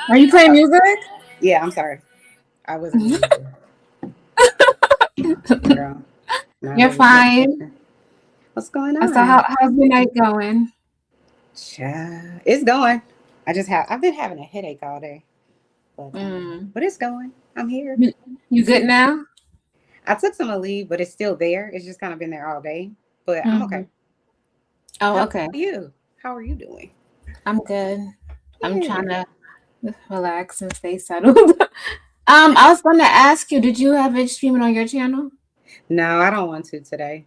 Are you playing music? Yeah, I'm sorry. I wasn't meaning to. Girl, not You're really paying fine. attention. What's going So on? how's your night going? Child, it's going. I've been having a headache all day, Mm. but it's going. I'm here. You, you good now? I took some leave, but it's still there. It's just kind of been there all day, but I'm Hmm. okay. Oh, How about okay. you? How are you doing? I'm good. I'm Yeah. trying to relax and stay settled. I was going to ask you, did you have it streaming on your channel? No, I don't want to today.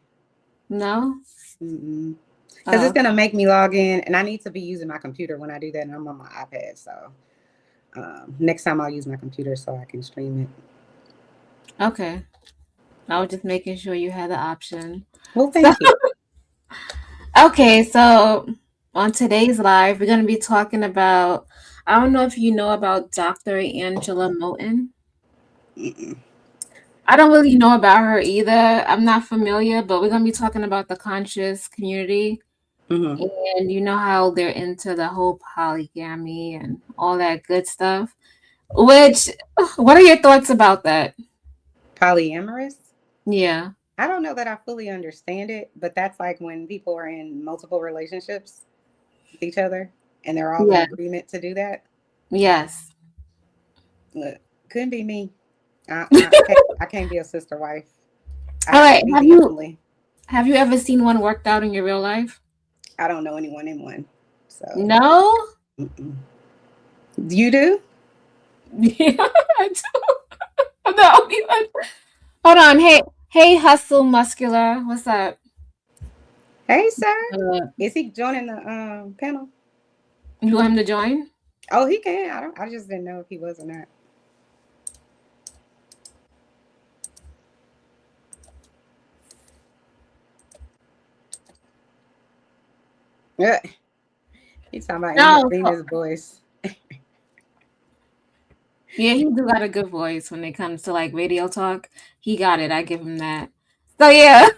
No? Because it's Oh, gonna make me log in, and I need to be using my computer when I do that, and I'm on my iPad. So next time I'll use my computer so I can stream it. okay. I was just making sure you had the option. Well, So, thank you. okay, so on today's live, we're going to be talking about, I don't know if you know about Dr. Angela Moten. Mm-mm. I don't really know about her either. I'm not familiar, but we're going to be talking about the conscious community. Mm-hmm. And you know how they're into the whole polygamy and all that good stuff. Which, what are your thoughts about that? Polyamorous. Yeah. I don't know that I fully understand it, but that's like when people are in multiple relationships with each other, and they're all in Yeah. agreement to do that. Yes. Look, couldn't be me. I can't be a sister wife. I All have to right. be Have the you only. have you ever seen one worked out in your real life? I don't know anyone in one. So, No. mm-mm. You do? Yeah, I do. I'm the only one. Hold on. Hey, hustle muscular. What's up? Hey, sir. Uh, Is he joining the panel? you want him to join? Oh, he can. I don't. I just didn't know if he was or not. Yeah, he's talking about in his No. Venus voice. Yeah, he do got a good voice when it comes to like radio talk. He got it. I give him that. So yeah.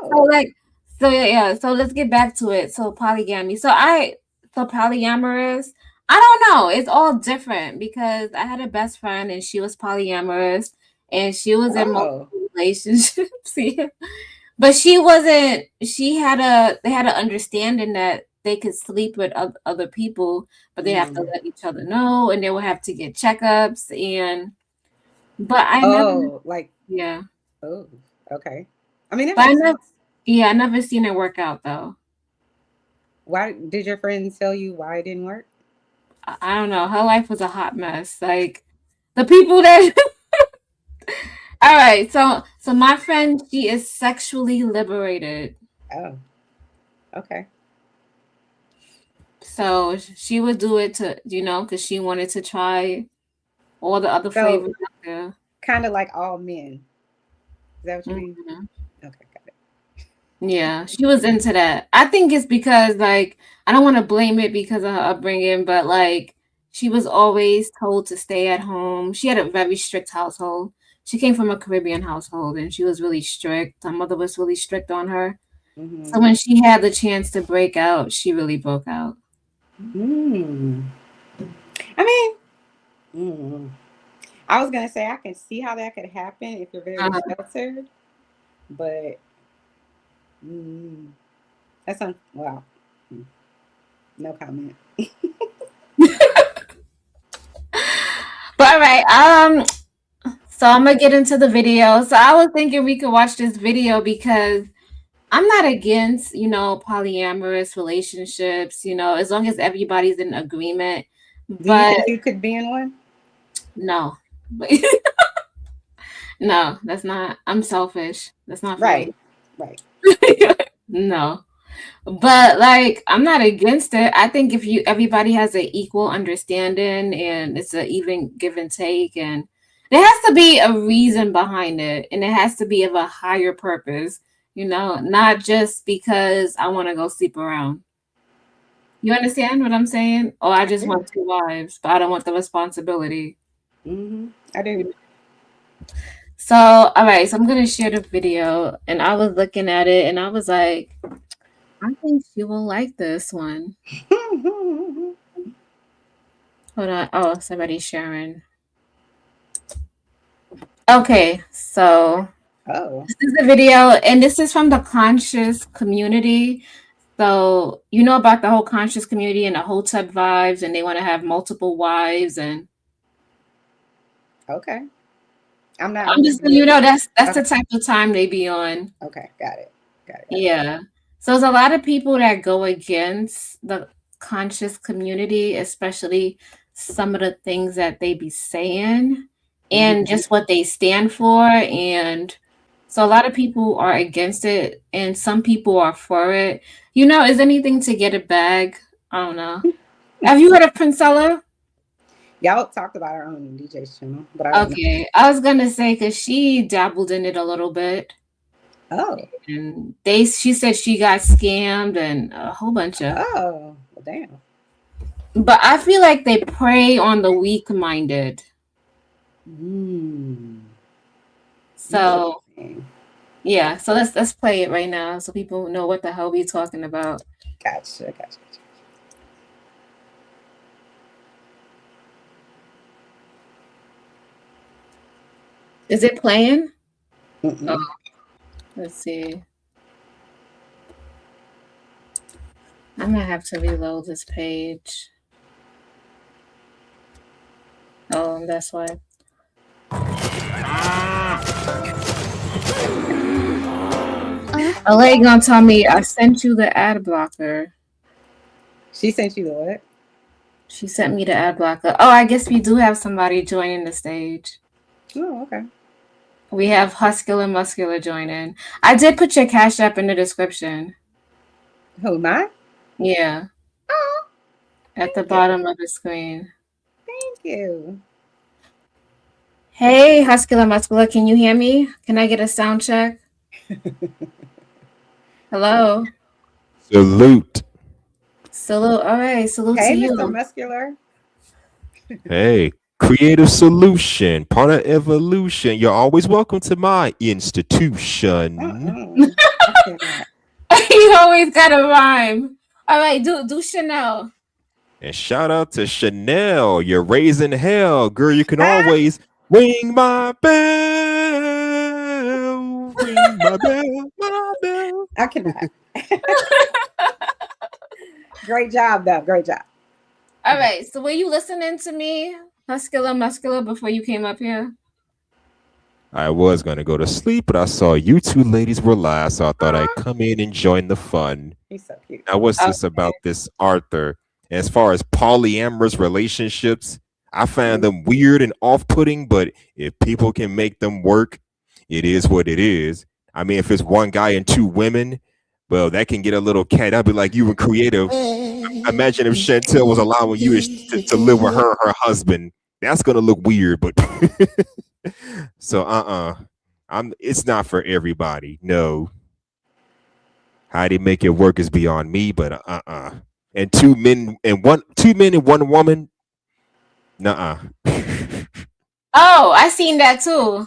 So Oh, like so yeah, so let's get back to it. So polygamy. So polyamorous. I don't know. It's all different because I had a best friend and she was polyamorous and she was in oh, multiple relationships. Yeah. But she wasn't they had an understanding that they could sleep with other people, but they have to mm. let each other know and they would have to get checkups and but I never Oh, like yeah. oh, okay. I mean, that But I makes never sense. yeah, I never seen it work out though. Why did your friends tell you why it didn't work? I don't know. Her life was a hot mess. Like the people that all right, so my friend, she is sexually liberated. Oh, okay. So she would do it to, because she wanted to try all the other So flavors out there. kind of like all men. Is that what you mean? Mhm. Okay, got it. Yeah, she was into that. I think it's because like I don't want to blame it because of her upbringing, but like she was always told to stay at home. She had a very strict household. She came from a Caribbean household and she was really strict. Her mother was really strict on her. So Mm-hmm. when she had the chance to break out, she really broke out. Mm. I mean, mm. I was gonna say I can see how that could happen if you're very Uh, sheltered, but mm, wow. Mm, no comment. but all right, so I'm gonna get into the video. So I was thinking we could watch this video because I'm not against, polyamorous relationships, as long as everybody's in agreement. Do you But think you could be in one? no, no, that's not, I'm selfish. That's not for me. Right, right. No, but like, I'm not against it. I think if everybody has an equal understanding and it's an even give and take, and there has to be a reason behind it, and it has to be of a higher purpose, not just because I want to go sleep around. You understand what I'm saying? Oh, I I just do. want two wives, but I don't want the responsibility. I do. So, all right, so I'm gonna share the video, and I was looking at it, and I was like, I think she will like this one. Hold on. Oh, somebody's sharing. Okay, so Oh, this is the video, and this is from the conscious community. So you know about the whole conscious community and the whole tub vibes, and they want to have multiple wives, and okay. I'm not. I'm I'm just not letting you familiar. know that's Okay. the type of time they be on. Okay. Got it. Got it. Got it. Yeah. So there's a lot of people that go against the conscious community, especially some of the things that they be saying and Mm-hmm. just what they stand for. And so a lot of people are against it and some people are for it. You know, is anything to get a bag? I don't know. Have you heard of Princella? Y'all talked about our own DJ's channel, but I don't know. Okay. I was gonna say because she dabbled in it a little bit. Oh. And she said she got scammed and a whole bunch of. Oh. Well, damn. But I feel like they prey on the weak-minded. Mm. So Interesting. yeah, so let's play it right now so people know what the hell we talking about. Gotcha. Gotcha. Gotcha. Is it playing? Oh, Mm-mm. let's see. I might have to reload this page. Oh, that's why. LA gonna tell me I sent you the ad blocker. She sent you the what? She sent me the ad blocker. Oh, I guess we do have somebody joining the stage. Oh, okay. We have Huscular Muscular joining. I did put your Cash App in the description. Who, mine? Yeah, Oh, at the thank you. bottom of the screen. Thank you. Hey, Huscular Muscular, can you hear me? Can I get a sound check? Hello? Salute. Salute. All right, salute to Hey, Mr. you. Muscular. Hey, creative solution, part of evolution. You're always welcome to my institution. I cannot. You always got a rhyme. All right, do Chanel. And shout out to Chanel. You're raising hell. Girl, you can Ah, always ring my bell. Ring my bell, my bell. I cannot. Great job, though. Great job. All right, so were you listening to me, Huscular Muscular, before you came up here? I was going to go to sleep, but I saw you two ladies were live, so I thought I'd come in and join the fun. He's so cute. Now, what's Oh, this about this Arthur? As far as polyamorous relationships, I find them weird and off-putting, but if people can make them work, it is what it is. I mean, if it's one guy and two women, well, that can get a little cat. I'd be like, you were creative. Imagine if Chantel was allowing you to live with her husband. That's gonna look weird, but so it's not for everybody. No. How they make it work is beyond me, but and two men and one woman, nuh-uh. oh, I seen that too.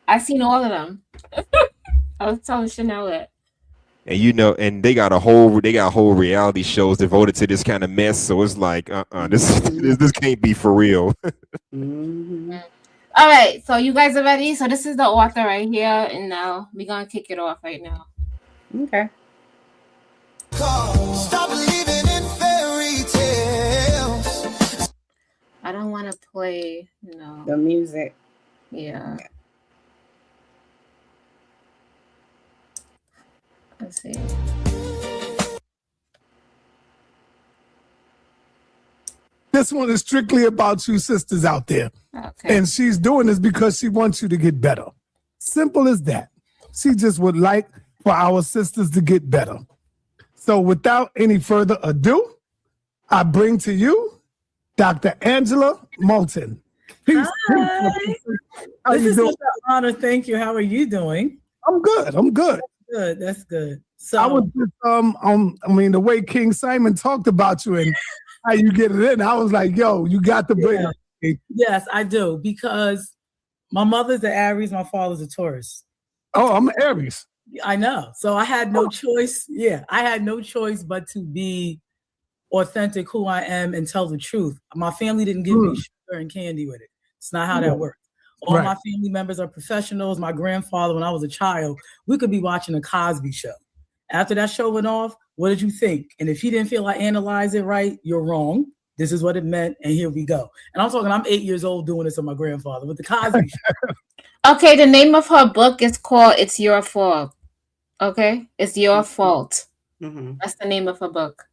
I seen all of them. I was telling Chanel that. And and they got whole reality shows devoted to this kind of mess. So it's like, this can't be for real. Mm-hmm. All right, so you guys are ready? So this is the author right here, and now we're gonna kick it off right now. Okay. Stop believing in fairy tales. I don't want to play, The music. Yeah. Let's see. This one is strictly about you sisters out there. Okay. And she's doing this because she wants you to get better. Simple as that. She just would like for our sisters to get better. So without any further ado, I bring to you Dr. Angela Moten. Peace. Hi. How This you is doing? such an honor. Thank you. How are you doing? I'm good. I'm good. Good. That's good. I was So just I mean the way King Simon talked about you and how you get it in, I was like, yo, you got to bring yeah. Yes, I do, because my mother's an Aries, my father's a Taurus. Oh, I'm Aries. I know. So I had no choice. Yeah, I had no choice but to be authentic who I am and tell the truth. My family didn't give me sugar and candy with it. It's not how that works. All my family members are professionals. My grandfather, when I was a child, we could be watching a Cosby show. After that show went off, what did you think? And if he didn't feel I analyzed it right, you're wrong. This is what it meant, and here we go. And I'm 8 years old doing this with my grandfather with the Cosby show. Okay, the name of her book is called It's Your Fault. Okay? It's Your Fault. Mm-hmm. That's the name of her book.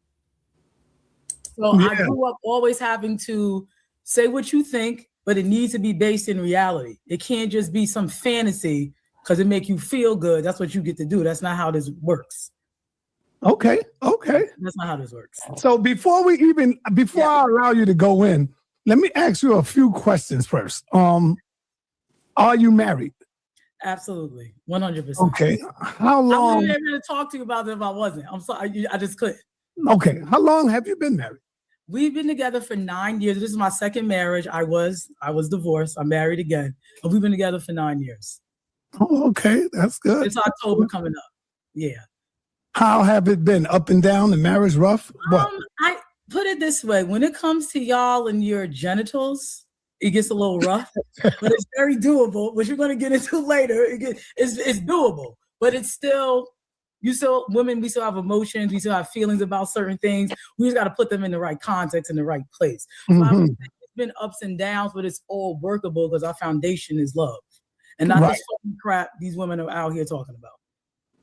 So I grew up always having to say what you think, but it needs to be based in reality. It can't just be some fantasy because it make you feel good. That's what you get to do. That's not how this works. Okay. That's not how this works. So before I allow you to go in, let me ask you a few questions first. Are you married? Absolutely. 100%. Okay. How long? I wouldn't even talk to you about it if I wasn't. I'm sorry. I just couldn't. Okay. How long have you been married? We've been together for 9 years. This is my second marriage. I was divorced. I'm married again. And we've been together for 9 years. Oh, okay. That's good. It's October coming up. Yeah. How have it been? Up and down? The marriage rough? What? I put it this way. When it comes to y'all and your genitals, it gets a little rough, but it's very doable, which we're going to get into later. It's doable, but it's still, women, we still have emotions. We still have feelings about certain things. We just got to put them in the right context, in the right place. So it's been ups and downs, but it's all workable because our foundation is love. And not this fucking crap these women are out here talking about.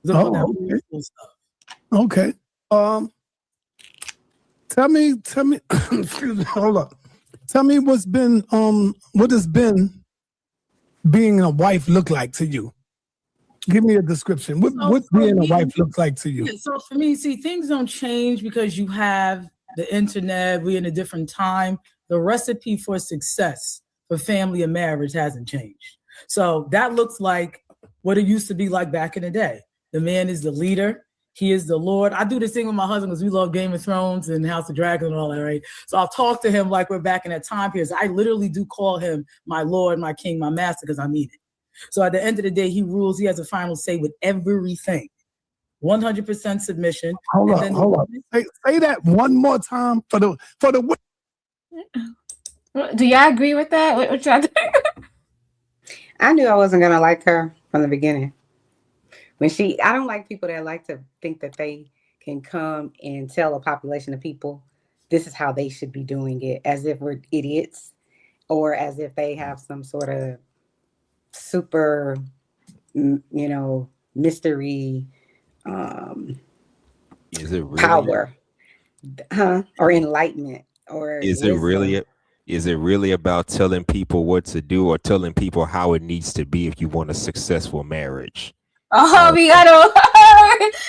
Stuff. Okay. Tell me, excuse me, hold up. Tell me what has been being a wife look like to you? Give me a description. What being a wife looks like to you? So for me, see, things don't change because you have the internet. We're in a different time. The recipe for success for family and marriage hasn't changed. So that looks like what it used to be like back in the day. The man is the leader. He is the Lord. I do this thing with my husband because we love Game of Thrones and House of Dragons and all that, right? So I'll talk to him like we're back in that time period. I literally do call him my Lord, my King, my Master because I need it. So at the end of the day, he rules. He has a final say with everything. 100% submission. Hold up. Say that one more time for the. Do y'all agree with that? What y'all think? I knew I wasn't gonna like her from the beginning. I don't like people that like to think that they can come and tell a population of people this is how they should be doing it, as if we're idiots or as if they have some sort of super, mystery is it really, power, or enlightenment, or is wisdom. it really about telling people what to do or telling people how it needs to be if you want a successful marriage? We gotta.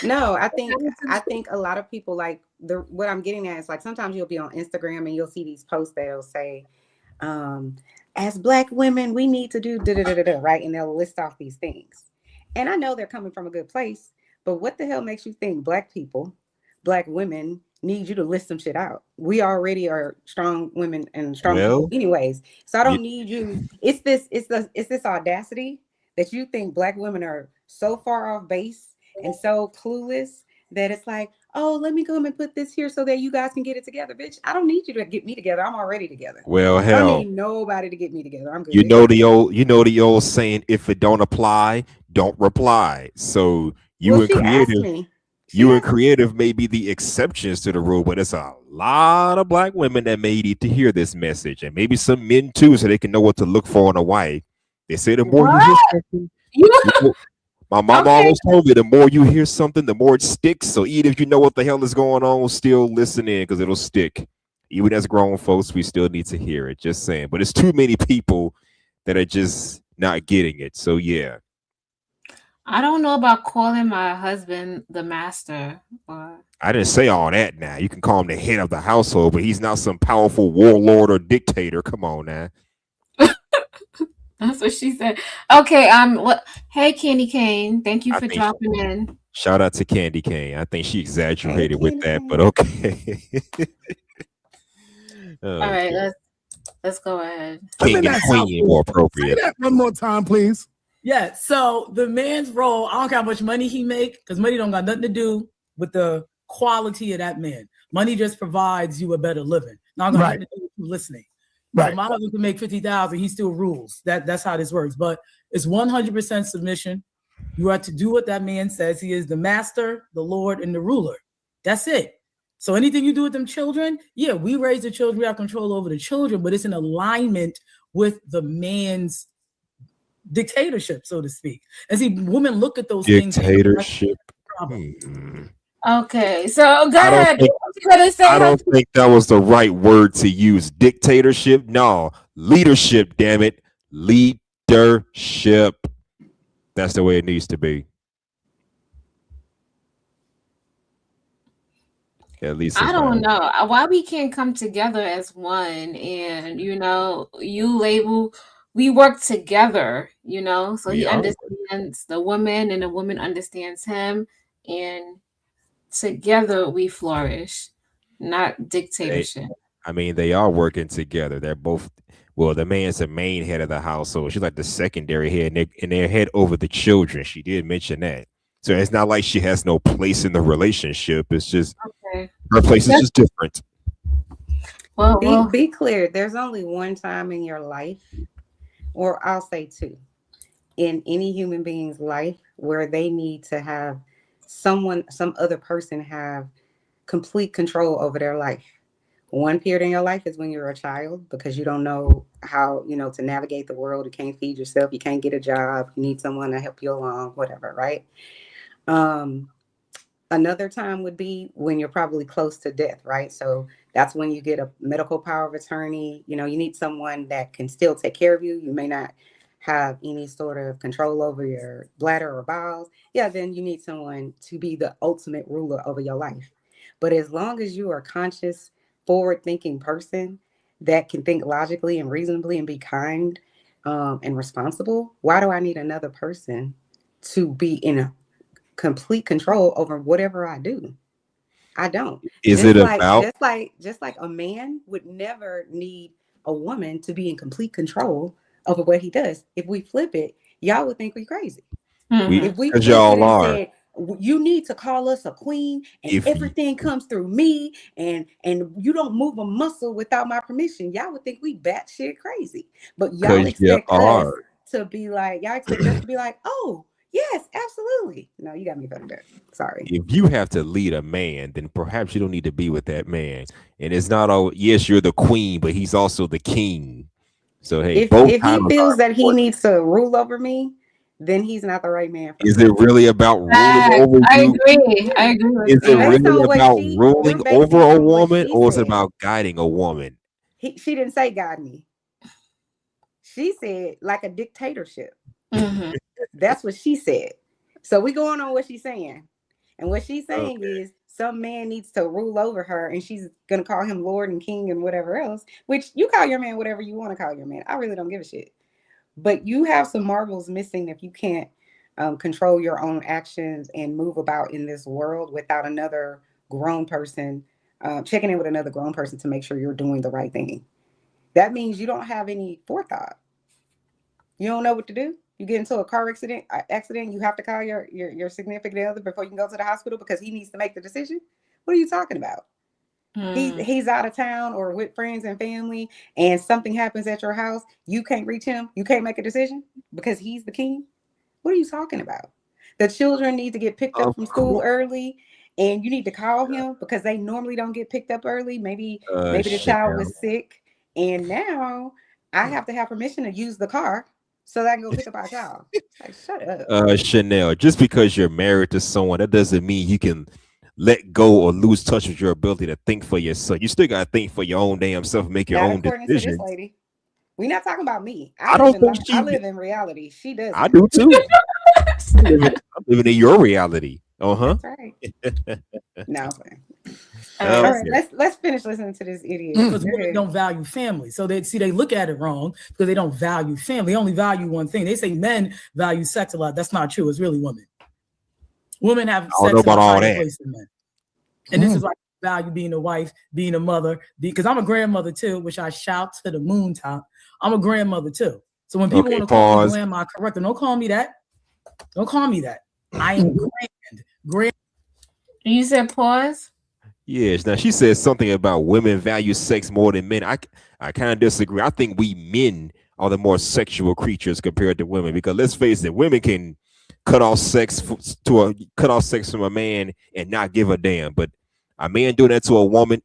No, I think a lot of people like what I'm getting at is like sometimes you'll be on Instagram and you'll see these posts that'll say, as Black women, we need to do right, and they'll list off these things. And I know they're coming from a good place, but what the hell makes you think Black people, Black women need you to list some shit out? We already are strong women and strong people anyways. So I don't need you. It's this audacity that you think Black women are so far off base and so clueless that it's like, oh, let me come and put this here so that you guys can get it together. Bitch, I don't need you to get me together. I'm already together. Well, hell, I don't need nobody to get me together. I'm good. You know the old saying, if it don't apply, don't reply. So you and creative may be the exceptions to the rule, but it's a lot of Black women that may need to hear this message, and maybe some men too, so they can know what to look for in a wife. They say the more you hear something, my mom always told me the more you hear something, the more it sticks. So even if you know what the hell is going on, still listen in because it'll stick. Even as grown folks, we still need to hear it. Just saying. But it's too many people that are just not getting it. So yeah. I don't know about calling my husband the master. I didn't say all that now. You can call him the head of the household, but he's not some powerful warlord or dictator. Come on now. That's what she said. Okay, hey Candy Cane, thank you for dropping in. Shout out to Candy Cane. I think she exaggerated with that, but okay. All right, let's go ahead. King and queen more appropriate. Say that one more time, please. Yeah, so the man's role, I don't care how much money he make, because money don't got nothing to do with the quality of that man. Money just provides you a better living. Not gonna have to do with you listening. Right. So my husband can make 50,000, he still rules. That's how this works. But it's 100% submission. You are to do what that man says. He is the master, the Lord, and the ruler. That's it. So anything you do with them children, yeah, we raise the children, we have control over the children, but it's in alignment with the man's dictatorship, so to speak. And see, women look at those dictatorship. things. Okay, so go ahead. I don't think that was the right word to use. Dictatorship? No, leadership. Damn it, leadership. That's the way it needs to be. At least I don't know why we can't come together as one, and you label, we work together, so he understands the woman and the woman understands him, and together we flourish, not dictatorship. They are working together. They're both, well, the man's the main head of the household. She's like the secondary head, and they're head over the children. She did mention that. So it's not like she has no place in the relationship. It's just her place is just different. Well, be clear. There's only one time in your life, or I'll say two, in any human being's life where they need to have some other person have complete control over their life. One period in your life is when you're a child, because you don't know how, to navigate the world. You can't feed yourself. You can't get a job. You need someone to help you along, whatever, right? Another time would be when you're probably close to death, right? So that's when you get a medical power of attorney. You need someone that can still take care of you. You may not have any sort of control over your bladder or bowels. Yeah, then you need someone to be the ultimate ruler over your life. But as long as you are a conscious, forward-thinking person that can think logically and reasonably and be kind and responsible, why do I need another person to be in a complete control over whatever I do? I don't. Just like a man would never need a woman to be in complete control over what he does. If we flip it, y'all would think we're crazy. If we flip it and said, you need to call us a queen, and everything comes through me, and you don't move a muscle without my permission, y'all would think we batshit crazy. But y'all expect us to be like, oh, yes, absolutely. No, you got me fucked up. Sorry. If you have to lead a man, then perhaps you don't need to be with that man. And it's not all, yes, you're the queen, but he's also the king. So hey, if he feels that he needs to rule over me, then he's not the right man for me. Is it really about ruling over you? I agree. Is it really about ruling over a woman, or is it about guiding a woman? She didn't say guide me. She said like a dictatorship. That's what she said. So we going on what she's saying. And what she's saying is some man needs to rule over her, and she's going to call him Lord and King and whatever else, which you call your man whatever you want to call your man. I really don't give a shit. But you have some marbles missing if you can't control your own actions and move about in this world without another grown person, checking in with another grown person to make sure you're doing the right thing. That means you don't have any forethought. You don't know what to do. You get into a car accident, you have to call your significant other before you can go to the hospital because he needs to make the decision. What are you talking about? He's out of town or with friends and family, and something happens at your house. You can't reach him. You can't make a decision because he's the king. What are you talking about? The children need to get picked up from school early, and you need to call him because they normally don't get picked up early. Maybe the child was sick, and now I have to have permission to use the car so that I can go pick up our child. Like, shut up. Chanel, just because you're married to someone, that doesn't mean you can let go or lose touch with your ability to think for yourself. You still got to think for your own damn self, make your own decisions. To this lady. We're not talking about me. I live in reality. She does. I do too. I'm living in your reality. That's right. No. All right, let's finish listening to this idiot. Because women don't value family. So they look at it wrong because they don't value family. They only value one thing. They say men value sex a lot. That's not true. It's really women. Women have sex in a higher place than men. And this is why I value being a wife, being a mother, because I'm a grandmother too, which I shout to the moon top. I'm a grandmother too. So when people want to call me grandma, correct them. Don't call me that. Don't call me that. I am grand. You said pause? Yes. Now she says something about women value sex more than men. I kind of disagree. I think we men are the more sexual creatures compared to women because let's face it, women can cut off sex from a man and not give a damn. But a man doing that to a woman,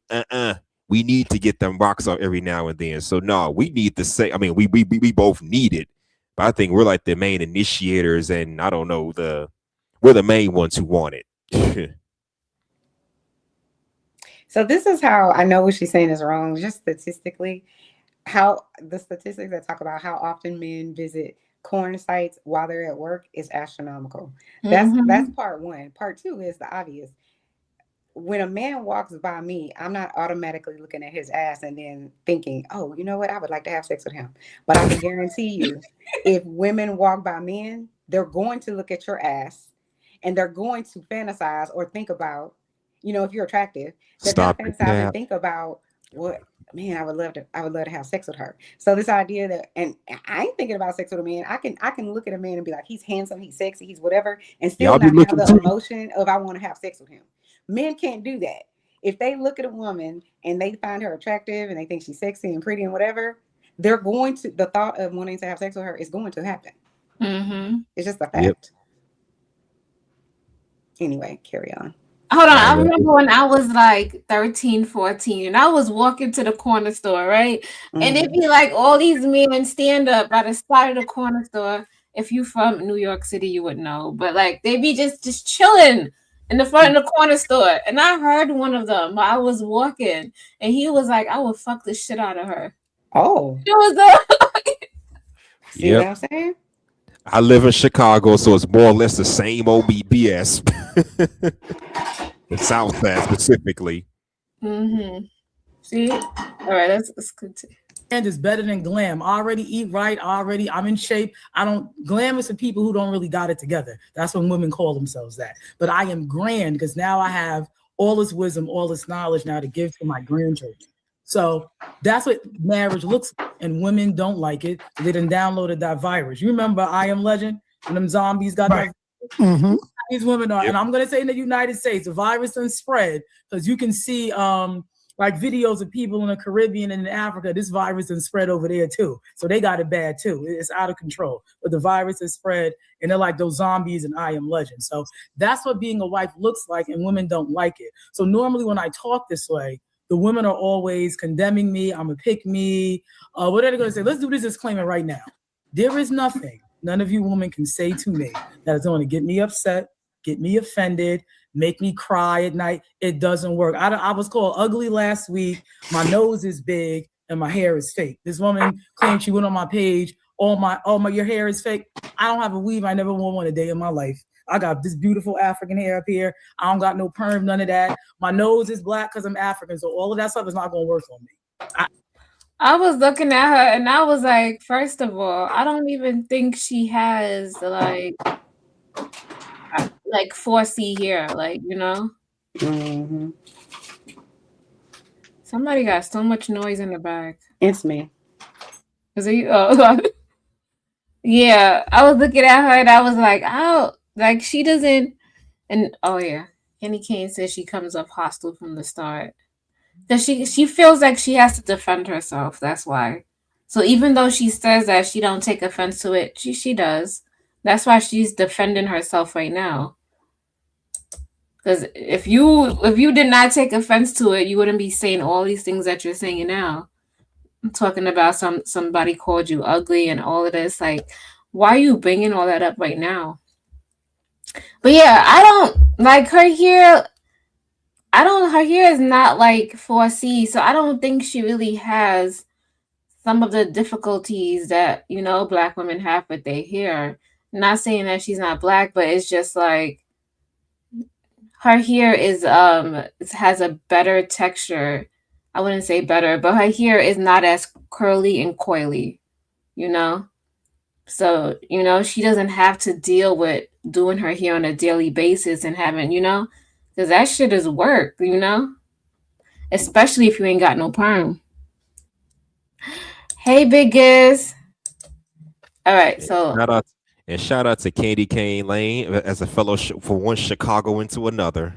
we need to get them rocks off every now and then. So no, we need to say. I mean, we both need it, but I think we're like the main initiators, and I don't know we're the main ones who want it. So this is how I know what she's saying is wrong. Just statistically, how the statistics that talk about how often men visit corn sites while they're at work is astronomical. That's Mm-hmm. part one. Part two is the obvious. When a man walks by me, I'm not automatically looking at his ass and then thinking, oh, you know what? I would like to have sex with him. But I can guarantee you, if women walk by men, they're going to look at your ass and they're going to fantasize or think about, if you're attractive, they're going to Stop the fantasize and cap. think about what man, I would love to have sex with her. So this idea that, and I ain't thinking about sex with a man. I can look at a man and be like, he's handsome, he's sexy, he's whatever, and still Y'all be not have looking the too. emotion of I want to have sex with him. Men can't do that. If they look at a woman and they find her attractive and they think she's sexy and pretty and whatever, the thought of wanting to have sex with her is going to happen. Mm-hmm. It's just a Yep. fact. Anyway, carry on. Hold on. All I right. remember when I was like 13, 14, and I was walking to the corner store, right? And it'd Mm-hmm. be like all these men stand up by the side of the corner store. If you from New York City, you would know. But like they'd be just chilling in the front of the corner store. And I heard one of them while I was walking, and he was like, I would fuck the shit out of her. Oh, It was see what Yep. I'm saying? I live in Chicago, so it's more or less the same old BS. The South Side specifically. mm-hmm. See? All right, let's continue. And is better than glam. I already eat right. I'm in shape. I don't glam is for people who don't really got it together. That's when women call themselves that. But I am grand because now I have all this wisdom, all this knowledge now to give to my grandchildren. So that's what marriage looks like. And women don't like it. They done downloaded that virus. You remember I Am Legend? When them zombies got Right. that. Mm-hmm. These women are, Yep. and I'm gonna say in the United States, the virus done spread because you can see like videos of people in the Caribbean and in Africa, this virus has spread over there too. So they got it bad too. It's out of control. But the virus has spread and they're like those zombies and I Am Legend. So that's what being a wife looks like, and women don't like it. So normally when I talk this way, the women are always condemning me. I'm a pick me. What are they going to say? Let's do this disclaimer right now. There is nothing none of you women can say to me that is going to get me upset, get me offended, make me cry at night. It doesn't work. I was called ugly last week. My nose is big and my hair is fake. This woman claimed she went on my page. Your hair is fake. I don't have a weave. I never wore one a day in my life. I got this beautiful African hair up here. I don't got no perm, none of that. My nose is black because I'm African. So all of that stuff is not going to work on me. I was looking at her and I was like, first of all, I don't even think she has like 4C here, like, Mm-hmm. somebody got so much noise in the back. It's me. Is it you? Oh, yeah. I was looking at her and I was like, oh, like she doesn't. And oh yeah, Kenny Kane says she comes off hostile from the start. That she feels like she has to defend herself. That's why. So even though she says that she don't take offense to it, she does. That's why she's defending herself right now. Because if you did not take offense to it, you wouldn't be saying all these things that you're saying now. I'm talking about somebody called you ugly and all of this. Like, why are you bringing all that up right now? But yeah, I don't like her hair. Her hair is not like 4C, so I don't think she really has some of the difficulties that black women have with their hair. Not saying that she's not black, but it's just like her hair has a better texture. I wouldn't say better, but her hair is not as curly and coily, you know? So, she doesn't have to deal with doing her hair on a daily basis and having, because that shit is work, especially if you ain't got no perm. Hey, biggest. All right, And so shout out to Candy Cane Lane as a fellow for one Chicago into another.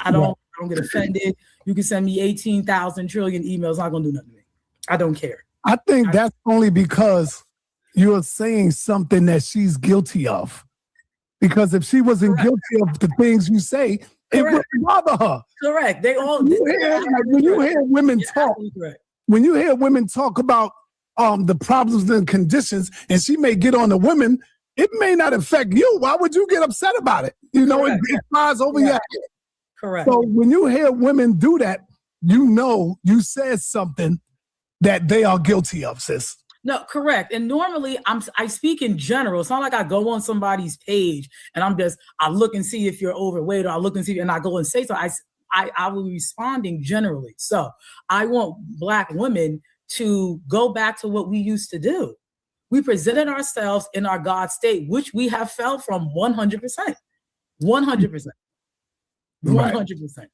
I don't get offended. You can send me 18,000 trillion emails. Not gonna do nothing to me. I don't care. I think that's only because you're saying something that she's guilty of. Because if she wasn't guilty of the things you say, it wouldn't bother her. Correct. They all. When you hear women talk, when you hear women talk about the problems and conditions, and she may get on the women, it may not affect you. Why would you get upset about it? You know, it flies over your head. Correct. So when you hear women do that, you know you said something that they are guilty of, sis. No, correct. And normally I speak in general. It's not like I go on somebody's page and I look and see if you're overweight, or I look and see, and I go and say so. I will be responding generally. So I want Black women to go back to what we used to do. We presented ourselves in our God state, which we have fell from 100%. 100%. 100%.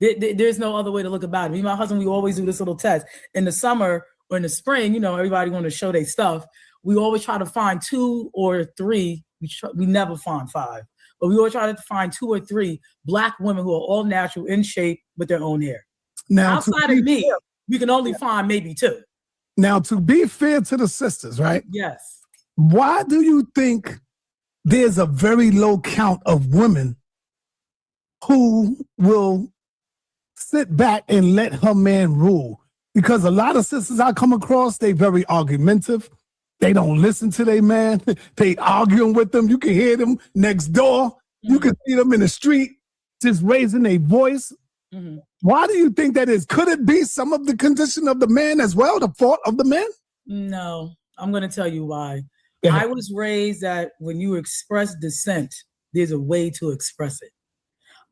There's no other way to look about it. Me and my husband, we always do this little test. In the summer or in the spring, you know, everybody want to show their stuff. We always try to find 2 or 3. We never find 5. But we always try to find 2 or 3 Black women who are all natural, in shape, with their own hair. Now, outside of me, we can only find maybe 2. Now, to be fair to the sisters, right? Yes. Why do you think there's a very low count of women who will sit back and let her man rule? Because a lot of sisters I come across, they very argumentative. They don't listen to their man. They arguing with them. You can hear them next door. Mm-hmm. You can see them in the street just raising their voice. Mm-hmm. Why do you think that is? Could it be some of the condition of the man as well, the fault of the man? No, I'm going to tell you why. I was raised that when you express dissent, there's a way to express it.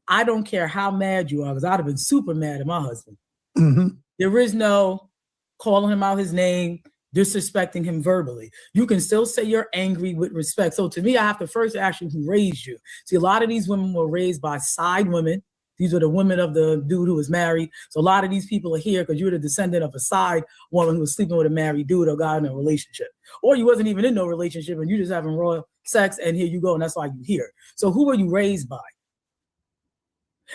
I don't care how mad you are, because I'd have been super mad at my husband. Mm-hmm. There is no calling him out his name, disrespecting him verbally. You can still say you're angry with respect. So to me, I have to first ask you who raised you. See, a lot of these women were raised by side women. These are the women of the dude who was married. So a lot of these people are here because you're the descendant of a side woman who was sleeping with a married dude or got in a relationship. Or you wasn't even in no relationship and you just having raw sex, and here you go, and that's why you're here. So who were you raised by?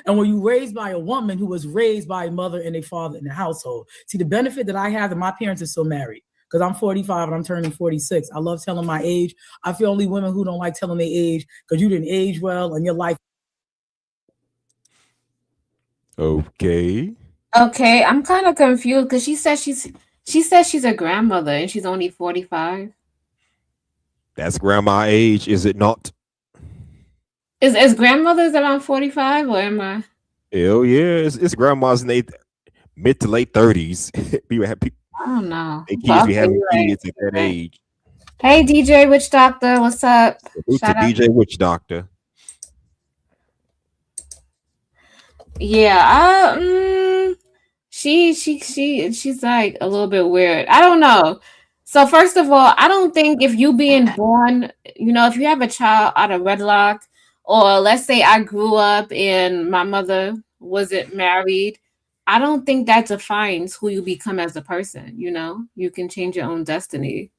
And were you raised by a woman who was raised by a mother and a father in the household? See, the benefit that I have that my parents are still married, because I'm 45 and I'm turning 46. I love telling my age. I feel only women who don't like telling their age because you didn't age well and your life. Okay, I'm kind of confused because she says she's a grandmother and she's only 45. That's grandma age, is it not? Is grandmothers around 45, or am I? Hell yeah, it's grandmas in their mid to late 30s. People have people. I don't know. They kids be having kids at that age. Hey, DJ Witch Doctor, what's up? Shout out to DJ Witch Doctor. Yeah, she's like a little bit weird. I don't know. So first of all, I don't think if you being born, you know, if you have a child out of wedlock, or let's say I grew up and my mother wasn't married, I don't think that defines who you become as a person. You know, you can change your own destiny.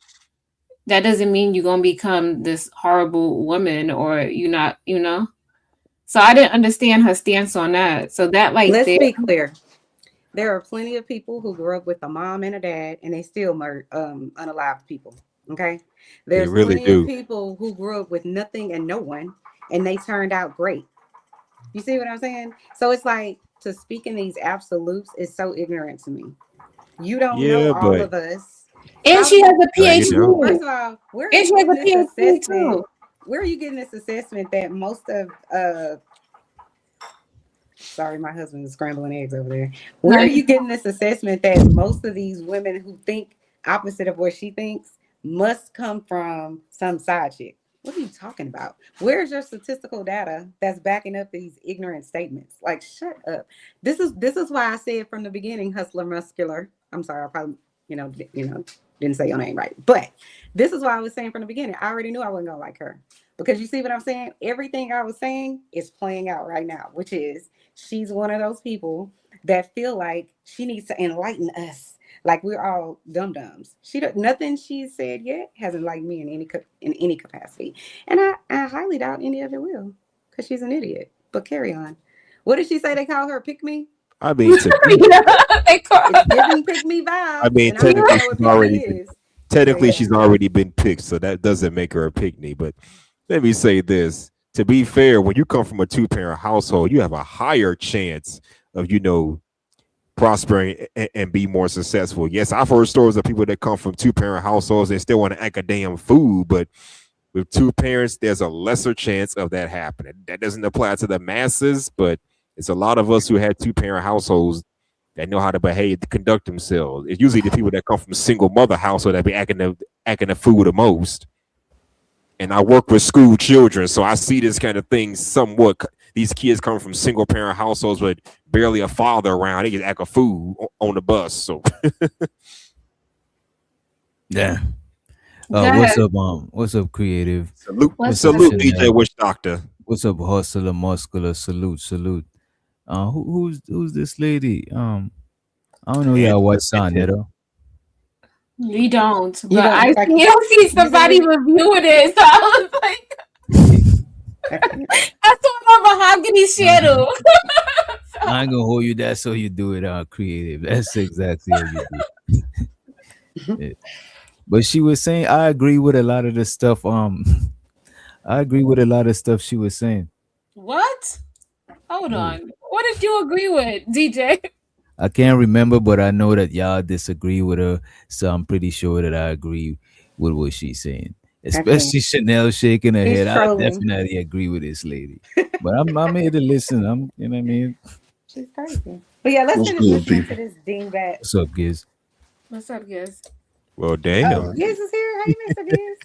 That doesn't mean you're gonna become this horrible woman, or you're not, you know. So I didn't understand her stance on that. So that, like, let's be clear. There are plenty of people who grew up with a mom and a dad, and they still murder unalived people. Okay, there's plenty of people who grew up with nothing and no one, and they turned out great. You see what I'm saying? So it's like, to speak in these absolutes is so ignorant to me. You don't know all of us. And she has a PhD. First of all, where are you getting this assessment? Where are you getting this assessment that most of sorry, my husband is scrambling eggs over there. Where are you getting this assessment that most of these women who think opposite of what she thinks must come from some side chick? What are you talking about? Where's your statistical data that's backing up these ignorant statements? Like, shut up. This is why I said from the beginning, hustler muscular. I'm sorry, I probably didn't say your name right. But this is why I was saying from the beginning, I already knew I wasn't gonna like her. Because you see what I'm saying? Everything I was saying is playing out right now, which is she's one of those people that feel like she needs to enlighten us. Like we're all dum-dums. Nothing she's said yet has enlightened me in any capacity. And I highly doubt any of it will, because she's an idiot. But carry on. What did she say? They call her pick me. I mean, to me, They call- It's giving pick me vibes. I mean, and I don't technically know what she's pick already me been, is. technically yeah. she's already been picked, so that doesn't make her a pick-me. But let me say this: to be fair, when you come from a two-parent household, you have a higher chance of prospering and be more successful. Yes, I've heard stories of people that come from two-parent households and still want to act a damn fool, but with two parents, there's a lesser chance of that happening. That doesn't apply to the masses, but it's a lot of us who had two-parent households that know how to behave, to conduct themselves. It's usually the people that come from single mother household that be acting the fool the most. And I work with school children, so I see this kind of thing somewhat. These kids come from single parent households with barely a father around. They just act a fool on the bus. So Yeah. Go What's ahead. up? What's up, creative? salute, What's What's up, salute, up? DJ Chanel? Witch Doctor. What's up, hustler, muscular? Salute. Who's this lady? I don't know. Yeah, Angela what's on Moten. it? We don't, You but gonna I like see you gonna somebody reviewing it, so I was like, that's on my mahogany shadow. I ain't gonna hold you that, so you do it creative. That's exactly how you do. Yeah. But she was saying, I agree with a lot of the stuff. I agree with a lot of stuff she was saying. What? Hold Oh. on. What did you agree with, DJ? I can't remember, but I know that y'all disagree with her, so I'm pretty sure that I agree with what she's saying. Especially Chanel shaking her He's head. I trolling. definitely agree with this lady. But I'm here to listen. You know what I mean? She's crazy. But yeah, let's What's finish good, listening to people? this dingbat. What's up, Giz? What's up, guys? Well, Oh, damn. Giz is here. Hey, Mr. Giz.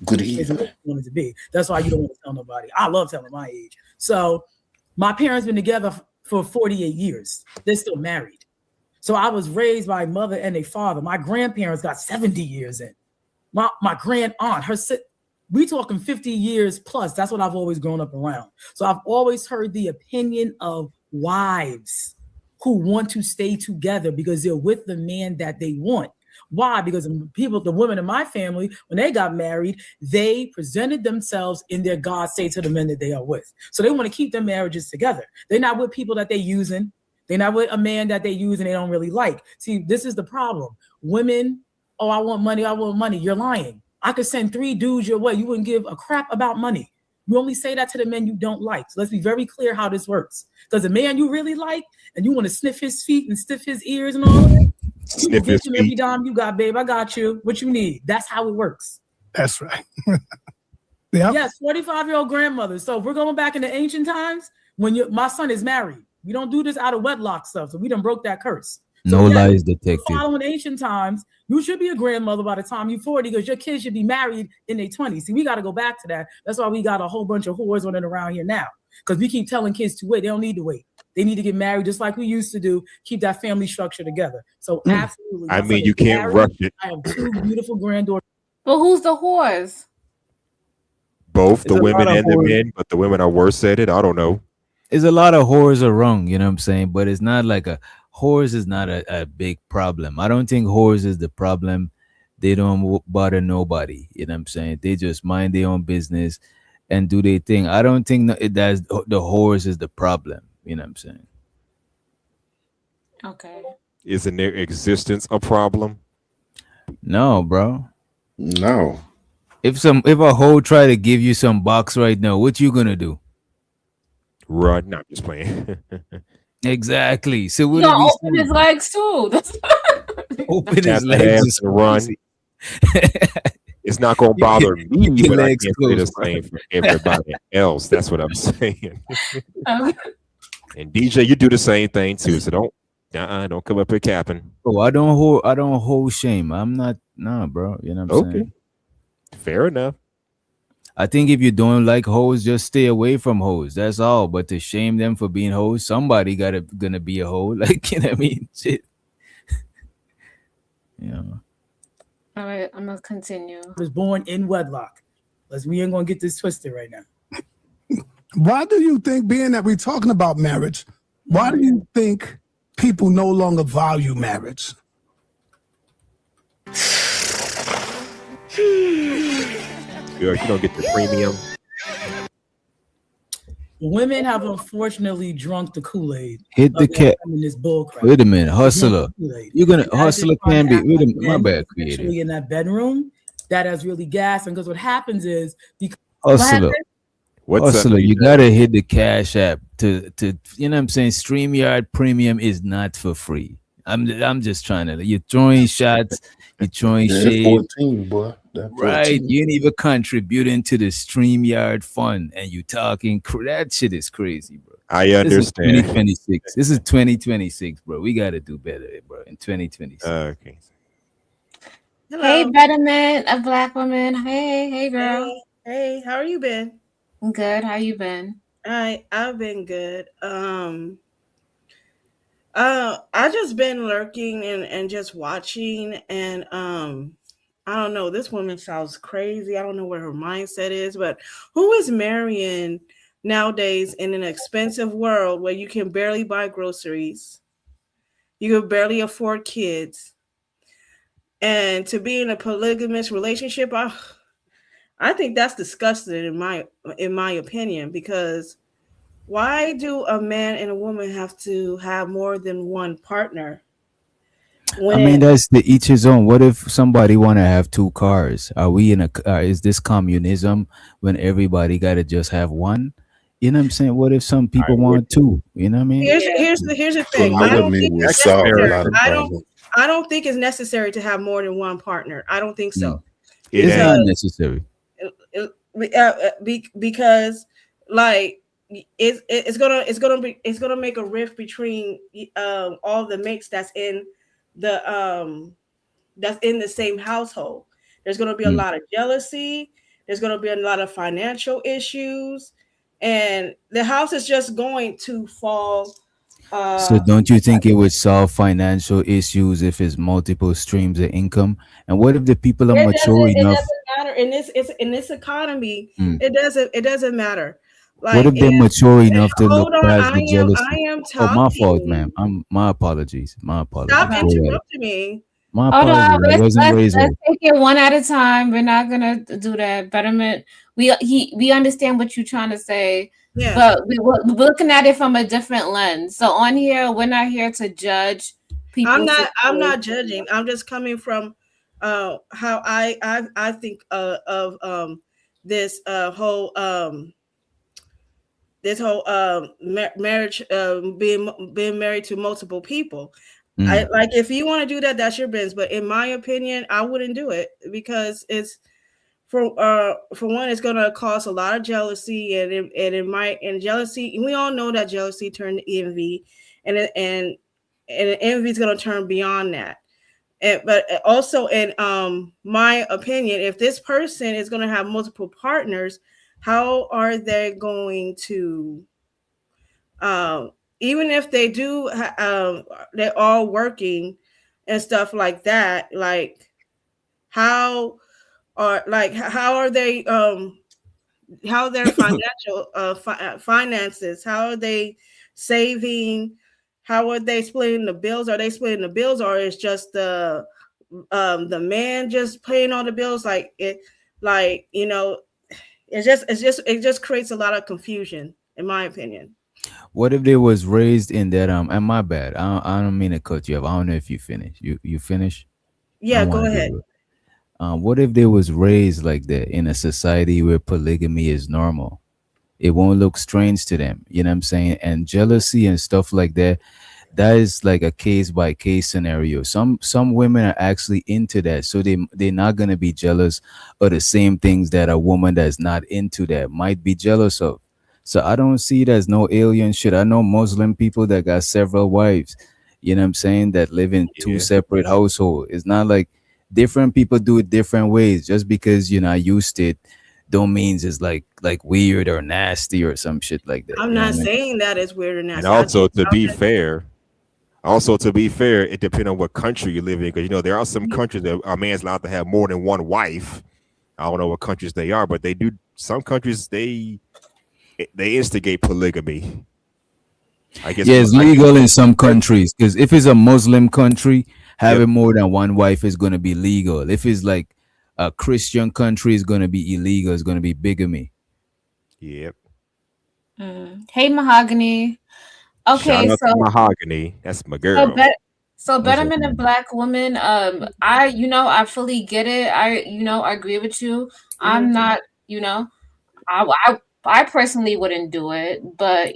Good Is what evening. you want it to be. That's why you don't want to tell nobody. I love telling my age. So my parents been together for 48 years. They're still married. So I was raised by a mother and a father. My grandparents got 70 years in. My grand aunt, we talking 50 years plus. That's what I've always grown up around. So I've always heard the opinion of wives who want to stay together because they're with the man that they want. Why? Because the women in my family, when they got married, they presented themselves in their God state to the men that they are with. So they want to keep their marriages together. They're not with people that they're using. They're not with a man that they use and they don't really like. See, this is the problem. Women, oh, I want money. You're lying. I could send 3 dudes your way. You wouldn't give a crap about money. You only say that to the men you don't like. So let's be very clear how this works. Because the man you really like and you want to sniff his feet and stiff his ears and all that, you Sniff get his him every feet. dime you got, babe. I got you. What you need. That's how it works. That's right. Yeah. Yes, 45-year-old grandmother. So if we're going back in the ancient times when my son is married. We don't do this out of wedlock stuff. So we done broke that curse. So No lies detected. Following ancient times, you should be a grandmother by the time you're 40 because your kids should be married in their 20s. See, we got to go back to that. That's why we got a whole bunch of whores running around here now because we keep telling kids to wait. They don't need to wait. They need to get married just like we used to do. Keep that family structure together. So absolutely. I mean, you can't rush it. I have 2 beautiful granddaughters. But who's the whores? Both the There's a women lot of and the whores. men, but the women are worse at it. I don't know. There's a lot of whores around, you know what I'm saying? But it's not like whores is not a big problem. I don't think whores is the problem. They don't bother nobody, you know what I'm saying? They just mind their own business and do their thing. I don't think that's the whores is the problem, you know what I'm saying? Okay. Isn't their existence a problem? No, bro. No. If a hoe try to give you some box right now, what you gonna do? Run. No, I'm just playing. Exactly. So what He's did gonna we open his say? legs too. Open his Tap that legs ass is and run. crazy. It's not gonna Keep your- bother me, keep your but I legs can't say the closed, bro. same for everybody else. That's what I'm saying. Okay. And DJ, you do the same thing too. So don't come up here capping. Oh, I don't hold shame. I'm not, nah, bro. You know what I'm Okay. saying? Fair enough. I think if you don't like hoes, just stay away from hoes. That's all. But to shame them for being hoes, somebody gonna be a hoe. Like, you know what I mean? Shit. Yeah. All right, I'm gonna continue. Was born in wedlock. We ain't gonna get this twisted right now. Why do you think, being that we're talking about marriage, why do you think people no longer value marriage? You don't get the premium. Women have unfortunately drunk the Kool-Aid Hit the of that cat. feminist bullcrap. Wait a minute, They drunk the hustler. Kool-Aid. You're gonna And as they're hustler trying can to be. act Wait a like minute, my men, bad, creative. especially in that bedroom, that has really gas. And because what happens is because What Hustler, happened? What's up, hustler. You DJ? gotta hit the cash app to you know what I'm saying. Streamyard Premium is not for free. I'm just trying to. You're throwing shots. You're throwing That shade. 14, boy. That Right, 14. you ain't even contributing to the StreamYard fund, and you talking that shit is crazy, bro. I This is understand. 2026. This is 2026, bro. We got to do better, bro. In 2026. Okay. Hey, Hello. betterment of black women. Hey, girl. Hey, hey, how are you been? Good. How you been? I've been good. I just been lurking and just watching and I don't know, this woman sounds crazy. I don't know where her mindset is, but who is marrying nowadays in an expensive world where you can barely buy groceries, you can barely afford kids, and to be in a polygamous relationship, I think that's disgusting in my opinion, because why do a man and a woman have to have more than one partner I when mean, that's the each his own. What if somebody want to have two cars? Are we in a? Is this communism when everybody got to just have one? You know what I'm saying? What if some I people would. want two? You know what I mean? here's the thing. I don't Polygamy think will it's That's solve a fair necessary. lot of enough. problems. I don't think it's necessary to have more than one partner. I don't think Mm. so, It It's because ain't. not necessary. because like it's gonna make a rift between all the mates the that's in the same household. There's going to be a Mm. lot of jealousy. There's going to be a lot of financial issues, and the house is just going to fall. So Uh, don't you think it would solve financial issues if it's multiple streams of income? And what if the people are mature it enough? doesn't matter in this economy. Mm. It doesn't matter. What Like if they're mature enough to look hold on, past the I jealousy? am Oh, my fault, ma'am. talking. My apologies. My Stop apologies. Okay. Go right. interrupting me. My Hold on. apologies. I wasn't raised Let's right. take it one at a time. We're not gonna do that. Betterment. We understand what you're trying to say, Yeah, but we're looking at it from a different lens. So on here, we're not here to judge people's I'm situation. not judging. I'm just coming from how I think of this whole marriage, being married to multiple people. I Mm. like, if you want to do that, that's your business. But in my opinion, I wouldn't do it, because it's for one, it's gonna cause a lot of jealousy, and it might, and jealousy. We all know that jealousy turned to envy, and envy is gonna turn beyond that. But also, in my opinion, if this person is going to have multiple partners, how are they going to, um, even if they do, they're all working and stuff like that, like how how are they, how their financial finances, how are they saving, how are they splitting the bills, are they splitting the bills, or is just the man just paying all the bills, like it, like, it just creates a lot of confusion, in my opinion. What if they was raised in that and my bad. I don't mean to cut you off. I don't know if you finish. You finish? I Yeah, want go to ahead. do it. What if they was raised like that in a society where polygamy is normal? It won't look strange to them. You know what I'm saying? And jealousy and stuff like that, that is like a case by case scenario. Some women are actually into that, so they're not gonna be jealous of the same things that a woman that's not into that might be jealous of. So I don't see it as no alien shit. I know Muslim people that got several wives. You know what I'm saying? That live in two Yeah. separate households. It's not like different people do it different ways. Just because you're not used to it, don't means it's like weird or nasty or some shit like that. I'm You know what not I mean? saying that it's weird or And nasty. also to be fair, it depends on what country you live in, because there are some countries that a man's allowed to have more than one wife. I don't know what countries they are, but they do. Some countries they instigate polygamy. I guess. Yeah, it's I guess. legal in some countries because if it's a Muslim country, having more than one wife is going to be legal. If it's like a Christian country, it's going to be illegal. It's going to be bigamy. Yep. Hey, Mahogany. Shout Okay, out to so Mahogany. That's my so girl. bet so What's up? betterment of black women. I fully get it. I agree with you. I'm not, I personally wouldn't do it, but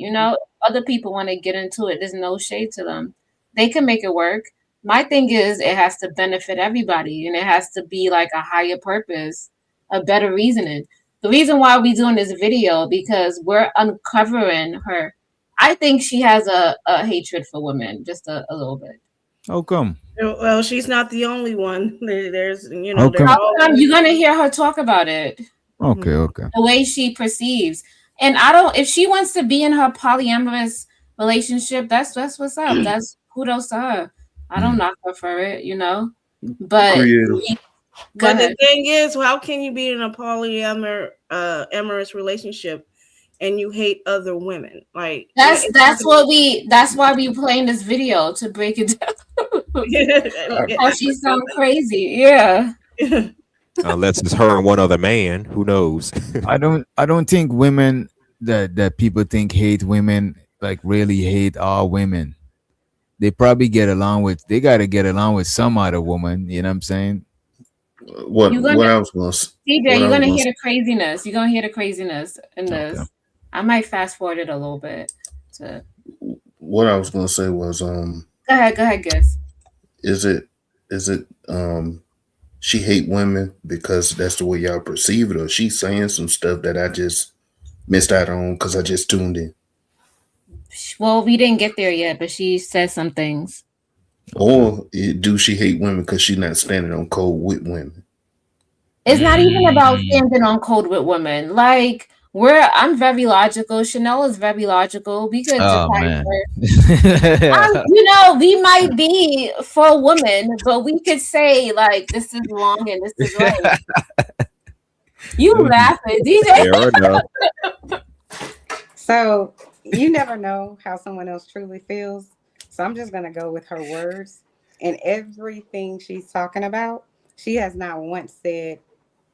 other people want to get into it. There's no shade to them. They can make it work. My thing is, it has to benefit everybody, and it has to be like a higher purpose, a better reasoning. The reason why we doing this video because we're uncovering her. I think she has a hatred for women, just a little bit. How come? Well, she's not the only one. There's, How there come? How are come always. you're gonna hear her talk about it? Okay, okay. The way she perceives. And I don't if she wants to be in her polyamorous relationship, that's what's up. That's kudos to her. I don't knock her for it. But Creative. go But the ahead. thing is, how can you be in a amorous relationship and you hate other women? Like it's not That's why we playing this video to break it down. Oh, she sounds crazy. Yeah. Unless it's her and one other man, who knows? I don't think women that people think hate women like really hate all women. They probably get along with they gotta get along with some other woman, you know what I'm saying? What You're what gonna I was going to TJ, what I you're was gonna going hear to the craziness. You're gonna hear the craziness in Okay. this. I might fast forward it a little bit to what I was going to say was go ahead, guess. is it she hate women because that's the way y'all perceive it, or she's saying some stuff that I just missed out on because I just tuned in, Well, we didn't get there yet, but she said some things. or do she hate women because she's not standing on code with women? It's not even about standing on code with women. Like I'm very logical. Chanel is very logical. We could Oh decipher. man. We might be for women, but we could say like this is wrong and this is right. You laughing, DJ? Fair enough. So you never know how someone else truly feels. So I'm just gonna go with her words and everything she's talking about. She has not once said,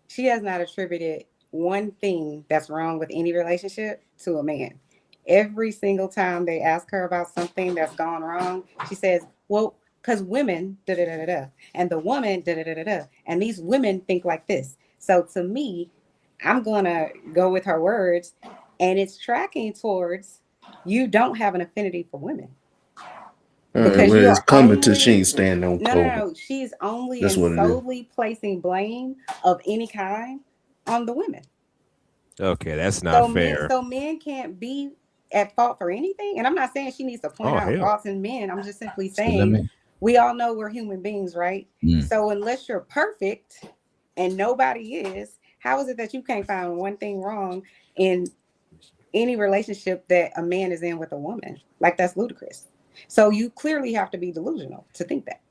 she has not attributed one thing that's wrong with any relationship to a man. Every single time they ask her about something that's gone wrong, she says, well, because women, da da da da da, and the woman, da da da da da, and these women think like this. So to me, I'm gonna go with her words, and it's tracking towards you don't have an affinity for women All right, because well, you it's are coming to she only ain't standing on code. no. She's only That's and what it is. solely placing blame of any kind on the women. Okay, that's not So men, fair. so men can't be at fault for anything. And I'm not saying she needs to point Oh out hell. faults in men. I'm just simply So let saying me we all know we're human beings, right? mm. So unless you're perfect and nobody is, how is it that you can't find one thing wrong in any relationship that a man is in with a woman? Like that's ludicrous. So you clearly have to be delusional to think that.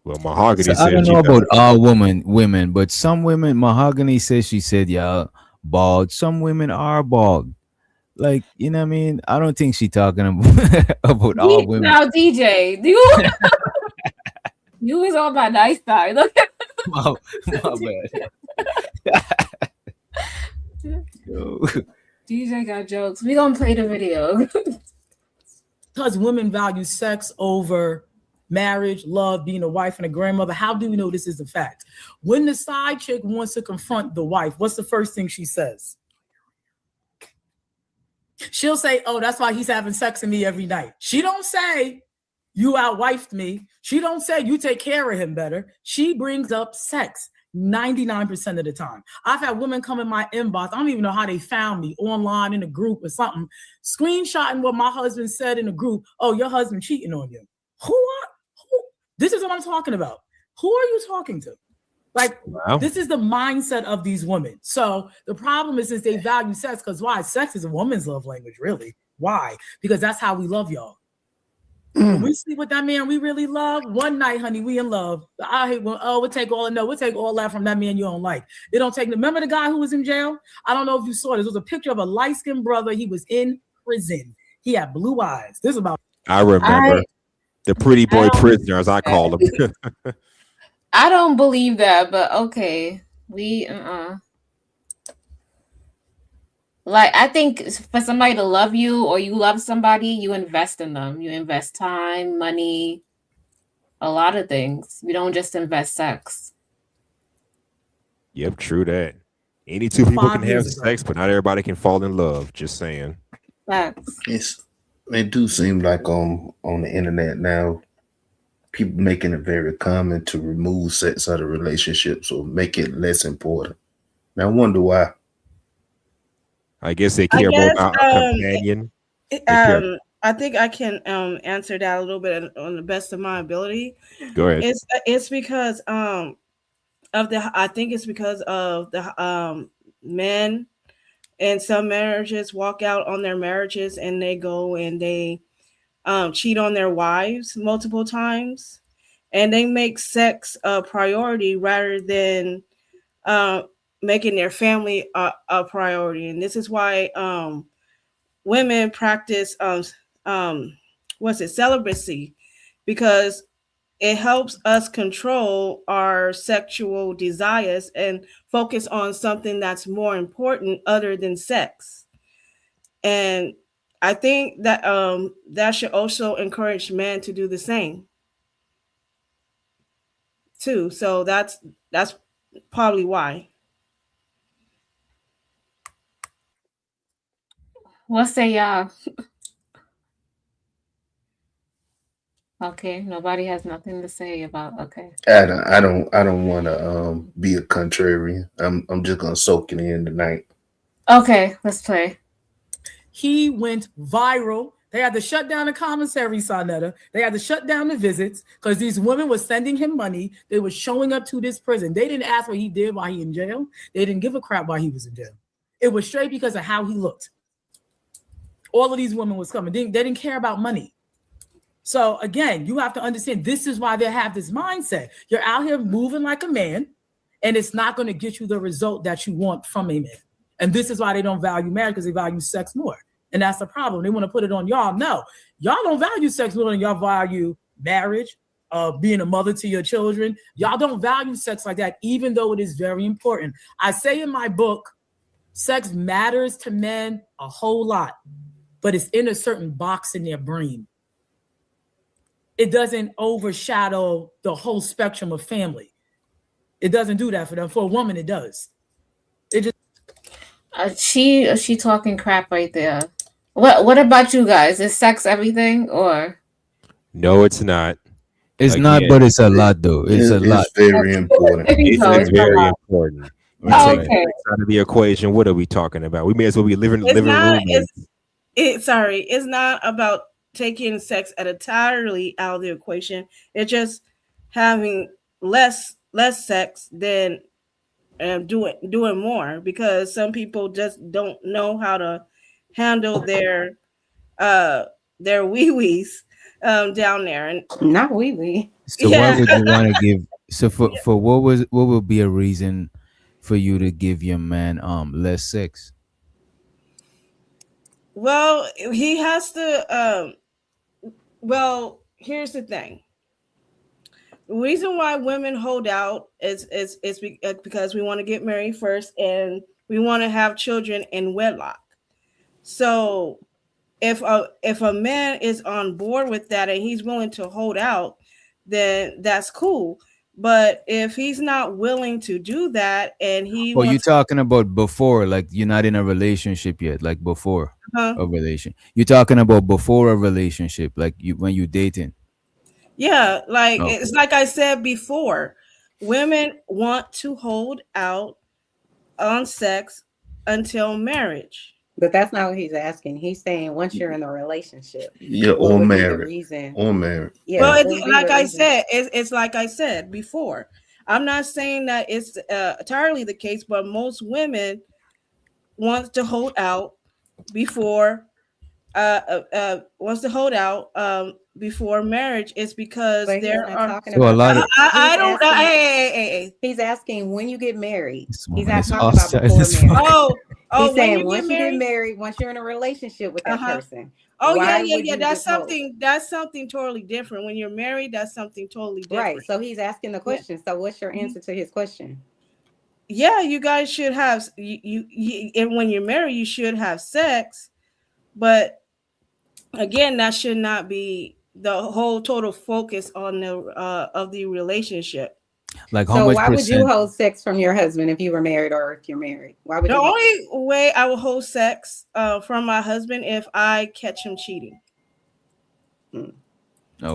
Well, So Mahogany I don't says she know about does. all women, but some women, Mahogany says she said, yeah, bald. Some women are bald. Like, you know what I mean? I don't think she talking about, about all women. Now, DJ, you was on my nice side. Look at My bad. Yo. DJ got jokes. We gonna play the video. Because women value sex over marriage, love, being a wife and a grandmother. How do we know this is a fact? When the side chick wants to confront the wife, what's the first thing she says? She'll say, oh, that's why he's having sex with me every night. She don't say, you outwifed me. She don't say, you take care of him better. She brings up sex 99% of the time. I've had women come in my inbox. I don't even know how they found me, online in a group or something, screenshotting what my husband said in a group. Oh, your husband cheating on you. Who? This is what I'm talking about. Who are you talking to? Like, Wow. this is the mindset of these women. So the problem is they value sex because why? Sex is a woman's love language, really. Why? Because that's how we love y'all. When we sleep with that man we really love, one night, honey, we in love. I hate when, we'll take all that from that man you don't like. It don't take. Remember the guy who was in jail? I don't know if you saw this. It was a picture of a light-skinned brother. He was in prison. He had blue eyes. This is about. I remember the pretty boy prisoner, as I call him. I don't believe that, but okay. Like, I think for somebody to love you or you love somebody, you invest in them. You invest time, money, a lot of things. You don't just invest sex. Yep, true that. Any two people can 5 have years ago. sex, but not everybody can fall in love. Just saying. Facts. It do seem like on the internet now, people making it very common to remove sex out of relationships or make it less important. Now I wonder why. I guess they I care more guess about a companion. They care. I think I can answer that a little bit on the best of my ability. Go ahead. It's because of the I think it's because of the men in some marriages walk out on their marriages and they go and they cheat on their wives multiple times, and they make sex a priority rather than uh, making their family a priority. And this is why women practice what's it, celibacy, because it helps us control our sexual desires and focus on something that's more important other than sex. And I think that that should also encourage men to do the same too. So that's probably why. What say y'all? Okay, nobody has nothing to say about. Okay. I don't want to be a contrarian. I'm just gonna soak it in tonight. Okay, let's play. He went viral. They had to shut down the commissary, Sonetta. They had to shut down the visits because these women were sending him money. They were showing up to this prison. They didn't ask what he did while he in jail. They didn't give a crap while he was in jail. It was straight because of how he looked. All of these women was coming. They didn't care about money. So again, you have to understand this is why they have this mindset. You're out here moving like a man, and it's not going to get you the result that you want from a man. And this is why they don't value marriage, because they value sex more. And that's the problem. They want to put it on y'all. No, y'all don't value sex more than y'all value marriage, being a mother to your children. Y'all don't value sex like that, even though it is very important. I say in my book, sex matters to men a whole lot, but it's in a certain box in their brain. It doesn't overshadow the whole spectrum of family. It doesn't do that for them. For a woman, it does. It just She talking crap right there. What about you guys? Is sex everything or? No, it's not. It's not, Again, but it's a lot though. It's a lot. It's very important. it's, No, it's it's a very lot. important. You It's a take lot. Okay. sex out of the equation. What are we talking about? We may as well be living It's not. roommates. It's not about taking sex entirely out of the equation. It's just having less sex than doing more, because some people just don't know how to handle their wee wees down there. And Not we. So why yeah, would you want to give? So for what would be a reason for you to give your man less sex? well, he has to. Well, here's the thing. The reason why women hold out is because we want to get married first and we want to have children in wedlock. So if a man is on board with that and he's willing to hold out, then that's cool. But if he's not willing to do that and he Oh, you wants, talking about before, like you're not in a relationship yet, like before uh, a relation. You're talking about before a relationship, like you when you dating. yeah, like Okay. it's like I said before, women want to hold out on sex until marriage. But that's not what he's asking. He's saying once you're in a relationship, Yeah, what or would be the married. reason? Or married. Yeah, Well, Yeah. what would be like the I reason? said, it's like I said before. I'm not saying that it's entirely the case, but most women want to hold out before wants to hold out before marriage is because But he's there not are talking So a about lot that. of I He's don't asking. hey. He's asking when you get married. this He's woman not is talking about hostile before as marriage. fuck. oh He's when saying you get once you get married, married, once you're in a relationship with that uh-huh. person, Oh why would yeah, you withhold? that's something totally different. When you're married, that's something totally Right. different. So he's asking the Yeah. question. So what's your answer to his question? yeah, you guys should have and when you're married, you should have sex, but again, that should not be the whole total focus on the of the relationship. Like how So much why would you percent? hold sex from your husband if you were married or if you're married? Why would The you hold? only way I will hold sex from my husband if I catch him cheating. Okay.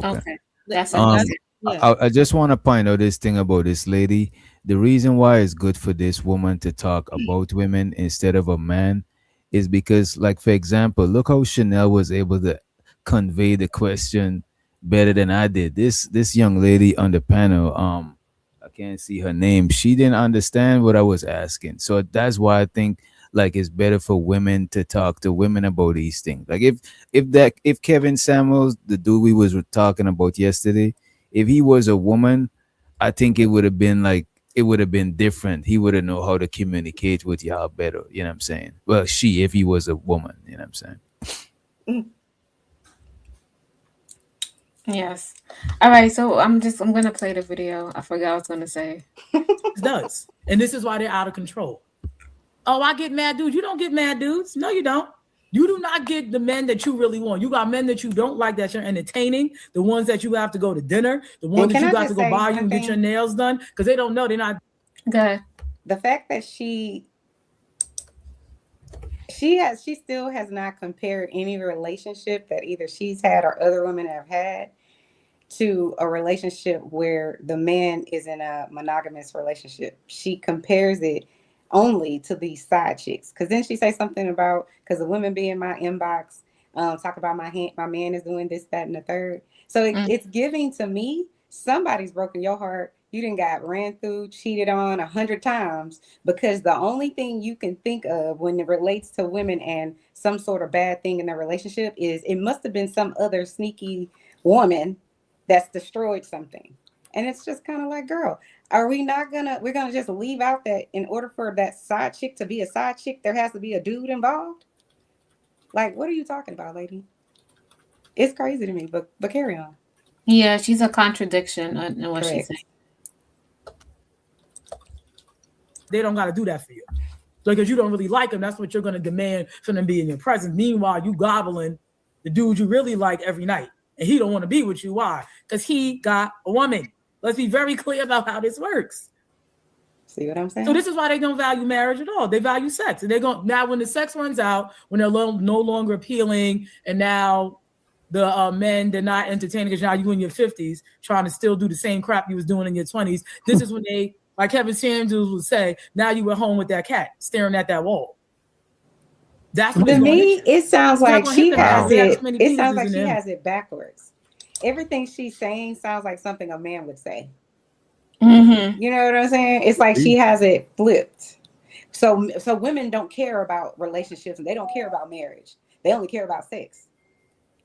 Okay, that's And that's Um, interesting. yeah. I just want to point out this thing about this lady. The reason why it's good for this woman to talk about women instead of a man is because, like, for example, look how Chanel was able to convey the question better than I did. This young lady on the panel, I can't see her name. She didn't understand what I was asking. So that's why I think like it's better for women to talk to women about these things. Like if Kevin Samuels, the dude we was talking about yesterday, if he was a woman, I think it would have been like it would have been different. He would have know how to communicate with y'all better. You know what I'm saying? Well, she, if he was a woman, you know what I'm saying? Mm. Yes. All right. So I'm gonna play the video. I forgot what I was gonna say. It does. And this is why they're out of control. Oh, I get mad dudes. You don't get mad dudes. No, you don't. You do not get the men that you really want. You got men that you don't like that you're entertaining, the ones that you have to go to dinner, the And ones that can you I got to just go say buy you one and get your thing? nails done because they don't know they're not. Good. The fact that she still has not compared any relationship that either she's had or other women have had to a relationship where the man is in a monogamous relationship. She compares it only to these side chicks. Because then she say something about because the women be in my inbox, talk about my man is doing this, that, and the third. So Mm. it's giving to me somebody's broken your heart. You done got ran through, cheated on 100 times because the only thing you can think of when it relates to women and some sort of bad thing in their relationship is it must have been some other sneaky woman that's destroyed something. And it's just kind of like, girl, are we not we're gonna just leave out that in order for that side chick to be a side chick, there has to be a dude involved? Like, what are you talking about, lady? It's crazy to me, but carry on. Yeah, she's a contradiction in what she's saying. Correct. They don't got to do that for you. So because you don't really like them, that's what you're going to demand for them to be in your presence. Meanwhile, you gobbling the dude you really like every night, and he don't want to be with you. Why? Because he got a woman. Let's be very clear about how this works. See what I'm saying? So this is why they don't value marriage at all. They value sex, and they're going now when the sex runs out, when they're no longer appealing, and now the men they're not entertaining because now you in your 50s trying to still do the same crap you was doing in your 20s. This is when they, like Kevin Samuels would say, now you at home with that cat staring at that wall. That's what To it's going to hit me, you. it sounds It's not like going to hit she them because has they have too it. many It sounds penises like in she them. has it backwards. Everything she's saying sounds like something a man would say. Mm-hmm. You know what I'm saying? It's like she has it flipped. So women don't care about relationships and they don't care about marriage. They only care about sex.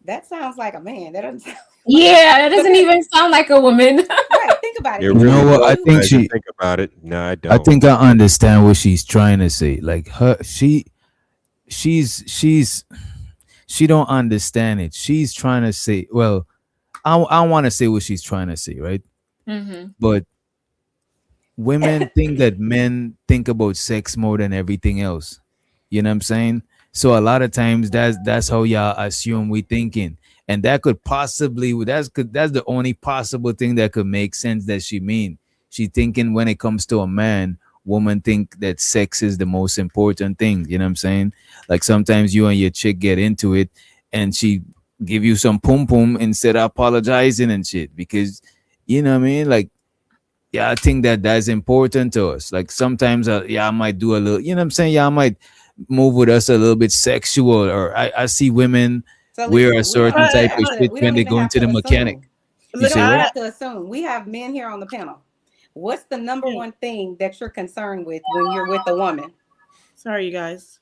That sounds like a man. That doesn't sound Yeah, that doesn't because even sound like a woman. right. Think about it. It You Because know really if what? don't. I you think As you she. think about it, no, I I don't. think I understand what she's trying to say. Like she's she don't understand it. She's trying to say, well, I want to say what she's trying to say, right? Mm-hmm. But women think that men think about sex more than everything else. You know what I'm saying? So a lot of times that's how y'all assume we thinking. And that could possibly that's the only possible thing that could make sense that she mean. She thinking when it comes to a man, woman think that sex is the most important thing. You know what I'm saying? Like sometimes you and your chick get into it and she give you some pum pum instead of apologizing and shit because you know what I mean? Like yeah, I think that that's important to us. Like sometimes, yeah, I might do a little, you know what I'm saying? Yeah, I might move with us a little bit sexual, or I see women so wear a listen, we don't certain even type of have to. shit We when don't they even go have into the to mechanic. assume. You We say don't what? have to assume. We have men here on the panel. What's the number one thing that you're concerned with when you're with a woman? Sorry, you guys.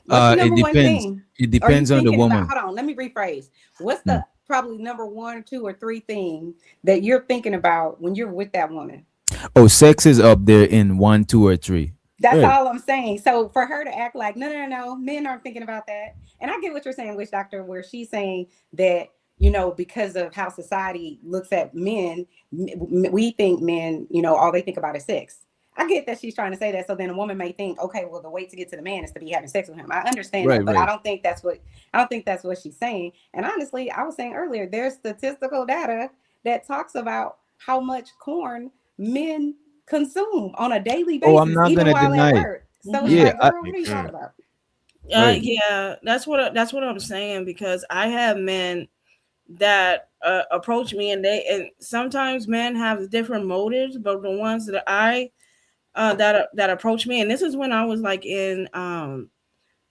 What's the It number one depends. thing? It Are you depends on the thinking about? woman. Hold on, let me rephrase. What's Hmm. the probably number one, two, or three thing that you're thinking about when you're with that woman? Oh, sex is up there in one, two, or three. That's Right. all I'm saying. So for her to act like, no, no, no, no, men aren't thinking about that. And I get what you're saying, Witch Doctor, where she's saying that, because of how society looks at men, we think men, all they think about is sex. I get that she's trying to say that, so then a woman may think, okay, well, the way to get to the man is to be having sex with him. I understand Right, that, but right. I don't think that's what she's saying. And honestly, I was saying earlier, there's statistical data that talks about how much corn men consume on a daily Oh, I'm basis, not even gonna while deny at it. work. So it's Yeah, like, girl, what are you talking about? right. Yeah, that's what I'm saying, because I have men that approach me, and sometimes men have different motives, but the ones that I that approach me, and this is when I was like in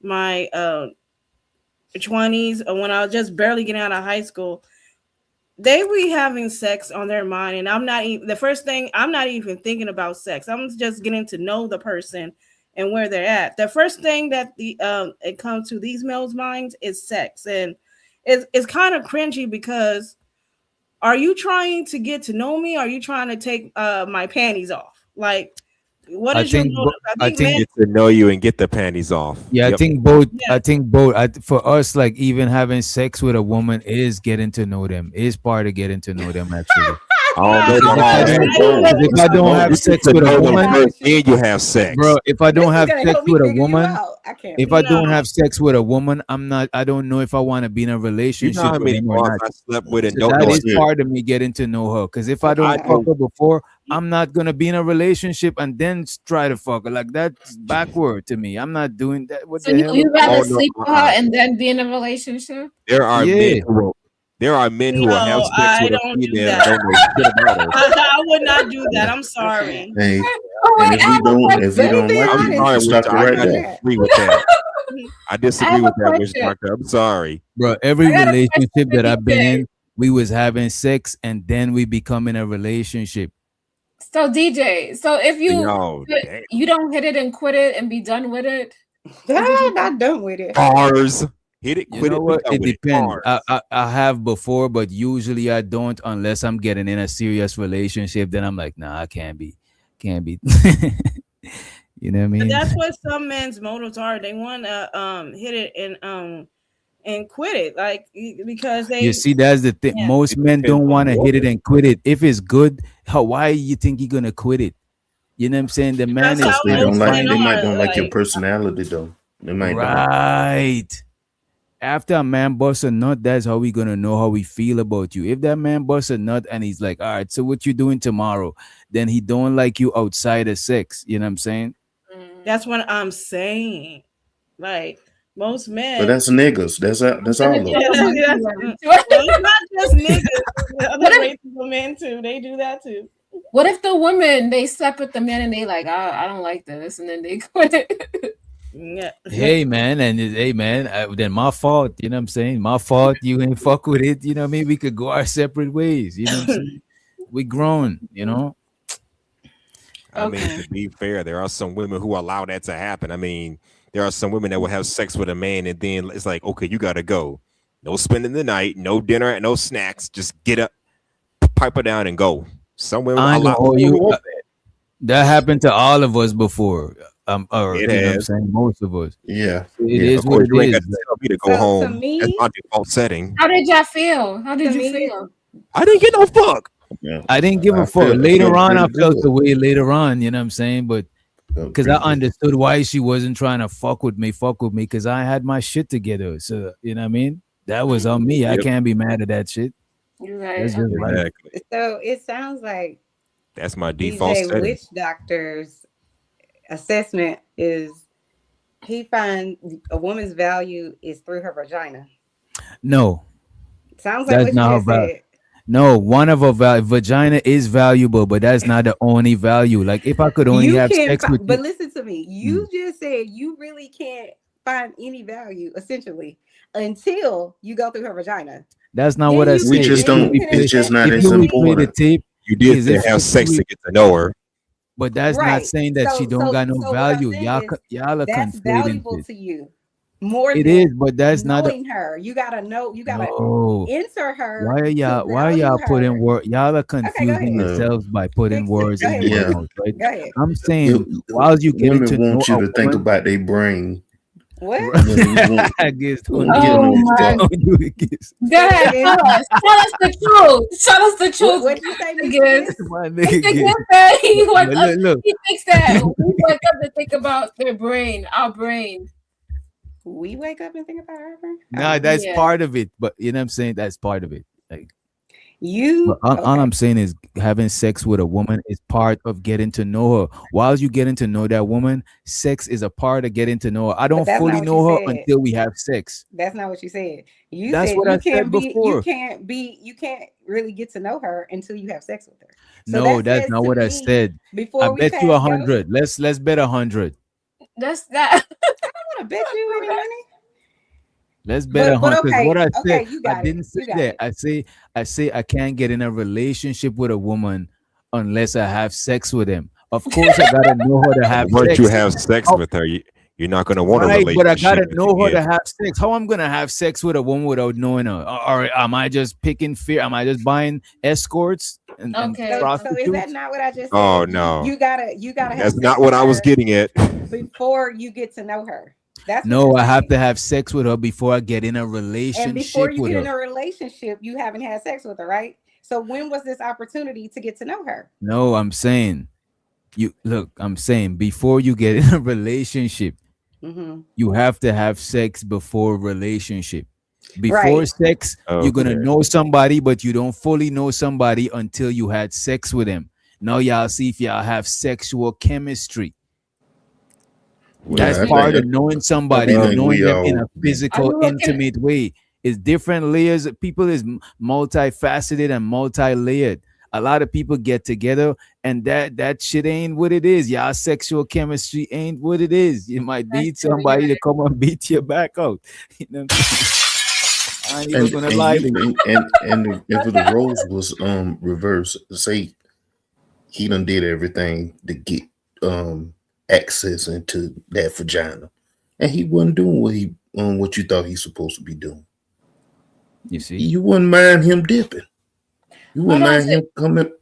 my 20s, when I was just barely getting out of high school. They be having sex on their mind, and I'm not even the first thing. I'm not even thinking about sex. I'm just getting to know the person and where they're at. The first thing that the it comes to these males' minds is sex, and it's kind of cringy, because are you trying to get to know me? Or are you trying to take my panties off? Like, what I is your think motive? I I think think men, Get to know you and get the panties off. yeah, Yep. yeah, I think both. For us, like even having sex with a woman is getting to know them. Is part of getting to know them actually. I don't know Because about if I all It's that. the don't, both. because if It's I the don't have both. You get sex to with a know them woman, first, then you have sex. bro, if I This don't is have gonna sex help me with a figure you woman, out. I can't if I believe don't no. have sex with a woman, I'm not. I don't know if I want to be in a You know relationship how with many him or bras not. I slept with and So don't that know That's it. is it. part of me getting to know her. Because if I okay, I don't now. fuck know. her before, I'm not gonna be in a relationship and then try to fuck her. Like that's backward to me. I'm not doing that. What So the you hell? you rather Oh no. sleep with her and then be in a relationship? There are men Yeah. who will. There are men who will have No, sex I with a don't do female and that. don't know shit about her. I would not do that. I'm Okay. sorry. Hey, Oh and wait, I have a if we Let question. me don't be like I'm you, you honest. can sorry, stop Witch. it I I right can do gotta there. that. disagree with that. I I have disagree a with that, Witch question. Doctor. I'm sorry. Bro, every I got a question relationship for that I've been DJ. in, we was having sex and then we become in a relationship. So DJ, so if Yo, damn. you don't hit it and quit it and be done with it, is what I'm you not done with it. Bars. Hit it, You quit know it, be what? done It with it. depends. Bars. I have before, but usually I don't unless I'm getting in a serious relationship. Then I'm like, nah, I can't be. You know what I But mean? that's what some men's motives are. They want to hit it and quit it, like, because You they, see, that's the thing. yeah. Most It men depends don't on want the to hit it woman. and quit it. If it's good, how why you think you're gonna quit it? You know what I'm saying? The man That's is how Because they trying to don't most like, men find they might are. don't like your Like, personality though. They might don't. right. After a man busts a nut, that's how we gonna know how we feel about you. If that man busts a nut and he's like, all right, so what you doing tomorrow? Then he don't like you outside of sex. You know what I'm saying? that's what I'm saying. Like, most But men. that's niggas. That's gonna all of tell them. Yeah, my that's, viewers? well, it's not just niggas. The What other if races of men too. They do that too. what if the woman they slept with the man and they like, I don't like this, and then they quit it? Yeah. Hey man, and hey man, then my fault. You know what I'm saying? My fault. You ain't fuck with it. You know what I mean? We could go our separate ways. You know what I'm saying? We grown. You know? I mean, Okay. to be fair, there are some women who allow that to happen. I mean, there are some women that will have sex with a man and then it's like, okay, you gotta go. No spending the night, no dinner, no snacks. Just get up, pipe her down, and go. Some women, I a know lot of how women you. want that. That happened to all of us before. Or It you know what I'm has. saying? Most of us. Yeah, It yeah. Of is what course, it you ain't is. got to tell me to go So to home. That's me, my default setting. How did y'all feel? How to did you me, feel? I didn't get no fuck. Yeah. I didn't give a fuck. I Later felt on, I pretty felt good. the way later on, you know what I'm saying? But Felt because I pretty good. understood why she wasn't trying to fuck with me, because I had my shit together. So, you know what I mean? That was on me. I Yep, can't be mad at that shit. You're right. That's just Okay. life. exactly. so it sounds like That's my default DJ setting. Witch Doctor's assessment is he finds a woman's value is through her vagina. No, Sounds like that's what you not her just value. said. No, one of her vagina is valuable, but that's not the only value. Like if I could only You have can, sex with but you, listen to me. mm, You just said you really can't find any value essentially until you go through her vagina. that's not what Then I you We said. can, just then you don't. can It's just not If investigate as you and see. replay the important. tape, You did because say have if sex you to get to know her. but that's not Right. saying that she don't got no So what I'm value. saying is Y'all are that's conflating valuable shit. to you more It than is, but that's not the knowing her. You gotta know. You gotta no. enter her Why are to y'all value putting her. word y'all are Okay, go confusing ahead. No. yourselves by putting Fix it. words Go in ahead. my Yeah. Fix it. mouth, right? Go ahead. I'm It, saying while you getting to women know want you a to think woman, about their brain What? I guess don't When do you it. don't Oh know what my! fuck. Don't do it, kiss. Go ahead, tell us the truth. Tell us the truth. What you say, Mr. Gibbs. Gibbs? My Mr. nigga, Gibbs said he but wake up. look, He thinks that we wake up to think about their brain, our brain. We wake up and think about her. nah, that's Yeah. part of it. But you know what I'm saying? That's part of it. Like, You all I'm saying is having sex with a woman is part of getting to know her. While you getting to know that woman, sex is a part of getting to know her. I don't that's not fully what know you her said. until we have sex. That's not what you said. You That's said what I said before. you can't really get to know her until you have sex with her. So No, that that's says not to what I me, said. I before we bet you pass go, 100. Let's bet 100. That's that. I want to bet you any money. Let's bet 100. Because what I said, okay, you I got didn't it. say You got that. it. I say I can't get in a relationship with a woman unless I have sex with him. Of course, I gotta know her to have Once you sex. have sex How- with her, you're not going to want a Right, but I relationship gotta at know the her to end. have sex. How I'm gonna have sex with a woman without knowing her? Or am I just picking fear? Am I just buying escorts and Okay. So is prostitutes? that not what I just said? Oh no, You gotta have that's sex not with what I was her getting at. before you get to know her. That's what No, you're I have saying. to have sex with her before I get in a And before relationship you with get her. in a relationship, you haven't had sex with her, right? So when was this opportunity to get to know her? No, I'm saying I'm saying before you get in a relationship, Mm-hmm. you have to have sex before relationship. Before Right. sex, you're gonna Okay. know somebody, but you don't fully know somebody until you had sex with them. Now y'all see if y'all have sexual chemistry. That's Yeah, I Okay. part of think knowing I, I somebody, Okay. think knowing we them in all a been. Are physical, you looking? intimate way. It's different layers. People is multifaceted and multi-layered. A lot of people get together and that shit ain't what it is. Y'all sexual chemistry ain't what it is. You might That's need true. You're somebody to right. come and beat your back out. You know what I'm saying? I ain't even gonna And lie you to you. and if the roles was reversed, say he done did everything to get access into that vagina, and he wasn't doing what you thought he's supposed to be doing. You see? You wouldn't mind him dipping. You Hold wouldn't on. mind him coming.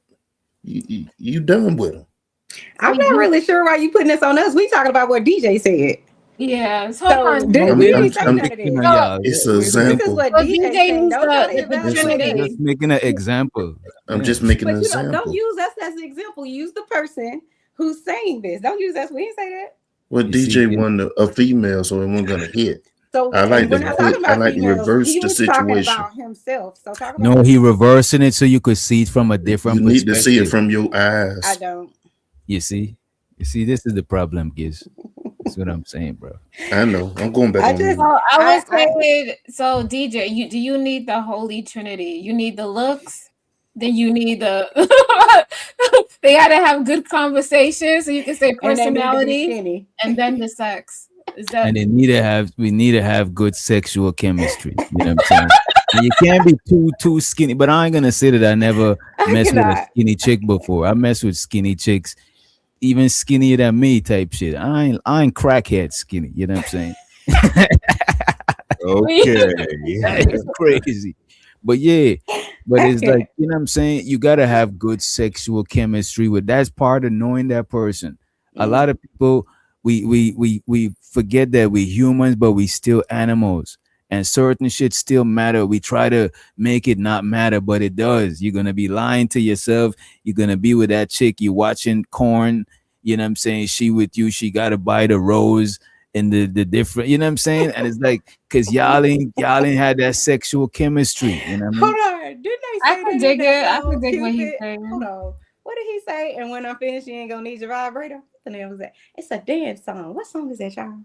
You done with him. So I'm not you, really sure why you putting this on us. We talking about what DJ said. yeah. So hold So on. No, we I'm didn't say I'm none of picking this. on So, y'all. It's an This is example. what so DJ DJ saying. needs Don't try to the evaluate us. Trinity. Just making an example. I'm Yeah. just making an But don't example. use us as an example. Use the person who's saying this. Don't use us. We didn't say that. Well, You see, DJ wanted a female, so it wasn't gonna hit. So I like we're to not put. talking I about like to females. reverse He the was talking situation. about himself. So talk about no, he himself. reversing it so you could see it from a You different need to see it perspective. from your I eyes. don't. You see? You see, this is the problem, Giz. That's what I'm saying, bro. I know. I'm going back I on just mute. So I was I saying, so DJ, do you need the Holy Trinity? You need the looks, then you need the they gotta have good conversation, so you can say and they need to be personality, skinny. and then the sex. Is that And we need to have good sexual chemistry. You know what I'm saying? And you can't be too skinny. But I ain't gonna say that I never I messed with a cannot. skinny chick before. I mess with skinny chicks, even skinnier than me type shit. I ain't crackhead skinny. You know what I'm saying? Okay. It's crazy. But yeah, but I it's like, can't. you know what I'm saying? You gotta have good sexual chemistry with that's part of knowing that person. A lot of people we forget that we humans, but we still animals. And certain shit still matter. We try to make it not matter, but it does. You're gonna be lying to yourself. You're gonna be with that chick. You watching corn. You know what I'm saying? She with you. She gotta buy the rose and the different. You know what I'm saying? And it's like because y'all ain't had that sexual chemistry. You know what I Hold mean? on. Didn't they I say could that in dig that it. I could song, dig what he's Cupid? Hold saying. on. What did he say? And when I'm finished, you ain't gonna need your vibrator. What the name was that? It's a dance song. What song is that, y'all?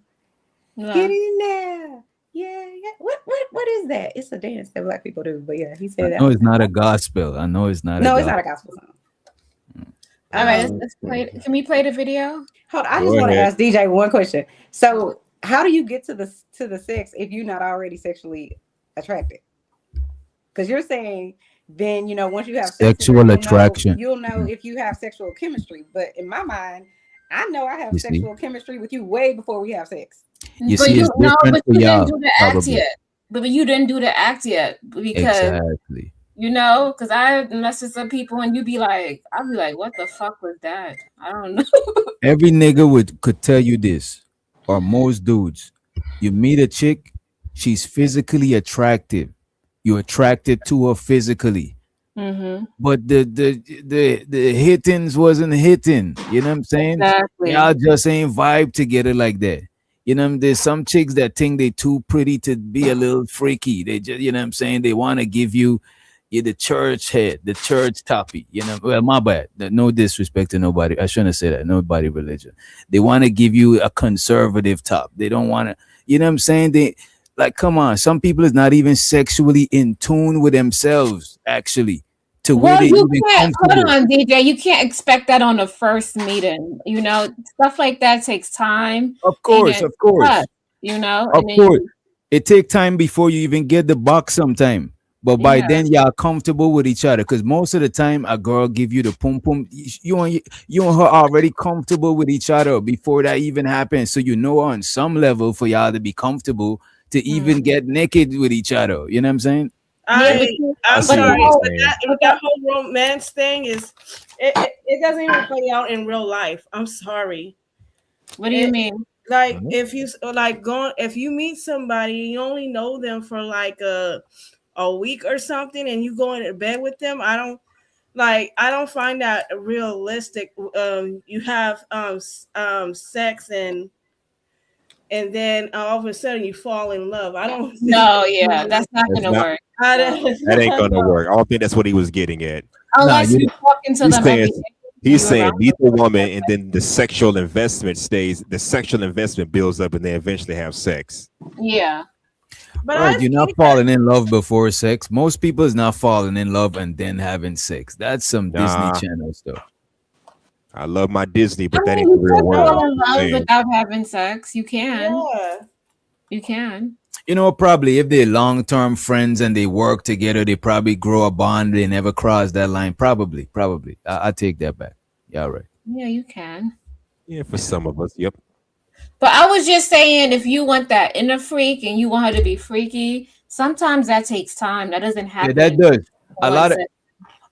Get No. in there. Yeah, yeah. What is that? It's a dance that black people do. But yeah, he I said that know was it's not a gospel. I know it's not a no, it's gospel. not a gospel song. All right, Um, let's play. Can we play the video? hold on, I just Go want to ahead. ask DJ one question. So how do you get to the sex if you're not already sexually attracted? Because you're saying then once you have sex with her, Sexual attraction. you'll know Mhm. if you have sexual chemistry. But in my mind, I know I have You see? sexual chemistry with you way before we have sex. You But see, you it's no, different but for you didn't y'all, do the act probably. yet. But you didn't do the act yet because Exactly. because I mess with some people and I'll be like, what the fuck was that? I don't know. Every nigga could tell you this, or most dudes. You meet a chick, she's physically attractive. You're attracted to her physically. Mm-hmm. But the hittings wasn't hitting. You know what I'm saying? Exactly. Y'all just ain't vibe together like that. You know, there's some chicks that think they too pretty to be a little freaky. They just, you know what I'm saying? They want to give you the church head, the church toppy. You know, well, my bad. No disrespect to nobody. I shouldn't say that. Nobody religion. They want to give you a conservative top. They don't want to, you know what I'm saying? They like, come on. Some people is not even sexually in tune with themselves, actually, to where Well, they you even can't, hold comfortable. on, DJ. You can't expect that on the first meeting. You know, stuff like that takes time Of course, and of course. trust, you know, Of and then course, it take time before you even get the box sometime. But by yeah. then y'all comfortable with each other. Cause most of the time a girl give you the pum pum. You and her already comfortable with each other before that even happens. So you know on some level for y'all to be comfortable to even Mhm. get naked with each other. You know what I'm saying? Yeah, So but I I'm but see the what sorry, you're whole, but saying. but the, that whole romance thing is it doesn't even play out in real life. I'm sorry. what do you It mean? like Mhm. if you like going if you meet somebody you only know them for like a week or something and you go into bed with them. I don't find that realistic. You have sex and then all of a sudden you fall in love. I don't think No, yeah, that's not That's gonna not work. I No. that ain't don't gonna know. work. I don't think that's what he was getting at. Nah, Unless you're talking to He's them saying every day and he's you're around saying meet them the 24. woman and then the sexual investment stays. The sexual investment builds up and they eventually have sex. Yeah. But right. I You're not think that falling in love before sex. Most people is not falling in love and then having sex. That's some Disney Nah, Channel stuff. I love my Disney, I but that mean, ain't the you real can world. fall no, in I'm love saying. without having sex. You can. yeah. You can. You know, probably if they're long term friends and they work together, they probably grow a bond. They never cross that line. Probably, probably. I take that back. Yeah, right. Yeah, you can. Yeah, for some of us. Yep. But I was just saying, if you want that inner freak and you want her to be freaky, sometimes that takes time. That doesn't Yeah, that happen does. in A one lot of set.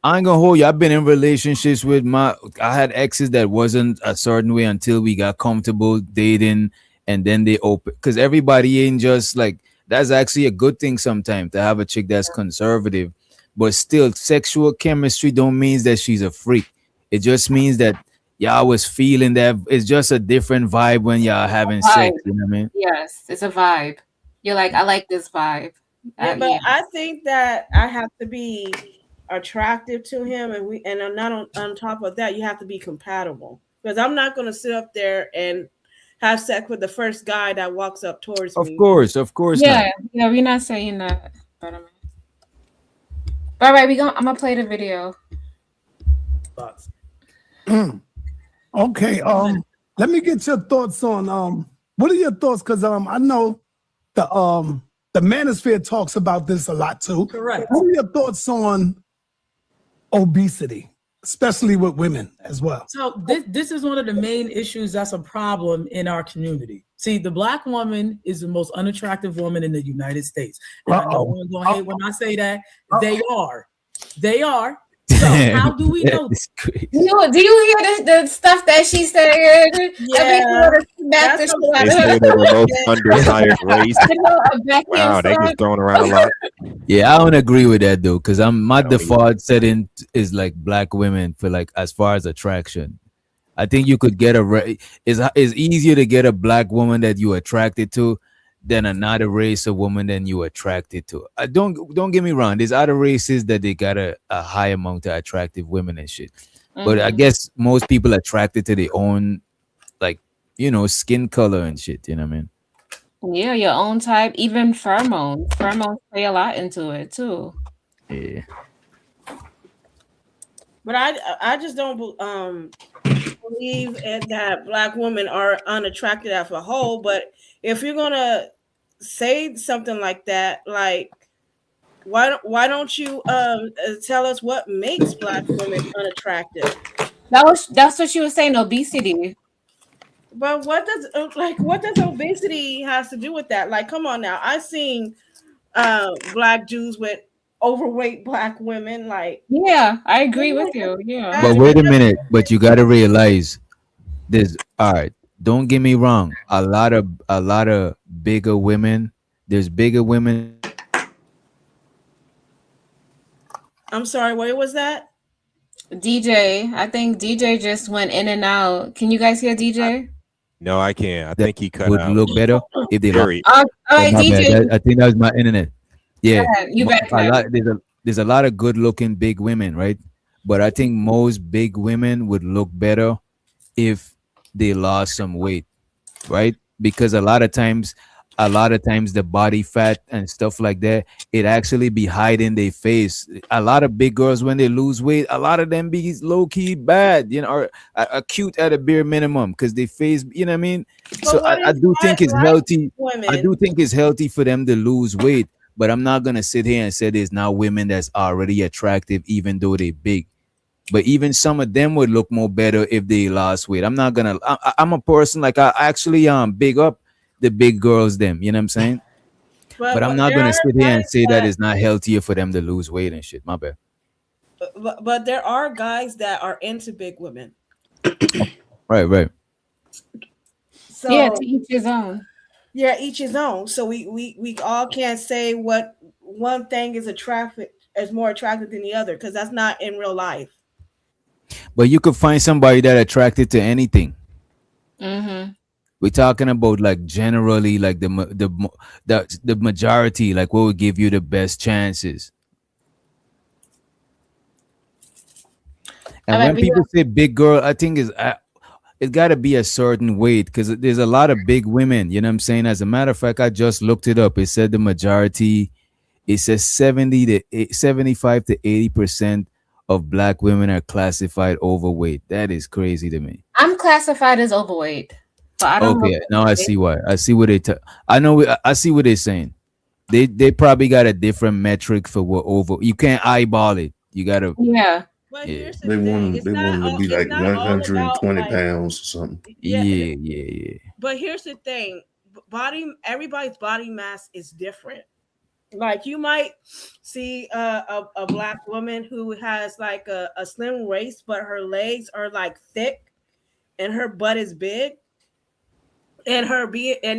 I ain't gonna hold you. I've been in relationships with I had exes that wasn't a certain way until we got comfortable dating, and then they open. Because everybody ain't just like that's actually a good thing sometimes to have a chick that's conservative, but still sexual chemistry don't means that she's a freak. It just means that y'all was feeling that it's just a different vibe when y'all having sex. Vibe. You know what I mean? Yes, it's a vibe. You're like, I like this vibe. Yeah, but Yeah. I think that I have to be attractive to him, and I'm not on top of that. You have to be compatible because I'm not going to sit up there and have sex with the first guy that walks up towards me. Of course not. Yeah, yeah, we're not saying that. But all right, I'm gonna play the video. Okay. Let me get your thoughts on what are your thoughts? Because I know the manosphere talks about this a lot too. Correct. What are your thoughts on obesity, especially with women as well? So this is one of the main issues that's a problem in our community. See, the black woman is the most unattractive woman in the United States. And I know Uh-oh. women gonna hate when I say that. They are. They are. So how do we know? It's crazy. Do you hear the stuff that she said? Every Yeah, quarter, back the that's shit a out They of say her. they're the most undesired race. A backhand Wow, they front. get thrown around a lot. Yeah, I don't agree with that though, because my I don't either. default setting is like black women for like as far as attraction. I think you could get it's easier to get a black woman that you attracted to than another race of woman than you attracted to. Don't get me wrong. There's other races that they got a high amount of attractive women and shit. But I Hmm. guess most people attracted to their own like skin color and shit. You know what I mean? Yeah, your own type, even pheromones. Pheromones play a lot into it too. Yeah. but I just don't believe that black women are unattractive as a whole. But if you're gonna say something like that, like why don't you tell us what makes black women unattractive? That's what she was saying. Obesity. But what does obesity has to do with that? Like, come on now. I've seen black Jews with overweight black women. Like, Yeah, I agree with you. Yeah. But that wait that a minute. But you got to realize this. All right. Don't get me wrong. A lot of bigger women. There's bigger women that look better. I'm sorry, what was that? DJ, I think DJ just went in and out. Can you guys hear I, DJ? No, I can't. I that think he cut would out. look better if they lost. Very. All Oh right, my bad. DJ, I think that was my internet. go Yeah, ahead. You back a now. lot. There's a lot of good looking big women, right? But I think most big women would look better if they lost some weight, right? Because a lot of times the body fat and stuff like that, it actually be hiding their face. A lot of big girls when they lose weight, a lot of them be low key bad, or cute at a bare minimum because they face, you know what I mean. So But what I is do think it's black healthy. I women? do think it's healthy for them to lose weight, but I'm not gonna sit here and say there's not women that's already attractive even though they big. But even some of them would look more better if they lost weight. I'm not gonna. I'm a person like I actually big up the big girls. Them, you know what I'm saying. But I'm But not there gonna are sit here and guys say that that it's not healthier for them to lose weight and shit. My bad. but there are guys that are into big women. Right, right. Yeah, So to each his own. yeah, each his own. So we all can't say what one thing is more attractive than the other because that's not in real life. But you could find somebody that attracted to anything. Mm-hmm. We're talking about like generally, like the majority, like what would give you the best chances. All And right, when we people say big girl, I think is it got to be a certain weight because there's a lot of big women. You know what I'm saying? As a matter of fact, I just looked it up. It said the majority. It says 75 to 80% of black women are classified overweight. That is crazy to me. I'm classified as overweight, so I don't know. Okay, now I see why. I see what I know. I see what they're saying. They probably got a different metric for what over. You can't eyeball it. You gotta. Yeah. But Yeah, here's the They thing: want they want them to be it's like not all about 120 like pounds or something. yeah. yeah, yeah, yeah. But here's the thing: everybody's body mass is different. Like you might see a black woman who has like a slim waist, but her legs are like thick and her butt is big, and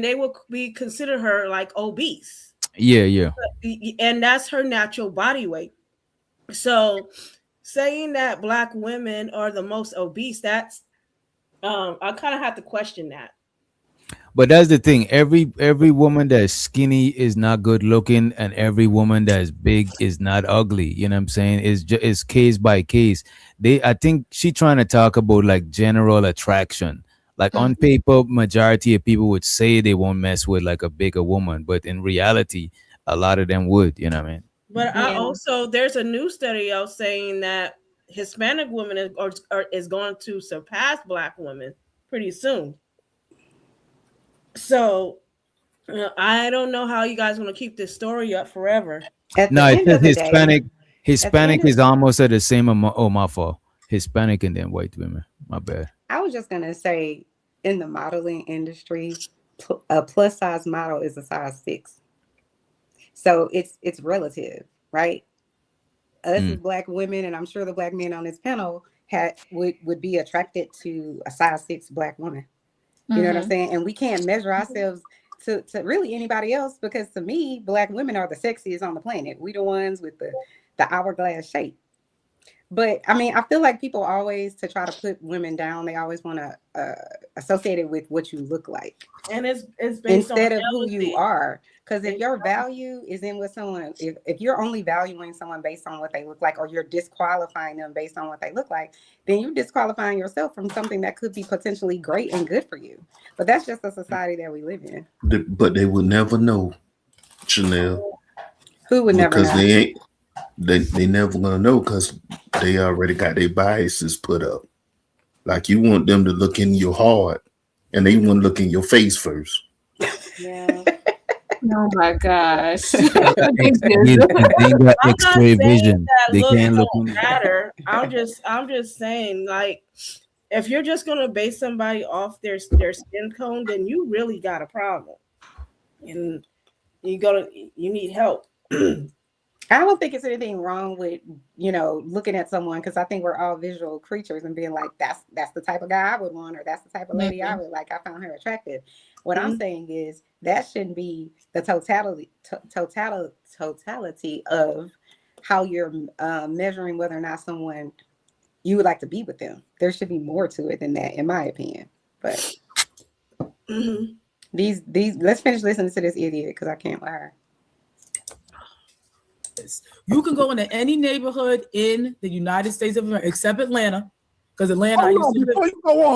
they will be consider her like obese, Yeah, yeah. and that's her natural body weight. So saying that black women are the most obese, that's I kind of have to question that. But that's the thing. Every woman that's skinny is not good looking, and every woman that's big is not ugly. You know what I'm saying? It's case by case. I think she trying to talk about like general attraction. Like on Mhm. paper, majority of people would say they won't mess with like a bigger woman, but in reality, a lot of them would. You know what I mean? But I Yeah. also there's a new study out saying that Hispanic women is going to surpass black women pretty soon. So I don't know how you guys want to keep this story up forever. At No, the it end says of the day, Hispanic. at the end Hispanic of is almost at the same amount. Oh, my fault. Hispanic and then white women. My bad. I was just gonna say, in the modeling industry, a plus size model is a size 6. So it's relative, right? Us as Mm. black women, and I'm sure the black men on this panel would be attracted to a size 6 black woman. You know what I'm Mm-hmm. saying? And we can't measure ourselves to really anybody else, because to me, black women are the sexiest on the planet. We the ones with the hourglass shape. But I mean, I feel like people always, to try to put women down, they always want to associate it with what you look like And it's based on instead of who you jealousy. are. Because if It's your value is in what someone, if you're only valuing someone based on what they look like, or you're disqualifying them based on what they look like, then you're disqualifying yourself from something that could be potentially great and good for you. But that's just the society that we live in. But they will never know, Chanel, Who would never because know? they ain't they never gonna know because they already got their biases put up. Like you want them to look in your heart, and they want to look in your face first. yeah. Oh my gosh. They got I'm not X-ray saying vision. that They looks can't look don't in. matter. I'm just saying like if you're just gonna base somebody off their skin tone, then you really got a problem, and you need help. I don't think it's anything wrong with, looking at someone, because I think we're all visual creatures and being like, that's the type of guy I would want, or that's the type of lady I would like. I found her attractive. What I'm saying is that shouldn't be the totality of how you're measuring whether or not someone you would like to be with them. There should be more to it than that, in my opinion. But these let's finish listening to this idiot, because I can't lie. You can go into any neighborhood in the United States of America except Atlanta, because Atlanta.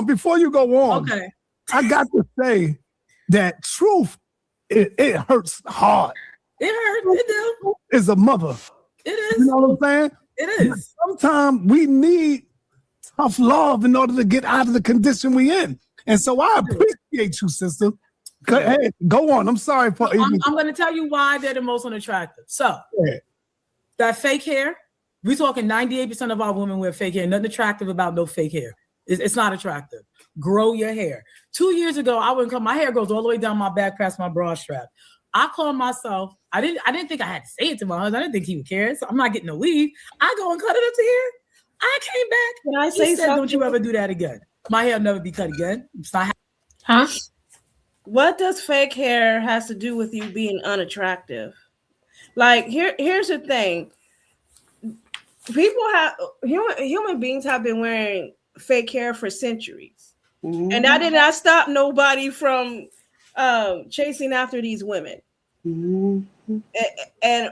Before you go on, okay, I got to say that truth, it hurts hard. It hurts. It does. Is a mother. It is. You know what I'm saying? It is. Sometimes we need tough love in order to get out of the condition we in. And so I appreciate you, sister. Hey, go on. I'm sorry for. I'm going to tell you why they're the most unattractive. So that fake hair. We're talking 98% of our women wear fake hair. Nothing attractive about no fake hair. It's not attractive. Grow your hair. 2 years ago, I wouldn't cut. My hair goes all the way down my back past my bra strap. I call myself. I didn't think I had to say it to my husband. I didn't think he would care. So I'm not getting a weave. I go and cut it up to here. I came back. Can I say something? Don't you ever do that again? My hair will never be cut again. It's not. Huh? What does fake hair has to do with you being unattractive? Like here's the thing. People have human beings have been wearing fake hair for centuries, and that did not stop nobody from chasing after these women. And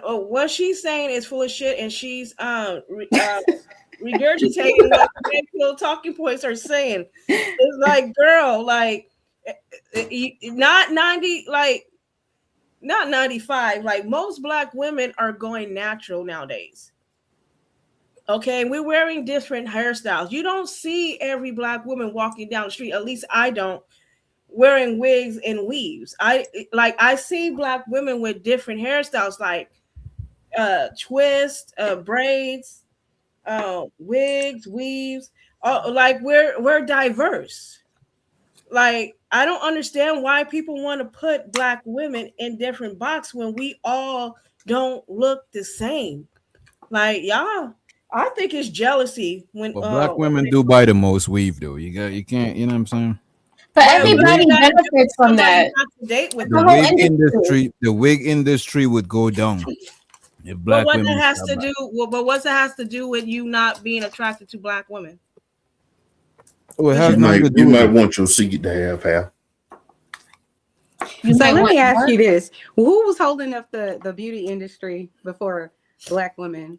what she's saying is full of shit, and she's regurgitating what the talking points are saying. It's like, girl, like not 90, like not 95. Like most Black women are going natural nowadays. Okay, we're wearing different hairstyles. You don't see every Black woman walking down the street, at least I don't, wearing wigs and weaves. I see Black women with different hairstyles, like twists, braids, wigs, weaves. Like we're diverse. Like I don't understand why people want to put Black women in different boxes when we all don't look the same. Like y'all. I think it's jealousy when Black women do buy the most weave though. You can't, you know what I'm saying? But everybody benefits from that. The wig industry would go down if Black women. But what that has to do with you not being attracted to Black women? Well, you might want your seat to have hair. So let me ask you this: who was holding up the beauty industry before Black women?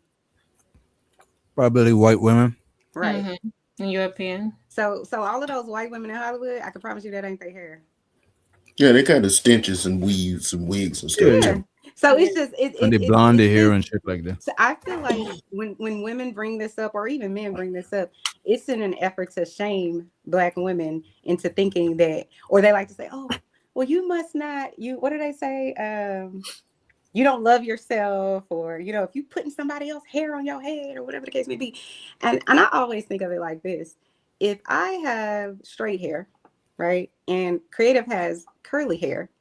Probably white women. Right. Mm-hmm. European. So all of those white women in Hollywood, I can promise you that ain't their hair. Yeah, they kind of stenches and weaves and wigs and stuff. Yeah. So it's just and they blonde their hair and shit like that. So I feel like when women bring this up, or even men bring this up, it's in an effort to shame Black women into thinking that, or they like to say, "Oh, well, you must not." What do they say? You don't love yourself, or if you putting somebody else's hair on your head, or whatever the case may be. And I always think of it like this: if I have straight hair, right, and Creative has curly hair,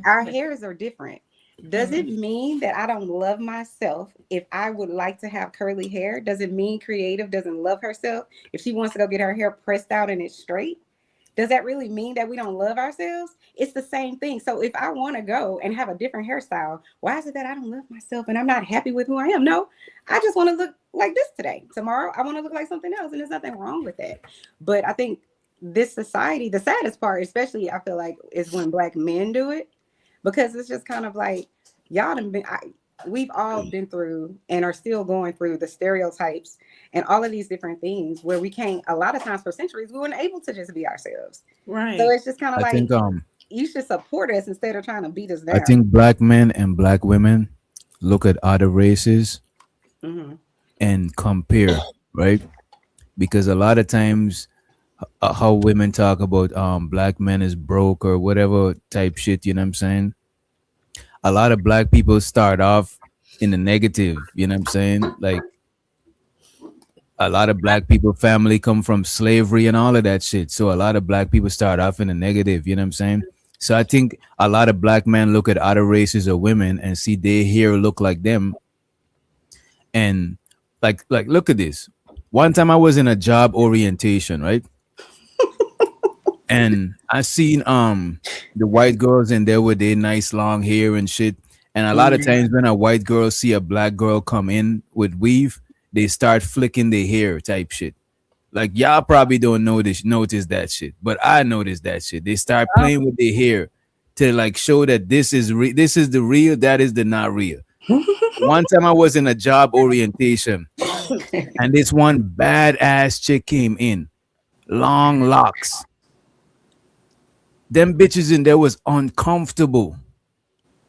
our hairs are different. Does it mean that I don't love myself if I would like to have curly hair? Does it mean Creative doesn't love herself if she wants to go get her hair pressed out and it's straight? Does that really mean that we don't love ourselves? It's the same thing. So if I want to go and have a different hairstyle, why is it that I don't love myself and I'm not happy with who I am? No, I just want to look like this today. Tomorrow, I want to look like something else, and there's nothing wrong with that. But I think this society, the saddest part, especially I feel like, is when Black men do it, because it's just kind of like, we've all been through and are still going through the stereotypes and all of these different things where we can't, a lot of times for centuries, we weren't able to just be ourselves. Right. So it's just kind of I think, you should support us instead of trying to beat us down. I think Black men and Black women look at other races and compare, right? Because a lot of times how women talk about Black men is broke or whatever type shit, you know what I'm saying? A lot of Black people start off in the negative, you know what I'm saying? Like a lot of Black people family come from slavery and all of that shit. So a lot of Black people start off in the negative, you know what I'm saying? So I think a lot of Black men look at other races of women and see their hair look like them And like look at this. One time I was in a job orientation, right? And I seen the white girls in there with their nice long hair and shit. And a lot of times when a white girl see a black girl come in with weave, they start flicking their hair type shit. Like y'all probably don't notice that shit, but I noticed that shit. They start playing with their hair to like show that this is the real, that is the not real. One time I was in a job orientation and this one badass chick came in, long locks. Them bitches in there was uncomfortable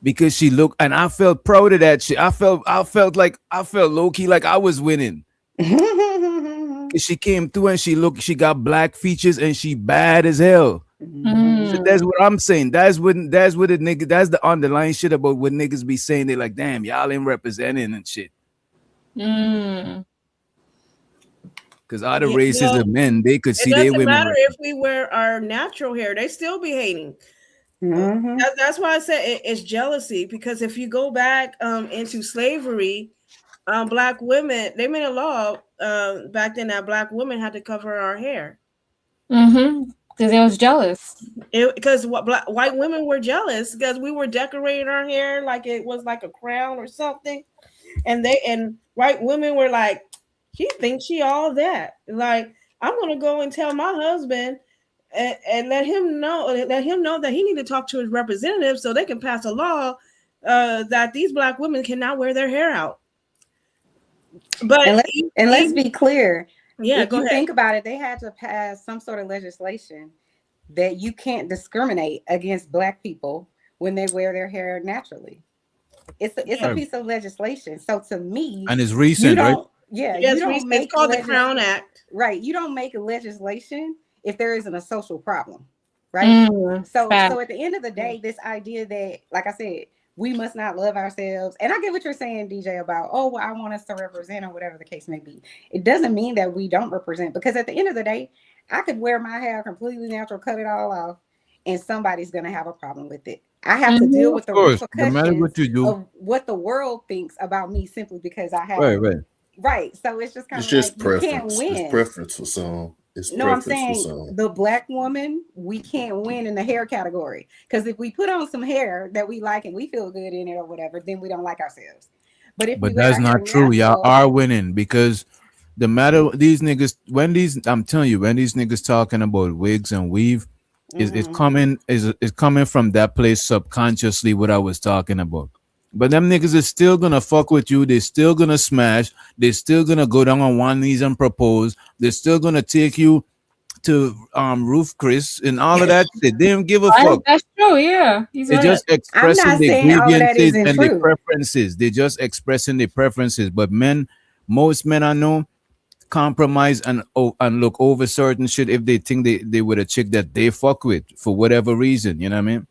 because she looked, and I felt proud of that shit. I felt low key like I was winning. She came through and she got black features and she bad as hell. So that's what I'm saying. That's what the nigga, that's the underlying shit about what niggas be saying. They like, damn, y'all ain't representing and shit. Because all the races of men, they could see it their doesn't women. matter if we wear our natural hair; they still be hating. That's why I said it's jealousy. Because if you go back into slavery, black women, they made a law back then that black women had to cover our hair. Because they was jealous. Because white women were jealous because we were decorating our hair like it was like a crown or something, and white women were like, she thinks she all that. Like, I'm gonna go and tell my husband and let him know that he need to talk to his representatives so they can pass a law that these black women cannot wear their hair out. But let's be clear. Yeah, if you think about it, they had to pass some sort of legislation that you can't discriminate against black people when they wear their hair naturally. It's a piece of legislation. So to me, and it's recent, right? Yeah, you don't make it's called the Crown Act. Right. You don't make a legislation if there isn't a social problem. Right. So at the end of the day, this idea that, like I said, we must not love ourselves. And I get what you're saying, DJ, about, oh, well, I want us to represent or whatever the case may be. It doesn't mean that we don't represent, because at the end of the day, I could wear my hair completely natural, cut it all off, and somebody's going to have a problem with it. I have to deal with the repercussions of what the world thinks about me simply because I have. Right. So it's just kind of like preference. You can't win. It's preference for some. I'm saying the black woman, we can't win in the hair category, because if we put on some hair that we like and we feel good in it or whatever, then we don't like ourselves. But that's not true. Y'all are winning, because the matter these niggas, I'm telling you, when these niggas talking about wigs and weave, is coming from that place subconsciously, what I was talking about. But them niggas is still gonna fuck with you. They're still gonna smash. They're still gonna go down on one knees and propose. They're still gonna take you to Roof Chris and all of that shit. They don't give a fuck. That's true, yeah. They're just expressing their grievances and their preferences. They're just expressing their preferences. But most men I know compromise and look over certain shit if they think they with a chick that they fuck with for whatever reason. You know what I mean?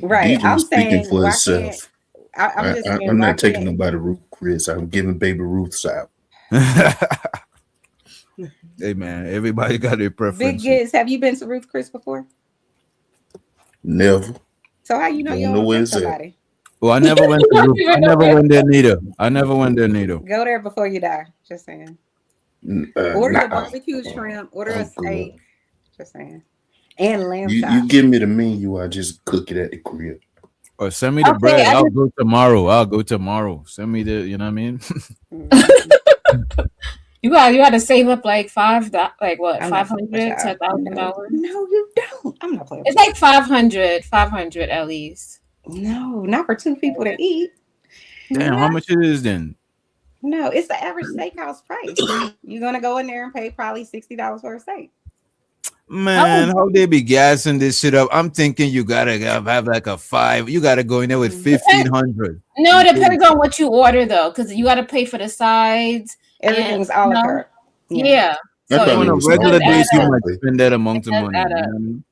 Right. I'm speaking saying, for himself. I'm not taking nobody Ruth Chris. I'm giving Baby Ruth's out. Hey man, everybody got their preference. Big Giz, have you been to Ruth Chris before? Never. So how you know you don't know somebody? Well, I never went to Ruth. I never went there neither. Go there before you die. Just saying. Order a barbecue shrimp. Order a steak. Just saying. And lamb chops. You give me the menu, I just cook it at the crib. Or send me the bread. I'll go tomorrow. Send me the, you know what I mean? You got to save up like $500, $10,000. No, you don't. I'm not playing. It's like 500 at least. No, not for two people to eat. Damn, how much it is then? No, it's the average steakhouse price. You're gonna go in there and pay probably $60 for a steak. Man, how they be gassing this shit up? I'm thinking you gotta have like a 5. You gotta go in there with 1,500. No, it depends on what you order though, because you gotta pay for the sides. Everything's a la carte. Yeah. So on a regular basis, you might spend that amount of money.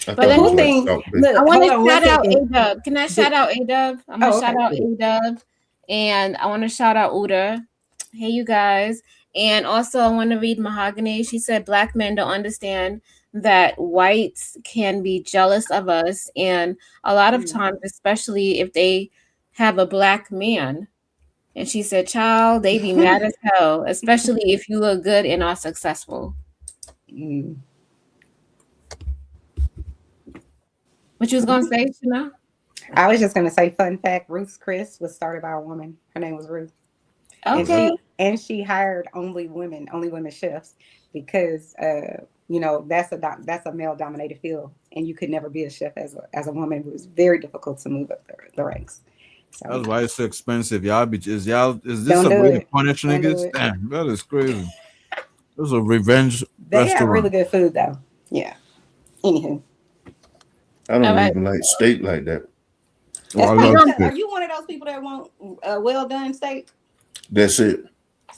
But then thing, look, I want to shout out A-Dub. Can I shout out A-Dub? I'm gonna shout out A-Dub, and I want to shout out Uda. Hey, you guys. And also, I want to read Mahogany. She said, Black men don't understand that whites can be jealous of us. And a lot of times, especially if they have a Black man, And she said, child, they be mad as hell, especially if you look good and are successful. Mm. What you was gonna say, Shana? I was just gonna say, fun fact: Ruth's Chris was started by a woman. Her name was Ruth, and Okay. she hired only women chefs because that's a male dominated field, and you could never be a chef as a woman. It was very difficult to move up the ranks. So That's why it's so expensive. Y'all be is this don't a do way to it. punish Don't do niggas? it. Damn, that is crazy. This is a revenge They have really restaurant. good food though. Yeah. Anywho, I don't All right. even like steak like that. Oh, I that's We love probably. gonna steak. Are you one of those people that want a well done steak? That's it.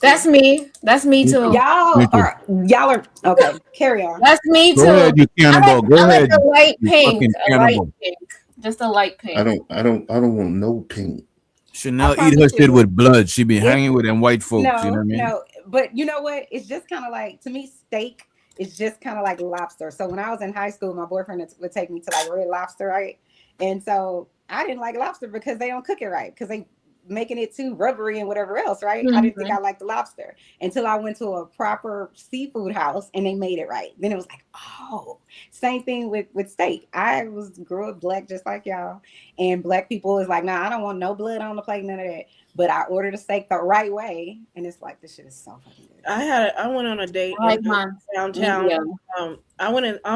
That's me. That's me Me too. too. Me too. Y'all are okay. Carry on. That's me Go too. ahead, you cannibal. Go I like ahead, a light you pink. fucking A light cannibal. pink. Just a light I pink. don't want no pink. I Chanel eat her promise shit you. with blood. She be If hanging with them white folks. You know no, what I mean? no, but you know what? It's just kind of like to me, steak is just kind of like lobster. So when I was in high school, my boyfriend would take me to like Red Lobster, right? And so I didn't like lobster because they don't cook it right because they making it too rubbery and whatever else, right? I didn't think I liked the lobster until I went to a proper seafood house and they made it right. Then it was like, oh, same thing with steak. I grew up black just like y'all, and black people is like, nah, I don't want no blood on the plate, none of that. But I ordered a steak the right way, and it's like this shit is so fucking good. I went on a date I like in mine downtown. medium. I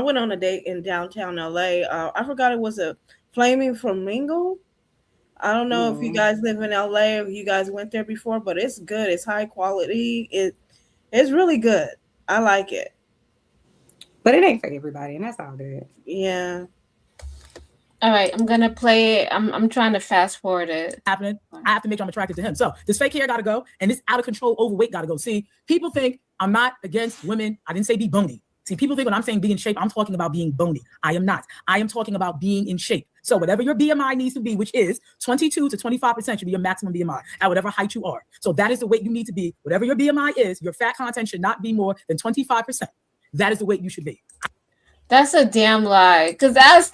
went on a date in downtown LA. I forgot it was a flaming flamingo. I don't know if you Mm. guys live in LA or if you guys went there before, but it's good. It's high quality. It's really good. I like it. But it ain't for everybody, and that's all good. Yeah. All right, I'm gonna play it. I'm trying to fast forward it. Happening. I have to make sure I'm attracted to him. So this fake hair got to go, and this out of control overweight got to go. See, people think I'm not against women. I didn't say be bony. See, people think when I'm saying be in shape, I'm talking about being bony. I am not. I am talking about being in shape. So whatever your BMI needs to be, which is 22 to 25% should be your maximum BMI at whatever height you are. So that is the weight you need to be. Whatever your BMI is, your fat content should not be more than 25%. That is the weight you should be. That's a damn lie. Cause that's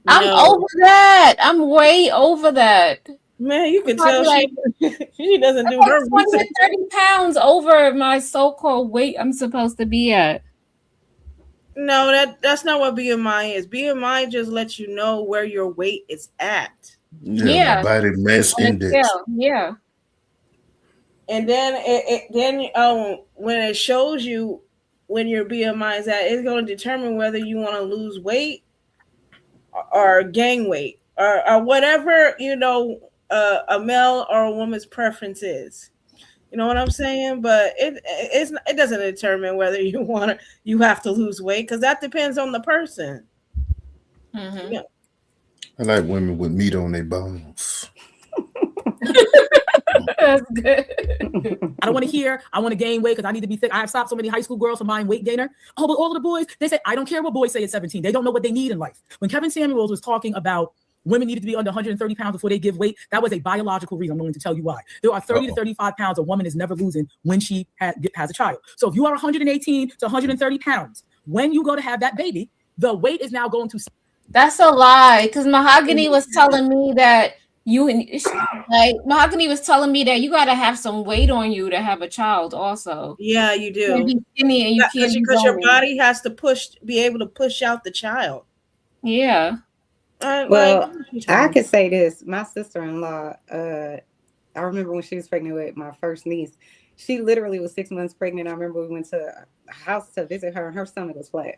I'm No. over that. I'm way over that. Man, you can Probably tell like she doesn't do like her 20 research. to 30 pounds over my so-called weight I'm supposed to be at. No, that's not what BMI is. BMI just lets you know where your weight is at. Yeah, Yeah, body mass on a index. scale. Yeah. And then when it shows you when your BMI is at, it's going to determine whether you want to lose weight or gain weight or whatever a male or a woman's preference is. You know what I'm saying? But it doesn't determine whether you have to lose weight because that depends on the person. Mm-hmm. Yeah. I like women with meat on their bones. That's good. I don't want to hear, I want to gain weight because I need to be thick. I have stopped so many high school girls from buying weight gainer. Oh, but all of the boys, they say, I don't care what boys say at 17. They don't know what they need in life. When Kevin Samuels was talking about women needed to be under 130 pounds before they give weight, that was a biological reason. I'm going to tell you why. There are 30 to 35 pounds a woman is never losing when she has a child. So if you are 118 to 130 pounds, when you go to have that baby, the weight is now going to... That's a lie. Because Mahogany was telling me that Mahogany was telling me that you got to have some weight on you to have a child also. Yeah, you You can't do. be skinny and you can't be Because your bony. body has to be able to push out the child. Yeah. Well, I could say this. My sister-in-law, I remember when she was pregnant with my first niece, she literally was 6 months pregnant. I remember we went to a house to visit her and her stomach was flat.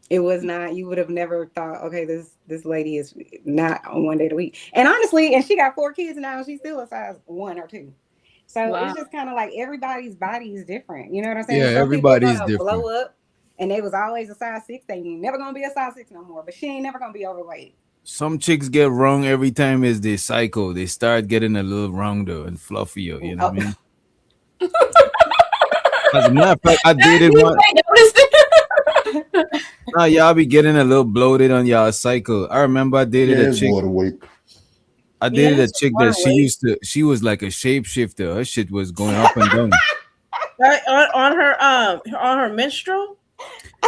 It was not, you would have never thought, okay, this lady is not on 1 day a week. And honestly, and she got 4 kids now, and she's still a size 1 or 2. So Wow. it's just kind of like everybody's body is different. You know what I'm saying? Yeah, Some people are everybody's gonna different. blow up, and they was always a size 6. They ain't never gonna be a size 6 no more. But she ain't never gonna be overweight. Some chicks get wrong every time as they cycle. They start getting a little rounder and fluffier. You know what I mean? As a matter of fact, I dated one. Nah, y'all be getting a little bloated on y'all cycle. I remember I dated a it's chick. water weight. I dated a it's chick water that she was like a shapeshifter. Her shit was going up and down. Right, on her menstrual.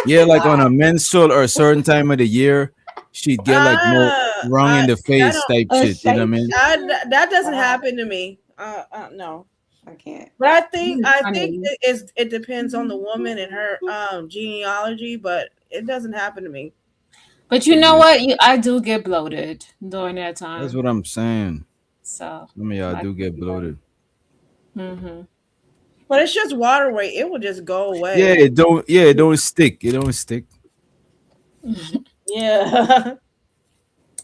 Yeah, like on a menstrual or a certain time of the year, she'd get like more. wrong in the face type A shit. You know what I mean? That doesn't happen to me. No. I can't. But I Funny. think it depends on the woman and her genealogy, but it doesn't happen to me. But you know what? I do get bloated during that That's time. what I'm saying. So Some of y'all do get bloated. Mm-hmm. But it's just water weight. It will just go away. Yeah, it don't. Yeah, it don't stick. It don't stick. Yeah.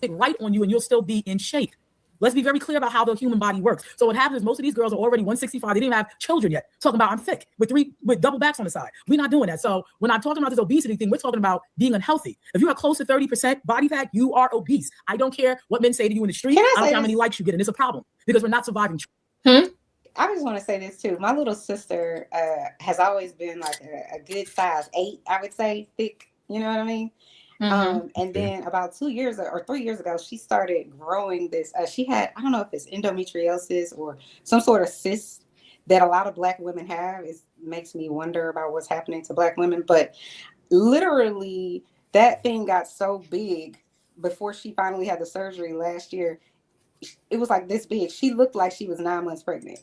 Right on you and you'll still be in shape. Let's be very clear about how the human body works. So what happens is most of these girls are already 165. They didn't even have children yet. Talking about I'm thick with double backs on the side. We're not doing that. So when I'm talking about this obesity thing, we're talking about being unhealthy. If you are close to 30% body fat, you are obese. I don't care what men say to you in the street. I don't care how many likes you get. And it's a problem because we're not surviving. I just want to say this too. My little sister has always been like a good size 8, I would say, thick. You know what I mean? And then about 2 years or 3 years ago, she started growing this. She had, I don't know if it's endometriosis or some sort of cyst that a lot of Black women have. It makes me wonder about what's happening to Black women. But literally, that thing got so big before she finally had the surgery last year. It was like this big. She looked like she was 9 months pregnant.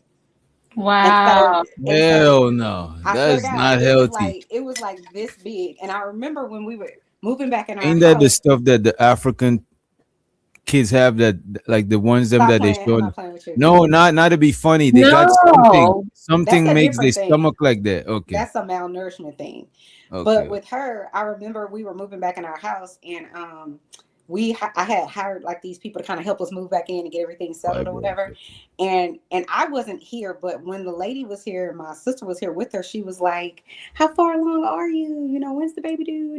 Wow. Hell no. That's not healthy. It was like this big. And I remember when we were moving back in our Ain't house. that the stuff that the African kids have, that like the ones them that they show? No, not to be funny. They got something makes their stomach like that. Okay. That's a malnourishment thing. Okay. But with her, I remember we were moving back in our house and I had hired like these people to kind of help us move back in and get everything settled or whatever. And I wasn't here, but when the lady was here, my sister was here with her, she was like, how far along are you? You know, when's the baby due?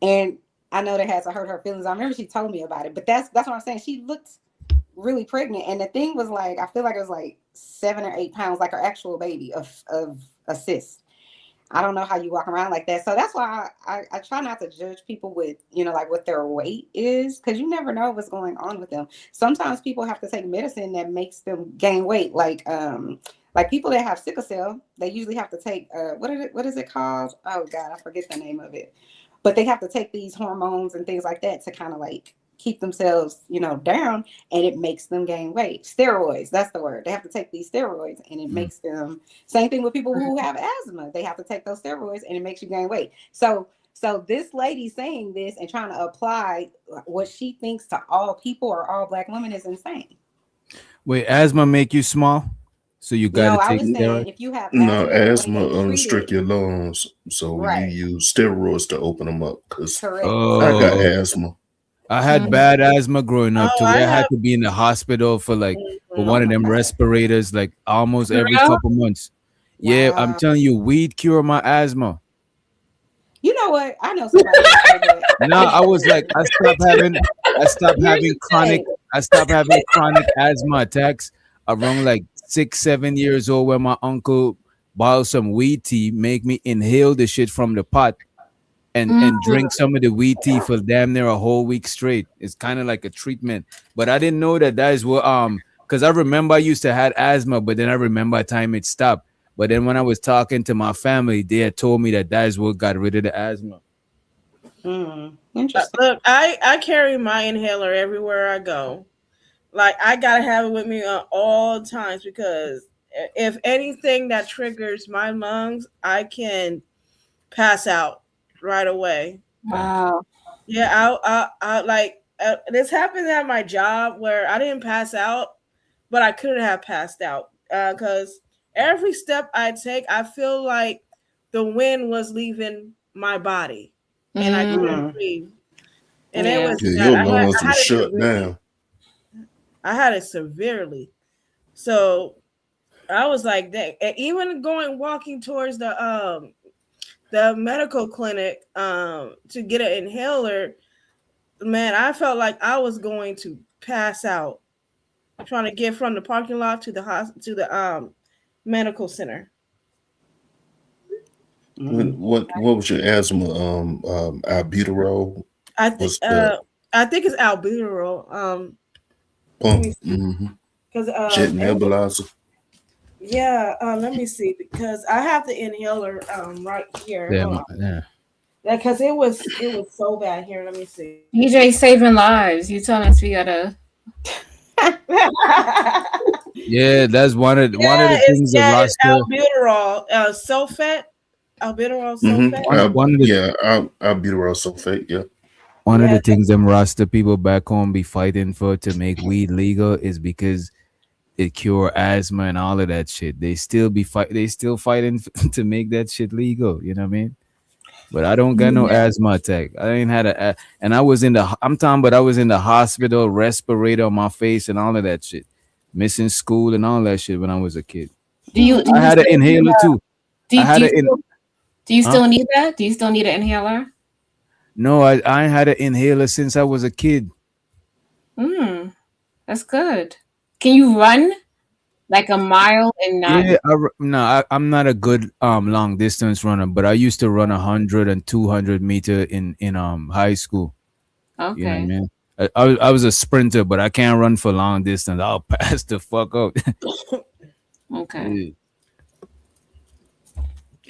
And I know that has to hurt her feelings. I remember she told me about it, but that's what I'm saying. She looked really pregnant. And the thing was like, I feel like it was like 7 or 8 pounds, like her actual baby of a cyst. I don't know how you walk around like that. So that's why I try not to judge people with, you know, like what their weight is, because you never know what's going on with them. Sometimes people have to take medicine that makes them gain weight. Like people that have sickle cell, they usually have to take, what is it called? Oh God, I forget the name of it. But they have to take these hormones and things like that to kind of like keep themselves, you know, down, and it makes them gain weight. Steroids, that's the word. They have to take these steroids and it makes them, same thing with people who have asthma. They have to take those steroids and it makes you gain weight. So this lady saying this and trying to apply what she thinks to all people or all Black women is insane. Wait, asthma make you small? So you gotta take steroids? If you have asthma restrict your lungs, so you use steroids to open them up. Because I got asthma. I had bad asthma growing up to where I had to be in the hospital for like for one of them respirators like almost every couple months. Wow. Yeah, I'm telling you, weed cured my asthma. You know what? I know somebody. No, I was like, I stopped having chronic asthma attacks around like 6-7 years old when my uncle bought some weed tea, make me inhale the shit from the pot. And drink some of the weed tea for damn near a whole week straight. It's kind of like a treatment, but I didn't know that is what because I remember I used to have asthma, but then I remember a time it stopped. But then when I was talking to my family, they had told me that is what got rid of the asthma. Interesting. Look, I carry my inhaler everywhere I go. Like I gotta have it with me at all times because if anything that triggers my lungs, I can pass out right away. Wow. Yeah, I like this happened at my job where I didn't pass out, but I could have passed out because every step I take, I feel like the wind was leaving my body, and I couldn't breathe. And it was your lungs were shut down. I had it severely, so I was like that. And even walking towards the medical clinic to get an inhaler, man, I felt like I was going to pass out trying to get from the parking lot to the medical center. What was your asthma? Albuterol? I think it's albuterol. Because jet nebulizer. Yeah, let me see because I have the inhaler right here. Yeah. Yeah, because it was so bad. Here, let me see. EJ saving lives. You telling us we gotta. Yeah, that's one of the things the It's roster. albuterol, sulfate, albuterol Mm-hmm. sulfate. One of the Yeah, albuterol sulfate. Yeah. one of Yeah, the things them Rasta people back home be fighting for to make weed legal is because it cure asthma and all of that shit. They still fighting to make that shit legal. You know what I mean? But I don't got no Yeah. asthma attack. I ain't had and I was in the. I'm talking, but I was in the hospital, respirator on my face and all of that shit, missing school and all that shit when I was a kid. Do you do I you had an still need inhaler too. I do had you an in. still do you Huh? still need that? Do you still need an inhaler? No, I had an inhaler since I was a kid. Hmm, that's good. Can you run like a mile and not? Yeah, no, I'm not a good long distance runner, but I used to run 100 and 200 meter in high school. You know what I Okay, mean? I was a sprinter, but I can't run for long distance. I'll pass the fuck out. okay.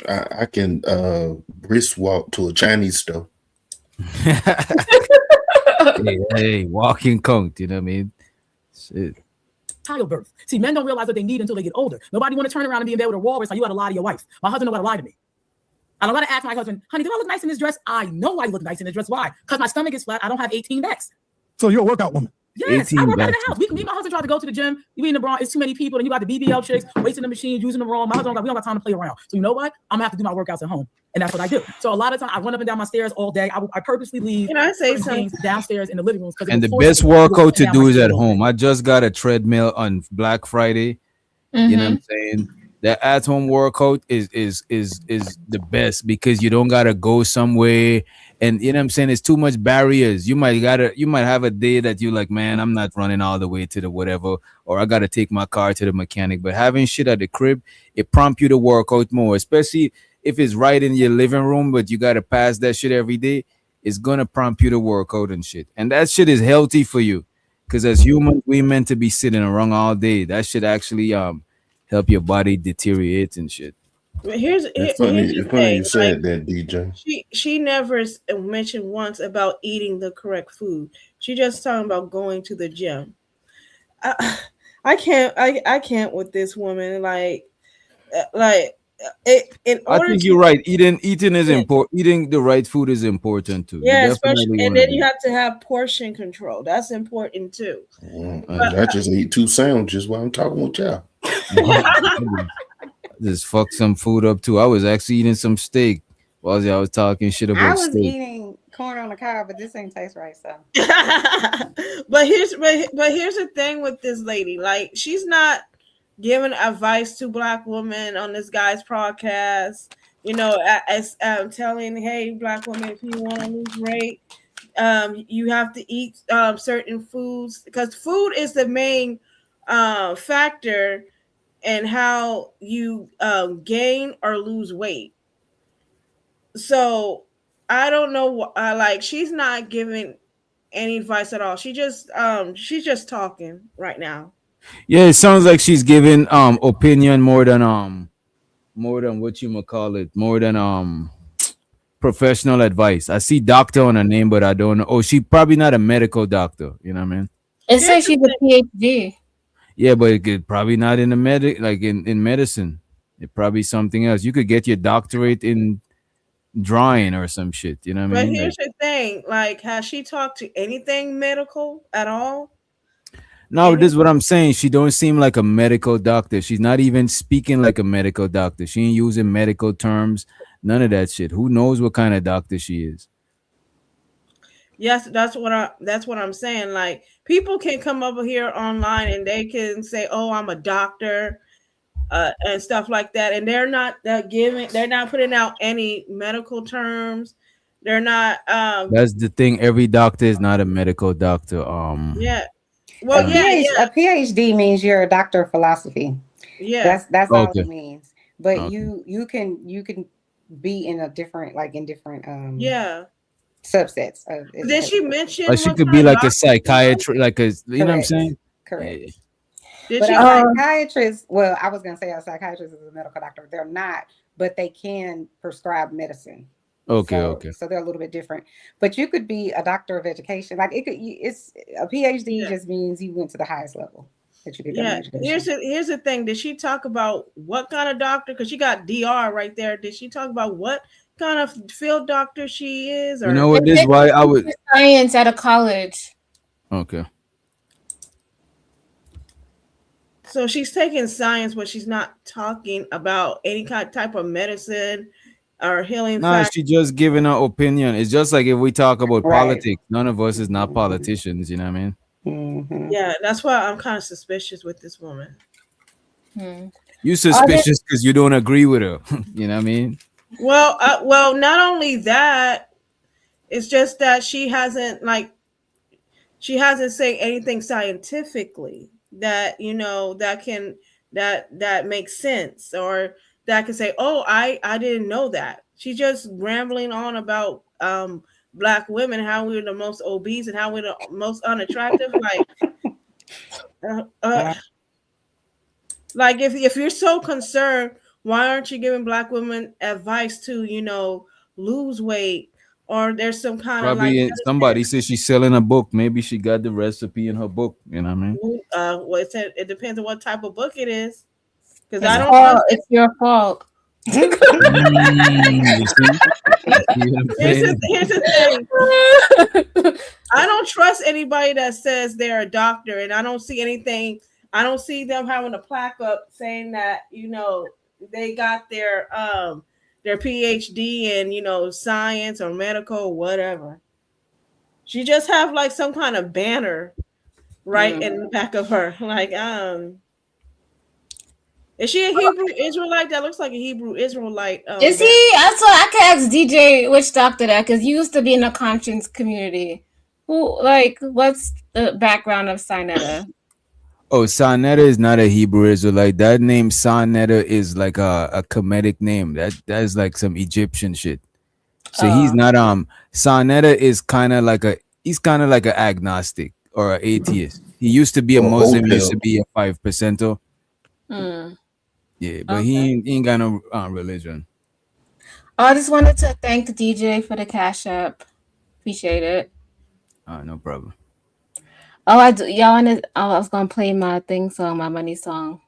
Yeah. I can brisk walk to a Chinese store. Hey, walking count. You know what I mean? Shit. Childbirth. See, men don't realize what they need until they get older. Nobody want to turn around and be in bed with a walrus. Like, you got to lie to your wife. My husband don't got to lie to me. I don't got to ask my husband, honey, do I look nice in this dress? I know I look nice in this dress. Why? Because my stomach is flat. I don't have 18 necks. So you're a workout woman. Yes, I 18 work out in backs the house. Me and my husband tried to go to the gym. We in the Bronx. It's too many people, and you got the BBL chicks wasting the machines, using them wrong. My husband, we don't got time to play around. So you know what? I'm gonna have to do my workouts at home, and that's what I do. So a lot of time, I run up and down my stairs all day. I purposely leave Can I say certain something? things downstairs in the living rooms because And the best workout to do is at home. I just got a treadmill on Black Friday. You know what Mm-hmm. I'm saying? That at home workout is the best because you don't gotta go somewhere, and you know what I'm saying. It's too much barriers. You might have a day that you like, man, I'm not running all the way to the whatever, or I gotta take my car to the mechanic. But having shit at the crib, it prompt you to work out more, especially if it's right in your living room, but you gotta pass that shit every day. It's gonna prompt you to work out and shit, and that shit is healthy for you. Because as humans, we meant to be sitting around all day. That should actually help your body deteriorate and shit. But here's It's funny. here's the It's funny thing. you Like said that, DJ. she never mentioned once about eating the correct food. She just talking about going to the gym. I, I can't with this woman. In I order think to you're right. Eating is yeah, important. Eating the right food is important too. You yeah, especially, definitely and want to then do you have to have portion control. That's important too. it. I just ate 2 sandwiches while I'm talking with y'all. Just fuck some food up too. I was actually eating some steak while I was talking shit I about was steak. eating corn on the cob, but this ain't taste right. So But here's the thing with this lady. Like, she's not giving advice to black women on this guy's podcast. As telling, hey, black woman, if you want to lose weight, you have to eat certain foods, because food is the main factor in how you gain or lose weight. So I don't know. Like, she's not giving any advice at all. She's just talking right now. Yeah, it sounds like she's giving opinion more than what you might call it, more than professional advice. I see doctor on her name, but I don't know. Oh, she probably not a medical doctor. You know what I mean? It Here's says the she's thing. a PhD. Yeah, but probably not in the like in medicine. It probably something else. You could get your doctorate in drawing or some shit. You know what I But mean? Like, here's the thing. Like, has she talked to anything medical at all? no, this Any? is what I'm saying. She don't seem like a medical doctor. She's not even speaking like a medical doctor. She ain't using medical terms. None of that shit. Who knows what kind of doctor she is? Yes, that's what I'm saying. Like, people can come over here online and they can say, "Oh, I'm a doctor," and stuff like that, and they're not putting out any medical terms. They're not. That's the thing. Every doctor is not a medical doctor. Yeah. a Well, yeah, PhD, yeah, a PhD means you're a doctor of philosophy. yeah. That's all Okay. it means. But Okay. you can be in a different, like in different Yeah. subsets of Did she education. Or mention she what could be kind of like a doctor she was? psychiatrist, like a, you know what I'm Correct. saying? Yeah. Correct. Did But she a like? psychiatrist, well, I was gonna say a psychiatrist is a medical doctor. They're not, but they can prescribe medicine. Okay, So, okay. so they're a little bit different. But you could be a doctor of education. Like it's a PhD Yeah. just means you went to the highest level that you could get an Yeah. education. Here's the thing. Did she talk about what kind of doctor? Because she got DR right there. Did she talk about what kind of field doctor she is, You know or what? This is why I would. Science at a college. Okay. so she's taking science, but she's not talking about any kind type of medicine or healing Nah, fact. she just giving her opinion. It's just like if we talk about Right. politics, none of us is not politicians. You know what I mean? Mm-hmm. Yeah, that's why I'm kind of suspicious with this woman. Hmm. You suspicious because you don't agree with her. You know what I mean? Well, not only that, it's just that she hasn't said anything scientifically that that makes sense, or that can say, oh, I didn't know that. She's just rambling on about black women, how we're the most obese and how we're the most unattractive. Uh, uh, like if you're so concerned, why aren't you giving black women advice to lose weight, or there's some kind of like Probably somebody says she's selling a book. Maybe she got the recipe in her book. You know what I mean? well, it depends on what type of book it is, because I It's don't all trust it. it's your fault. You see? You see what I'm saying? Here's the thing. I don't trust anybody that says they're a doctor, and I don't see anything. I don't see them having a plaque up saying that they got their PhD in science or medical or whatever. She just have like some kind of banner right in the back of her. Like, is she a Hebrew Israelite? That looks like a Hebrew Israelite. Is he? That's why I can ask DJ which doctor that, because you used to be in the conscience community. What's the background of Sinetta? Oh, Sonetta is not a Hebrew Israelite. That name Sonetta is like a Kemetic name. That is like some Egyptian shit. So he's not Sonetta is kind of like an agnostic or an atheist. He used to be a Or Muslim, used hotel. to be a 5%er. Yeah, but he ain't got no religion. I just wanted to thank DJ for the cash app. Appreciate it. No problem. Oh, I do. Y'all wanted. Oh, I was gonna play my thing song, my money song.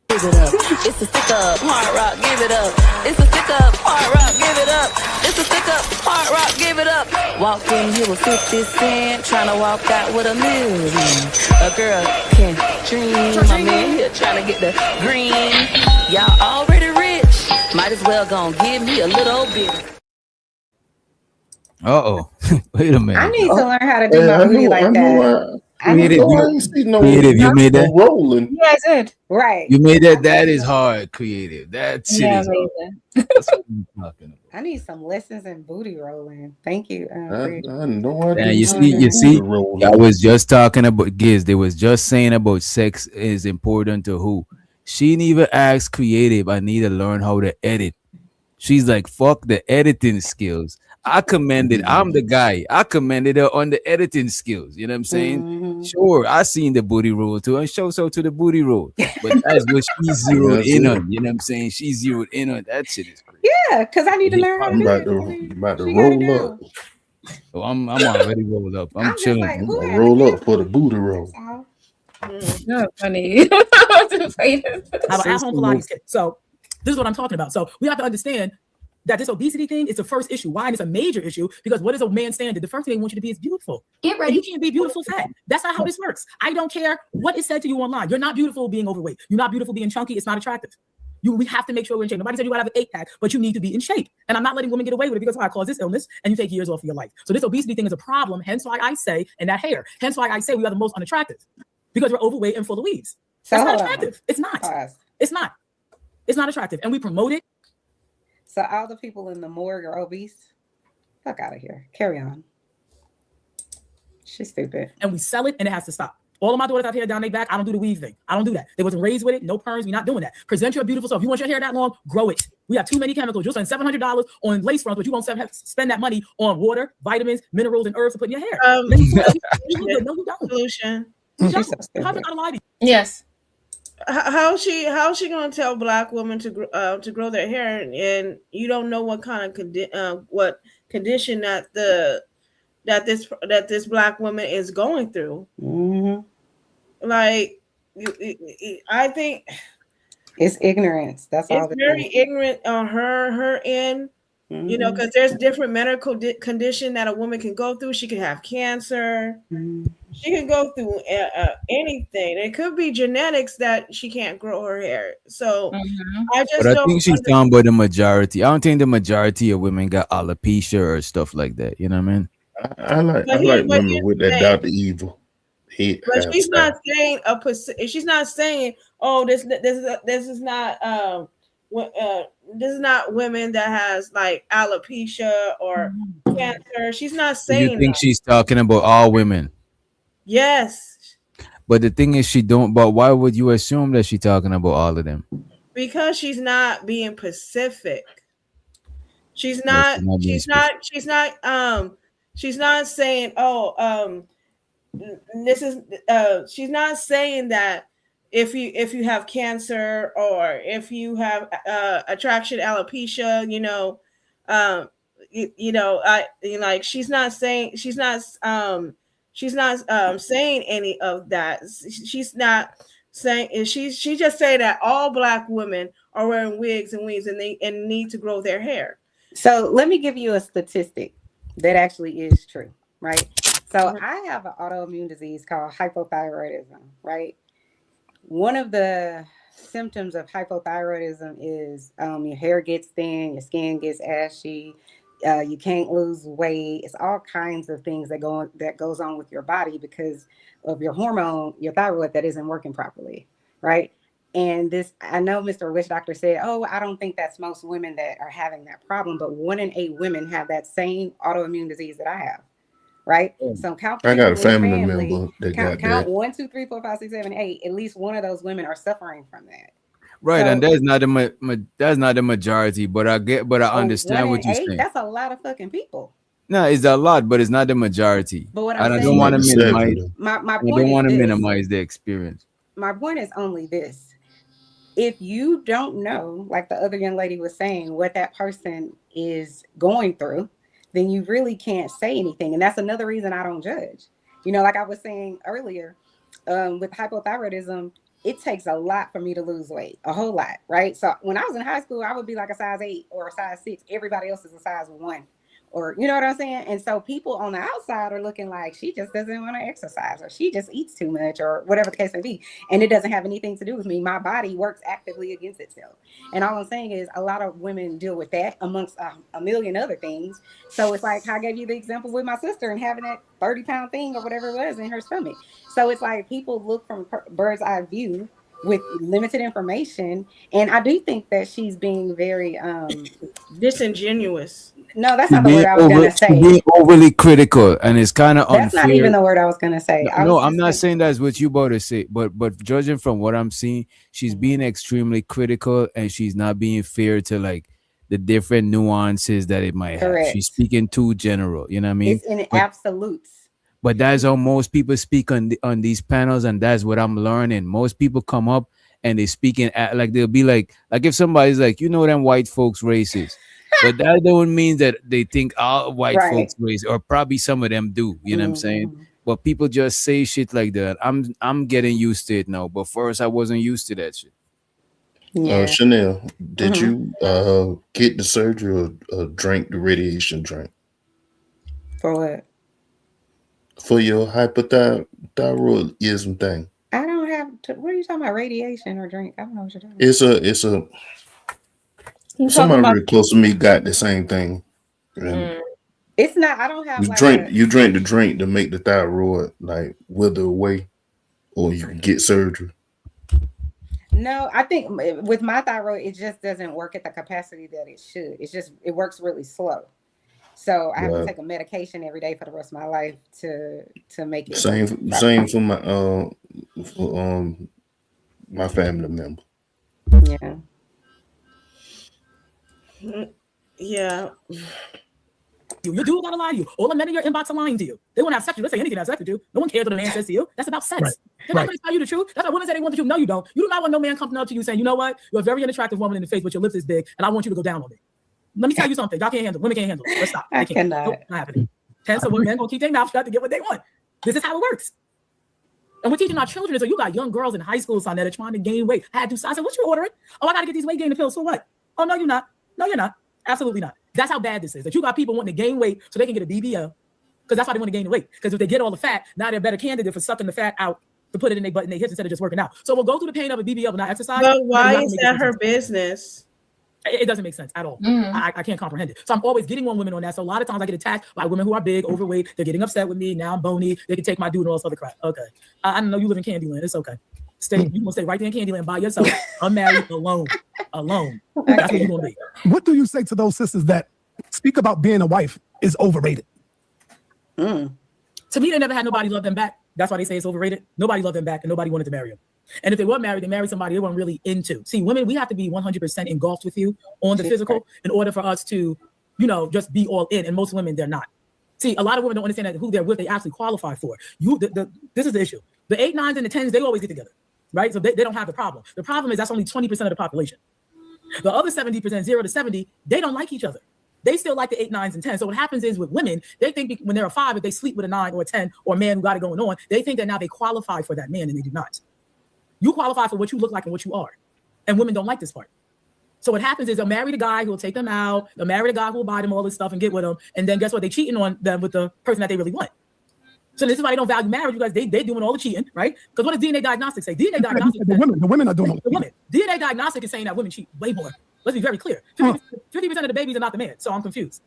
Give it up. It's a stick up, hard rock, give it up. It's a stick up, hard rock, give it up. It's a stick up, hard rock, give it up. Walked in here with 50 cent, trying to walk out with a million. A girl can dream. My man here trying to get the green. Y'all already rich. Might as well gon' give me a little bit. Wait a minute. I need to learn how to do Hey, my booty like that. I ain't see no You made that. rolling. Yeah, I did. Right. You made that. That is hard, creative. That shit Yeah, is hard. amazing. That's what I'm talking about. I need some lessons in booty rolling. Thank you. I know I Yeah, do. you see, I was just talking about Giz. They was just saying about sex is important to who. She didn't even ask creative. I need to learn how to edit. She's like, fuck the editing skills. I commended. I'm the guy. I commended her on the editing skills. You know what I'm saying? Sure, I seen the booty roll too, and show so to the booty roll. But that's what she zeroed in on. You know what I'm saying? She zeroed in on that shit. Is crazy. Yeah, because I need to learn how to do it. You about to roll up. So I'm already rolled up. I'm chilling. Like, roll up for the booty roll. Not funny. I have an at-home Pilates kit. So this is what I'm talking about. So we have to understand that this obesity thing is the first issue. Why? And it's a major issue because what is a man's standard? The first thing they want you to be is beautiful. Get ready. And you can't be beautiful fat. That's not how this works. I don't care what is said to you online. You're not beautiful being overweight. You're not beautiful being chunky. It's not attractive. We have to make sure we're in shape. Nobody said you gotta have an 8-pack, but you need to be in shape. And I'm not letting women get away with it because I cause this illness and you take years off of your life. So this obesity thing is a problem. Hence why I say, and that hair. Hence why I say we are the most unattractive because we're overweight and full of weaves. That's not attractive. It's not. It's not. It's not attractive. And we promote it. So all the people in the morgue are obese. Fuck out of here. Carry on. She's stupid. And we sell it and it has to stop. All of my daughters have hair down their back. I don't do the weave thing. I don't do that. They wasn't raised with it. No perms. We're not doing that. Present your beautiful self. If you want your hair that long, grow it. We have too many chemicals. You'll spend $700 on lace fronts, but you won't spend that money on water, vitamins, minerals, and herbs to put in your hair. No, you don't. Solution. You don't. I'm not gonna lie to you. Yes. How's she gonna tell black women to grow their hair, and you don't know what kind of what condition that this black woman is going through. Mm-hmm. Like, I think It's ignorance. That's it's all it is. very ignorant on her end. You know, Mm-hmm. because there's different medical condition that a woman can go through. She can have cancer. Mm-hmm. She can go through anything. It could be genetics that she can't grow her hair. So Mhm. I But just I don't think she's understand. talking about the majority. I don't think the majority of women got alopecia or stuff like that. You know what I mean? I like But women here's with the that thing. Dr. Evil head But she's not hairstyle. saying she's not saying, oh, this is not this is not women that has like alopecia or cancer. She's not So you saying think that. she's talking about all women? Yes, But the thing is, she don't. But why would you assume that she's talking about all of them? because she's not being Pacific. She's Or not. she's not being She's specific? not. She's not. She's not saying, oh, this is she's not saying that if you have cancer or if you have attraction alopecia, um I like she's not saying any of that. She's not saying, she just say that all black women are wearing wigs and weaves and they and need to grow their hair. So let me give you a statistic that actually is true, right? So I have an autoimmune disease called hypothyroidism, right? One of the symptoms of hypothyroidism is your hair gets thin, your skin gets ashy, you can't lose weight. It's all kinds of things that goes on with your body because of your hormone, your thyroid that isn't working properly, right? And this, I know Mr. Witch Doctor said, oh, I don't think that's most women that are having that problem, but 1 in 8 women have that same autoimmune disease that I have, right? So count the I got people a in your family family. member that got Count that. 1, 2, 3, 4, 5, 6, 7, 8. At least one of those women are suffering from that. Right, and So, that's not the that's not the majority. But I get, but I so one understand in what you're eight, saying. that's a lot of fucking people. No, it's a lot, but it's not the majority. But what I'm And I It's don't saying want not to the is, minimize. 70. my I point don't is want to this. minimize the experience. My point is only this. If you don't know, like the other young lady was saying, what that person is going through, then you really can't say anything. And that's another reason I don't judge. Like I was saying earlier, with hypothyroidism, it takes a lot for me to lose weight, a whole lot, right? So when I was in high school, I would be like a size 8 or a size 6. Everybody else is a size 1. Or you know what I'm saying? And so people on the outside are looking like she just doesn't want to exercise or she just eats too much or whatever the case may be. And it doesn't have anything to do with me. My body works actively against itself. And all I'm saying is a lot of women deal with that amongst a million other things. So it's like I gave you the example with my sister and having that 30-pound thing or whatever it was in her stomach. So it's like people look from bird's eye view with limited information. And I do think that she's being very Disingenuous. no, that's not the word I was gonna She say. being overly critical, and it's kind of That's not even unfair. the word I was gonna say. No, I no, was I'm just not gonna. saying that's what you about to say, but judging from what I'm seeing, she's Mhm. being extremely critical, and she's not being fair to like the different nuances that it might have. She's Correct. speaking too general, you know what I mean? It's in But absolutes. that's how most people speak on on these panels, and that's what I'm learning. Most people come up and they speak in like they'll be like if somebody's like, them white folks racist, but that don't mean that they think all white Right. folks racist, or probably some of them do. You know what I'm saying? Mhm. But people just say shit like that. I'm getting used to it now, but first I wasn't used to that shit. Yeah. Chanel, did Hmm. you get the surgery or drink the radiation drink For what? for your hypothyroidism thing? I don't have. What are you talking about? Radiation or drink? I don't know what you're talking about. It's a You talking somebody about? really close to me got the same thing, and Mm. It's not. I don't have you like drink a. you drink the drink to make the thyroid like wither away, or you can get surgery. No, I think with my thyroid, it just doesn't work at the capacity that it should. It works really slow. So I have to Right. take a medication every day for the rest of my life to make it work Same properly. for for my family member. Yeah. Yeah. you. Your dude gotta lie to you. All the men in your inbox are lying to you. They want to have sex with you. Let's say anything to have sex with you. No one cares what a man says to you. That's about sex. Right. They're not going to tell you the truth. That's why women say they want the truth. No, you don't. You do not want no man coming up to you saying, you know what? You're a very unattractive woman in the face, but your lips is big, and I want you to go down on me. Let me tell you something. Y'all can't handle it. Women can't handle it. Let's stop. I They can't. cannot. Nope, not happening. Hence, so men gonna keep their mouth shut to get what they want. This is how it works. And we're teaching our children. So you got young girls in high school, son, that are trying to gain weight. I had to. I said, what you ordering? Oh, I got to get these weight gaining pills. For what? Oh, no, you're not. No, you're not. Absolutely not. That's how bad this is. That you got people wanting to gain weight so they can get a BBL, because that's why they want to gain the weight. Because if they get all the fat, now they're a better candidate for sucking the fat out to put it in their butt and their hips instead of just working out. So we'll go through the pain of a BBL but not exercise. But why is that her business? It doesn't make sense at all. I can't comprehend it. So I'm always getting on women on that. So a lot of times I get attacked by women who are big, overweight. They're getting upset with me. Now I'm bony. They can take my dude and all this other crap. Okay. I know you live in Candyland. It's okay. You gonna stay right there in Candyland by yourself, unmarried, alone. That's what you're gonna be. What do you say to those sisters that speak about being a wife is overrated? To me, they never had nobody love them back. That's why they say it's overrated. Nobody loved them back, and nobody wanted to marry them. And if they were married, they married somebody they weren't really into. See, women, we have to be 100% engulfed with you on the physical in order for us to, just be all in. And most women, they're not. See, a lot of women don't understand that who they're with, they actually qualify for. This is the issue. The 8, 9s, and the 10s, they always get together, right? So they don't have the problem. The problem is that's only 20% of the population. The other 70%, 0 to 70, they don't like each other. They still like the 8, 9s, and 10s. So what happens is with women, they think when they're a 5, if they sleep with a 9 or a 10 or a man who got it going on, they think that now they qualify for that man, and they do not. You qualify for what you look like and what you are. And women don't like this part. So what happens is they'll marry the guy who will take them out. They'll marry the guy who will buy them all this stuff and get with them. And then guess what? They're cheating on them with the person that they really want. So this is why they don't value marriage, because they doing all the cheating, right? Because what does DNA diagnostics say? DNA diagnostics the women are doing all the women. DNA diagnostic is saying that women cheat way more. Let's be very clear. 50% of the babies are not the man. So I'm confused.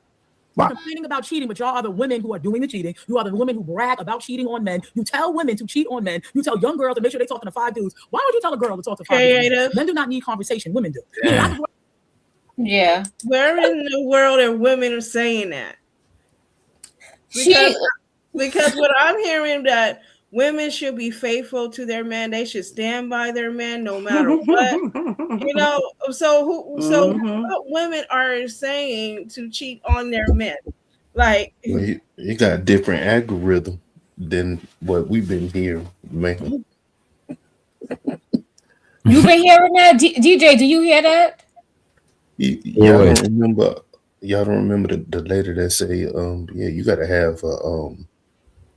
Wow. You're complaining about cheating, but y'all are the women who are doing the cheating. You are the women who brag about cheating on men. You tell women to cheat on men. You tell young girls to make sure they're talking to 5 dudes. Why would you tell a girl to talk to 5 dudes? Men do not need conversation. Women do. Yeah. Where in the world are women saying that? Because what I'm hearing that women should be faithful to their man. They should stand by their man no matter what. So what women are saying to cheat on their men? Like, you got a different algorithm than what we've been hearing, man. You've been hearing that, DJ? Do you hear that? Y'all don't remember the lady that say, you got to have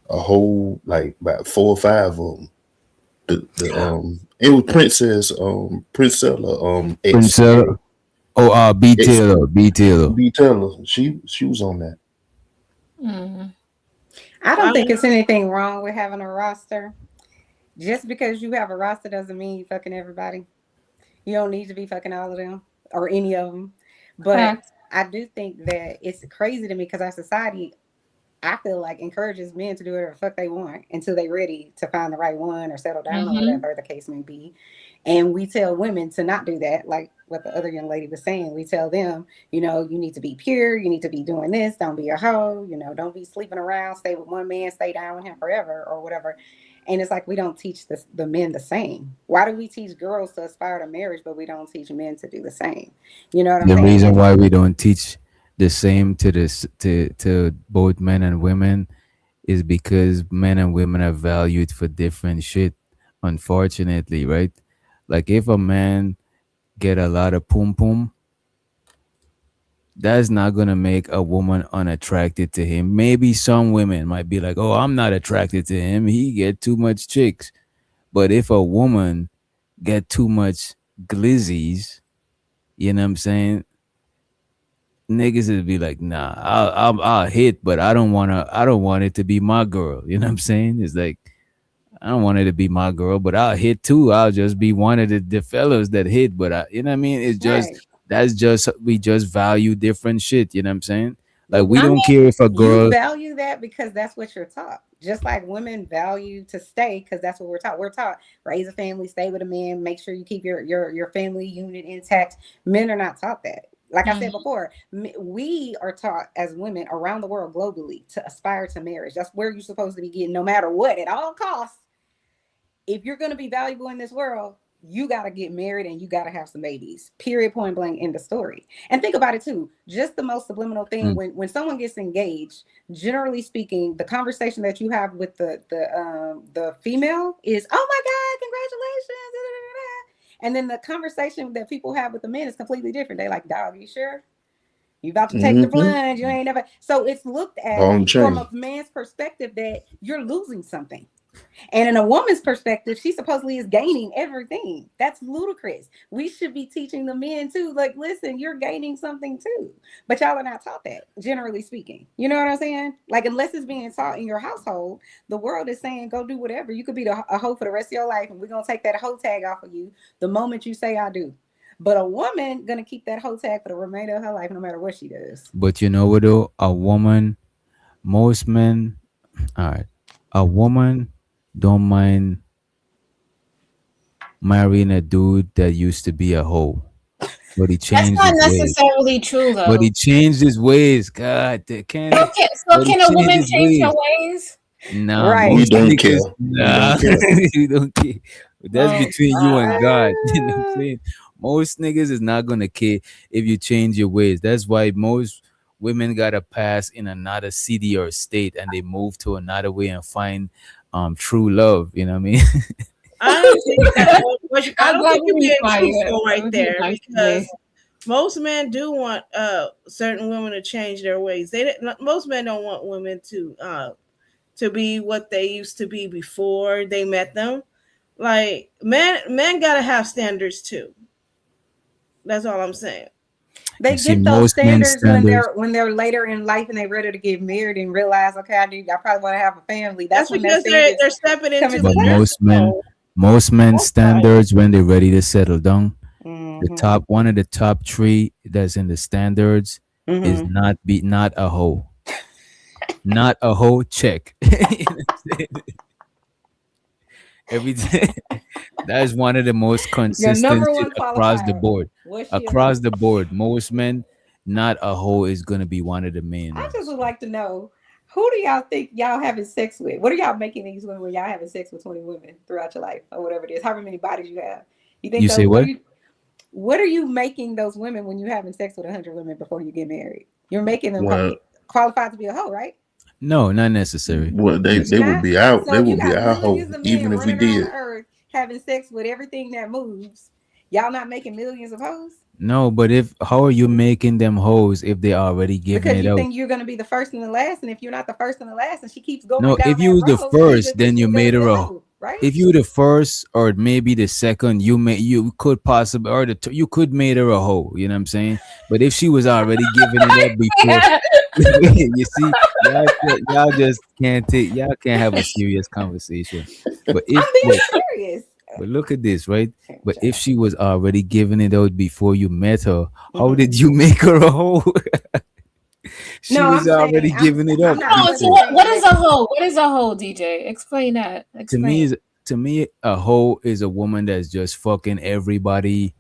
a whole, like, about 4 or 5 of them. It was Princess Princella. B Taylor. She was on that. I don't think it's anything wrong with having a roster. Just because you have a roster doesn't mean you fucking everybody. You don't need to be fucking all of them or any of them. But I do think that it's crazy to me because our society, I feel like, encourages men to do whatever the fuck they want until they're ready to find the right one or settle down or whatever the case may be. And we tell women to not do that, like what the other young lady was saying. We tell them, you need to be pure, you need to be doing this, don't be a hoe, don't be sleeping around, stay with one man, stay down with him forever or whatever. And it's like we don't teach the men the same. Why do we teach girls to aspire to marriage, but we don't teach men to do the same? You know what I'm saying? The reason why we don't teach the same to both men and women is because men and women are valued for different shit, unfortunately, right? Like if a man get a lot of pum pum, that's not gonna make a woman unattracted to him. Maybe some women might be like, oh, I'm not attracted to him, he get too much chicks. But if a woman get too much glizzies, you know what I'm saying, niggas would be like, nah, I'll hit, but I don't want it to be my girl. You know what I'm saying? It's like, I don't want it to be my girl, but I'll hit too. I'll just be one of the fellas that hit. But you know what I mean? It's just we just value different shit. You know what I'm saying? Like we don't care if a girl. You value that because that's what you're taught. Just like women value to stay because that's what we're taught. We're taught raise a family, stay with a man, make sure you keep your family unit intact. Men are not taught that. Like I said before, we are taught as women around the world globally to aspire to marriage. That's where you're supposed to be getting, no matter what, at all costs. If you're going to be valuable in this world, you got to get married and you got to have some babies. Period, point blank, end of story. And think about it too. Just the most subliminal thing when someone gets engaged, generally speaking, the conversation that you have with the female is, "Oh my God, congratulations!" And then the conversation that people have with the men is completely different. They like, "Dog, you sure? You about to take the plunge? You ain't never." So it's looked at from a man's perspective that you're losing something. And in a woman's perspective, she supposedly is gaining everything. That's ludicrous. We should be teaching the men too. Like, listen, you're gaining something too. But y'all are not taught that, generally speaking. You know what I'm saying? Like, unless it's being taught in your household, the world is saying, go do whatever. You could be a hoe for the rest of your life, and we're going to take that hoe tag off of you the moment you say I do. But a woman going to keep that hoe tag for the remainder of her life, no matter what she does. But you know what though? A woman, most men, all right, a woman don't mind marrying a dude that used to be a hoe, but he That's changed not his ways. necessarily true But he though. changed his ways. God, they can't. So But he can a changed woman his change her ways. ways? Nah, Right. We most don't care. niggas. We Nah, don't care. we don't care. That's Oh between you and God. God. You know what I'm saying? Most niggas is not gonna care if you change your ways. That's why most women gotta pass in another city or state, and they move to another way and find true love. You know what I mean? I don't think that. I I'm don't glad think you're we being quiet. truthful That right was there nice today. because most men do want certain women to change their ways. Most men don't want women to be what they used to be before they met them. Like men gotta have standards too. That's all I'm saying. They You see, get those most men's standards when standards. they're later in life and they're ready to get married and realize, okay, I probably want to have a family. That's That's when their because they're standards stepping come into into the But play. most men's That's why. standards when they're ready to settle down, the Mm-hmm. top one of the top three that's in the standards is Mm-hmm. not a hoe. Not a hoe check. You know what I'm saying? Every day. That is one of the most Your consistent number shit one across the qualifier. board. Was she a hoe? Across the board, most men, not a hoe is gonna be one of the main I just ones. would like to know, who do y'all think y'all having sex with? What are y'all making these women when y'all having sex with 20 women throughout your life or whatever it is, however many bodies you have? You think You those say what? what are you making those women when you having sex with 100 women before you get married? You're making them Well, qualified to be a hoe, right? No, not necessary. well, Not You're they necessary. would not. be out. They So you would be got our hoe, millions of men even if we running around the did. earth having sex with everything that moves. Y'all not making millions of hoes No, but if how are you making them hoes if they already giving because it you out? think you're going to be the first and the last. And if you're not the first and the last, and she keeps going No, down if that you was the road, it's first, because then you she's going to made be her a a. hoe, right? If you the first or maybe the second, you could possibly or you could made her a hoe. You know what I'm saying? But if she was already giving it up before, Yeah. you see, y'all just can't take y'all can't have a serious conversation. But if I'm being but, serious. but look at this, right? But if Child. she was already giving it out before you met her, how Mhm. did you make her a hoe? She No, was already giving it I'm up not No, so before. saying what is like a hoe? What is a hoe, DJ? Explain that. To me, Explain. is to me, a hoe is a woman that's just fucking everybody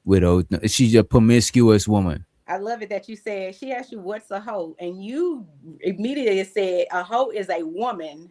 without. She's a promiscuous woman. I love it that you said she asked you what's a hoe, and you immediately said a hoe is a woman.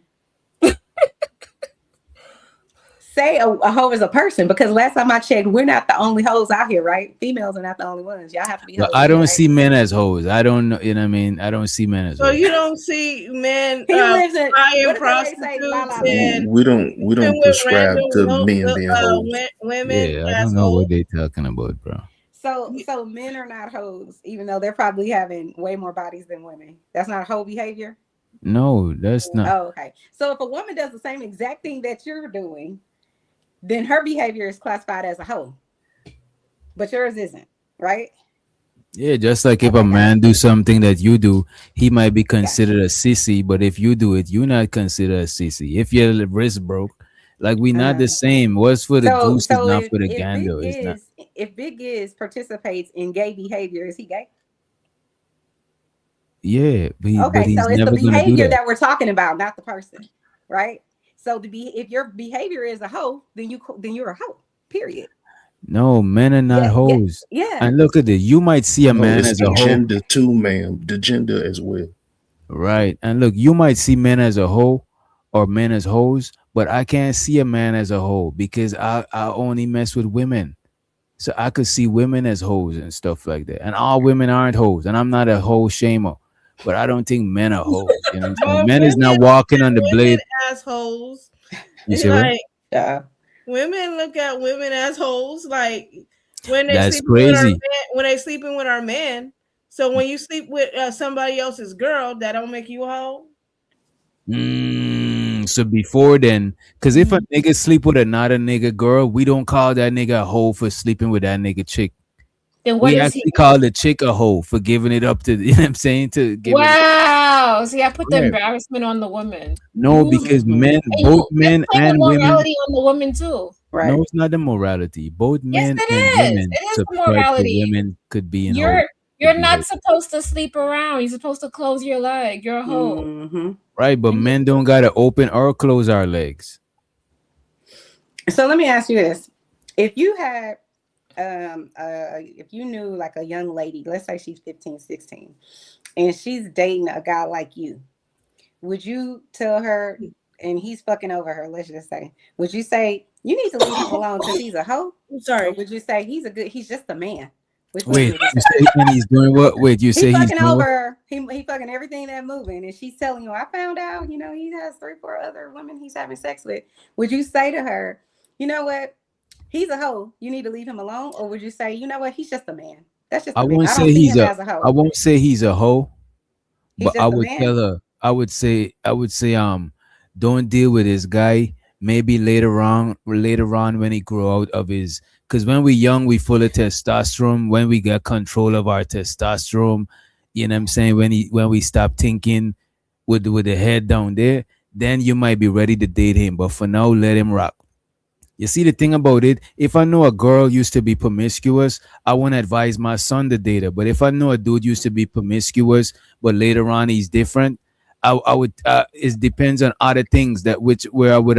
Say a hoe is a person because last time I checked, we're not the only hoes out here, right? Females are not the only ones. Y'all have to be But hoes I too, don't right? see men as hoes. I don't know. You know what I mean? I don't see men as So hoes. you don't see men He lives in buying what does that lady say? La prostitutes la land. and We sleeping don't with prescribe random to men being hoes. women Yeah, I as don't know what hoes. they talking about, bro. So men are not hoes, even though they're probably having way more bodies than women. That's not hoe behavior. No, that's not. Oh, okay. So if a woman does the same exact thing that you're doing, then her behavior is classified as a hoe, but yours isn't, right? Yeah, just like if a Okay, man gotcha. do something that you do, he might be Gotcha. considered a sissy. But if you do it, you're not considered a sissy. If your wrist broke, like we not the Uh-huh. same. What's for the So goose is so not if for the if Big gander. It's not. Giz if Big Giz participates in gay behavior, is he gay? Yeah, but Okay, so he's it's the never gonna do behavior that. that we're talking about, not the person, right? So to be if your behavior is a hoe, then you're a hoe. Period. No, men are not Yeah, yeah, hoes. yeah. And look at this. You might see a No, man it's as the a hoe, gender too, ma'am. The gender as well. right? And look, you might see men as a hoe or men as hoes, but I can't see a man as a hoe because I only mess with women. So I could see women as hoes and stuff like that. And all women aren't hoes. And I'm not a hoe shamer. But I don't think men are hoes. You know what I'm saying? But Men is women not look walking at on the women blade. as hoes. You see what? Like Yeah. women look at women as hoes. Like when they That's sleeping with our crazy. man, when they sleeping with our man. So when you sleep with somebody else's girl, that don't make you a hoe. So before then, because if a nigga sleep with another nigga girl, we don't call that nigga a hoe for sleeping with that nigga chick. Then what We is he? actually call the chick a hoe for giving it up to, you know what I'm saying? To give it. Wow. See, I put the Right. embarrassment on the woman. No, because Mhm. men, And both you let's men blame the and women. morality on the woman too. No, Right. it's not the morality. Both Yes, men and it is. women It is the subscribe to morality. women could be in hoe. You're Could be not hoe. supposed to sleep around. You're supposed to close your leg. You're a hoe. Hmm. Right, but And men don't gotta open or close our legs. So let me ask you this: if you had, if you knew like a young lady, let's say she's 15, 16, and she's dating a guy like you, would you tell her, and he's fucking over her, let's just say, would you say you need to leave him alone because he's a hoe? I'm Or sorry. would you say he's just a man? Which one Wait, you would you say? say and he's doing what? Wait, you He say he's fucking doing what? over, he fucking everything that moving, and she's telling you, I found out, he has 3, 4 other women he's having sex with. Would you say to her, you know what? He's a hoe. You need to leave him alone. Or would you say, you know what? He's just a man. That's just I a man. won't I say don't see he's him a as a I hoe. won't say he's a hoe, He's but I just a would man. tell her, I would say don't deal with this guy. Maybe later on when he grow out of his, because when we're young we full of testosterone. When we get control of our testosterone, you know what I'm saying, when we stop thinking with the head down there, then you might be ready to date him. But for now, let him rock. You see, the thing about it, if I know a girl used to be promiscuous, I wouldn't advise my son to date her. But if I know a dude used to be promiscuous, but later on he's different, I would. It depends on other things that which where I would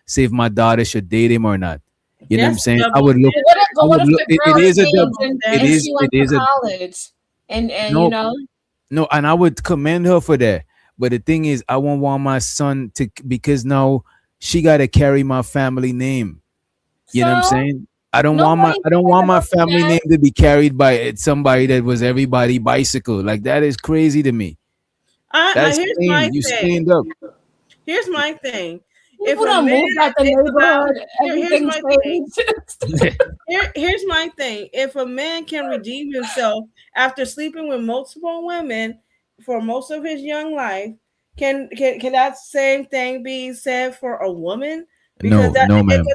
say if my daughter should date him or not. You know what I'm That's saying? I double would look. standard. I but what would if look. the It girl is a changed double. Double It and standard. is. she It went to is a college and no. No, and I would commend her for that. But the thing is, I won't want my son to, because now she got to carry my family name. You know what I'm so saying? I don't want my nobody I don't cares want my about family that. name to be carried by somebody that was everybody bicycle. Like that is crazy to me. That's Here's my stained. You thing. stained up. Here's my thing. If People a don't man move out the is allowed, neighborhood. here's Everything's my thing. changed. Here's my thing. If a man can redeem himself after sleeping with multiple women for most of his young life, can that same thing be said for a woman? Because No, no, ma'am.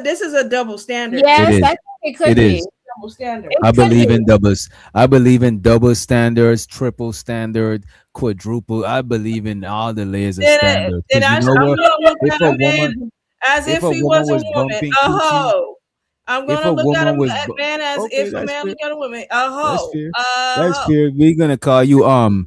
this is a double standard. It Yes, I is. think it It could be. is. Double standard. It I could believe be. in doubles. I believe in double standards, triple standard, quadruple. I believe in all the layers of standards. Then Because you know I'm what? gonna look If at a a woman, man as if if a he was woman a was woman, bumping a coochie, hoe. I'm if gonna a look at woman was, a man as okay, if a that's man fair. look at a woman, a That's hoe, fair. a That's hoe. fair. We're gonna call you I'm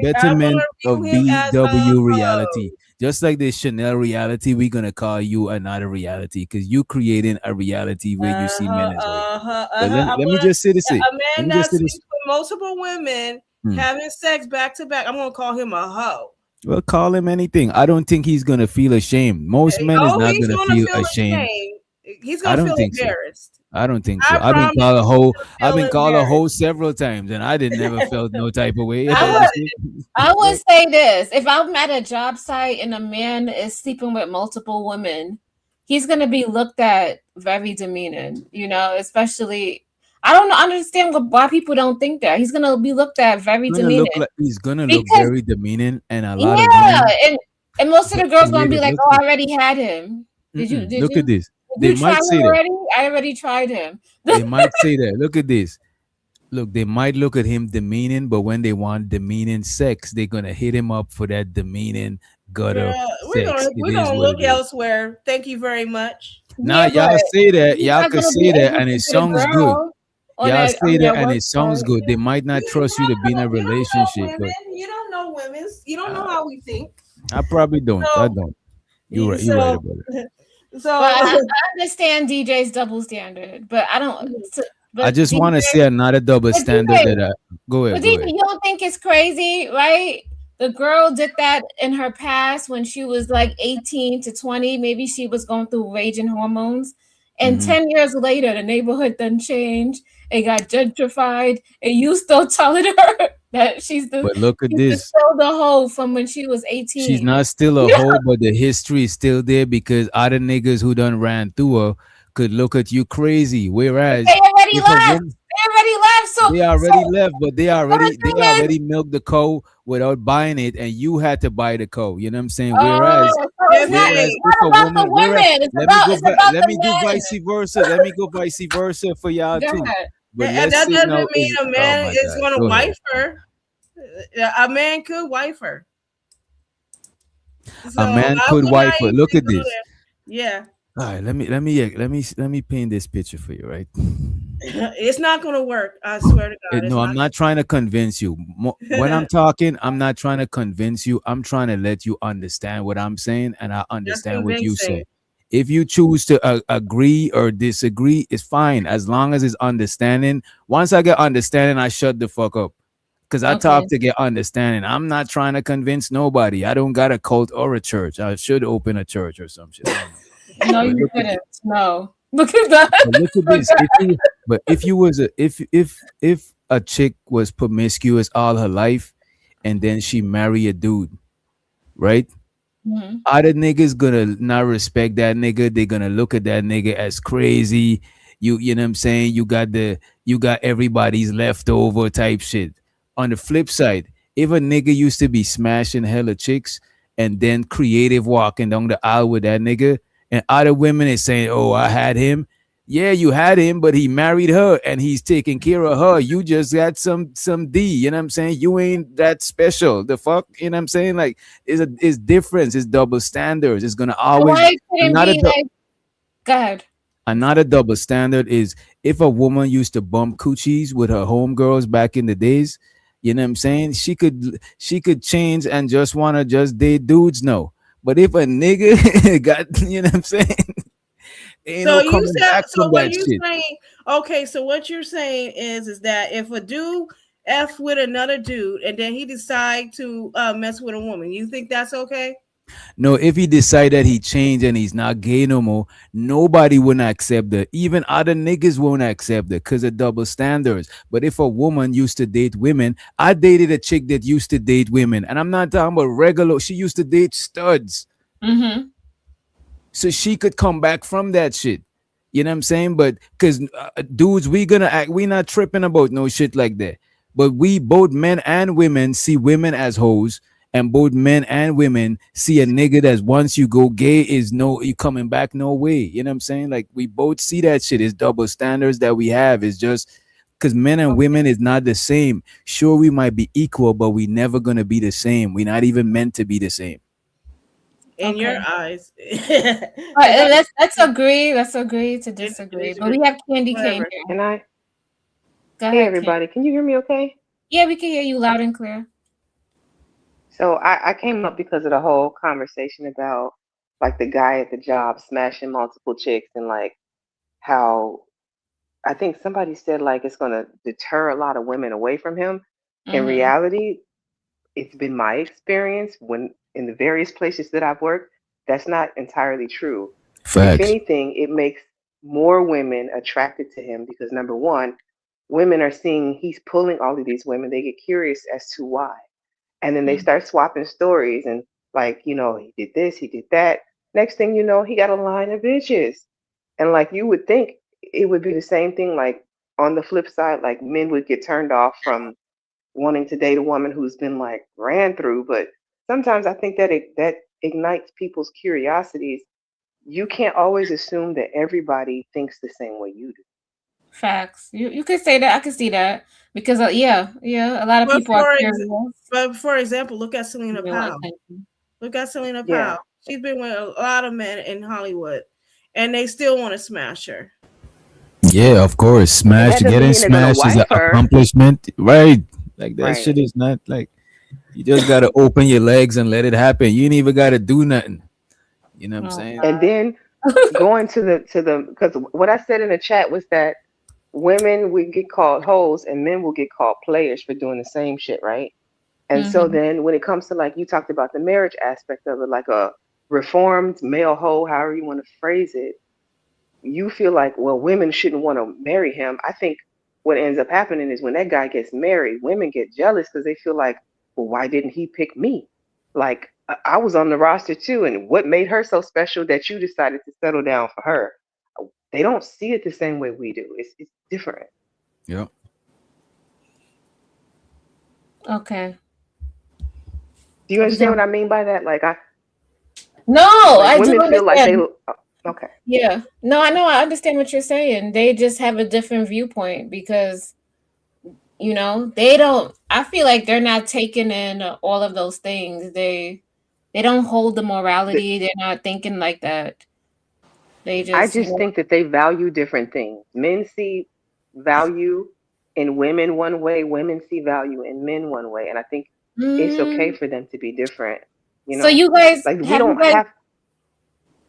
betterment gonna view of him as a BW hoe. reality. Just like the Chanel reality, we're gonna call you another reality because you creating a reality where you see men as whole. But I'm let me gonna just say this. a Let man me just that say this. sleeps with multiple women Hmm. having sex back to back. I'm gonna call him a hoe. Well, call him anything. I don't think he's gonna feel ashamed. Most men is Oh, not he's gonna gonna feel feel ashamed. ashamed. He's I gonna don't feel think so. embarrassed. I don't think so. I I've been promise called a you, he's hoe. I've gonna been feel called a hoe embarrassed. several times, and I didn't never felt no type of way. I You would see? I would Right. say this. If I'm at a job site and a man is sleeping with multiple women, he's gonna be looked at very demeaning, especially I don't understand why people don't think that. He's gonna be looked at very demeaning He's gonna look because very demeaning, and a lot of yeah, women, and most of but the girls see, gonna be ladies, like, look "Oh, at I already had him. Did you mm-mm, did look at you this. did They you try might him say that. already? I already tried him." They might say that. Look at this. Look, they might look at him demeaning, but when they want demeaning sex, they're gonna hit him up for that demeaning gutter Girl, sex. It we're is gonna what look it is. elsewhere. Thank you very much. Now Yeah, but y'all say that, he's y'all not could gonna be say that, able and to it get a sounds good. girl Y'all on say that, their and work it sounds site. good. They might not trust you to be in a You don't know relationship, but women. You don't know women. You don't know uh, how we think. I probably don't. I So, don't. You're right. You're right so, about it. But so. I understand DJ's double standard, but I don't. I But just want to DJ, say another double but standard DJ, that I go but ahead. Go DJ, ahead. you don't think it's crazy, right? The girl did that in her past when she was like 18 to 20. Maybe she was going through raging hormones. And Mhm. 10 years later, the neighborhood done changed. It got gentrified. And you still telling her that But look at she's this. still the hoe from when she was She's 18. not still a Yeah. hoe, but the history is still there because other niggas who done ran through her could look at you crazy. Whereas They already if a left. woman, They already left. they already left, but So the they thing is, already milked the cow without buying it, and you had to buy the cow. You know what I'm saying? oh, so Whereas it's if not a about the woman, women. It's let me about go it's back, about let the me do men. vice versa. Let me go vice versa for y'all Go too. ahead. But And let's that say doesn't no mean is a oh man my is god. going to Go ahead. wife her. A man could wife her. So A man I could would wife not her. even Look at go this. there. Yeah. All right, let me paint this picture for you, right? It's not going to work. I swear to God, it's No, I'm not. not trying to convince you. When I'm talking, I'm not trying to convince you. I'm trying to let you understand what I'm saying, and I That's understand what you convincing. say. If you choose to agree or disagree, it's fine as long as it's understanding. Once I get understanding, I shut the fuck up because I Okay. talk to get understanding. I'm not trying to convince nobody. I don't got a cult or a church. I should open a church or some shit. I don't know. No, But you look at didn't. No. Look at that. but look at this. If you but if you was a if a chick was promiscuous all her life and then she marry a dude, right? Mhm. Other niggas gonna not respect that nigga. They're gonna look at that nigga as crazy. You know what I'm saying? You got everybody's leftover type shit. On the flip side, if a nigga used to be smashing hella chicks and then creative walking down the aisle with that nigga, and other women is saying, "Oh, I had him." Yeah, you had him, but he married her and he's taking care of her. You just got some D. You know what I'm saying? You ain't that special. The fuck, you know what I'm saying? Like it's difference. It's double standards. It's gonna So always why couldn't another be like, go ahead. another double standard is if a woman used to bump coochies with her homegirls back in the days. You know what I'm saying? She could change and just wanna just date dudes. No, but if a nigga got you know what I'm saying, ain't So no you coming said, back so from what that you shit. saying? Okay, so what you're saying is that if a dude f with another dude and then he decide to mess with a woman, you think that's okay? No, if he decide that he changed and he's not gay no more, nobody wouldn't accept that. Even other niggas won't accept it because of double standards. But if a woman used to date women, I dated a chick that used to date women, and I'm not talking about regular. She used to date studs, Mm-hmm. so she could come back from that shit. You know what I'm saying? But because dudes, we gonna act, we not tripping about no shit like that. But we both men and women see women as hoes, and both men and women see a nigga that once you go gay is no you coming back no way. You know what I'm saying? Like we both see that shit. It's double standards that we have. It's just because men and women is not the same. Sure, we might be equal, but we never gonna be the same. We're not even meant to be the same. In Okay. your eyes. Let's agree. Let's agree to disagree. But we have Candy Cane Whatever. here. Can I? Go Hey, ahead, Candy. everybody. Can you hear me okay? Yeah, we can hear you loud and clear. So I came up because of the whole conversation about like the guy at the job smashing multiple chicks and like how I think somebody said like it's going to deter a lot of women away from him. In Mm-hmm. reality, it's been my experience when in the various places that I've worked, that's not entirely true. If Facts. anything, it makes more women attracted to him because number one, women are seeing he's pulling all of these women. They get curious as to why. And then they start swapping stories and like, he did this, he did that. Next thing you know, he got a line of bitches. And like you would think it would be the same thing like on the flip side, like men would get turned off from wanting to date a woman who's been like ran through, but sometimes I think that that ignites people's curiosities. You can't always assume that everybody thinks the same way you do. Facts. You could say that. I could see that because yeah, a lot of But people are curious. for example, look at Selena They want Powell. attention. Look at Selena Yeah. Powell. She's been with a lot of men in Hollywood, and they still want to smash her. Yeah, of course. And Smash that doesn't getting mean they're gonna smashed is an wife her. accomplishment, right? Like that Right. shit is not like you just gotta open your legs and let it happen. You ain't even gotta do nothing. You know what I'm Oh saying? And then going to the because what I said in the chat was that women would get called hoes and men will get called players for doing the same shit, right? And so Mm-hmm. then when it comes to like you talked about the marriage aspect of it, like a reformed male hoe, however you want to phrase it, you feel like, well, women shouldn't want to marry him. I think what ends up happening is when that guy gets married, women get jealous because they feel like, well, why didn't he pick me? Like I was on the roster too, and what made her so special that you decided to settle down for her? They don't see it the same way we do. It's different. Yeah. Okay. Do you I was understand gonna. what I mean by that? No, Like I do women feel like they understand. okay. Yeah. No, I know. I understand what you're saying. They just have a different viewpoint because they don't. I feel like they're not taking in all of those things. They don't hold the morality. They're not thinking like that. They I just, just think that they value different things. Men see value in women one way, women see value in men one way. And I think it's okay mm, for them to be different, you so know? you guys, Like we have you don't guys, have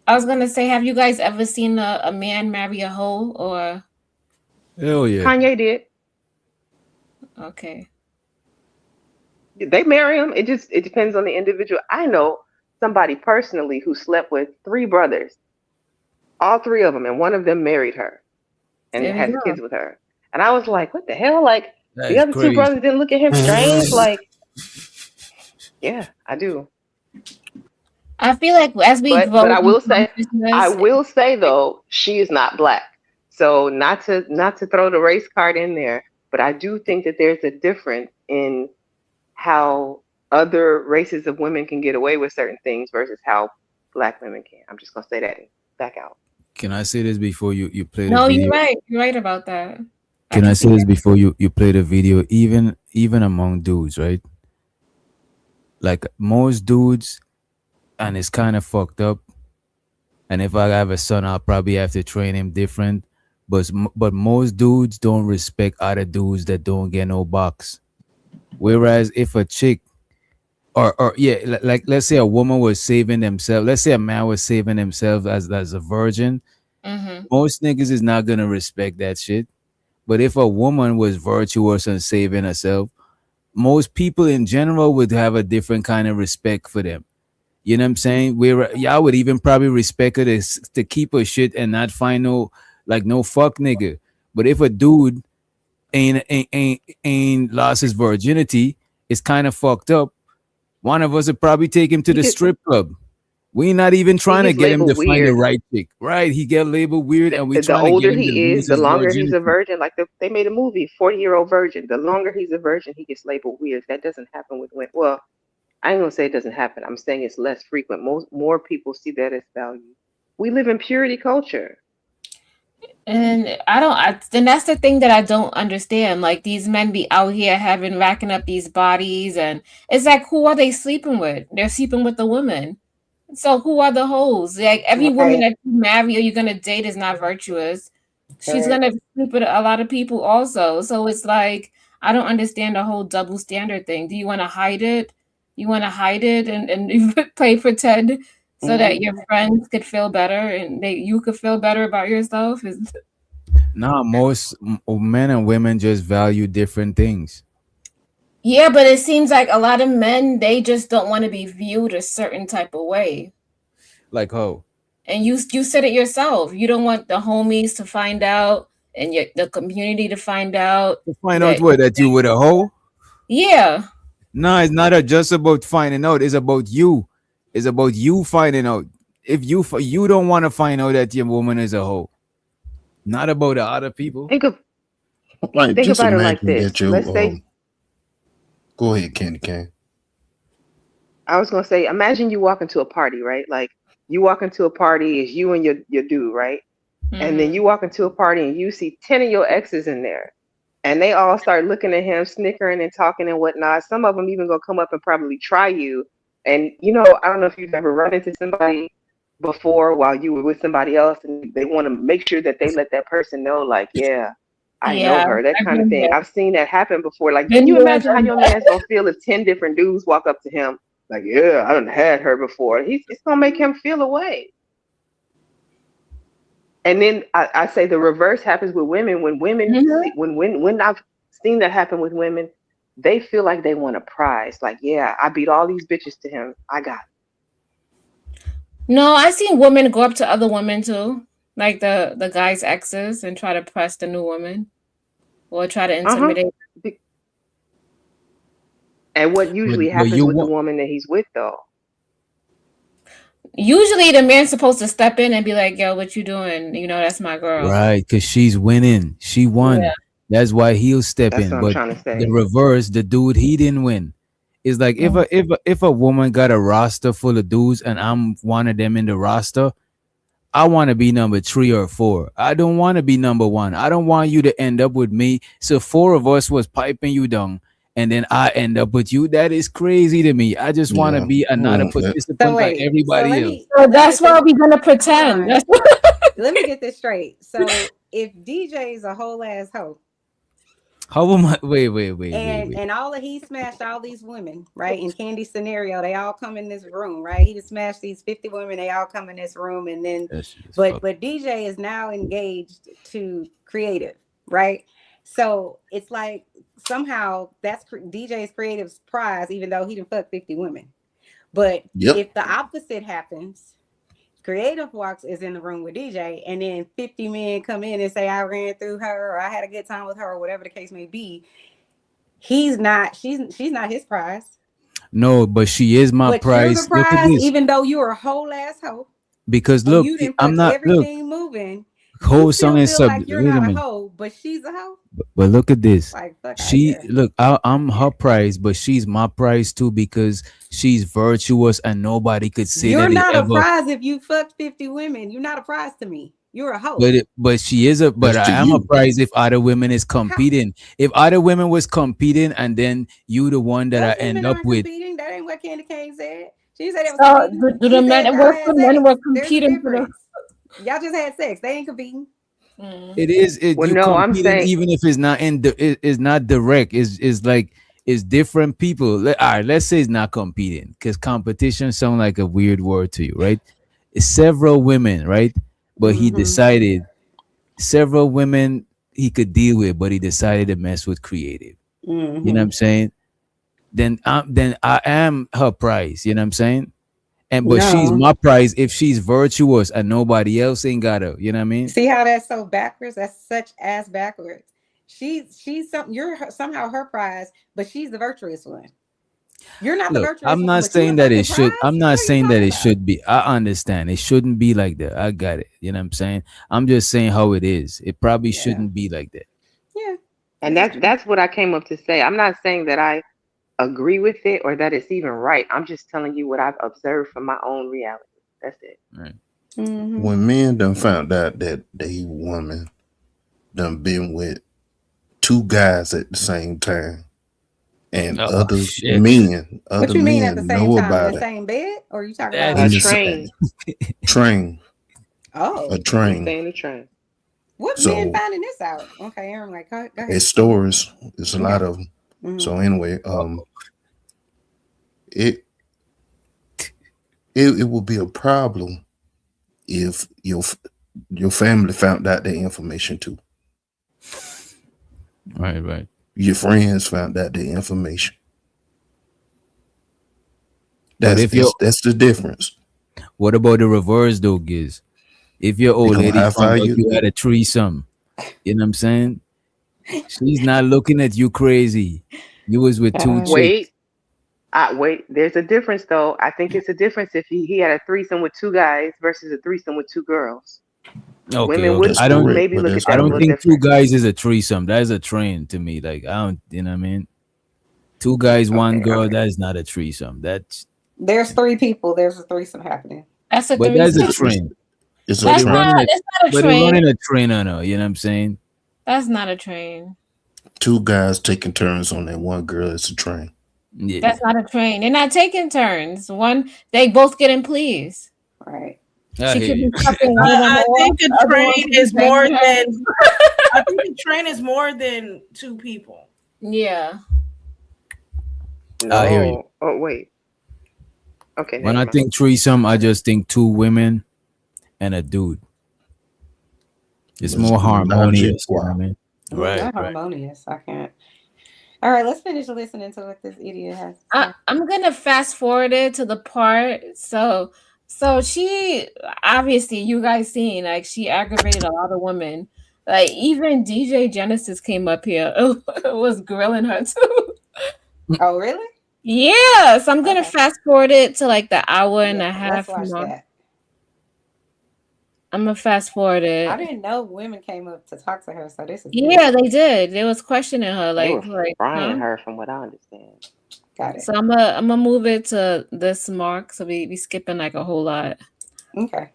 I was gonna say, have you guys ever seen a man marry a hoe or Hell yeah. Kanye did. okay. They marry him. It depends on the individual. I know somebody personally who slept with three brothers, all three of them, and one of them married her and There we has go. kids with her. And I was like, what the hell? Like That the is other two crazy. brothers didn't look at him strange. Like, yeah, I do. I feel like as we But grow I in will say, consciousness, though, she is not black. So not to throw the race card in there, but I do think that there's a difference in how other races of women can get away with certain things versus how black women can. I'm just gonna say that and back out. Can I say this before you play the no, you're video? right. You're right about that. I Can I can see say this that. before you play the video? Even among dudes, right? Like most dudes, and it's kind of fucked up. And if I have a son, I'll probably have to train him different. But most dudes don't respect other dudes that don't get no box. Whereas if a chick or yeah, like let's say a woman was saving themselves, let's say a man was saving himself as a virgin, Mm-hmm. most niggas is not gonna respect that shit. But if a woman was virtuous and saving herself, most people in general would have a different kind of respect for them. You know what I'm saying? Where y'all would even probably respect her to keep her shit and not find no fuck nigga. But if a dude ain't lost his virginity, it's kind of fucked up. One of us would probably take him to He the gets strip club. We not even he trying to gets get him to labeled find the weird. right chick. Right. He get labeled weird and we The trying to get older him to he is, lose the his longer he's a virginity. virgin. Like they made a movie, 40-year-old virgin. The longer he's a virgin, he gets labeled weird. That doesn't happen with women. Well, I ain't gonna say it doesn't happen. I'm saying it's less frequent. More people see that as value. We live in purity culture. And I don't. Then that's the thing that I don't understand. Like these men be out here having racking up these bodies, and it's like, who are they sleeping with? They're sleeping with the women. So who are the hoes? Like every woman Right. that you marry or you're gonna date is not virtuous. She's Right. gonna sleep with a lot of people also. So it's like I don't understand the whole double standard thing. Do you want to hide it? You want to hide it and play pretend so that Hmm. your friends could feel better and you could feel better about yourself? Nah, most men and women just value different things. Yeah, but it seems like a lot of men they just don't want to be viewed a certain type of way. Like how? And you said it yourself. You don't want the homies to find out and the community to find out To find out that what that you with a hoe? yeah. No, it's not just about finding out. It's about you. It's about you finding out. If you don't want to find out that your woman is a hoe, not about the other people. Think of Like, think just about it like imagine this. that you Let's say go ahead, Candy Can. I was gonna say, imagine you walk into a party, right? Like you walk into a party, it's you and your dude, right? And then Mm-hmm. you walk into a party and you see 10 of your exes in there. And they all start looking at him, snickering and talking and whatnot. Some of them even gonna come up and probably try you. And I don't know if you've ever run into somebody before while you were with somebody else, and they want to make sure that they let that person know, like, yeah, I know Yeah, her, that I've kind of been thing. there. I've seen that happen before. Like, can Been you there, imagine how done your that. man's gonna feel if 10 different dudes walk up to him, like, yeah, I done had her before. It's gonna make him feel away. And then I say the reverse happens with women when women Mhm. see when I've seen that happen with women, they feel like they want a prize. Like, yeah, I beat all these bitches to him. I got No, I seen women go up to other women too, like the guy's exes, and try to press the new woman or try to uh-huh. intimidate. And what but usually but happens you with the want woman that he's with though? Usually, the man's supposed to step in and be like, "Yo, what you doing? You know, that's my girl." right because she's winning. She Yeah. won. That's why he'll step That's in. what I'm But trying to the say. reverse, the dude he didn't win. It's like Mm. if a woman got a roster full of dudes and I'm one of them in the roster, I want to be number 3 or 4. I don't want to be number 1. I don't want you to end up with me. So 4 of us was piping you down, and then I end up with you. That is crazy to me. I just want to Yeah. be another That- So participant like wait, so everybody let else. me So let me that's get why this. we're gonna Hold pretend. on. Let me get this straight. So if DJ's a whole ass hoe, How am I? Wait. and all of he smashed all these women, right? In Candy's scenario, they all come in this room, right? He just smashed these 50 women, they all come in this room, and then That shit is but fucked. but DJ is now engaged to creative, right? So it's like somehow that's DJ's creative's prize, even though he didn't fuck 50 women. But Yep. if the opposite happens, Creative Walks is in the room with DJ, and then 50 men come in and say, I ran through her, or I had a good time with her, or whatever the case may be. She's not his prize. No, but she is my But you're the prize. Look at prize, this. even though you're a whole asshole Because and look, you didn't I'm fuck not. Look, everything moving. You whole song still is feel sub. like you're Wait a not a minute. hoe, but she's a hoe. But look at this. Like, fuck out of She here. look. I'm her prize, but she's my prize too because she's virtuous and nobody could say You're that they not a ever. prize if you fucked 50 women. You're not a prize to me. You're a hoe. But she is a. But That's to I am a you. prize if other women is How? competing. If other women was competing and then you the one that I Those end women up aren't with. competing. That ain't what Candy Cane said. She didn't say they was So competing. do the She said men y'all work had for men were sex. There's a competing for the. difference. Y'all just had sex. They ain't competing. Mm. It is. Well, You no, I'm competing saying even if it's not it's not direct. Is like it's different people. All right, let's say it's not competing because competition sound like a weird word to you, right? It's several women, right? But he Mm-hmm. decided several women he could deal with, but he decided to mess with creative. You know what Mm-hmm. I'm saying? Then I am her prize. You know what I'm saying? And but she's No. my prize if she's virtuous and nobody else ain't got her. You know what I mean? See how that's so backwards? That's such ass backwards. She's some somehow her prize, but she's the virtuous one. You're not the Look, virtuous I'm one, not but you a saying that fucking it prize? should. I'm What not are you saying that talking it about? should be. I understand. It shouldn't be like that. I got it. You know what I'm saying? I'm just saying how it is. It probably Yeah. shouldn't be like that. Yeah. and That's true. that's what I came up to say. I'm not saying that I agree with it or that it's even right. I'm just telling you what I've observed from my own reality. That's it. Right. Mm-hmm. When men done found out that they woman done been with 2 guys at the same time, and Oh other shit. men, What other you mean at the men same know time in the about it same bed, or you talking That about? A in the train. same train, a Oh, I'm train. saying a train. what men So finding this out? Okay, I'm like, go ahead. it's stories. It's a Okay. lot of them. Mm-hmm. So anyway, it it would be a problem if your family found out that information too. Right. Your friends found out the information. But if you're, That's the difference. what about the reverse though, Giz? If your They old gonna lady high found five out you. you had a threesome, you know what I'm saying? She's not looking at you crazy. You was with two Uh, chicks. Wait, wait. There's a difference, though. I think it's a difference if he had a threesome with 2 guys versus a threesome with 2 girls. Okay, Women okay. would That's I don't. correct, maybe but look at that's I that a don't little correct. think two different. guys is a threesome. That is a train to me. Like I don't. You know what I mean? 2 guys, one Okay, girl. okay. That is not a threesome. That's. there's 3 people. There's a threesome happening. That's a But that's a threesome. train. It's a But they That's train. running not. a. That's not a But they train. running a train on her. You know what I'm saying? That's not a train. 2 guys taking turns on that one girl. It's a train. Yeah. That's not a train. They're not taking turns. One, they both getting pleased. Right. I She hear could be you. sucking one of them I off. think a The other one train could be is more banging her. than I think a train is more than 2 people. Yeah. I hear you. No. Oh, wait. Okay, When never I mind. think threesome, I just think 2 women and a dude. It's Let's more menage a harmonious. You know trois. what I mean? Ooh, Right. not harmonious. I can't. All right, let's finish listening to what this idiot has to say. I'm gonna fast forward it to the part. So she obviously, you guys seen, like, she aggravated a lot of women. Like, even DJ Genesis came up here, was grilling her too. Oh, really? Yeah, so I'm gonna Okay. fast forward it to like the hour and Yeah, a let's half watch mark. that. I'm gonna fast forward I it. didn't know women came up to talk to her, so this is good. Yeah, they did. They was questioning her, They were like, frying huh? her, from what I understand. Got it. So I'm gonna move it to this mark. So we skipping like a whole lot. Okay.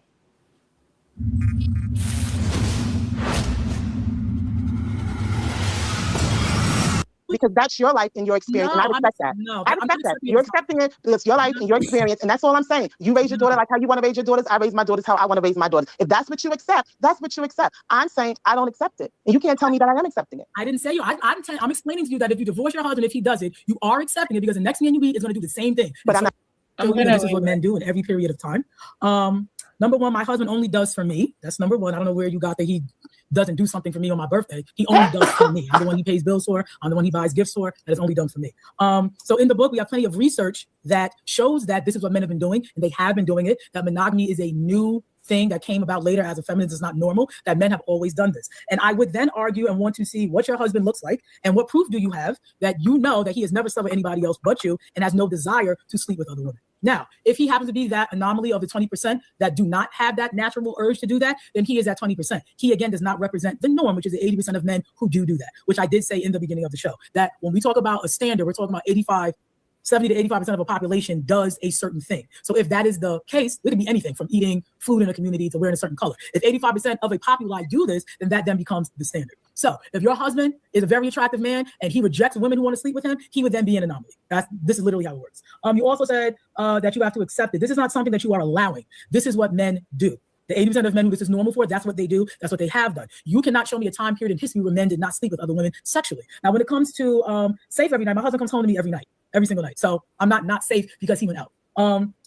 Because that's your life and your experience, and I respect that. I respect that. You're accepting it because it's your life and your experience, and that's all I'm saying. You raise your daughter like how you want to raise your daughters. I raise my daughters how I want to raise my daughters. If that's what you accept, that's what you accept. I'm saying I don't accept it, and you can't tell me that I am accepting it. I didn't say you. I'm explaining to you that if you divorce your husband, if he does it, you are accepting it because the next man you meet is going to do the same thing. But I'm not. So this is what men do in every period of time. Number one, my husband only does for me. That's number one. I don't know where you got that he doesn't do something for me on my birthday. He only does for me. I'm the one he pays bills for. I'm the one he buys gifts for. That is only done for me. So in the book, we have plenty of research that shows that this is what men have been doing, and they have been doing it, that monogamy is a new thing that came about later as a feminist is not normal, that men have always done this. And I would then argue and want to see what your husband looks like and what proof do you have that you know that he has never slept with anybody else but you and has no desire to sleep with other women. Now, if he happens to be that anomaly of the 20% that do not have that natural urge to do that, then he is at 20%. He, again, does not represent the norm, which is the 80% of men who do that, which I did say in the beginning of the show, that when we talk about a standard, we're talking about 70 to 85% of a population does a certain thing. So if that is the case, it could be anything from eating food in a community to wearing a certain color. If 85% of a populace do this, then that then becomes the standard. So if your husband is a very attractive man and he rejects women who want to sleep with him, he would then be an anomaly. This is literally how it works. You also said that you have to accept it. This is not something that you are allowing. This is what men do. The 80% of men who this is normal for, that's what they do. That's what they have done. You cannot show me a time period in history where men did not sleep with other women sexually. Now, when it comes to safe every night, my husband comes home to me every night, every single night. So I'm not safe because he went out.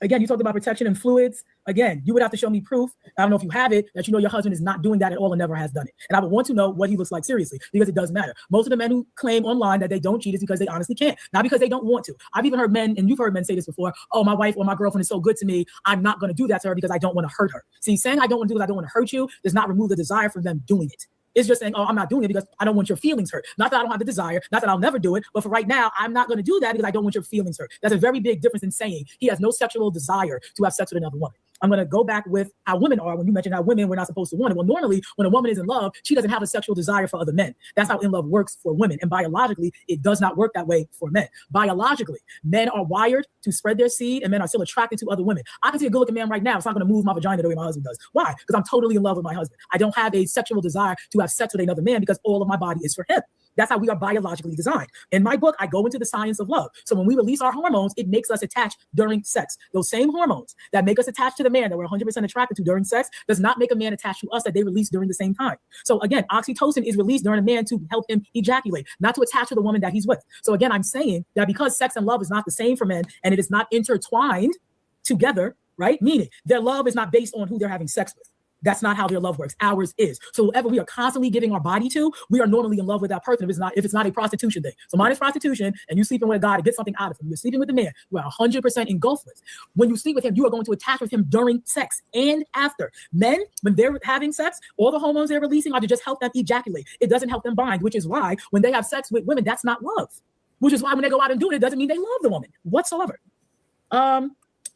Again, you talked about protection and fluids. Again, you would have to show me proof. I don't know if you have it, that you know your husband is not doing that at all and never has done it. And I would want to know what he looks like seriously, because it does matter. Most of the men who claim online that they don't cheat is because they honestly can't, not because they don't want to. I've even heard men, and you've heard men say this before, oh, my wife or my girlfriend is so good to me, I'm not going to do that to her because I don't want to hurt her. See, saying I don't want to do it, I don't want to hurt you, does not remove the desire from them doing it. It's just saying, oh, I'm not doing it because I don't want your feelings hurt. Not that I don't have the desire, not that I'll never do it, but for right now, I'm not going to do that because I don't want your feelings hurt. That's a very big difference in saying he has no sexual desire to have sex with another woman. I'm going to go back with how women are when you mentioned how women were not supposed to want it. Well, normally when a woman is in love, she doesn't have a sexual desire for other men. That's how in love works for women. And biologically, it does not work that way for men. Biologically, men are wired to spread their seed and men are still attracted to other women. I can see a good looking man right now. It's not going to move my vagina the way my husband does. Why? Because I'm totally in love with my husband. I don't have a sexual desire to have sex with another man because all of my body is for him. That's how we are biologically designed. In my book, I go into the science of love. So when we release our hormones, it makes us attached during sex. Those same hormones that make us attached to the man that we're 100% attracted to during sex does not make a man attached to us that they release during the same time. So again, oxytocin is released during a man to help him ejaculate, not to attach to the woman that he's with. So again, I'm saying that because sex and love is not the same for men and it is not intertwined together, right? Meaning their love is not based on who they're having sex with. That's not how their love works. Ours is. So whoever we are constantly giving our body to, we are normally in love with that person if it's not a prostitution thing. So mine is prostitution, and you sleeping with a guy to get something out of him. You're sleeping with a man you are 100% engulfed with. When you sleep with him, you are going to attach with him during sex and after. Men, when they're having sex, all the hormones they're releasing are to just help them ejaculate. It doesn't help them bind, which is why when they have sex with women, that's not love. Which is why when they go out and do it, it doesn't mean they love the woman whatsoever.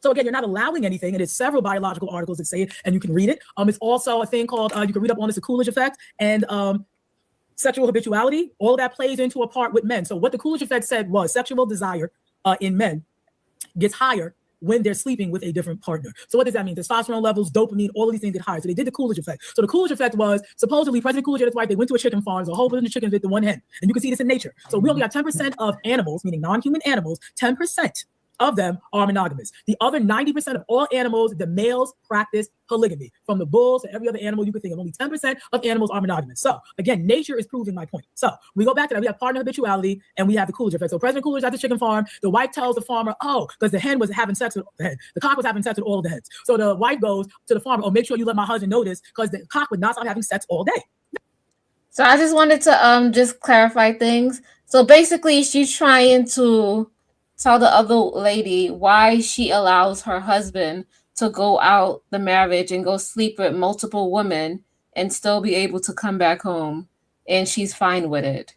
So again, you're not allowing anything, and there's several biological articles that say it, and you can read it. It's also a thing called, you can read up on this, the Coolidge effect, and sexual habituality. All of that plays into a part with men. So what the Coolidge effect said was sexual desire in men gets higher when they're sleeping with a different partner. So what does that mean? Testosterone levels, dopamine, all of these things get higher. So they did the Coolidge effect. So the Coolidge effect was supposedly President Coolidge and his wife, they went to a chicken farm, there's a whole bunch of chickens with the one hen. And you can see this in nature. So we only have 10% of animals, meaning non-human animals, 10% of them are monogamous. The other 90% of all animals, the males practice polygamy. From the bulls to every other animal you could think of, only 10% of animals are monogamous. So again, nature is proving my point. So we go back to that. We have partner habituality and we have the Coolidge effect. So President Coolidge at the chicken farm, the wife tells the farmer, oh, because the hen was having sex with the hen. The cock was having sex with all of the hens. So the wife goes to the farmer, oh, make sure you let my husband know this because the cock would not stop having sex all day. So I just wanted to just clarify things. So basically, she's trying to tell the other lady why she allows her husband to go out the marriage and go sleep with multiple women and still be able to come back home, and she's fine with it.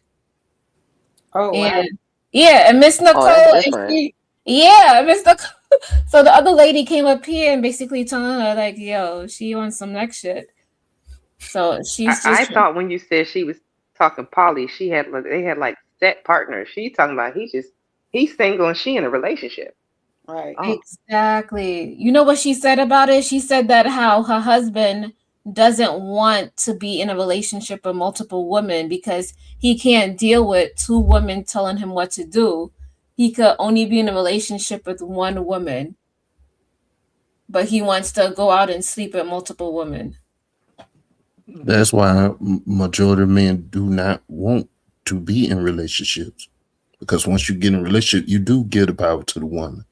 Oh wow. And yeah, and Miss Oh, that's Nicole, and different. she, yeah, Miss Nicole. So the other lady came up here and basically telling her like, "Yo, she on some next shit." So she's I just thought when you said she was talking poly, they had like set partners. She talking about he's single and she in a relationship. Right. Oh, exactly. You know what she said about it? She said that how her husband doesn't want to be in a relationship with multiple women because he can't deal with two women telling him what to do. He could only be in a relationship with one woman, but he wants to go out and sleep with multiple women. That's why majority of men do not want to be in relationships, because once you get in a relationship, you do give the power to the woman.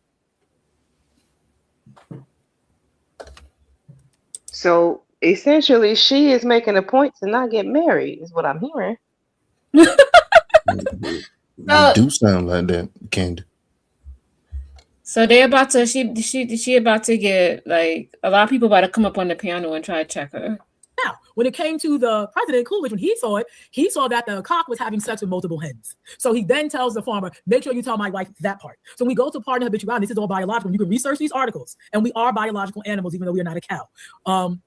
so essentially, she is making a point to not get married, is what I'm hearing. It do sound like that, Candy. So they're about to she about to get like a lot of people about to come up on the piano and try to check her. Now, when it came to the president Coolidge, when he saw it, he saw that the cock was having sex with multiple hens. So he then tells the farmer, make sure you tell my wife that part. So when we go to partner habituality, this is all biological. You can research these articles, and we are biological animals, even though we are not a cow.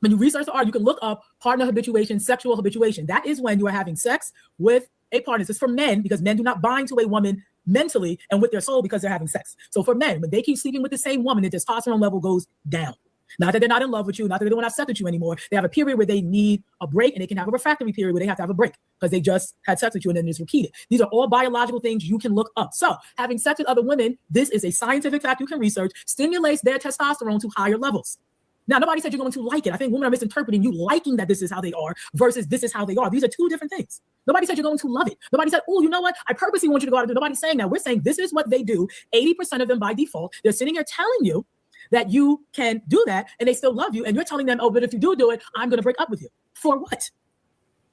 When you research the art, you can look up partner habituation, sexual habituation. That is when you are having sex with a partner. This is for men because men do not bind to a woman mentally and with their soul because they're having sex. So for men, when they keep sleeping with the same woman, the testosterone level goes down. Not that they're not in love with you, not that they don't want to have sex with you anymore. They have a period where they need a break, and they can have a refractory period where they have to have a break because they just had sex with you and then it's repeated. These are all biological things you can look up. So having sex with other women, this is a scientific fact you can research, stimulates their testosterone to higher levels. Now, nobody said you're going to like it. I think women are misinterpreting you liking that this is how they are versus this is how they are. These are two different things. Nobody said you're going to love it. Nobody said, oh, you know what? I purposely want you to go out and do. Nobody's saying that. We're saying this is what they do. 80% of them by default. They're sitting here telling you that you can do that and they still love you. And you're telling them, oh, but if you do it, I'm going to break up with you. For what?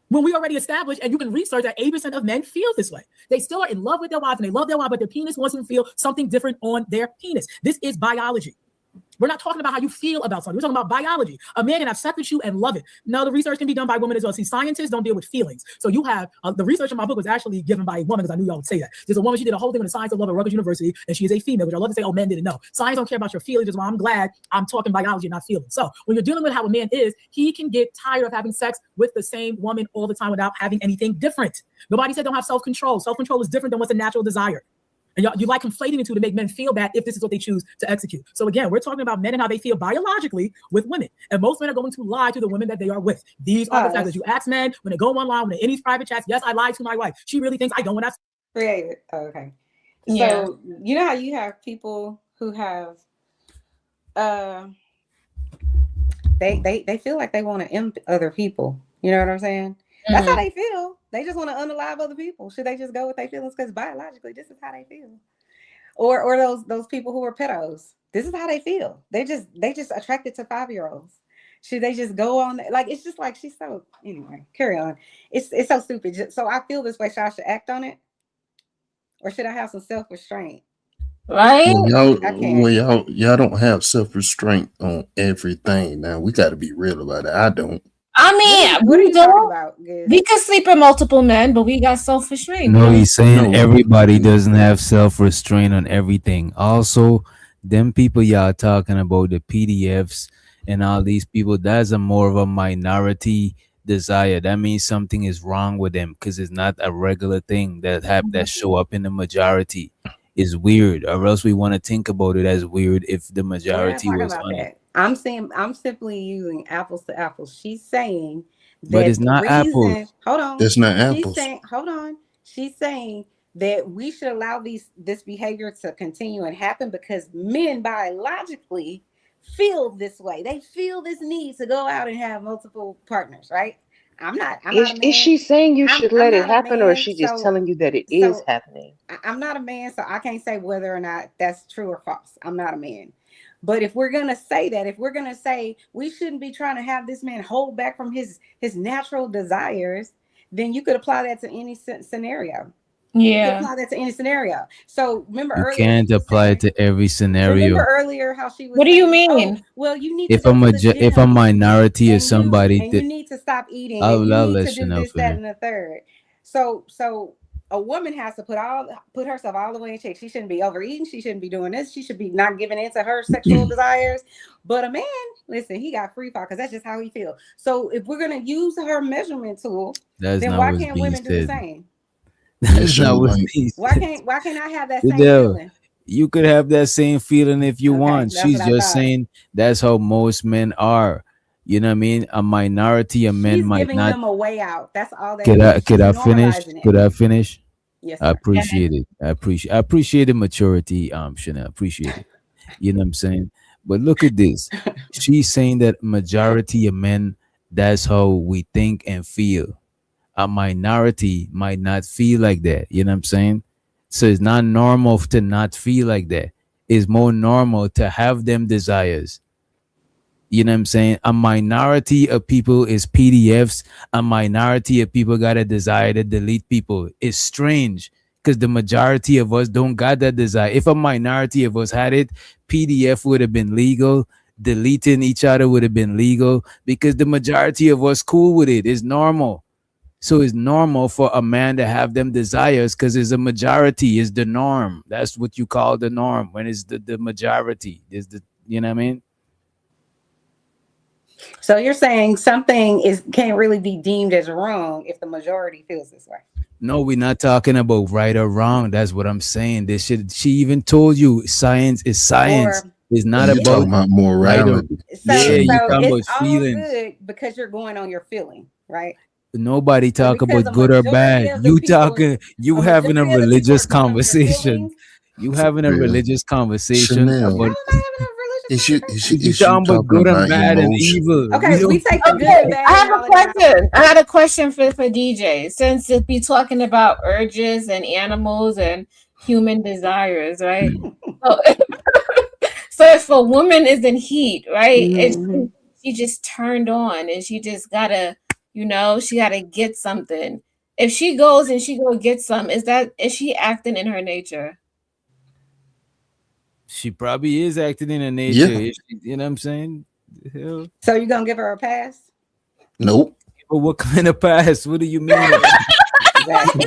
When we already established, and you can research that 80% of men feel this way. They still are in love with their wives and they love their wife, but their penis wants them to feel something different on their penis. This is biology. We're not talking about how you feel about something. We're talking about biology. A man can have sex with you and love it. No, the research can be done by women as well. See, scientists don't deal with feelings. So you have the research in my book was actually given by a woman because I knew y'all would say that. There's a woman, she did a whole thing on the science of love at Rutgers University, and she is a female, which I love to say, oh, men didn't know. Science don't care about your feelings. That's why I'm glad I'm talking biology, not feelings. So when you're dealing with how a man is, he can get tired of having sex with the same woman all the time without having anything different. Nobody said don't have self-control. Self-control is different than what's a natural desire. And you like conflating the two to make men feel bad if this is what they choose to execute. So again, we're talking about men and how they feel biologically with women. And most men are going to lie to the women that they are with. These are the facts that you ask men when they go online, when they're in these private chats. Yes, I lied to my wife. She really thinks I don't want to. Created. Oh, okay. Yeah. So you know how you have people who have they feel like they want to imp other people. You know what I'm saying? That's how they feel. They just want to unalive other people. Should they just go with their feelings? Because biologically, this is how they feel. Or those people who are pedos. This is how they feel. They just attracted to 5-year-olds. Should they just go on? Like it's just like she's so. Anyway, carry on. It's so stupid. So I feel this way. So I should act on it, or should I have some self-restraint? Right? Y'all don't have self-restraint on everything. Now we got to be real about it. I don't. I mean, what are you talking about? Giz? We can sleep with multiple men, but we got self-restraint. No, he's saying everybody doesn't have self-restraint on everything. Also, them people y'all talking about, the PDFs and all these people, that's a more of a minority desire. That means something is wrong with them because it's not a regular thing that show up in the majority. Is weird, or else we want to think about it as weird if the majority was on it. I'm simply using apples to apples. She's saying that, but it's not apples. Hold on. It's not apples. She's saying that we should allow this behavior to continue and happen because men biologically feel this way. They feel this need to go out and have multiple partners, right? I'm not a man. Is she saying you should let it happen, or is she just telling you that it is happening? I'm not a man, so I can't say whether or not that's true or false. I'm not a man. But if we're going to say that, if we're going to say we shouldn't be trying to have this man hold back from his natural desires, then you could apply that to any scenario. Yeah. Apply that to any scenario. So remember You earlier can't apply it to every scenario. remember earlier how she was What do you saying, "Oh, mean? well, you need to If go to the if a gym minority is somebody and you that need to stop eating and you I'll need let to do Chanel this, that, finish. and the third." So a woman has to put herself all the way in check. She shouldn't be overeating. She shouldn't be doing this. She should be not giving in to her sexual desires. But a man, listen, he got free fall because that's just how he feels. So if we're gonna use her measurement tool, That's then not why what's can't being women do the said. same? That's not what's being said. Why can't I have that You same know, feeling? you could have that same feeling if you Okay, want. that's She's what I just thought. saying that's how most men are. You know what I mean? A minority of men She's might giving not. them a way out. That's all that is. Could She's I finish? normalizing it. Could I finish? Yes, I sir. appreciate it. I appreciate the maturity, Chanel. Appreciate it. You know what I'm saying? But look at this. She's saying that majority of men, that's how we think and feel. A minority might not feel like that. You know what I'm saying? So it's not normal to not feel like that. It's more normal to have them desires. You know what I'm saying? A minority of people is PDFs. A minority of people got a desire to delete people. It's strange because the majority of us don't got that desire. If a minority of us had it, PDF would have been legal. Deleting each other would have been legal because the majority of us cool with it. It's normal. So it's normal for a man to have them desires because it's a majority, is the norm. That's what you call the norm when it's the majority. Is the you know what I mean? So you're saying something can't really be deemed as wrong if the majority feels this way. No, we're not talking about right or wrong. That's what I'm saying. This should she even told you science is science. Or It's not You talking about about right or morality? so yeah, you talking it's about all feelings. good because you're going on your feeling, right? Nobody But talk because about good or bad. You talking you a having a majority of the people are religious going on your conversation. feelings. You For having a real. religious conversation Chanel, How about am I having a religious conversation? you is you talking about talking good and about bad and emotion? evil. We Okay, we don't take the good and Okay, I bad and have a all of that out. question. I had a question for DJ. Since it be talking about urges and animals and human desires, right? So, so if a woman is in heat, right, and Mm-hmm. she just turned on and she just gotta, she gotta get something. If she goes and she go get some, is she acting in her nature? she probably is acting in her nature. Yeah. You know what I'm saying? The hell? So you're gonna give her a pass? Nope. But what kind of pass? What do you mean? Exactly.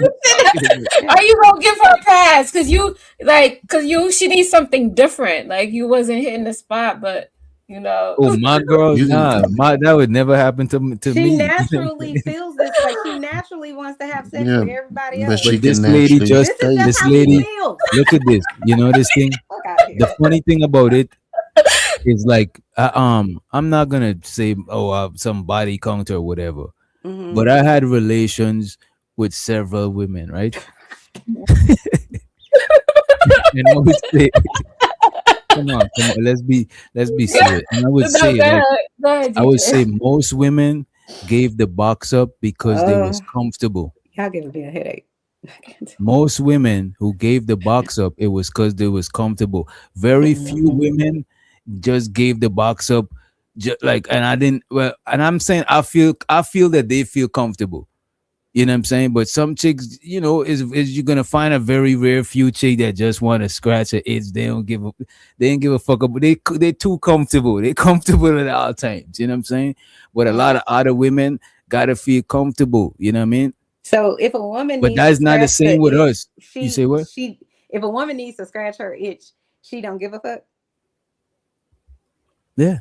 Are you gonna give her a pass? Cause she needs something different. Like you wasn't hitting the spot, but you know. Oh, my girl, You can nah, that would never happen to She me. naturally feels this way. She naturally wants to have sex yeah, like everybody but else. she But can this lady naturally just, This is just stay. this how she lady, feels. look at this. You know this thing. Fuck out of here. The funny thing about it is like, I'm not gonna say some body count or whatever, Mm-hmm. but I had relations with several women, right? And I would say, come on, let's be serious. And I would No, say, like, go ahead, I would say DJ. most women gave the box up because they was comfortable. Y'all giving me a headache. Most women who gave the box up, it was because they was comfortable. Very few women just gave the box up, just like, and I didn't. Well, and I'm saying I feel that they feel comfortable. You know what I'm saying? But some chicks, is you're gonna find a very rare few chick that just want to scratch an itch. They ain't give a fuck up. But they too comfortable. They comfortable at all times. You know what I'm saying? But a lot of other women gotta feel comfortable. You know what I mean? So if a woman But needs to that's not the scratch same the with itch, us. You say what? if a woman needs to scratch her itch, she don't give a fuck. Yeah.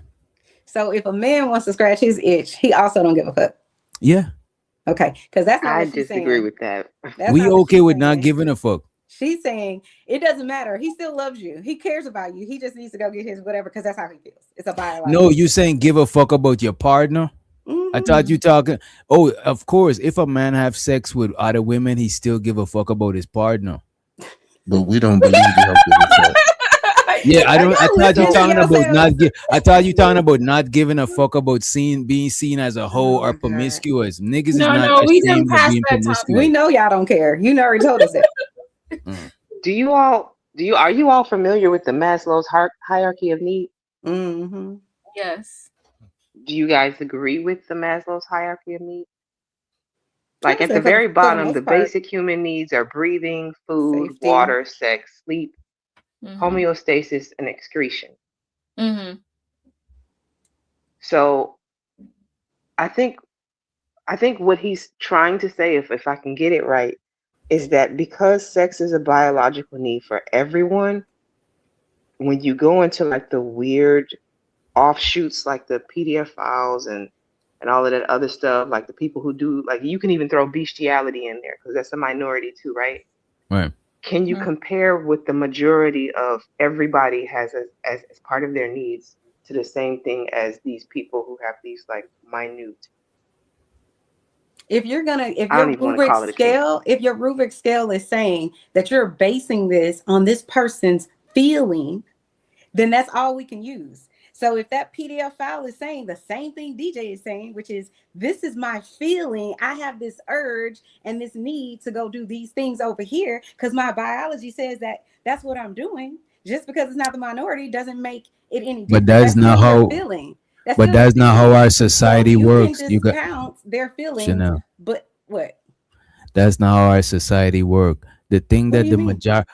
So if a man wants to scratch his itch, he also don't give a fuck. Yeah. Okay, because that's not I what she's disagree saying. with that. That's We not what okay she's with not saying. giving a fuck. She's saying it doesn't matter. He still loves you. He cares about you. He just needs to go get his whatever because that's how he feels. It's a biological. No, you saying give a fuck about your partner? I thought you talking. Oh, of course. If a man have sex with other women, he still give a fuck about his partner. But we don't believe you have to do that. Yeah, I don't. I thought you listening to talking about yourselves? I thought you talking about not giving a fuck about being seen as a hoe Oh or my God. promiscuous. Niggas is No, not we didn't ashamed of pass being that promiscuous. We know y'all don't care. You already told us that. Are you all familiar with the Maslow's hierarchy of need? Mm-hmm. Yes. Do you guys agree with the Maslow's hierarchy of need? Like at the very bottom, the basic human needs are breathing, food, Safety. water, sex, sleep, homeostasis, and excretion. So I think what he's trying to say, if I can get it right, is that because sex is a biological need for everyone, when you go into like the weird offshoots like the PDF files and all of that other stuff, like the people who do, like, you can even throw bestiality in there because that's a minority too, right? Right. Can you compare what the majority of everybody has as part of their needs to the same thing as these people who have these like minute? If your rubric scale is saying that you're basing this on this person's feeling, then that's all we can use. So if that PDF file is saying the same thing DJ is saying, which is, this is my feeling, I have this urge and this need to go do these things over here because my biology says that that's what I'm doing. Just because it's not the minority doesn't make it any different. But that's not how. Feeling. But that's not how our society works. You can discount their feelings, Chanel. But what? That's not how our society works. The thing that the majority,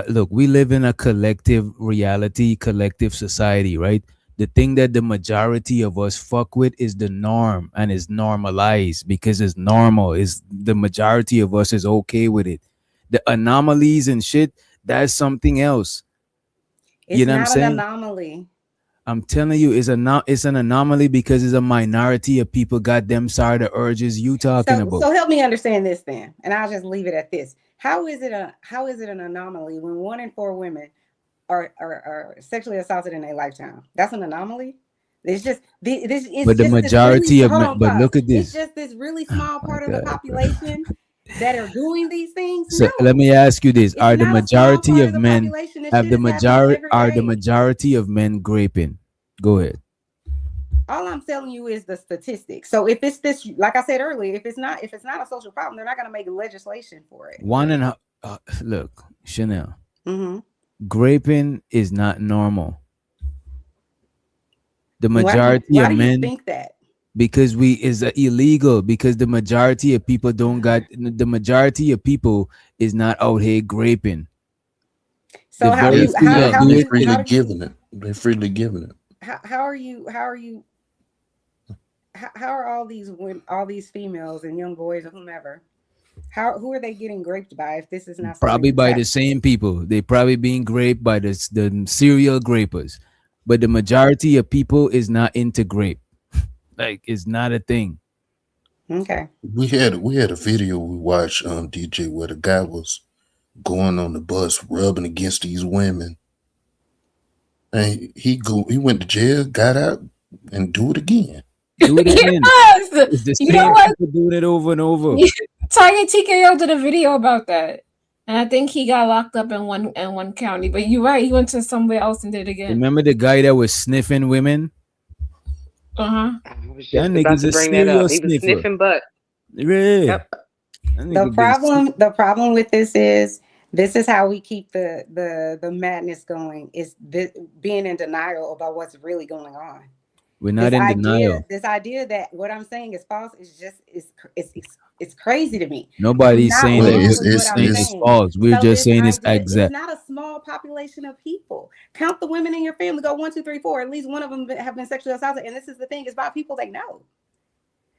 look, we live in a collective reality, collective society, right? The thing that the majority of us fuck with is the norm, and is normalized because it's normal. Is the majority of us is okay with it. The anomalies and shit, that's something else. It's not an anomaly. I'm telling you, it's an anomaly because it's a minority of people got them side of urges you talking about. So help me understand this then, and I'll just leave it at this. How is it an anomaly when 1 in 4 women are sexually assaulted in their lifetime? That's an anomaly. It's just this. But the majority of men. But look at this. It's just this really small part of the population that are doing these things. So let me ask you this: are the majority of men are the majority of men graping? Go ahead. All I'm telling you is the statistics. So if it's this, like I said earlier, if it's not a social problem, they're not going to make legislation for it. Look, Chanel. Graping is not normal. The majority of men. Why do you think that? Because is illegal. Because the majority of people don't got. The majority of people is not out here graping. So they're freely giving it. They're freely giving it. How are all these females and young boys or whomever? Who are they getting raped by if this is not probably by the same people? They probably being raped by the serial grapers, but the majority of people is not into grape. Like, it's not a thing. Okay. We had a video we watched DJ where the guy was going on the bus rubbing against these women. And he went to jail, got out, and do it again. Do it again. Yes! It's the same people doing it over and over. Target TKO did a video about that, and I think he got locked up in one county. But you're right, he went to somewhere else and did it again. Remember the guy that was sniffing women? I was just about to bring that up. He was sniffing butt. Yeah. Yep. The problem with this is how we keep the madness going, is being in denial about what's really going on. We're not in denial. This idea that what I'm saying is false is just it's crazy to me. Nobody's saying that it's false. We're just saying it's exact. It's not a small population of people. Count the women in your family. Go 1, 2, 3, 4. At least one of them have been sexually assaulted. And this is the thing: it's about people they know.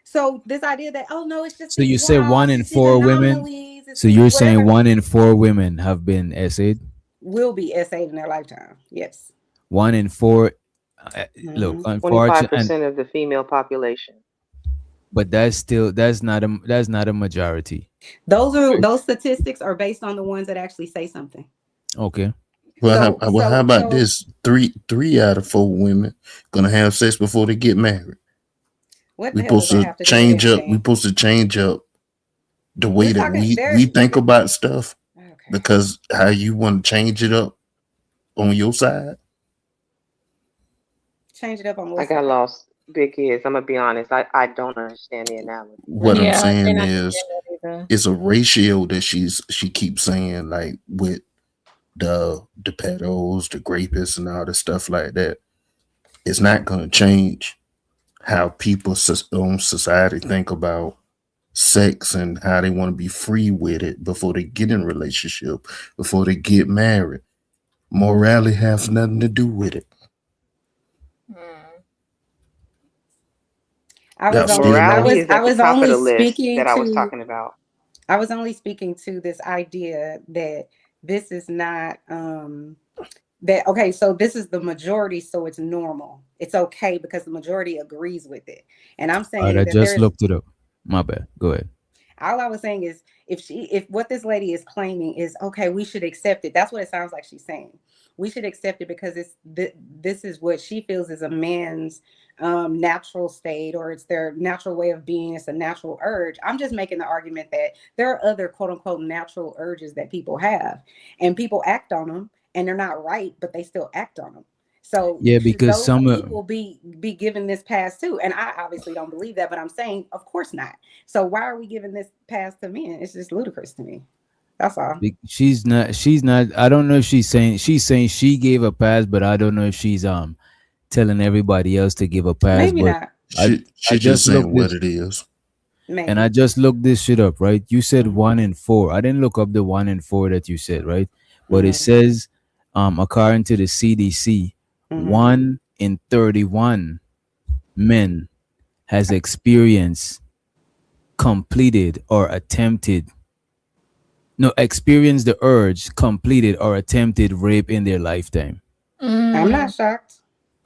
So this idea that it's just. So you say 1 in 4 women. So you're saying 1 in 4 women have been essayed? Will be essayed in their lifetime. Yes. 1 in 4. Look, unfortunately, 25% of the female population. But that's not a majority. Those statistics are based on the ones that actually say something. Okay. Well, how about this? 3 out of 4 women gonna have sex before they get married. We're supposed to change up. We're supposed to change up the way that we think about stuff, because how you want to change it up on your side. Change it up on what I got lost. Big kids. I'm gonna be honest. I don't understand the analogy. What I'm saying is, it's a ratio that she keeps saying, like with the pedos, the grapists, and all the stuff like that. It's not gonna change how people society think about sex and how they want to be free with it before they get in a relationship, before they get married. Morality has nothing to do with it. I Y'all was still only I on? Morality was is I at the was top of only the list speaking that I was to talking about. I was only speaking to this idea that this is not that okay, so this is the majority, so it's normal. It's okay because the majority agrees with it. And I'm All right, saying I that just there's looked it up. My bad. Go ahead. all I was saying is if what this lady is claiming is okay, we should accept it. That's what it sounds like she's saying. We should accept it because this is what she feels is a man's natural state, or it's their natural way of being. It's a natural urge. I'm just making the argument that there are other quote unquote natural urges that people have, and people act on them, and they're not right, but they still act on them. So Yeah, should because those some people be given this pass too? And I obviously don't believe that, but I'm saying, of course not. So why are we giving this pass to men? It's just ludicrous to me. That's all. she's not. I don't know if she's saying she gave a pass, but I don't know if she's telling everybody else to give a pass. Maybe But not. I She I just just saying looked what this it is. and I Maybe. just looked this shit up, right? You said Mm-hmm. 1 in 4. I didn't look up the 1 in 4 that you said, right? But it Mm-hmm. says, according to the CDC, Mm-hmm. 1 in 31 men has experienced, completed, or attempted no experienced the urge, completed, or attempted rape in their lifetime. I'm not Mm, shocked.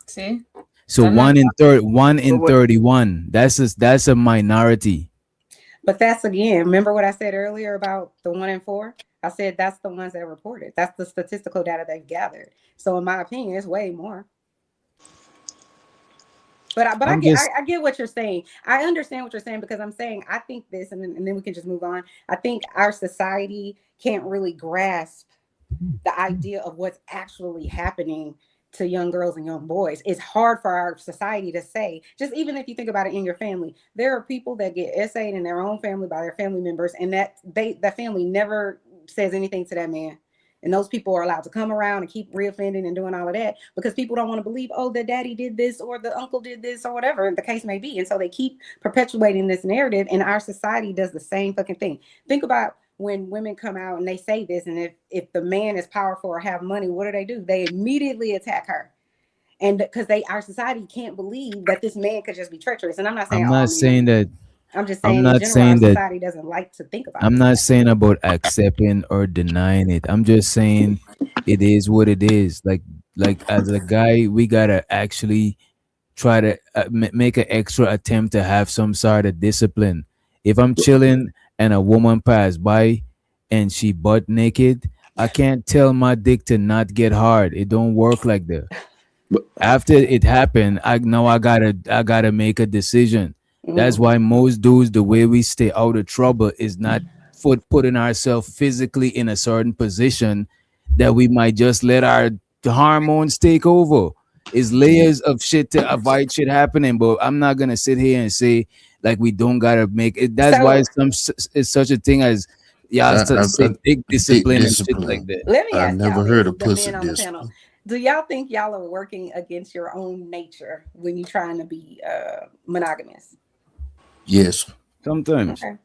see, So I'm not shocked. one But in what 31. That's a minority. But that's again, remember what I said earlier about the 1 in 4? I said that's the ones that reported. That's the statistical data they've gathered. So in my opinion, it's way more. But I I'm get just I get what you're saying. I understand what you're saying because I'm saying I think this, and then we can just move on. I think our society can't really grasp the idea of what's actually happening to young girls and young boys. It's hard for our society to say, just even if you think about it in your family, there are people that get essayed in their own family by their family members, and that family never says anything to that man. And those people are allowed to come around and keep reoffending and doing all of that because people don't want to believe, oh, the daddy did this or the uncle did this or whatever the case may be. And so they keep perpetuating this narrative, and our society does the same fucking thing. Think about when women come out and they say this, and if the man is powerful or have money, what do? They immediately attack her. And because our society can't believe that this man could just be treacherous. And I'm not saying I'm all not men. saying that I'm just I'm saying in not general, our saying that society doesn't like to think about I'm it. not saying about accepting or denying it. I'm just saying it is what it is. Like as a guy, we gotta actually try to make an extra attempt to have some sort of discipline. If I'm chilling and a woman pass by and she butt naked, I can't tell my dick to not get hard. It don't work like that. But After it happened, I gotta make a decision. That's Mm. why most dudes, the way we stay out of trouble is not putting ourselves physically in a certain position that we might just let our hormones take over. Is layers of shit to avoid shit happening, but I'm not gonna sit here and say like we don't gotta make it. That's why So it's such a thing as y'all I say dick dick discipline and shit like discipline. that. let me I ask never y'all heard this, of the pussy men on the panel. discipline. Do y'all think y'all are working against your own nature when you're trying to be monogamous? Yes. Sometimes, Okay.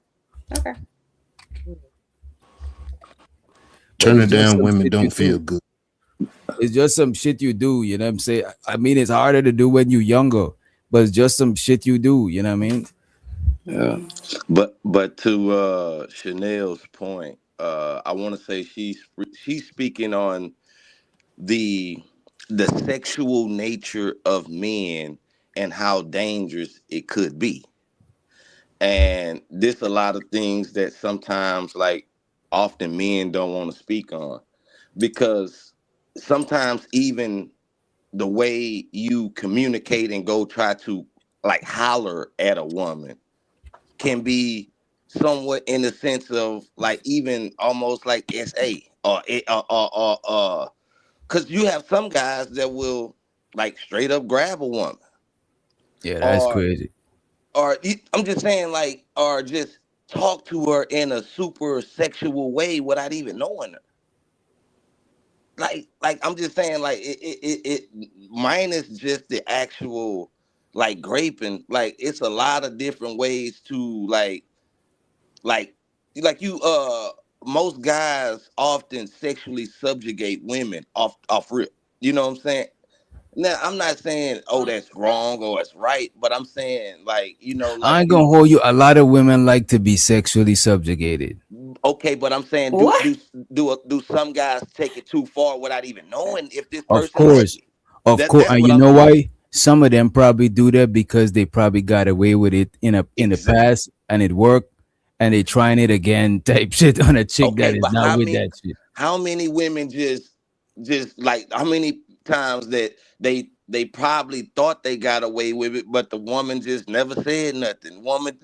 Okay. but it's Turning just down some women shit you don't feel do. good. It's just some shit you do, you know what I'm saying? I mean, it's harder to do when you're younger, but it's just some shit you do, you know what I mean? Yeah. Mm. But to Chanel's point, I want to say she's speaking on the the sexual nature of men and how dangerous it could be. And this a lot of things that sometimes like often men don't want to speak on because sometimes even the way you communicate and go try to like holler at a woman can be somewhat in the sense of like even almost like SA because you have some guys that will like straight up grab a woman Yeah, that's or crazy. I'm just saying like or just talk to her in a super sexual way without even knowing her. Like I'm just saying like it minus just the actual like graping like it's a lot of different ways to like Like you most guys often sexually subjugate women off rip. You know what I'm saying? Now I'm not saying oh that's wrong or it's right, but I'm saying like like I ain't gonna hold you. A lot of women like to be sexually subjugated. okay, but I'm saying What? do some guys take it too far without even knowing if this Of person like course, it? of course, That's and what you I'm know saying. why? Some of them probably do that because they probably got away with it in the Exactly. past and it worked, and they trying it again type shit on a chick Okay, that is but not with that shit. how many women just like how many times that they probably thought they got away with it, but the woman just never said nothing. Woman,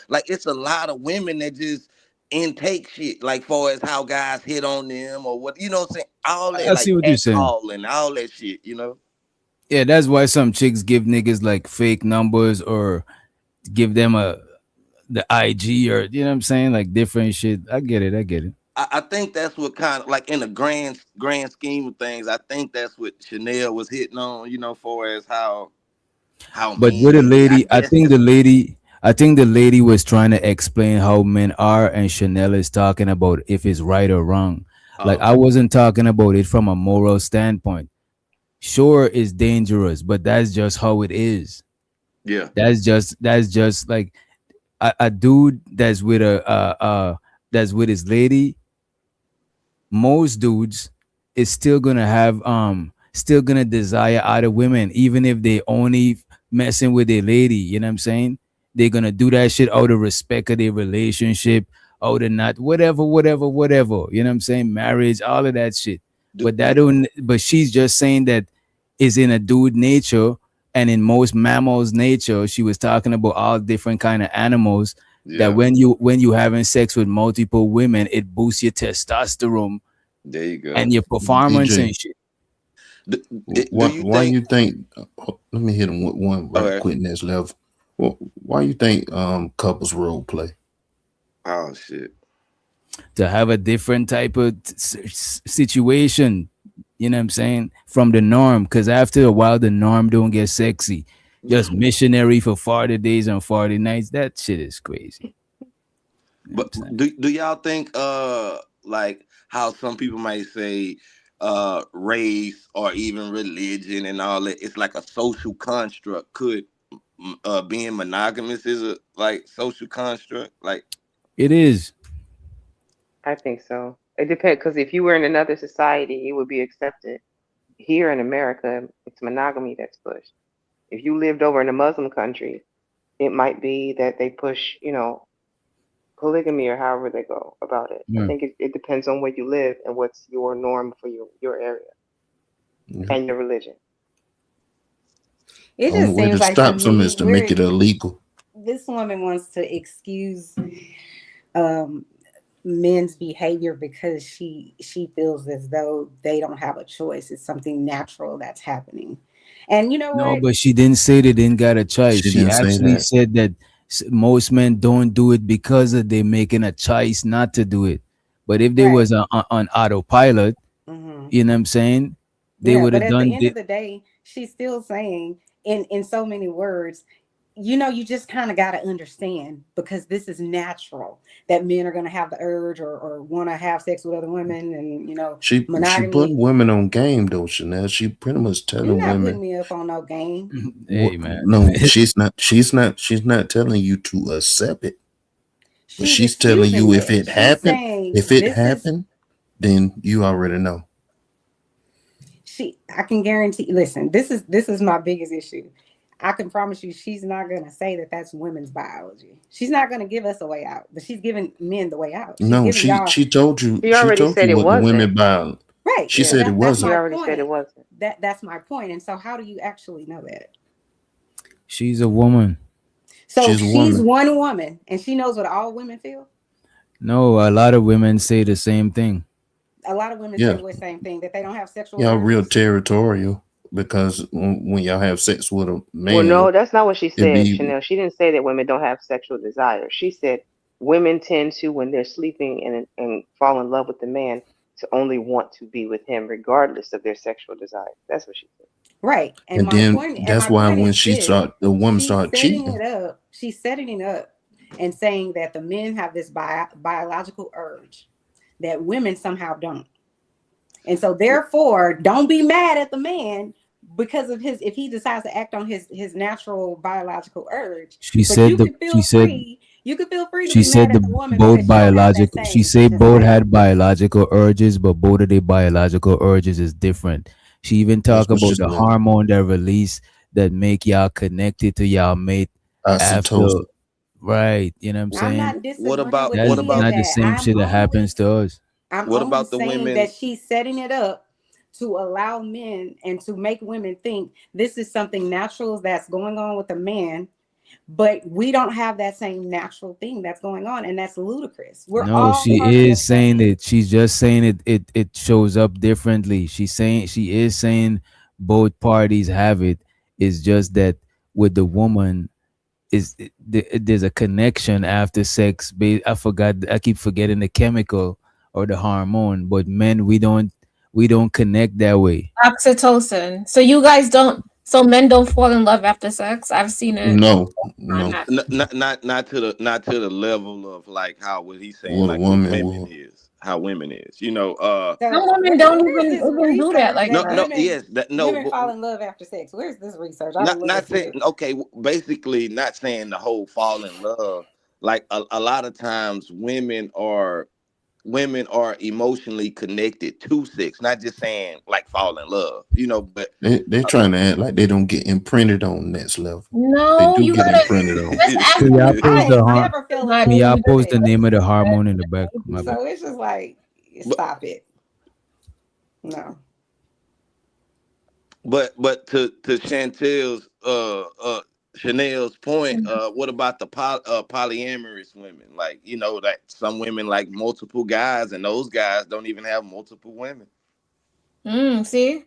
like it's a lot of women that just intake shit, like far as how guys hit on them or what what I'm saying, all that I see like what you're saying. catcalling, all that shit. Yeah, that's why some chicks give niggas like fake numbers or give them the IG or you know what I'm saying, like different shit. I get it. I get it. I think that's what kind of like in the grand scheme of things. I think that's what Chanel was hitting on. For as how But with a men be. I lady, guess that's I think the lady was trying to explain how men are, and Chanel is talking about if it's right or wrong. Like I okay. wasn't talking about it from a moral standpoint. Sure, it's dangerous, but that's just how it is. Yeah. That's just like a dude that's with that's with his lady. Most dudes is still gonna desire other women even if they only messing with their lady, you know what I'm saying? They're gonna do that shit out of respect of their relationship, out of not whatever, you know what I'm saying? Marriage, all of that shit. Do, But that do, don't but she's just saying that is in a dude nature, and in most mammals nature. She was talking about all different kind of animals, that yeah. when you having sex with multiple women, it boosts your testosterone There you and go. your performance and DJ, shit. Do you why think? you think? Let me hit him with one right Okay. quick. Next level. Why you think couples role play? Oh shit. To have a different type of situation, you know what I'm saying, from the norm, because after a while the norm don't get sexy. Just missionary for 40 days and 40 nights, that shit is crazy. You know what But I'm saying? do y'all think like how some people might say race or even religion and all that, it's like a social construct. Could being monogamous is a like social construct? Like It is. I think so. It depends because if you were in another society, it would be accepted. Here in America, it's monogamy that's pushed. If you lived over in a Muslim country, it might be that they push, polygamy or however they go about it. I Yeah. think it depends on where you live and what's your norm for your area Yeah. and your religion. The It only just way seems to like to stop them me is to make it illegal. this woman wants to excuse um men's behavior because she feels as though they don't have a choice. It's something natural that's happening. And you know No, what? but she didn't say they didn't got a choice. She She didn't say actually that. said that most men don't do it because of they making a choice not to do it. But if they Right. was on autopilot, Hmm. you know what I'm saying, they Yeah, would but have at the done end of it. the day, she's still saying in so many words, you just kind of got to understand because this is natural that men are going to have the urge or want to have sex with other women, and She putting monogamy. women on game though, Chanel. She pretty much You're telling not putting women me up on no game. Hey man, no, she's not telling you to accept it. But She's she's telling excusing you if it. it She's happened, saying if it this is happened, then you already know. I can guarantee. Listen, this is my biggest issue. I can promise you, she's not going to say that that's women's biology. She's not going to give us a way out, but she's giving men the way out. She's No, giving she y'all she told you She she already told said you it what the wasn't. women buy. right. She So Yeah. said it that's She my wasn't. already said it point. wasn't. That's my point. And so, how do you actually know that? she's a woman. So She's a she's woman. one woman, and she knows what all women feel. No, a lot of women say the same thing. A lot of women say Yeah, the same thing, that they don't have sexual y'all real urges. territorial because when y'all have sex with a Well, man, no, that's not what she it said, be Chanel. She didn't say that women don't have sexual desire. She said women tend to, when they're sleeping and fall in love with the man, to only want to be with him, regardless of their sexual desire. That's what she said. Right. and then And that's my why point when is this. the woman She's start setting cheating, it up. She's setting it up. and saying that the men have this biological urge that women somehow don't. And so therefore, don't be mad at the man because of if he decides to act on his natural biological urge. She But said you can feel free. You can feel free to she be said mad at the the woman both because she don't have that biological. She same said both desire. had biological urges, but both of their biological urges is different. She even That's talk what she about the said. hormone that release that make y'all connected to y'all mate after. Oxytocin. Right, you know what I'm I'm saying? not disagreeing with That's any of not the that. same shit that happens to us. I'm What only about the saying women? that she's setting it up to allow men and to make women think this is something natural that's going on with a man, but we don't have that same natural thing that's going on, and that's ludicrous. We're No, all she part of the is saying same. it. She's just saying it shows up differently. She is saying both parties have it. It's just that with the woman there's a connection after sex. I forgot. I keep forgetting the chemical or the hormone. But men, we don't connect that way. Oxytocin. So you guys don't. So men don't fall in love after sex. I've seen it. No. Not to the level of like how what he's saying, What a like with woman women will. is how women is. You know, Some So women don't where's this even do that research like that that. women fall in love after sex? Where's this research? I would love to not see saying it. okay. Basically, not saying the whole fall in love. Like a lot of times, women are emotionally connected to sex, not just saying like fall in love. You know, but They're trying to act like they don't get imprinted on next level. They No, do you get gotta. imprinted on. Let's ask Can y'all women. post the Never fell in love Can y'all after post the sex. name of the hormone in the back? My bad. So it's just like, stop it. No. But to Chanel's point, what about the polyamorous women? Like, you know, that some women like multiple guys, and those guys don't even have multiple women. See,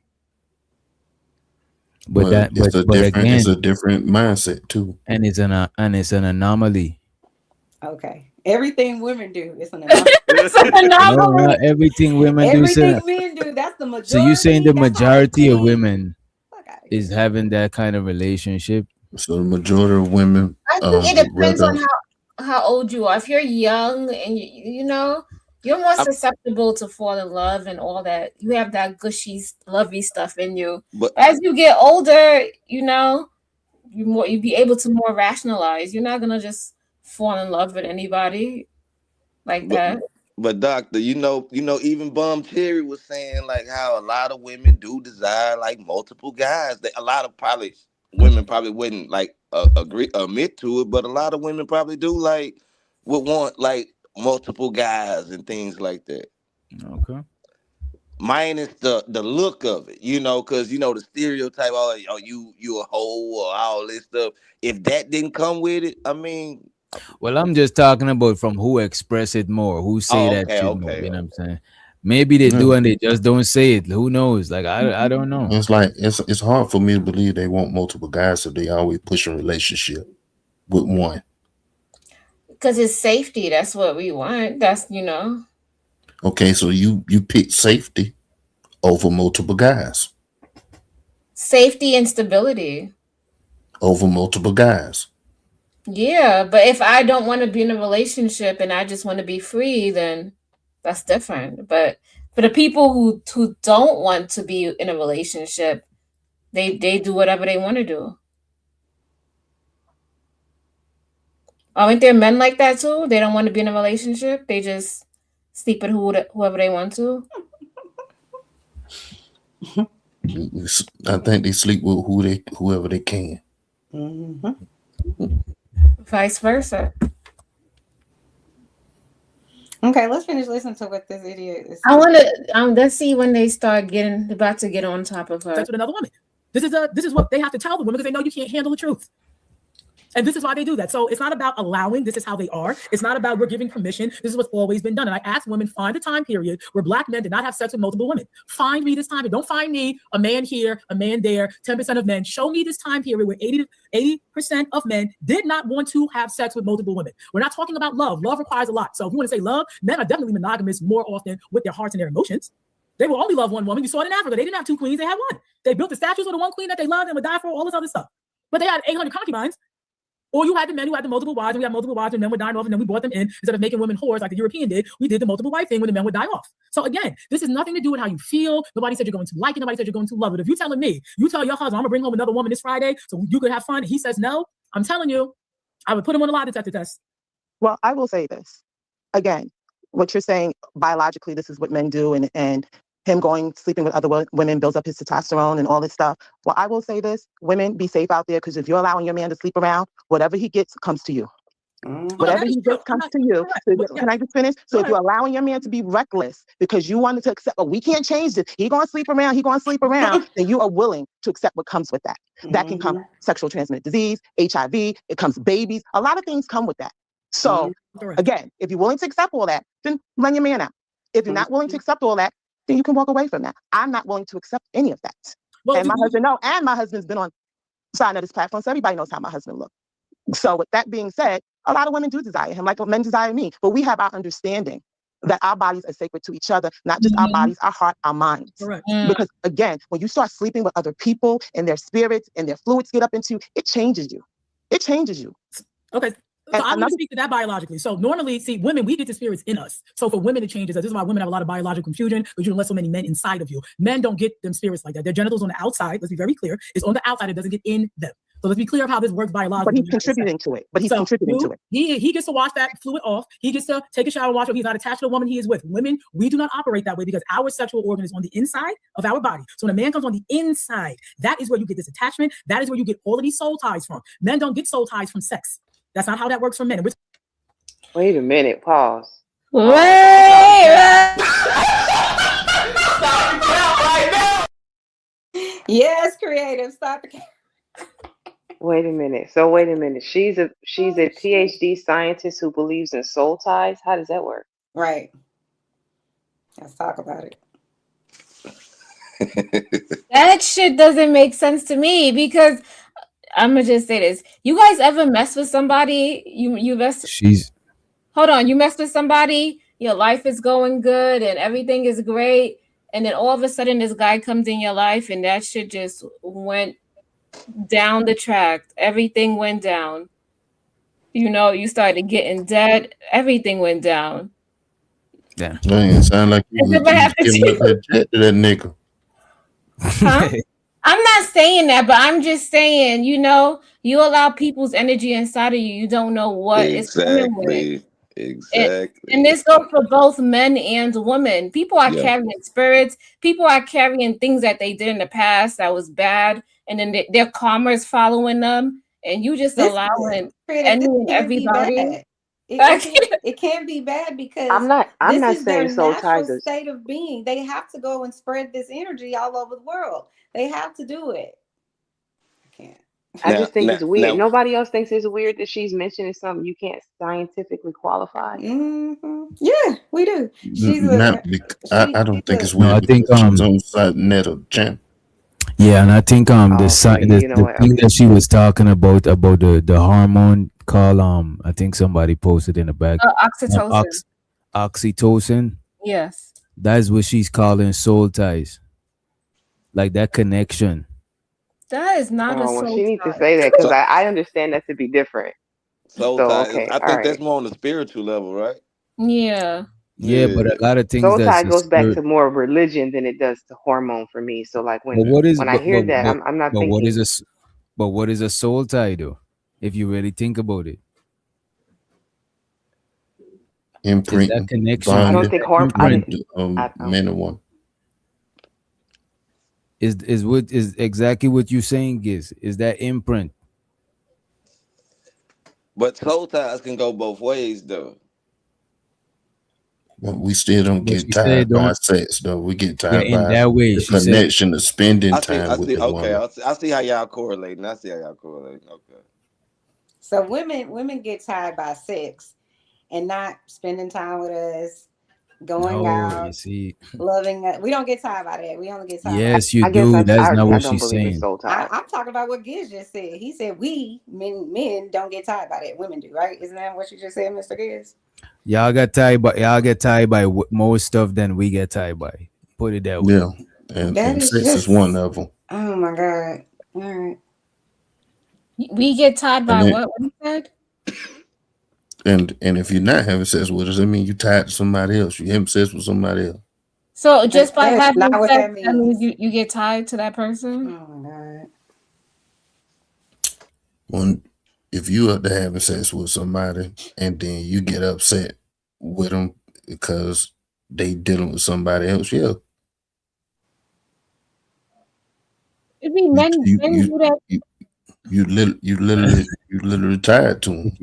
But that, it's a but different again, it's a different mindset too. and it's an anomaly. Okay. Everything women do is an anomaly. it's an No, anomaly. not everything women do. Everything men do, that's the majority. So you saying the That's how they majority of think. women is having that kind of relationship? So the majority of women I think it would depends rather on how old you are. If you're young and you know, you're more susceptible to fall in love and all that. You have that gushy, lovey stuff in you. But as you get older, you know, you be able to more rationalize. You're not gonna just fall in love with anybody like but that. but doctor, even Bum Cherry was saying like how a lot of women do desire like multiple guys. That a lot of women probably wouldn't like admit to it, but a lot of women probably do would want like multiple guys and things like that. Okay. Minus the look of it, because the stereotype, you a hoe or all this stuff. If that didn't come with it, I mean, Well, I'm just talking about from who express it more, who say oh, that okay, shit more. okay, You know what I'm okay. saying? Maybe they do Yeah. and they just don't say it. Who knows? Like I don't know. It's like it's hard for me to believe they want multiple guys if they always push a relationship with one. Because it's safety. That's what we want. That's Okay, so you pick safety over multiple guys. safety and stability. Over multiple guys. Yeah, but if I don't want to be in a relationship and I just want to be free, then that's different. But for the people who don't want to be in a relationship, they do whatever they want to do. Aren't there men like that too? They don't want to be in a relationship. They just sleep with whoever they want to. I think they sleep with whoever they can. Vice versa. Okay, let's finish listening to what this idiot is. I want to. Let's see when they start about to get on top of her. Sex with another woman. This is what they have to tell the women because they know you can't handle the truth. And this is why they do that. So it's not about allowing. This is how they are. It's not about we're giving permission. This is what's always been done. And I ask women, find a time period where Black men did not have sex with multiple women. Find me this time. Don't find me a man here, a man there, 10% of men. Show me this time period where 80% of men did not want to have sex with multiple women. We're not talking about love. Love requires a lot. So if you want to say love, men are definitely monogamous more often with their hearts and their emotions. They will only love one woman. You saw it in Africa. They didn't have two queens. They had one. They built the statues of the one queen that they loved and would die for, all this other stuff. But they had 800 concubines. Or you had the men who had the multiple wives, and we had multiple wives, and men were dying off, and then we brought them in instead of making women whores like the European did. We did the multiple wife thing when the men would die off. So again, this is nothing to do with how you feel. Nobody said you're going to like it. Nobody said you're going to love it. If you're telling me, you tell your husband, I'm gonna bring home another woman this Friday so you could have fun, and he says no, I'm telling you, I would put him on a lie detector test. Well, I will say this. Again, what you're saying, biologically, this is what men do, and him sleeping with other women builds up his testosterone and all this stuff. Well, I will say this. Women, be safe out there, because if you're allowing your man to sleep around, whatever he gets comes to you. Whatever he gets comes to you. So can I just finish? So if you're allowing your man to be reckless because you wanted to accept, we can't change this. He gonna sleep around, then you are willing to accept what comes with that. That can come sexual transmitted disease, HIV, it comes babies. A lot of things come with that. So again, if you're willing to accept all that, then run your man out. If you're not willing to accept all that, then you can walk away from that. I'm not willing to accept any of that. Well, and my husband, no, and my husband's been on side of this platform, so everybody knows how my husband looks. So with that being said, a lot of women do desire him, like men desire me, but we have our understanding that our bodies are sacred to each other, not just our bodies, our heart, our minds. Because again, when you start sleeping with other people and their spirits and their fluids get up into you, it changes you. It changes you. Okay. So I'm going to speak to that biologically. So normally, see, women, we get the spirits in us. So for women, it changes. This is why women have a lot of biological confusion, because you don't let so many men inside of you. Men don't get them spirits like that. Their genitals on the outside, let's be very clear, is on the outside. It doesn't get in them. So let's be clear of how this works biologically. But he's contributing to it. He gets to wash that fluid off. He gets to take a shower, wash it. He's not attached to the woman he is with. Women, we do not operate that way because our sexual organ is on the inside of our body. So when a man comes on the inside, that is where you get this attachment. That is where you get all of these soul ties from. Men don't get soul ties from sex. That's not how that works for men. Wait a minute. Pause. Yes, creative. Stop it. Wait a minute. So wait a minute. She's a PhD scientist who believes in soul ties. How does that work? Right. Let's talk about it. That shit doesn't make sense to me because I'm gonna just say this. You guys ever mess with somebody? You mess. Hold on. You mess with somebody. Your life is going good and everything is great, and then all of a sudden this guy comes in your life and that shit just went down the track. Everything went down. You know, you started getting debt. Everything went down. Yeah. Man, sound like you giving up that jet to that nigga. Huh? I'm not saying that, but I'm just saying, you know, you allow people's energy inside of you. You don't know what is coming with. Exactly. And this goes for both men and women. People are carrying spirits. People are carrying things that they did in the past that was bad, and then their karma is following them. And you just allowing everybody. It can't be bad because I'm not this is saying their soul natural ties. state of being. They have to go and spread this energy all over the world. They have to do it. I can't. I just think it's weird. Nobody else thinks it's weird that she's mentioning something you can't scientifically qualify. Mm-hmm. Yeah, we do. I don't think it's weird. I think she's on side nettle champ. Yeah, and I think the thing that she was talking about the hormone called I think somebody posted in the back oxytocin. Oxytocin. Yes. That's what she's calling soul ties. Like that connection. That is not a soul tie. She needs to say that because I understand that to be different. Soul ties. Okay, I think that's more on the spiritual level, right? Yeah. Yeah, but a lot of things. Soul tie goes back to more religion than it does to hormone for me. So like when I hear that, I'm not thinking. What is a soul tie though? If you really think about it, imprint that connection. I don't think men and women. Is exactly what you're saying is that imprint. But soul ties can go both ways though. But we still don't get tied by sex though. We get tied by that way, the connection of spending time with the woman. I see how y'all correlating. Okay. So women get tied by sex and not spending time with us, going out, loving us. We don't get tired by that. We only get tired. Yes, you do. That's not what she's saying. I'm talking about what Giz just said. He said we men don't get tired by that. Women do, right? Isn't that what you just said, Mr. Giz? Y'all get tied by more stuff than we get tied by. Put it that way. Yeah, and sex is one of them. Oh my God! All right. We get tied by then, what you said? and if you're not having sex with us, I mean you tied to somebody else. You having sex with somebody else. So just by That is having not what sex, that that means means. you get tied to that person? Oh my God. When if you up there having sex with somebody and then you get upset with them because they dealing with somebody else, yeah, It'd be you men, you men you do that. you literally tied to them.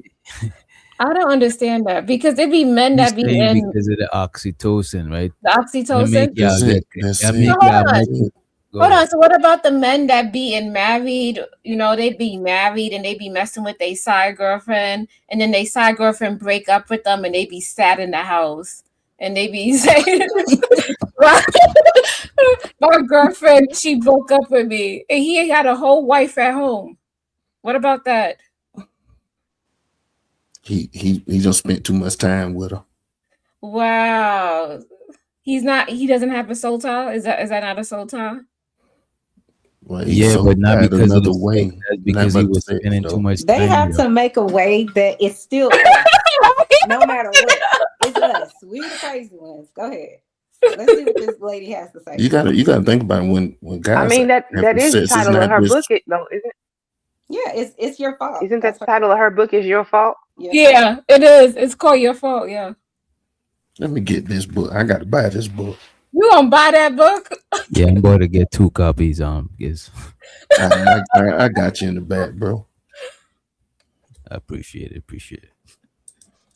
I don't understand that because it'd be men He's that be saying in because of the oxytocin, right? the And make oxytocin. y'all That's get it. That's and So it. make hold y'all on. That's make it. go Hold ahead. on. So what about the men that be in married? You know, they be married and they be messing with their side girlfriend, and then they side girlfriend break up with them, and they be sad in the house, and they be saying, "My my girlfriend, she broke up with me, and he had a whole wife at home." What about that? He just spent too much time with her. Wow. He's not. He doesn't have a soul tie. Is that not a soul tie? Well, he's Yeah, so but not tied because of another the sex. way. That's Not because he about the was sex spending too though. much They time have with to her. make a way that it's still us. No matter what. It's us. We the crazy ones. Go ahead. Let's see what this lady has to say. You gotta think about it when I guys mean that having is the sex, it's title of not her book, just though, isn't? Yeah, it's your fault. Isn't that That's the her. title of her book? Is your fault? Your fault. Yeah, it is. It's called Your Fault. Yeah. let me get this book. I gotta buy this book. You gonna buy that book? Yeah, I'm going to get 2 copies. Because I got you in the back, bro. I appreciate it.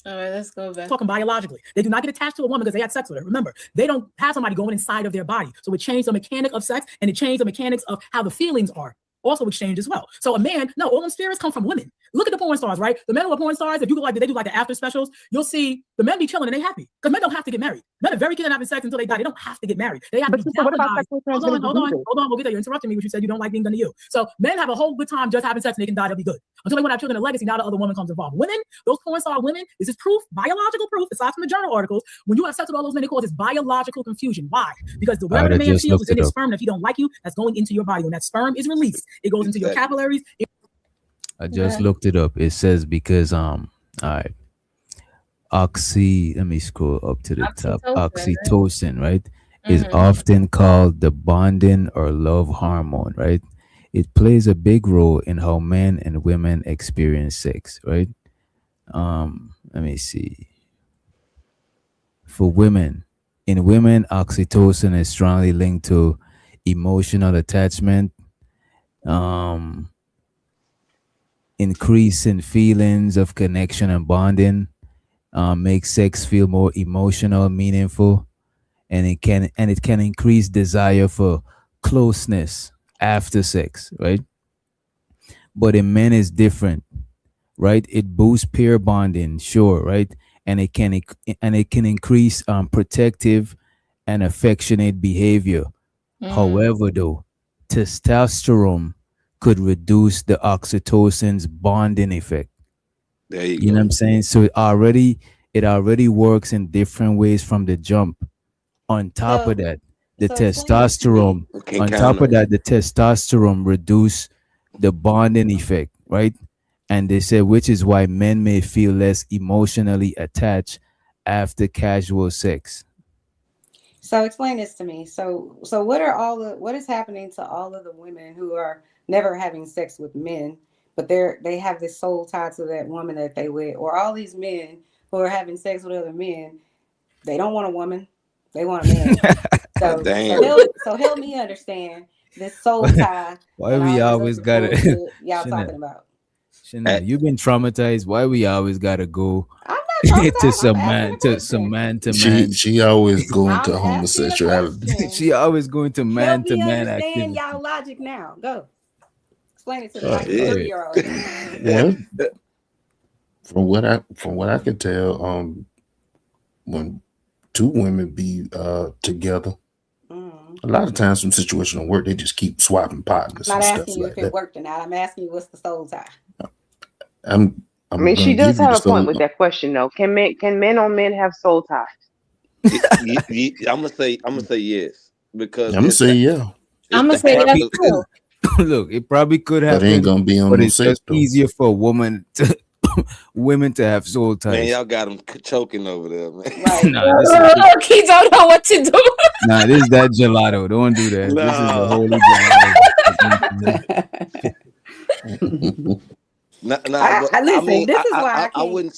All right, let's go back. Talking biologically. They do not get attached to a woman because they had sex with her. Remember, they don't have somebody going inside of their body. So it changed the mechanic of sex and it changed the mechanics of how the feelings are also exchange as well. So a man, no, all them spirits come from women. Look at the porn stars, right? The men who are porn stars, if you go like they do like the after specials, you'll see the men be chilling and they happy because men don't have to get married. Men are very keen on having sex until they die. They don't have to get married. They have to be What about galvanized. sexually Hold transmitted on. diseases? We'll get there. You're interrupting me, which you said you don't like being done to you. So men have a whole good time just having sex and they can die. They'll be good until they want to have children and legacy. Now the other woman comes involved. Women, those porn star women, this is proof, biological proof, aside from the journal articles. When you have sex with all those men, they call this biological confusion. Why? Because whatever the man feels is in his sperm, and if he don't like you, that's going into your body. When that sperm is released, it goes into your capillaries. I just looked it up. It says because all right. Let me scroll up to the top. Oxytocin, right? Is often called the bonding or love hormone, right? It plays a big role in how men and women experience sex, right? Let me see. For women, in women, oxytocin is strongly linked to emotional attachment, increase in feelings of connection and bonding, makes sex feel more emotional, meaningful, and it can increase desire for closeness after sex, right? But in men is different, right? It boosts pair bonding, sure, right? And it can increase protective and affectionate behavior. However, though, testosterone could reduce the oxytocin's bonding effect. There you You know go. what I'm saying? So it already works in different ways from the jump. On top of that, the so explain this to me. testosterone, Can on top counter of that, the testosterone reduce the bonding effect, right? And they said, which is why men may feel less emotionally attached after casual sex. So explain this to me. So what is happening to all of the women who are never having sex with men, but they have this soul tie to that woman that they with, or all these men who are having sex with other men, they don't want a woman, they want a man. So help me understand this soul tie Why and we all this always other gotta bullshit y'all Chanel, talking about. Chanel, you've been traumatized. Why we always gotta go I'm not to traumatized. I'm asking a question. man to man? She always go into I'm asking a homosexuality. question. She always going to Help me man understand activity. y'all logic now. Go. Explain it to me Oh, like a shit. 30-year-old. Well, from what I can tell, when two women be together, a lot of times some situation don't work. They just keep swapping partners I'm and not stuff asking you like if it that. worked or not. I'm asking you what's the soul tie. I'm I mean, she gonna does give you have the a point soul. with that question, though. Can men on men have soul ties? I'm gonna say yes I'm because gonna say yeah. I'm gonna the say yes actual too. Look, it probably could But it ain't happen, gonna be on but no it's sex just though. easier for a woman to women to have soul Man, ties. y'all got him choking over there, man. Right. Nah, this is He don't know what to do. nah, this is that gelato. Don't do that. This is the No. holy gelato. Nah, but I I listen. mean, This is why I I can't. wouldn't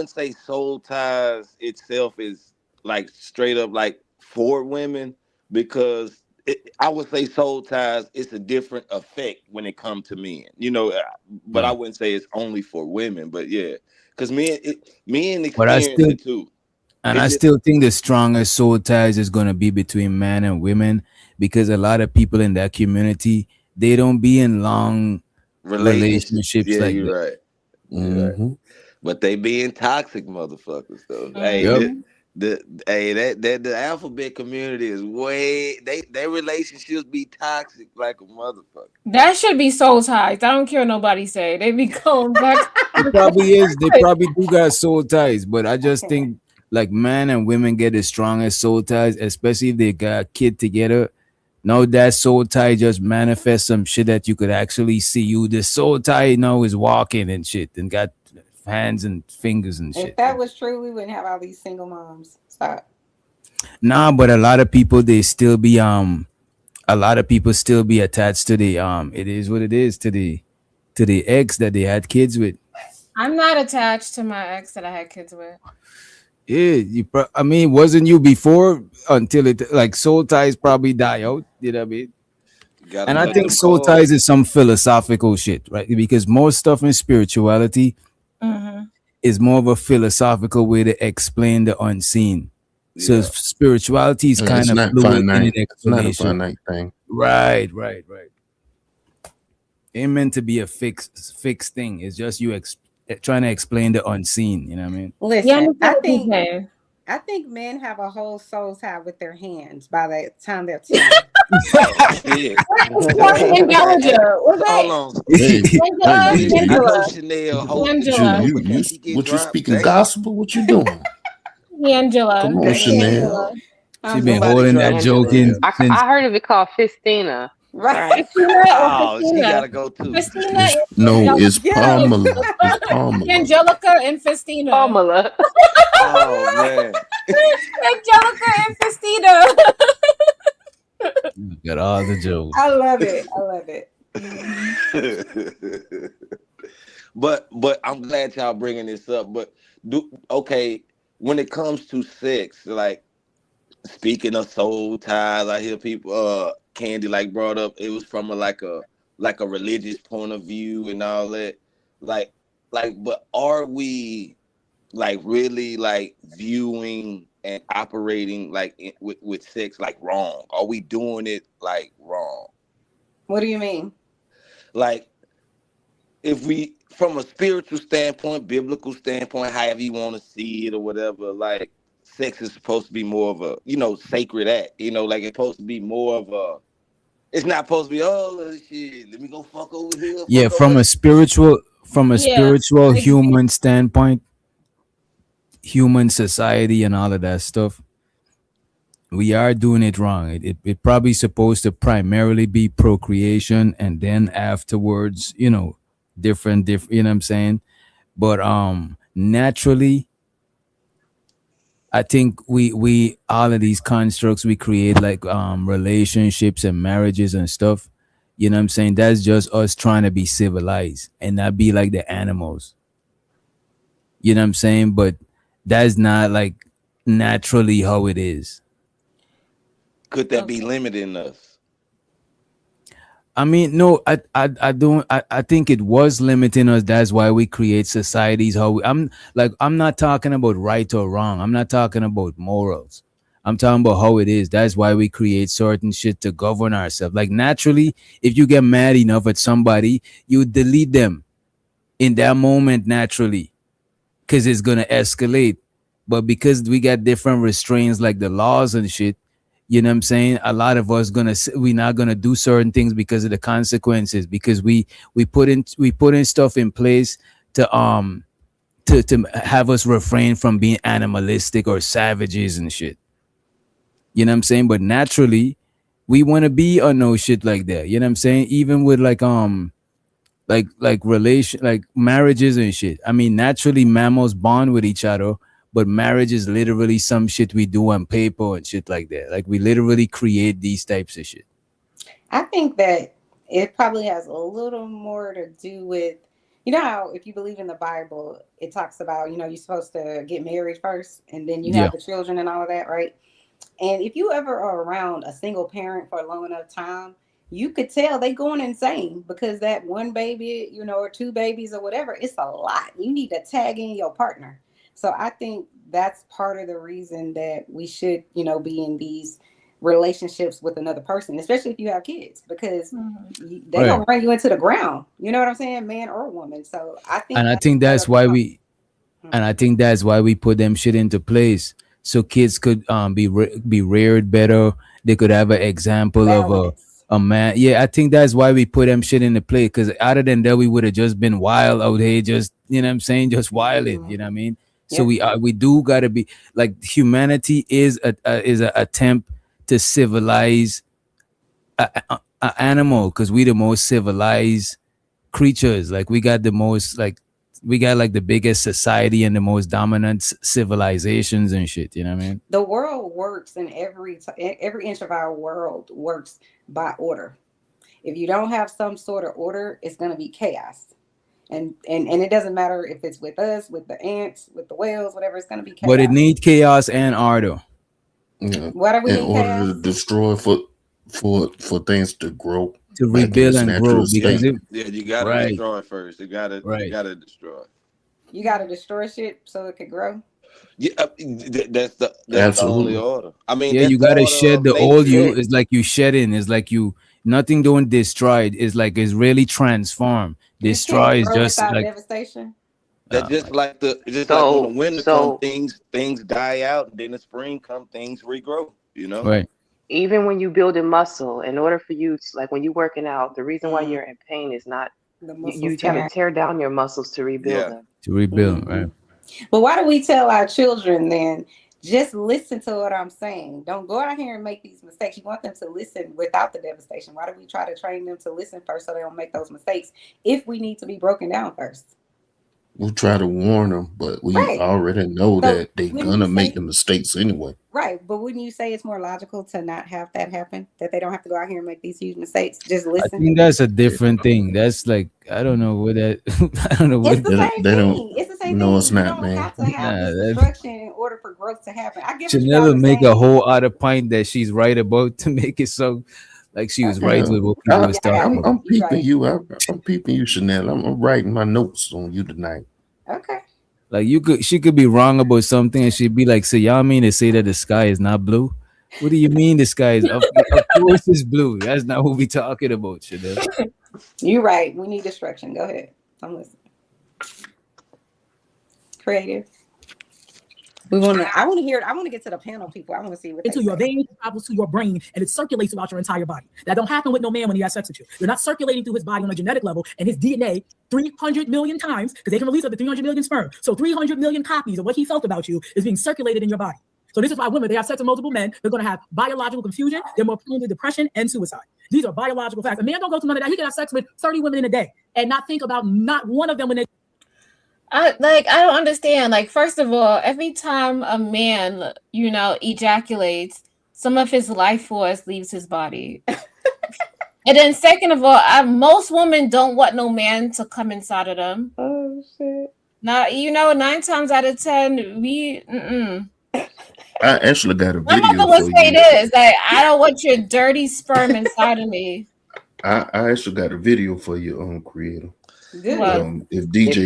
say soul ties itself is like straight up like for women because I would say soul ties it's a different effect when it comes to men, but I Right. wouldn't say it's only for women, but yeah, because men But I experience still it too. and It's I just still think the strongest soul ties is gonna be between man and women because a lot of people in that community they don't be in long relationship. relationships Yeah, like you're that. right. You're right. Hmm. But they being toxic motherfuckers though. Hey, Yep. the alphabet community is way they relationships be toxic like a motherfucker. That should be soul ties. I don't care what nobody say. They be going back. It probably is. They probably do got soul ties, but I I just can't. think like man and women get the strongest soul ties, especially if they got a kid together. Now that soul tie just manifests some shit that you could actually see. You the soul tie is walking and shit and got hands and fingers and If shit. that was true, we wouldn't have all these single moms. Stop. Nah, but a lot of people they still be a lot of people still be attached to the it is what it is to the ex that they had kids with. I'm not attached to my ex that I had kids with. Yeah, I mean, wasn't you before until it like soul ties probably die out? You know what I mean? Gotta And I cut think them soul cords. ties is some philosophical shit, right? Because most stuff in spirituality Mm-hmm. is more of a philosophical way to explain the unseen. So Yeah. spirituality is kind It's of not fluid in an finite. It's not a explanation. finite thing. Right, right, right. Ain't meant to be a fixed thing. It's just you trying to explain the unseen. You know what I mean? Yeah, I Listen, understand what you're saying. I think men have a whole soul tie with their hands by the time they're 10. Oh shit. Hey, Angela, was hold it on. Hey, hey, Angela? I you, know Angela. Chanel host the you, Angela. show, you, but you, can she get what you dropped? speaking Damn. gospel? What you doing? Angela. Come on, That's Chanel. Angela. She I'm been so Somebody holding weak. that drop joke Angela. in Chanel. since. I heard of it called Fistina. Right. Right. Christina or Oh, she Christina? gotta go too. Christina It's and no, it's Get him. Pamela. It's Pamela. Angelica and Festina. Pamela. Oh man. Angelica and Festina. Got all the jokes. I love it. I love it. But I'm glad y'all bringing this up. But okay, when it comes to sex, like speaking of soul ties, I hear people Candy like brought up it was from a religious point of view and all that. Like but are we like really like viewing and operating like with sex like wrong? Are we doing it like wrong? What do you mean? Like if we from a spiritual standpoint, biblical standpoint, however you want to see it or whatever, like sex is supposed to be more of a, sacred act. Like it's supposed to be more of a it's not supposed to be, oh shit, let me go fuck over here, Yeah, fuck over there. from a Yeah, spiritual exactly. human standpoint, human society and all of that stuff, we are doing it wrong. It probably supposed to primarily be procreation and then afterwards, different, you know what I'm saying? But naturally, I think we all of these constructs we create like relationships and marriages and stuff. You know what I'm saying? That's just us trying to be civilized and not be like the animals. You know what I'm saying? But that's not like naturally how it is. Could that be Okay. limiting us? I mean, no, I don't. I think it was limiting us. That's why we create societies. I'm not talking about right or wrong. I'm not talking about morals. I'm talking about how it is. That's why we create certain shit to govern ourselves. Like naturally, if you get mad enough at somebody, you delete them in that moment naturally, because it's gonna escalate. But because we got different restraints like the laws and shit, you know what I'm saying? A lot of us we're not gonna do certain things because of the consequences, because we put in stuff in place to have us refrain from being animalistic or savages and shit. You know what I'm saying? But naturally, we want to be on no shit like that. You know what I'm saying? Even with like relation, like marriages and shit. I mean, naturally mammals bond with each other, but marriage is literally some shit we do on paper and shit like that. Like we literally create these types of shit. I think that it probably has a little more to do with, you know, how if you believe in the Bible, it talks about, you know, you're supposed to get married first and then you Yeah. have the children and all of that, right? And if you ever are around a single parent for a long enough time, you could tell they going insane because that one baby, you know, or two babies or whatever, it's a lot. You need to tag in your partner. So I think that's part of the reason that we should, you know, be in these relationships with another person, especially if you have kids, because they Right. gonna run you into the ground. You know what I'm saying, man or woman. So I think And I that's think part that's of the why problem. we put them shit into place so kids could be reared better. They could have an example of Balance. a man. Yeah, I think that's why we put them shit into play. Because other than that, we would have just been wild out here, just you know what I'm saying, just wilding. You know what I mean? So Yep. we do gotta be like humanity is a attempt to civilize a animal because we the most civilized creatures. Like we got the most like we got like the biggest society and the most dominant civilizations and shit. You know what I mean? The world works in every inch of our world works by order. If you don't have some sort of order, it's going to be chaos. And it doesn't matter if it's with us, with the ants, with the whales, whatever. It's going to be But it chaos. need chaos and order Yeah. What are we In in order to chaos? destroy for things to grow to back in rebuild its and grow natural because state. it Yeah, you gotta right destroy it first. You right. gotta destroy. You got to destroy shit so it could grow. Yeah, that's the only Absolutely. order. I mean, Yeah, that's you the gotta order shed of the old nature. you. It's like you shedding. It's like you nothing don't destroy it. It's like it's really transformed. You can't Destroy is grow just without like devastation. That's my just like when the So winter come, so things die out, and then the spring come, things regrow. You know. right. even when you build a muscle, in order for you to, like when you're working out, the reason why Mm, you're in pain is not the you muscles got to tearing. tear down your muscles to rebuild Yeah. them. To rebuild, Hmm. right? But why do we tell our children then? Just listen to what I'm saying. Don't go out here and make these mistakes. You want them to listen without the devastation. Why do we try to train them to listen first so they don't make those mistakes if we need to be broken down first? We try to warn them, but we Right. already know So that they're when you gonna make say the mistakes anyway. right, but wouldn't you say it's more logical to not have that happen? That they don't have to go out here and make these huge mistakes. Just I listen. think that's a different thing. That's like I don't know what that I don't know It's what the same They don't. thing. It's the same No, it's thing. You not, don't man. have to have nah this that destruction in order for growth to happen. I get what you Chanel guys will are make a saying. whole other point that she's right about to make it so like she was Okay. right Yeah, with what people was Yeah, I got talking it. about. I'm You're peeping right. you. I'm peeping you, Chanel. I'm writing my notes on you tonight. Okay. Like she could be wrong about something and she'd be like, so y'all mean to say that the sky is not blue? What do you mean the sky is of course it's blue. That's not what we talking about, Chanel. You're right. We need destruction. Go ahead. I'm listening. Creative. We want to. I want to hear it. I want to get to the panel people. I want to see what they into your say. veins, travels to your brain, and it circulates throughout your entire body. That don't happen with no man when he has sex with you. You're not circulating through his body on a genetic level and his DNA 300 million times because they can release up to 300 million sperm. So 300 million copies of what he felt about you is being circulated in your body. So this is why women, they have sex with multiple men, they're going to have biological confusion. They're more prone to depression and suicide. These are biological facts. A man don't go through none of that. He can have sex with 30 women in a day and not think about not one of them when they I don't understand. Like, first of all, every time a man, ejaculates, some of his life force leaves his body. And then second of all, most women don't want no man to come inside of them. Oh shit. Now, 9 times out of 10, I actually got a my mother video would for say you. this, like, I don't want your dirty sperm inside of me. I actually got a video for you, Creator. What? Good. If If DJ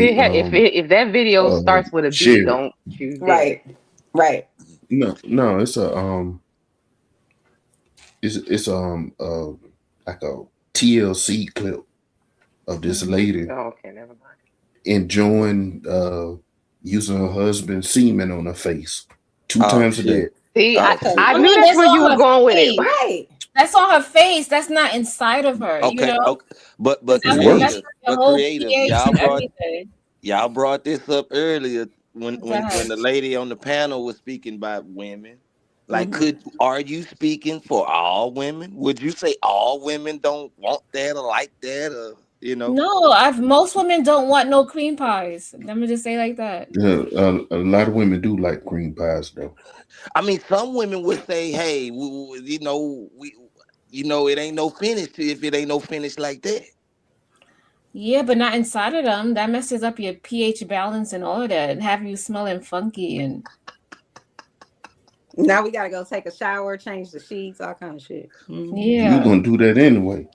if that video starts with a B, share it. don't you dare. Right. Right. No, it's a it's like a TLC clip of this lady Oh, okay, never mind. enjoying using her husband's semen on her face two Oh times a day. shit. See, Oh I shit. knew that's That's where you on were her going with it. face. Right. That's on her face. That's not inside of her, Okay. Okay. But Because It that's works. like the whole pH and Y'all everything. brought this up earlier when Go ahead. the lady on the panel was speaking about women. Like, are you speaking for all women? Would you say all women don't want that or like that, or No, most women don't want no cream pies. Let me just say like that. Yeah, a lot of women do like cream pies, though. I mean, some women would say, "Hey, it ain't no finish if it ain't no finish like that." Yeah, but not inside of them. That messes up your pH balance and all of that, and have you smelling funky and. Now we gotta go take a shower, change the sheets, all kind of shit. You're Yeah. gonna do that anyway.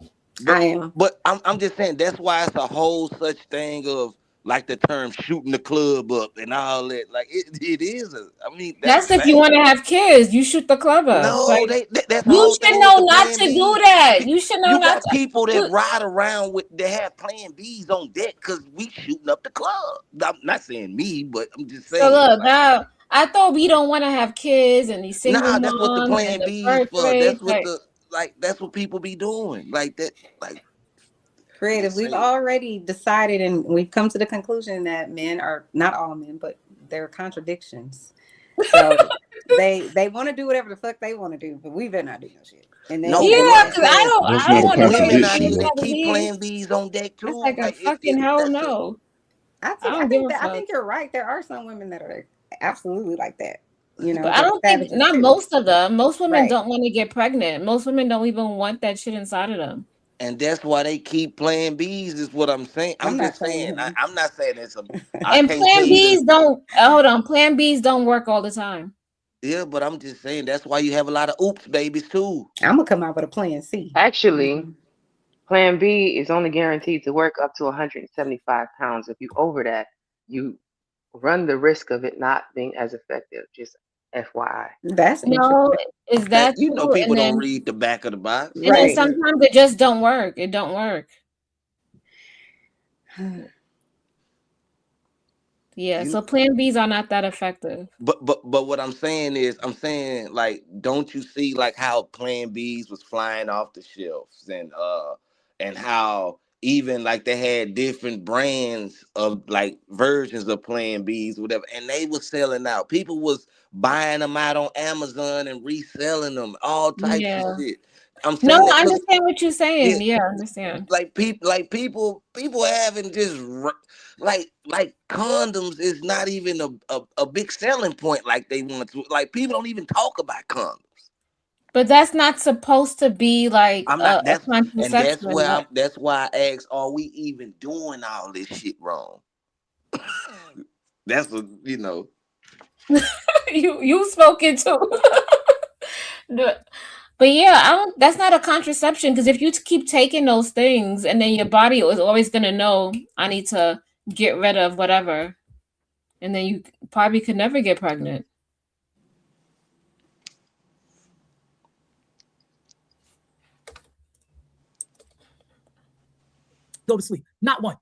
But, I am. But I'm just saying that's why it's a whole such thing of like the term shooting the club up and all that. Like it is. I mean, that's a That's if you fact. want to have kids. You shoot the club up. No, Like that's the you whole should thing with know the not Plan to do B. that. You should know You not got to. people that You, ride around with they have Plan Bs on deck because we shooting up the club. I'm not saying me, but I'm just so saying look like. now. I thought we don't want to have kids and these single Nah, that's what the moms and Plan the B's birth for. rate. That's what Like the that's what people be doing. Like that. Like I'm Creative. just We've saying. already decided and we've come to the conclusion that men are not all men, but they're contradictions. So they want to do whatever the fuck they want to do, but we better not do no shit. And then No, and but yeah, what I'm then because I saying, don't. That's I don't not a want nobody women to out think here contradiction, that though. that was keep me. playing B's on deck That's too. like a Like fucking hell that's a no. I I think I don't give think a that I fuck. think you're right. There are some women that are absolutely like that. You know, But I they're don't think savages not too. most of them. Most women Right. don't want to get pregnant. Most women don't even want that shit inside of them. and that's why they keep playing B's. Is what I'm saying. I'm I'm not just saying saying. him. I'm not saying it's a. I And can't say Plan this. Bs don't hold on. Plan Bs don't work all the time. Yeah, but I'm just saying that's why you have a lot of oops babies too. I'm gonna come out with a plan C. Actually, Plan B is only guaranteed to work up to 175 pounds. If you over that, you run the risk of it not being as effective. Just FYI. That's No, interesting. is That that true? people don't read the back of the box. And then Right. sometimes it just don't work. It don't work. Yeah. You So Plan Bs are not that effective. but what I'm saying is I'm saying like don't you see like how Plan B's was flying off the shelves and how even like they had different brands of like versions of Plan B's whatever and they was selling out. People was buying them out on Amazon and reselling them all types of Yeah. shit. I'm No, saying that I because understand what you're saying. Yeah, I understand. people having just like condoms is not even a big selling point like they want to like people don't even talk about condoms. But that's not supposed to be like I'm not a that's contraception. where that's why I asked, are we even doing all this shit wrong? That's what You spoken to. But yeah, I don't. That's not a contraception because if you keep taking those things, and then your body is always gonna know I need to get rid of whatever, and then you probably could never get pregnant. Go to sleep. Not one.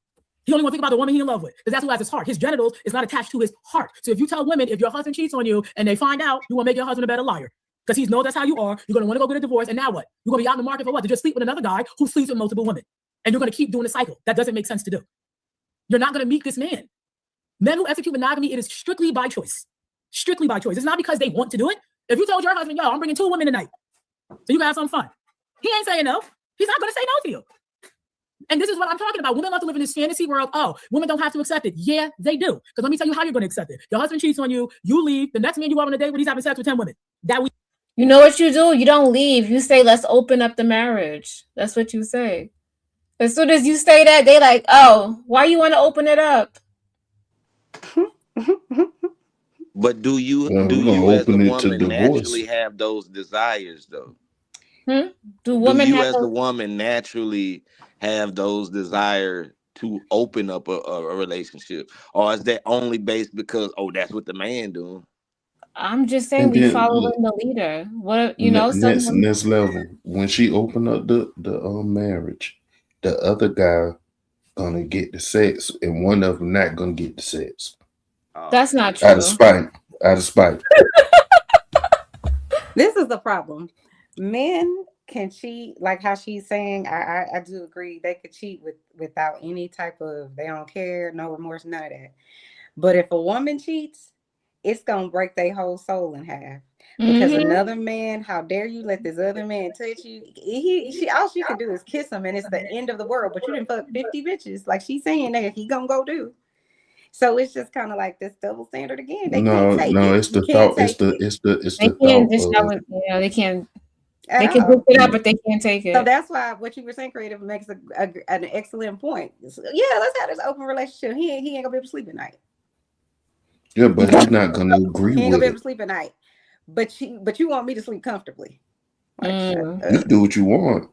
He only want to think about the woman he in love with because that's who has his heart. His genitals is not attached to his heart. So if you tell women if your husband cheats on you and they find out, you want to make your husband a better liar because he knows that's how you are. You're going to want to go get a divorce. And now what? You're going to be out in the market for what? To just sleep with another guy who sleeps with multiple women. And you're going to keep doing the cycle. That doesn't make sense to do. You're not going to meet this man. Men who execute monogamy, it is strictly by choice. Strictly by choice. It's not because they want to do it. If you told your husband, yo, I'm bringing 2 women tonight, so you can have some fun. He ain't saying no. He's not going to say no to you. And this is what I'm talking about. Women love to live in this fantasy world. Oh, women don't have to accept it. Yeah, they do. Because let me tell you how you're going to accept it. Your husband cheats on you. You leave. The next man you go on a date with, he's having sex with 10 women. You know what you do? You don't leave. You say, "Let's open up the marriage." That's what you say. As soon as you say that, they like, "Oh, why you want to open it up?" but do We're gonna you as a open it to woman divorce. naturally have those desires though? Do Do women you have as a those? woman naturally have those desire to open up a relationship, or is that only based because that's what the man doing? I'm just saying And we then look, following the leader. What some women. next level. When she opened up the marriage, the other guy gonna get the sex, and one of them not gonna get the sex. Oh That's not Out of true. spite. Out of spite. This is the problem. Men can cheat, like how she's saying. I do agree. They could cheat without any type of, they don't care, no remorse, none of that. But if a woman cheats, it's gonna break their whole soul in half. Because another man, how dare you let this other man touch you? All she could do is kiss him, and it's the end of the world. But you didn't fuck 50 bitches, like she's saying that he gonna go do. So it's just kind of like this double standard again. They can't take it. It's the You can't thought. It's take it. They the can't thought just of. they can't. At They can all. pick it up, but they can't take it. So that's why what you were saying, creative, makes an excellent point. So, yeah, let's have this open relationship. He ain't gonna be able to sleep at night. Yeah, but he's not gonna agree He ain't gonna with be able it. to sleep at night. But you want me to sleep comfortably. Like, You do what you want.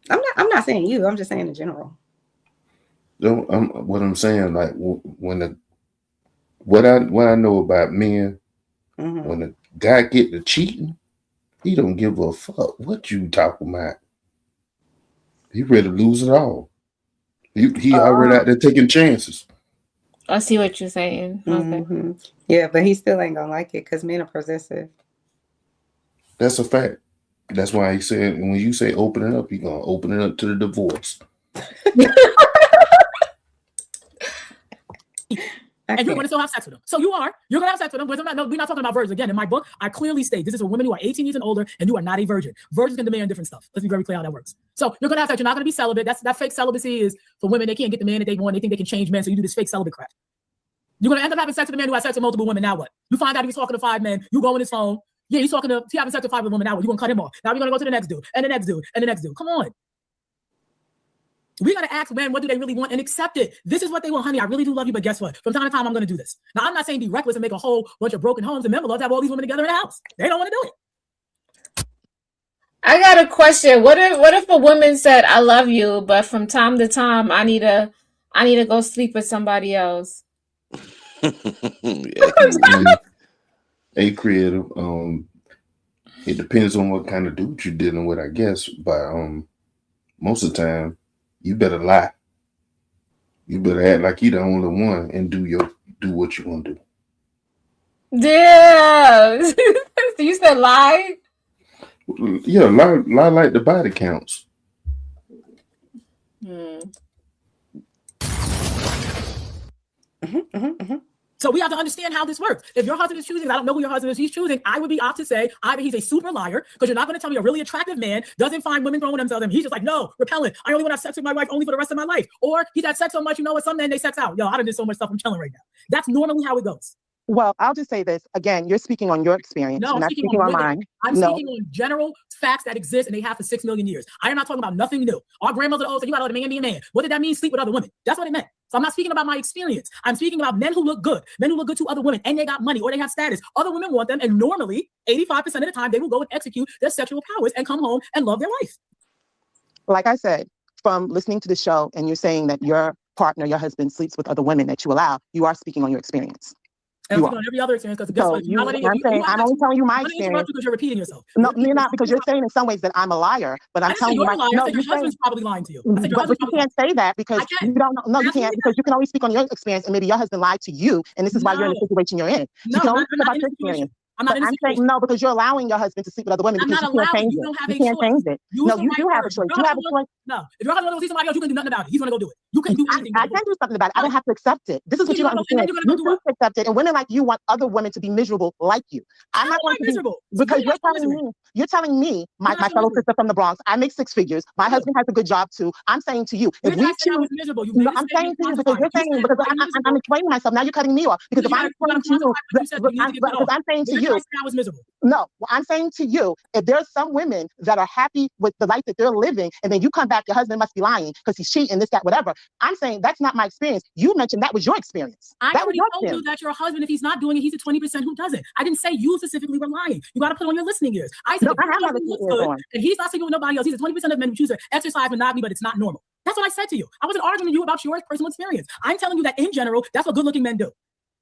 I'm not saying you. I'm just saying in general. What I'm saying, like what I know about men, when a guy get to cheating, he don't give a fuck what you talking about. He ready to lose it all. He already out there taking chances. I see what you're saying. Okay. Yeah, but he still ain't gonna like it because men are possessive. That's a fact. That's why he said when you say open it up, he gonna open it up to the divorce. And you're going to still have sex with them. So you're going to have sex with them. But we're not talking about virgins. Again, in my book, I clearly state this is for women who are 18 years and older, and you are not a virgin. Virgins can demand different stuff. Let's be very clear how that works. So you're going to have sex. You're not going to be celibate. That fake celibacy is for women. They can't get the man that they want. They think they can change men. So you do this fake celibate crap. You're going to end up having sex with a man who has sex with multiple women. Now what? You find out he's talking to 5 men. You go on his phone. Yeah, he's having sex with 5 women. Now what? You're going to cut him off. Now we're going to go to the next dude, and the next dude, and the next dude. Come on. We got to ask men, what do they really want, and accept it. This is what they want, honey. I really do love you, but guess what? From time to time, I'm going to do this. Now, I'm not saying be reckless and make a whole bunch of broken homes, and men would love to have all these women together in the house. They don't want to do it. I got a question. What if a woman said, "I love you," but from time to time, I need to go sleep with somebody else? A creative. It depends on what kind of dude you're dealing with, I guess. But most of the time, you better lie. You better act like you're the only one and do what you want to do. Yeah. You said lie? Yeah, lie like the body counts. So we have to understand how this works. If your husband is choosing, I don't know who your husband is, he's choosing, I would be off to say either he's a super liar, because you're not going to tell me a really attractive man doesn't find women throwing themselves at him. He's just like, no, repellent. I only want to have sex with my wife only for the rest of my life. Or he's had sex so much, what, some men, they sex out. Yo, I done did so much stuff, I'm chilling right now. That's normally how it goes. Well, I'll just say this. Again, you're speaking on your experience. No, and I'm speaking on mine. I'm speaking on general facts that exist, and they have for 6 million years. I am not talking about nothing new. Our grandmother said, you gotta let a man be a man. What did that mean? Sleep with other women. That's what it meant. So I'm not speaking about my experience. I'm speaking about men who look good to other women, and they got money or they have status. Other women want them, and normally 85% of the time they will go and execute their sexual powers and come home and love their wife. Like I said, from listening to the show, and you're saying that your partner, your husband, sleeps with other women that you allow, you are speaking on your experience. And I'm on every other experience, because guess what? I'm only telling you my experience. Because you're repeating yourself. No, you're not, because you're saying in some ways that I'm a liar, but I'm telling you, you're a liar. I said your husband's probably lying to you. But you can't say that because you don't know. No, you can't, because you can only speak on your experience, and maybe your husband lied to you, and this is why you're in the situation you're in. You can only speak about your experience. I'm saying no, because you're allowing your husband to sleep with other women. Because you can't change it. You can't change it. No, you do have a choice. You have a choice. No, if your husband wants to see somebody else, you can do nothing about it. He's gonna go do it. You can do anything. I can do something about it. I don't have to accept it. This is what you don't understand. You do accept it, and women like you want other women to be miserable like you. I'm not going to be miserable because you're telling me, my fellow sister from the Bronx, I make 6 figures. My husband has a good job too. I'm saying to you, if we choose, I'm saying to you because you're saying because I'm explaining myself. Now you're cutting me off because if I'm explaining to you, because I'm saying to you, I was miserable. No, I'm saying to you, if there's some women that are happy with the life that they're living, and then you come back, your husband must be lying because he's cheating, this, that, whatever. I'm saying that's not my experience. You mentioned that was your experience. I already told you that your husband, if he's not doing it, he's a 20% who doesn't. I didn't say you specifically were lying. You got to put on your listening ears. I said, if your husband looks good, and he's not sleeping with nobody else, he's a 20% of men who choose to exercise monogamy, but it's not normal. That's what I said to you. I wasn't arguing with you about your personal experience. I'm telling you that in general, that's what good-looking men do.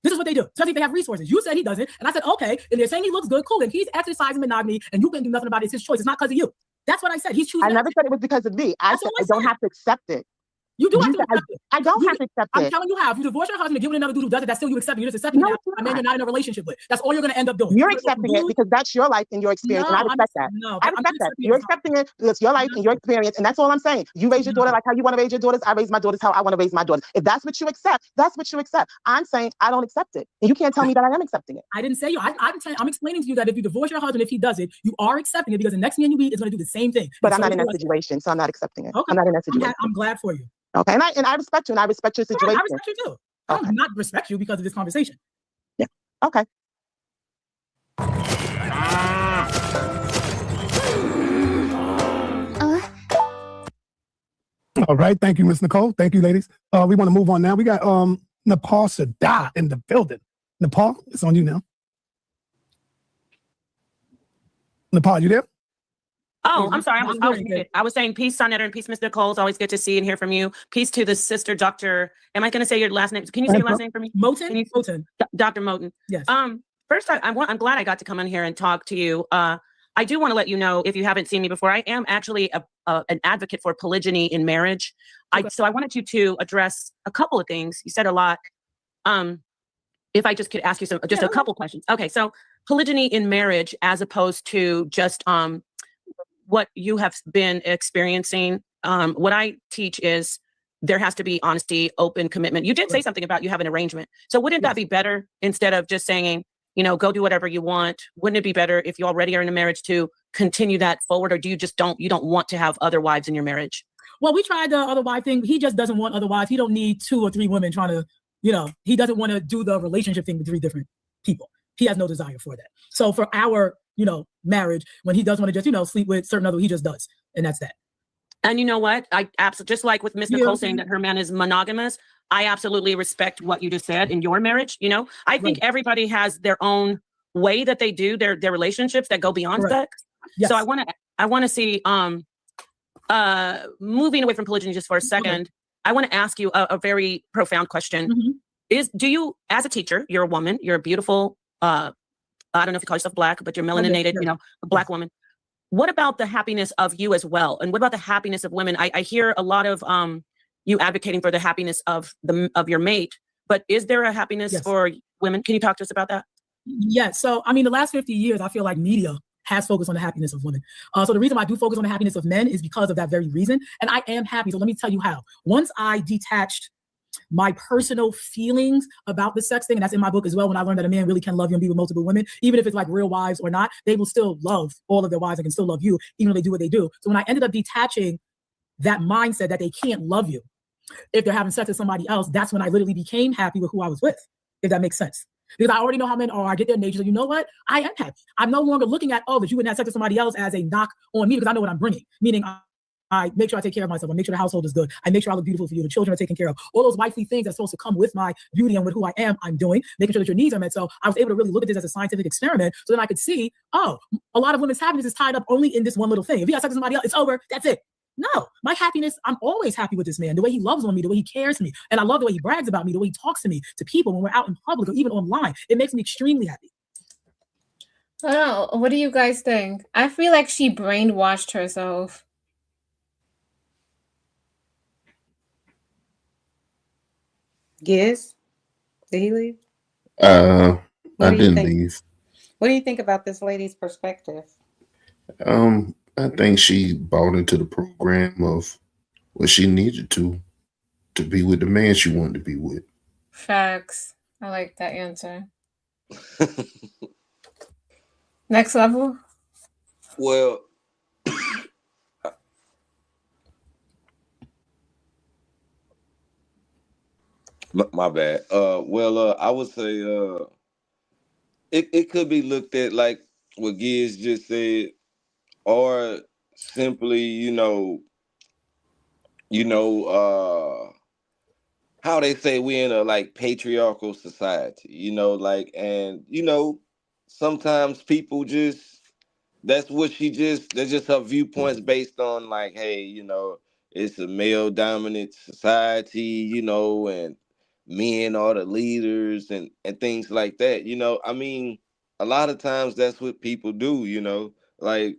This is what they do, especially if they have resources. You said he doesn't, and I said, okay, if they're saying he looks good, cool, and he's exercising monogamy, and you can do nothing about it, it's his choice. It's not because of you. That's what I said. He's choosing. I never said it was because of me. I said I don't have to accept it. You do have to accept it. I don't have to accept it. I'm telling you how. If you divorce your husband and give it another dude who does it, that's still you accepting. You're just accepting it. A man you're not in a relationship with. That's all you're going to end up doing. You're accepting it because that's your life and your experience, and I respect that. I respect that. You're accepting it because it's your life and your experience, and that's all I'm saying. You raise your daughter like how you want to raise your daughters. I raise my daughters how I want to raise my daughters. If that's what you accept, that's what you accept. I'm saying I don't accept it, and you can't tell me that I am accepting it. I didn't say you. I'm explaining to you that if you divorce your husband, if he does it, you are accepting it because the next man you meet is going to do the same thing. But I'm not in that situation, so I'm not accepting it. I'm not in that situation. I'm glad for you. Okay, and I respect you, and I respect your situation. I respect you too. I don't not respect you because of this conversation. Yeah. Okay. All right. Thank you, Miss Nicole. Thank you, ladies. We want to move on now. We got Nepal Sada in the building. Nepal, it's on you now. Nepal, you there? Oh, I'm sorry. I was saying peace, Sonetta, and peace, Mr. Nicole. It's always good to see and hear from you. Peace to the sister, Dr. Am I going to say your last name? Can you say your last name for me? Moten. Moten. Dr. Moten. Yes. First, I'm glad I got to come in here and talk to you. I do want to let you know, if you haven't seen me before, I am actually an advocate for polygyny in marriage. So I wanted you to address a couple of things. You said a lot. If I just could ask you a couple questions. Okay, so polygyny in marriage, as opposed to just what you have been experiencing. What I teach is there has to be honesty, open commitment. You did say something about you have an arrangement. So wouldn't that be better instead of just saying, go do whatever you want? Wouldn't it be better if you already are in a marriage to continue that forward? Or do you just don't want to have other wives in your marriage? Well, we tried the other wife thing. He just doesn't want other wives. He don't need 2 or 3 women trying to, he doesn't want to do the relationship thing with 3 different people. He has no desire for that. So for our, marriage, when he does want to just, sleep with certain other, he just does. And that's that. And you know what? I absolutely, just like with Miss Nicole saying that her man is monogamous, I absolutely respect what you just said in your marriage. I think everybody has their own way that they do their relationships that go beyond sex. Yes. So I want to see, moving away from polygyny just for a second, I want to ask you a very profound question. Do you, as a teacher, you're a woman, you're a beautiful, I don't know if you call yourself black, but you're melaninated, a black woman. What about the happiness of you as well? And what about the happiness of women? I hear a lot of you advocating for the happiness of your mate, but is there a happiness for women? Can you talk to us about that? Yeah. So, the last 50 years, I feel like media has focused on the happiness of women. So the reason why I do focus on the happiness of men is because of that very reason. And I am happy. So let me tell you how. Once I detached my personal feelings about the sex thing, and that's in my book as well, when I learned that a man really can love you and be with multiple women, even if it's like real wives or not, they will still love all of their wives and can still love you, even though they do what they do. So when I ended up detaching that mindset that they can't love you if they're having sex with somebody else, that's when I literally became happy with who I was with, if that makes sense. Because I already know how men are. I get their nature. So you know what? I am happy. I'm no longer looking at, that you wouldn't have sex with somebody else as a knock on me, because I know what I'm bringing. Meaning, I make sure I take care of myself. I make sure the household is good. I make sure I look beautiful for you. The children are taken care of. All those wifely things that's supposed to come with my beauty and with who I am, I'm doing, making sure that your needs are met. So I was able to really look at this as a scientific experiment so then I could see, a lot of women's happiness is tied up only in this one little thing. If you have sex with somebody else, it's over. That's it. No, my happiness, I'm always happy with this man, the way he loves on me, the way he cares for me. And I love the way he brags about me, the way he talks to me, to people when we're out in public or even online. It makes me extremely happy. Oh, what do you guys think? I feel like she brainwashed herself. Giz, did he leave? I didn't leave. What do you think about this lady's perspective? I think she bought into the program of what she needed to be with the man she wanted to be with. Facts. I like that answer. Next level. Well, my bad. I would say it could be looked at like what Giz just said, or simply, how they say we're in a like patriarchal society, and sometimes people that's just her viewpoints based on like, hey, it's a male dominant society, and men are the leaders and things like that. A lot of times that's what people do, like,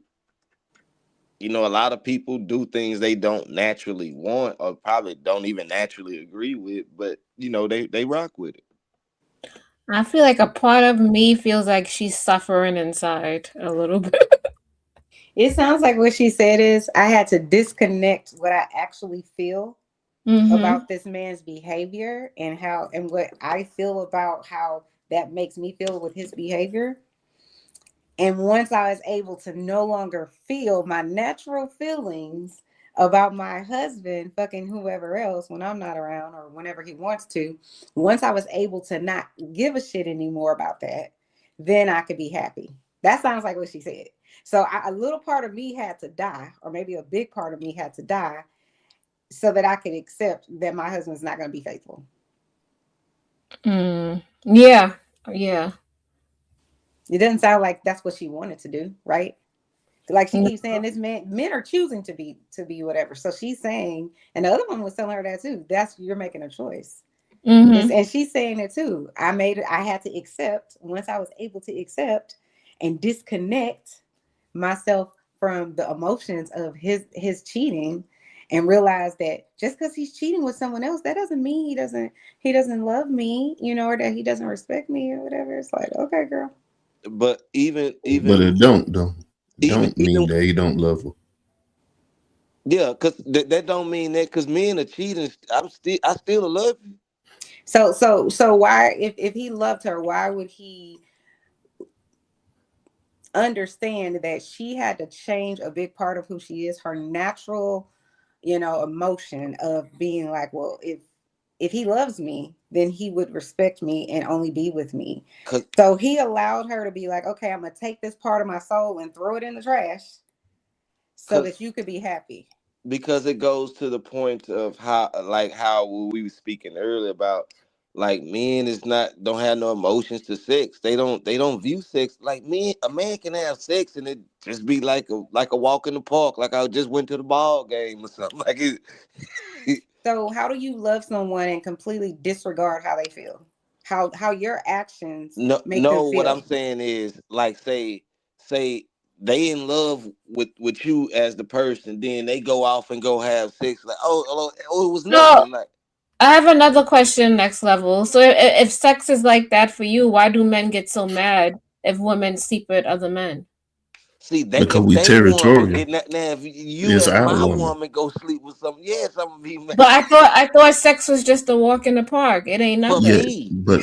you know, a lot of people do things they don't naturally want or probably don't even naturally agree with, but you know, they rock with it. I feel like a part of me feels like she's suffering inside a little bit. It sounds like what she said is I had to disconnect what I actually feel Mm-hmm. about this man's behavior and how and what I feel about how that makes me feel with his behavior. And once I was able to no longer feel my natural feelings about my husband fucking whoever else when I'm not around or whenever he wants to, once I was able to not give a shit anymore about that, then I could be happy. That sounds like what she said. So a little part of me had to die, or maybe a big part of me had to die, so that I could accept that my husband's not going to be faithful. Yeah. Yeah. It doesn't sound like that's what she wanted to do, right? Like she keeps saying, this men are choosing to be whatever. So she's saying, and the other one was telling her that too. That's you're making a choice. Mm-hmm. And she's saying it too. I had to accept once I was able to accept and disconnect myself from the emotions of his cheating and realize that just because he's cheating with someone else, that doesn't mean he doesn't love me, or that he doesn't respect me or whatever. It's like, okay, girl. But even But even it don't though. even Don't mean even that he don't love her. yeah, because that don't mean that because men are cheating. I still love you. So why, if he loved her, why would he understand that she had to change a big part of who she is, her natural, emotion of being like, well, if he loves me, then he would respect me and only be with me. Cause, So he allowed her to be like, okay, I'm gonna take this part of my soul and throw it in the trash so that cause you could be happy. because it goes to the point of how we were speaking earlier about like men is not don't have no emotions to sex. They don't view sex like men. A man can have sex and it just be like a walk in the park, like I just went to the ball game or something. Like it. So how do you love someone and completely disregard how they feel? How your actions No, make them no. What I'm feel? saying is, like, say they in love with you as the person, then they go off and go have sex. Like, oh, it was So nothing. Like, I have another question, next level. So if sex is like that for you, why do men get so mad if women sleep with other men? see, they Because if we they woman, territorial. now if you It's as our my woman. woman go sleep with some, yes, I'm gonna be mad. But I thought sex was just a walk in the park. It ain't For Yeah, nothing. me, but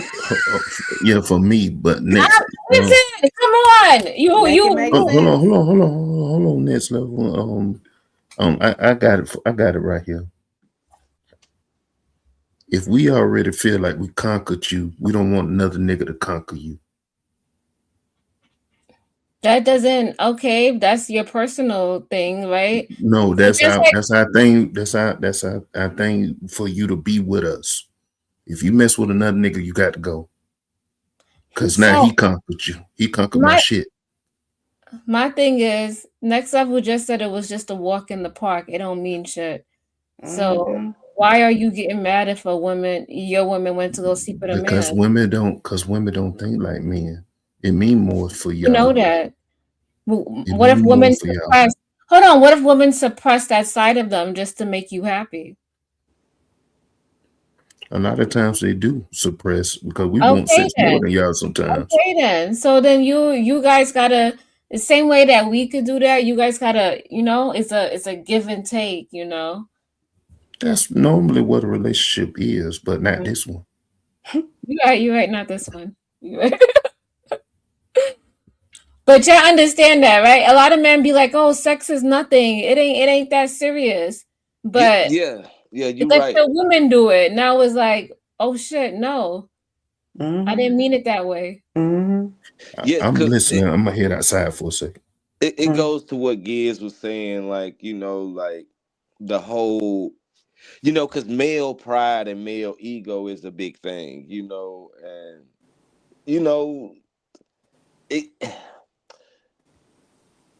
yeah, for me. But next, Ah, listen, come on. You Make it make hold on, sense. hold on, hold on, hold on. Next level. I got it. I got it right here. If we already feel like we conquered you, we don't want another nigga to conquer you. that doesn't okay, that's your personal thing, right? No, So that's just our like that's our thing. Our thing for you to be with us. If you mess with another nigga, you got to go. Cause now so he conquered you. He conquered my my shit. my thing is next level just said it was just a walk in the park. It don't mean shit. So Hmm. why are you getting mad if your woman went to go sleep with a Because man? women don't think like men. It mean more for You know y'all. that. It What if mean more women for y'all. suppress? Hold on. What if women suppress that side of them just to make you happy? A lot of times they do suppress because we want Okay sex more then. than y'all sometimes. Okay then. So then you guys gotta the same way that we could do that. You guys gotta it's a give and take. That's normally what a relationship is, but not Mm. this one. You right. Not this one. You right. But you understand that, right? A lot of men be like, "Oh, sex is nothing. It ain't that serious." But yeah, you let right. the women do it. Now it's like, "Oh shit, no, I Hmm. didn't mean it that way." Hmm. Yeah, I'm because listening. I'm gonna head outside for a second. it goes to what Giz was saying, like like the whole, because male pride and male ego is a big thing, and you know it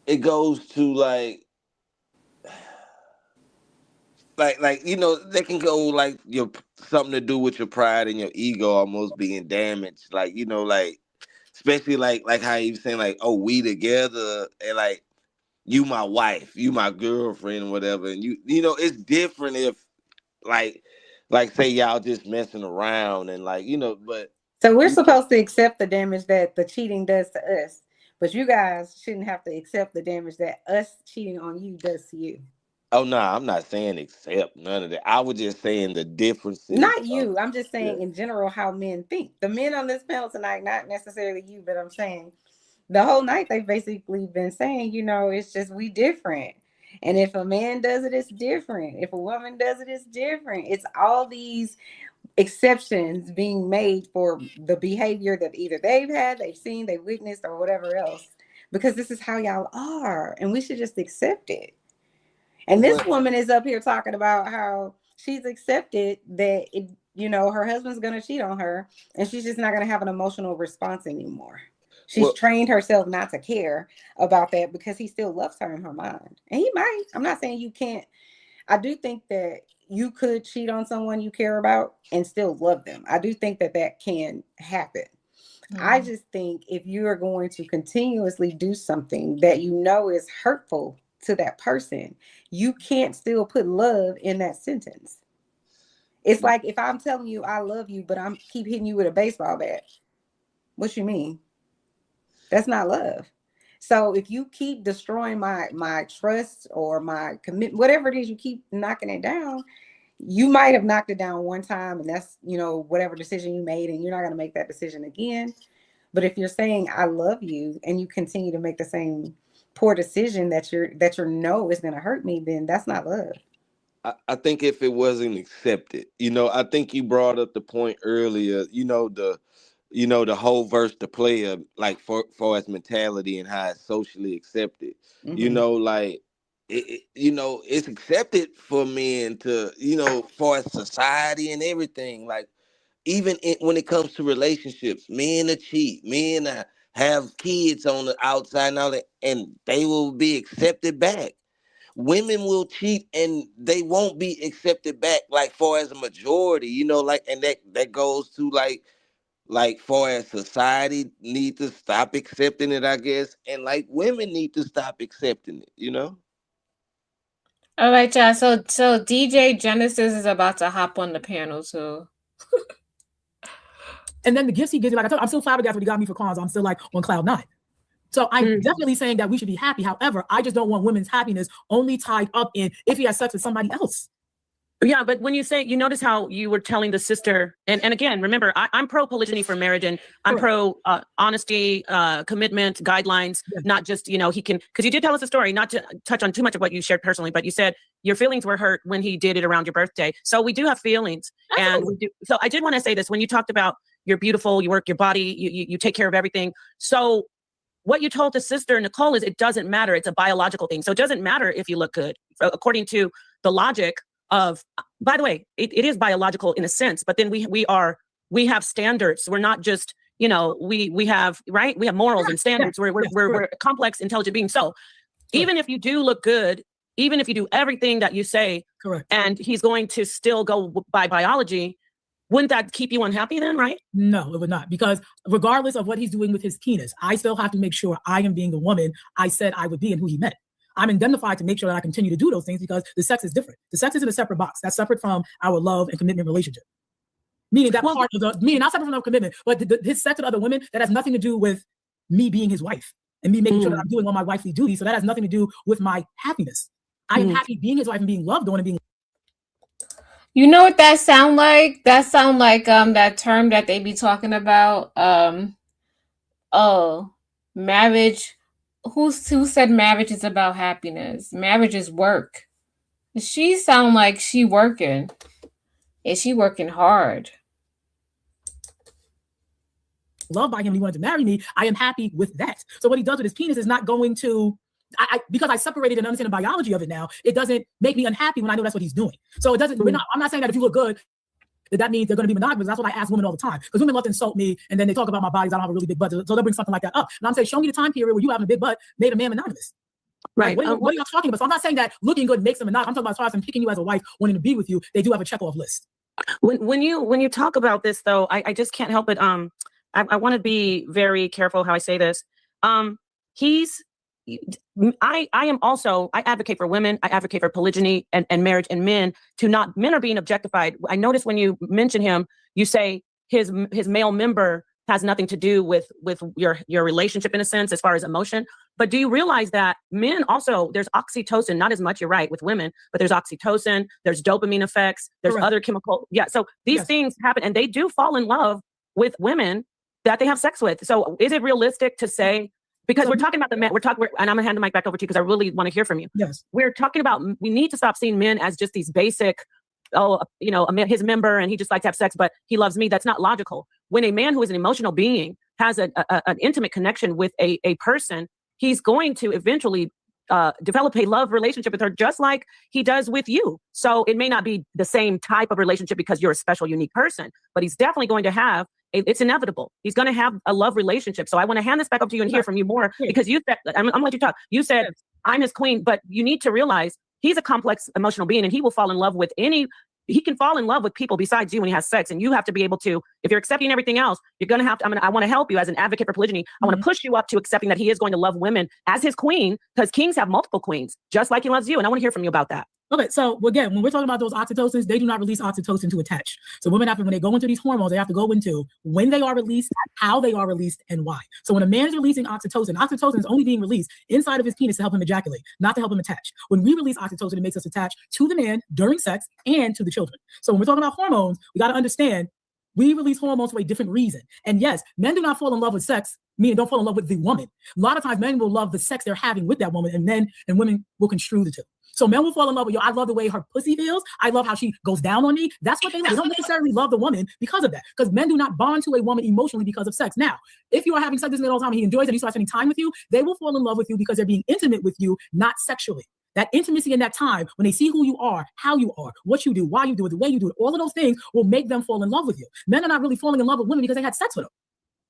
it goes to like they can go like your something to do with your pride and your ego almost being damaged, like like especially like how you saying like, oh, we together, and like you my wife, you my girlfriend, whatever. And you know, it's different if like say y'all just messing around and like, you know, but So we're supposed to accept the damage that the cheating does to us, but you guys shouldn't have to accept the damage that us cheating on you does to you. oh no, I'm not saying accept none of that. I was just saying the differences Not of you. I'm just yeah. saying in general how men think. The men on this panel tonight, not necessarily you, but I'm saying the whole night they've basically been saying, you know, it's just we different. And if a man does it, it's different. If a woman does it, it's different. It's all these exceptions being made for the behavior that either they've had, they've seen, they've witnessed, or whatever else. Because this is how y'all are, and we should just accept it. And this woman is up here talking about how she's accepted that it, you know, her husband's gonna cheat on her, and she's just not gonna have an emotional response anymore. She's trained herself not to care about that because he still loves her in her mind. And he might. I'm not saying you can't. I do think that you could cheat on someone you care about and still love them. I do think that that can happen. I just think if you are going to continuously do something that you know is hurtful to that person, you can't still put love in that sentence. It's like if I'm telling you I love you, but I'm keep hitting you with a baseball bat. What you mean? That's not love. So if you keep destroying my trust or my commitment, whatever it is, you keep knocking it down, you might have knocked it down one time, and that's, you know, whatever decision you made, and you're not going to make that decision again. But if you're saying I love you and you continue to make the same poor decision that your no is going to hurt me, then that's not love. I think if it wasn't accepted, you know, I think you brought up the point earlier, the whole verse to play of like for its mentality and how it's socially accepted. You know, like it's accepted for men to, for society and everything. Like even when it comes to relationships, men to cheat, men to have kids on the outside and all that, and they will be accepted back. Women will cheat and they won't be accepted back, like far as a majority, like, and that goes to like far as society need to stop accepting it, I guess, and like women need to stop accepting it. All right, y'all. So DJ Genesis is about to hop on the panel too. And then the gifts he gives, like I told you, I'm still flabbergasted when he got me for cause. I'm still like on cloud 9. So I'm definitely saying that we should be happy. However, I just don't want women's happiness only tied up in if he has sex with somebody else. Yeah, but when you say, you notice how you were telling the sister, and again, remember, I'm pro polygyny for marriage, and I'm pro honesty, commitment, guidelines, not just, he can, because you did tell us a story, not to touch on too much of what you shared personally, but you said your feelings were hurt when he did it around your birthday. So we do have feelings. Absolutely. And we do. So I did want to say this, when you talked about you're beautiful, you work your body, you take care of everything. So what you told the sister, Nicole, is it doesn't matter. It's a biological thing. So it doesn't matter if you look good, according to the logic of, by the way, it is biological in a sense, but then we have standards. We're not just, we have, right? We have morals and standards. We're complex, intelligent beings. So even if you do look good, even if you do everything that you say, correct, and he's going to still go by biology, wouldn't that keep you unhappy then, right? No, it would not, because regardless of what he's doing with his penis, I still have to make sure I am being the woman I said I would be and who he met. I'm indemnified to make sure that I continue to do those things because the sex is different. The sex is in a separate box. That's separate from our love and commitment relationship. Meaning that part of not separate from our commitment, but his sex with other women, that has nothing to do with me being his wife and me making sure that I'm doing all my wifely duties. So that has nothing to do with my happiness. I am happy being his wife and being loved on and being. You know what that sound like? That sound like that term that they be talking about. Marriage. Who said marriage is about happiness? Marriage is work. She sound like she working. And she working hard. Loved by him, he wanted to marry me. I am happy with that. So what he does with his penis is not going to, because I separated and understand the biology of it now, it doesn't make me unhappy when I know that's what he's doing. So it doesn't, I'm not saying that if you look good, that means they're going to be monogamous. That's what I ask women all the time. Because women love to insult me and then they talk about my bodies. I don't have a really big butt. So they'll bring something like that up. And I'm saying, show me the time period where you having a big butt made a man monogamous. Right. Like, what are y'all talking about? So I'm not saying that looking good makes them monogamous. I'm talking about as far as them picking you as a wife, wanting to be with you, they do have a check-off list. When you talk about this, though, I just can't help it. I want to be very careful how I say this. I advocate for women. I advocate for polygyny and marriage and men are being objectified. I noticed when you mention him, you say his male member has nothing to do with your relationship in a sense, as far as emotion. But do you realize that men also, there's oxytocin, not as much, you're right, with women, but there's oxytocin, there's dopamine effects, there's other chemical. Yeah. So these things happen, and they do fall in love with women that they have sex with. So is it realistic to say, because we're talking about the men, and I'm gonna hand the mic back over to you because I really want to hear from you. Yes. We're talking about, we need to stop seeing men as just these basic, his member and he just likes to have sex, but he loves me. That's not logical. When a man who is an emotional being has an intimate connection with a person, he's going to eventually develop a love relationship with her, just like he does with you. So it may not be the same type of relationship because you're a special, unique person, but he's definitely going to have it's inevitable. He's going to have a love relationship. So I want to hand this back up to you and hear from you more, because you said, I'm going to let you talk. You said, I'm his queen, but you need to realize he's a complex emotional being, and he will fall in love with he can fall in love with people besides you when he has sex. And you have to be able to, if you're accepting everything else, you're going to have to, I want to help you as an advocate for polygyny. I want to push you up to accepting that he is going to love women as his queen, because kings have multiple queens, just like he loves you. And I want to hear from you about that. Okay, so again, when we're talking about those oxytocins, they do not release oxytocin to attach. So women when they go into these hormones, they have to go into when they are released, how they are released, and why. So when a man is releasing oxytocin is only being released inside of his penis to help him ejaculate, not to help him attach. When we release oxytocin, it makes us attach to the man during sex and to the children. So when we're talking about hormones, we got to understand we release hormones for a different reason. And yes, men do not fall in love with sex, meaning don't fall in love with the woman. A lot of times men will love the sex they're having with that woman, and men and women will construe the two. So men will fall in love with you. I love the way her pussy feels. I love how she goes down on me. That's what they love. They don't necessarily love the woman because of that, because men do not bond to a woman emotionally because of sex. Now, if you are having sex with men all the time and he enjoys it, he starts spending time with you, they will fall in love with you because they're being intimate with you, not sexually. That intimacy in that time, when they see who you are, how you are, what you do, why you do it, the way you do it, all of those things will make them fall in love with you. Men are not really falling in love with women because they had sex with them.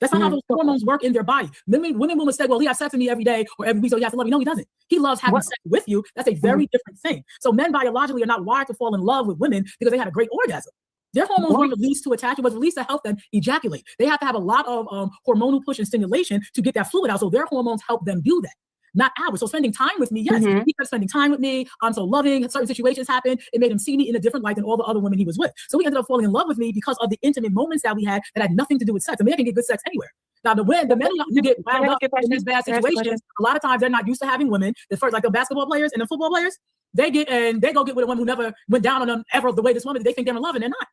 That's not how those hormones work in their body. Women will mistake, well, he has sex with me every day or every week, so he has to love me. No, he doesn't. He loves having sex with you. That's a very different thing. So men biologically are not wired to fall in love with women because they had a great orgasm. Their hormones weren't released to attach. It was released to help them ejaculate. They have to have a lot of hormonal push and stimulation to get that fluid out. So their hormones help them do that. Not ours. So spending time with me, yes, he kept spending time with me. I'm so loving. Certain situations happened. It made him see me in a different light than all the other women he was with. So he ended up falling in love with me because of the intimate moments that we had that had nothing to do with sex. A man can get good sex anywhere. Now, the men who get wound up in these bad situations, a lot of times they're not used to having women. The first, like the basketball players and the football players, they go get with a woman who never went down on them ever the way this woman. They think they're in love and they're not.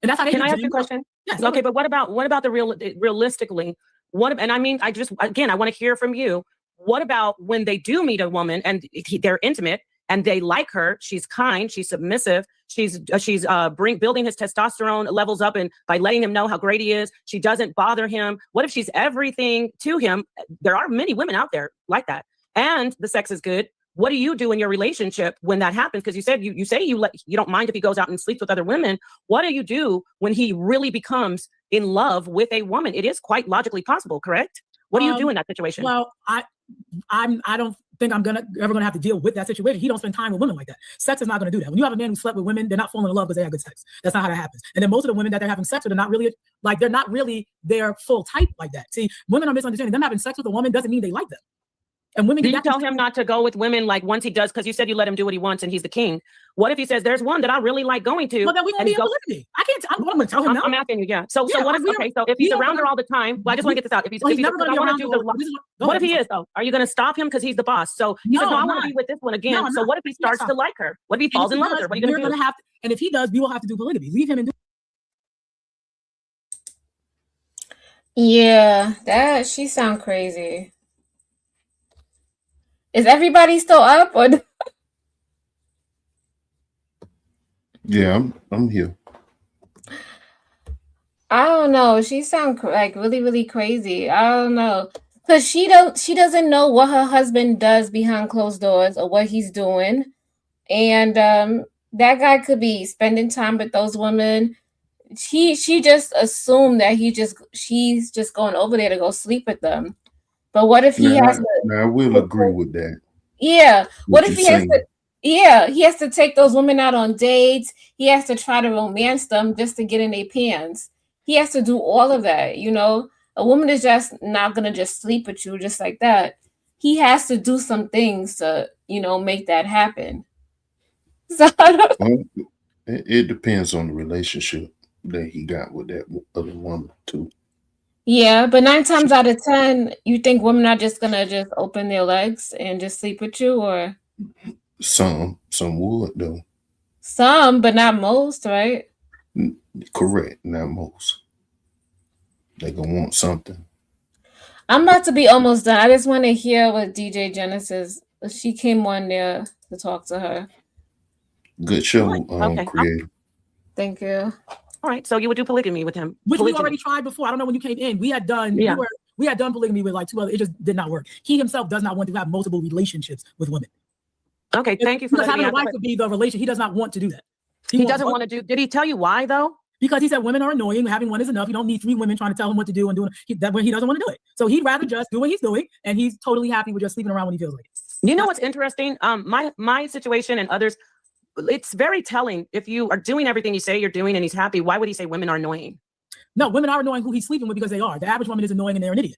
And that's how they. Can I ask you a question? Yes. Okay, but what about the realistically? And I mean, I want to hear from you. What about when they do meet a woman and they're intimate and they like her? She's kind, she's submissive, she's building his testosterone levels up, and by letting him know how great he is, she doesn't bother him. What if she's everything to him? There are many women out there like that, and the sex is good. What do you do in your relationship when that happens? Because you said you don't mind if he goes out and sleeps with other women. What do you do when he really becomes in love with a woman? It is quite logically possible, correct? What do you do in that situation? Well, I don't think I'm ever gonna have to deal with that situation. He don't spend time with women like that. Sex is not gonna do that. When you have a man who slept with women, they're not falling in love because they have good sex. That's not how that happens. And then most of the women that they're having sex with are not really their full type like that. See, women are misunderstanding. Them having sex with a woman doesn't mean they like them. And women, do you tell him not to go with women like once he does, because you said you let him do what he wants and he's the king? What if he says there's one that I really like going to? Well, then we won't be in polygyny. I can't. I'm going to tell him no. I'm asking you, yeah. So what if? Okay, so if he's around her all the time, well, I just want to get this out. If he's never going to be around her, what if he is though? Are you going to stop him because he's the boss? So he says, no, I want to be with this one again. So what if he starts to like her? What if he falls in love with her? What are you going to do? And if he does, we will have to do polygamy. Leave him and do. Yeah, that she sound crazy. Is everybody still up? Or yeah, I'm here. I don't know. She sound like really, really crazy. I don't know, because she doesn't know what her husband does behind closed doors or what he's doing, and that guy could be spending time with those women. She just assumed that she's just going over there to go sleep with them. But what if he has to? I will agree with that. Yeah. What if he has to? Yeah, he has to take those women out on dates. He has to try to romance them just to get in their pants. He has to do all of that. A woman is just not gonna just sleep with you just like that. he has to do some things to, make that happen. So Well, it depends on the relationship that he got with that other woman too. yeah, but 9 times out of 10, you think women are just gonna just open their legs and just sleep with you, or Some would though. some, but not most, right? Correct, not most. They gonna want something. I'm about to be almost done. I just want to hear what DJ Genesis. She came on there to talk to her. Good show, Okay. creator. Thank you. All right, so you would do polygamy with him, which polygamy. we already tried before. I don't know when you came in. We had done. Yeah. We had done polygamy with like 2 other. It just did not work. He himself does not want to have multiple relationships with women. Okay, thank you for because letting having me a wife to be the relation. He does not want to do that. He doesn't want to do. Did he tell you why though? Because he said women are annoying. Having one is enough. You don't need 3 women trying to tell him what to do and doing that when he doesn't want to do it. So he'd rather just do what he's doing, and he's totally happy with just sleeping around when he feels like it. You know what's interesting? My situation and others, it's very telling. If you are doing everything you say you're doing and he's happy, why would he say women are annoying? No, women are annoying who he's sleeping with because they are. The average woman is annoying and they're an idiot.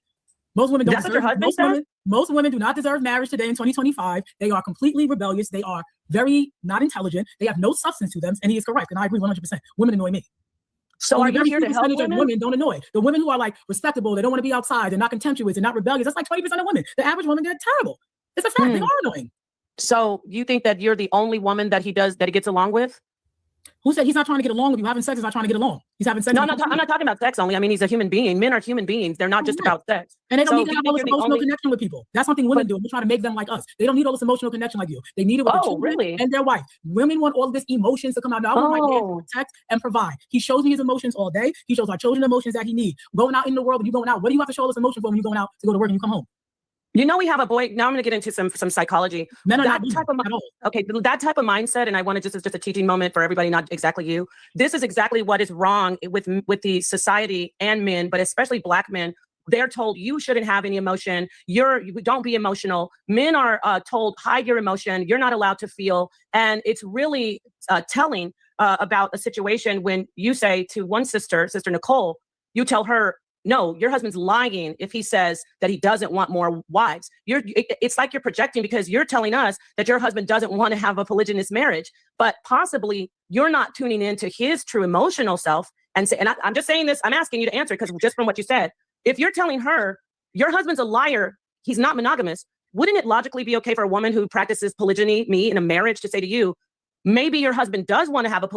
Most women don't. That's what your husband says? Most women do not deserve marriage today in 2025. They are completely rebellious. They are very not intelligent. They have no substance to them, and he is correct. And I agree 100%. Women annoy me. So are you here to help women? Women don't annoy. The women who are like respectable, they don't want to be outside, they're not contemptuous, they're not rebellious. That's like 20% of women. The average woman, they're terrible. It's a fact. They are annoying. So you think that you're the only woman that he gets along with? Who said he's not trying to get along with you? Having sex is not trying to get along. He's having sex. No, I'm not talking about sex only. I mean, he's a human being. Men are human beings. They're not just about sex. And they don't need to have all this emotional connection with people. That's something women do. We're trying to make them like us. They don't need all this emotional connection like you. They need it with their children and their wife. Women want all of this emotions to come out. Now, I want my man to protect and provide. He shows me his emotions all day. He shows our children emotions that he needs. Going out in the world, when you're going out, what do you have to show all this emotion for when you're going out to go to work and you come home? You know, we have a boy. Now I'm going to get into some psychology. Men are that not type of okay, that type of mindset, and I want to just a teaching moment for everybody, not exactly you. This is exactly what is wrong with the society and men, but especially Black men. They're told you shouldn't have any emotion. You don't be emotional. Men are told hide your emotion. You're not allowed to feel, and it's really telling about a situation when you say to one sister Nicole, you tell her, no, your husband's lying if he says that he doesn't want more wives. It's like you're projecting because you're telling us that your husband doesn't want to have a polygynous marriage, but possibly you're not tuning into his true emotional self and say, and I'm just saying this, I'm asking you to answer because just from what you said, if you're telling her your husband's a liar, he's not monogamous, wouldn't it logically be okay for a woman who practices polygyny, me, in a marriage to say to you, maybe your husband does want to have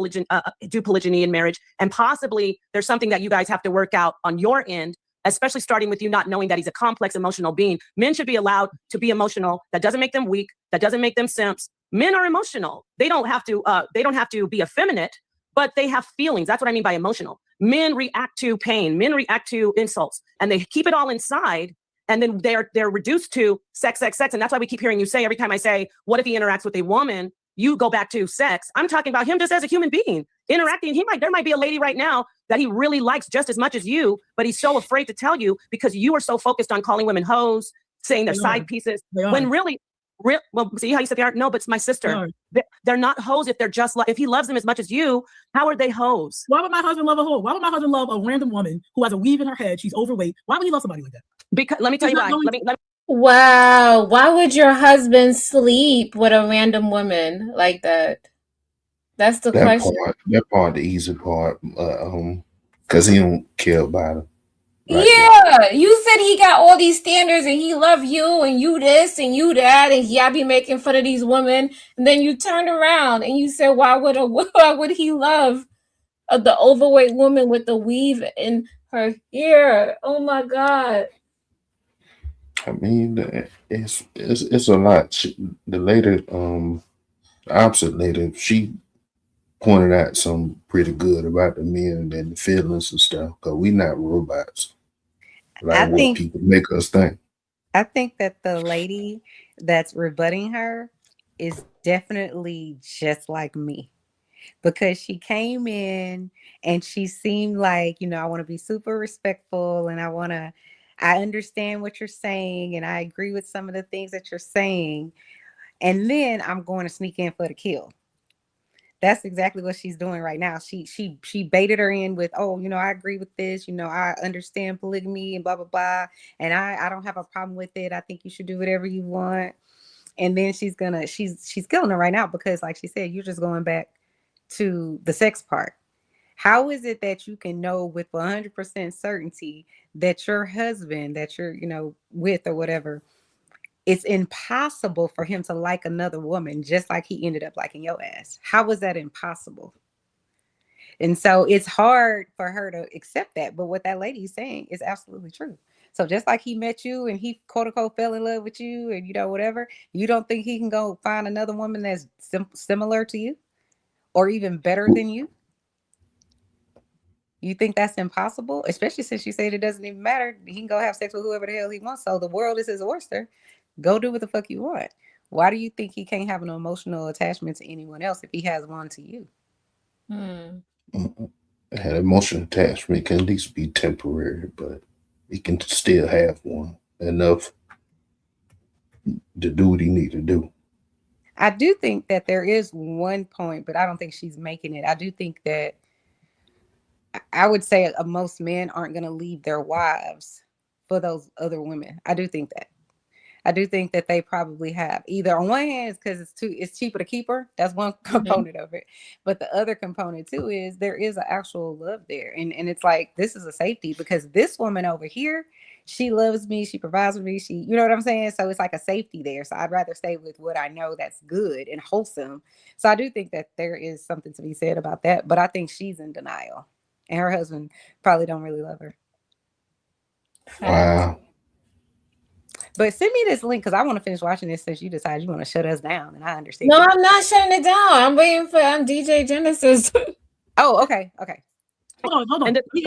do polygyny in marriage, and possibly there's something that you guys have to work out on your end, especially starting with you not knowing that he's a complex emotional being. Men should be allowed to be emotional. That doesn't make them weak. That doesn't make them simps. Men are emotional. They don't have to be effeminate, but they have feelings. That's what I mean by emotional. Men react to pain. Men react to insults, and they keep it all inside. And then they're reduced to sex. And that's why we keep hearing you say every time I say, what if he interacts with a woman? You go back to sex. I'm talking about him just as a human being interacting. There might be a lady right now that he really likes just as much as you, but he's so afraid to tell you because you are so focused on calling women hoes, saying they're side pieces. When really, well, see how you said they are? No, but it's my sister. They're not hoes if they're just if he loves them as much as you, how are they hoes? Why would my husband love a hoe? Why would my husband love a random woman who has a weave in her head? She's overweight. Why would he love somebody like that? Because let me tell you why. Let me Wow. Why would your husband sleep with a random woman like that? That's the question. That part, the easy part, because he don't care about her. Right now. You said he got all these standards and he love you and you this and you that and y'all be making fun of these women, and then you turned around and you said, why would he love the overweight woman with the weave in her hair? Oh my God. I mean, it's a lot. The lady, the opposite lady, she pointed out something pretty good about the men and the feelings and stuff. Because we not robots, like what people make us think. I think that the lady that's rebutting her is definitely just like me, because she came in and she seemed like, I want to be super respectful and I understand what you're saying and I agree with some of the things that you're saying. And then I'm going to sneak in for the kill. That's exactly what she's doing right now. She baited her in with, oh, I agree with this. I understand polygamy and blah blah blah, and I don't have a problem with it. I think you should do whatever you want. And then she's killing her right now because, like she said, you're just going back to the sex part. How is it that you can know with 100% certainty that your husband that you're, with or whatever, it's impossible for him to like another woman just like he ended up liking your ass? How was that impossible? And so it's hard for her to accept that. But what that lady is saying is absolutely true. So just like he met you and he quote unquote fell in love with you and whatever, you don't think he can go find another woman that's similar to you or even better than you? You think that's impossible? Especially since you said it doesn't even matter. He can go have sex with whoever the hell he wants. So the world is his oyster. Go do what the fuck you want. Why do you think he can't have an emotional attachment to anyone else if he has one to you? An emotional attachment can at least be temporary, but he can still have one enough to do what he need to do. I do think that there is one point, but I don't think she's making it. I do think that I would say most men aren't going to leave their wives for those other women. I do think that. I do think that they probably have, either on one hand, because it's cheaper to keep her. That's one component of it. But the other component too is there is an actual love there. And it's like, this is a safety because this woman over here, she loves me. She provides for me. You know what I'm saying? So it's like a safety there. So I'd rather stay with what I know that's good and wholesome. So I do think that there is something to be said about that. But I think she's in denial. And her husband probably don't really love her. Wow. But send me this link because I want to finish watching this since you decided you want to shut us down, and I understand. No, I'm not shutting it down. I'm waiting for DJ Genesis. Oh, okay. Hold on. And He's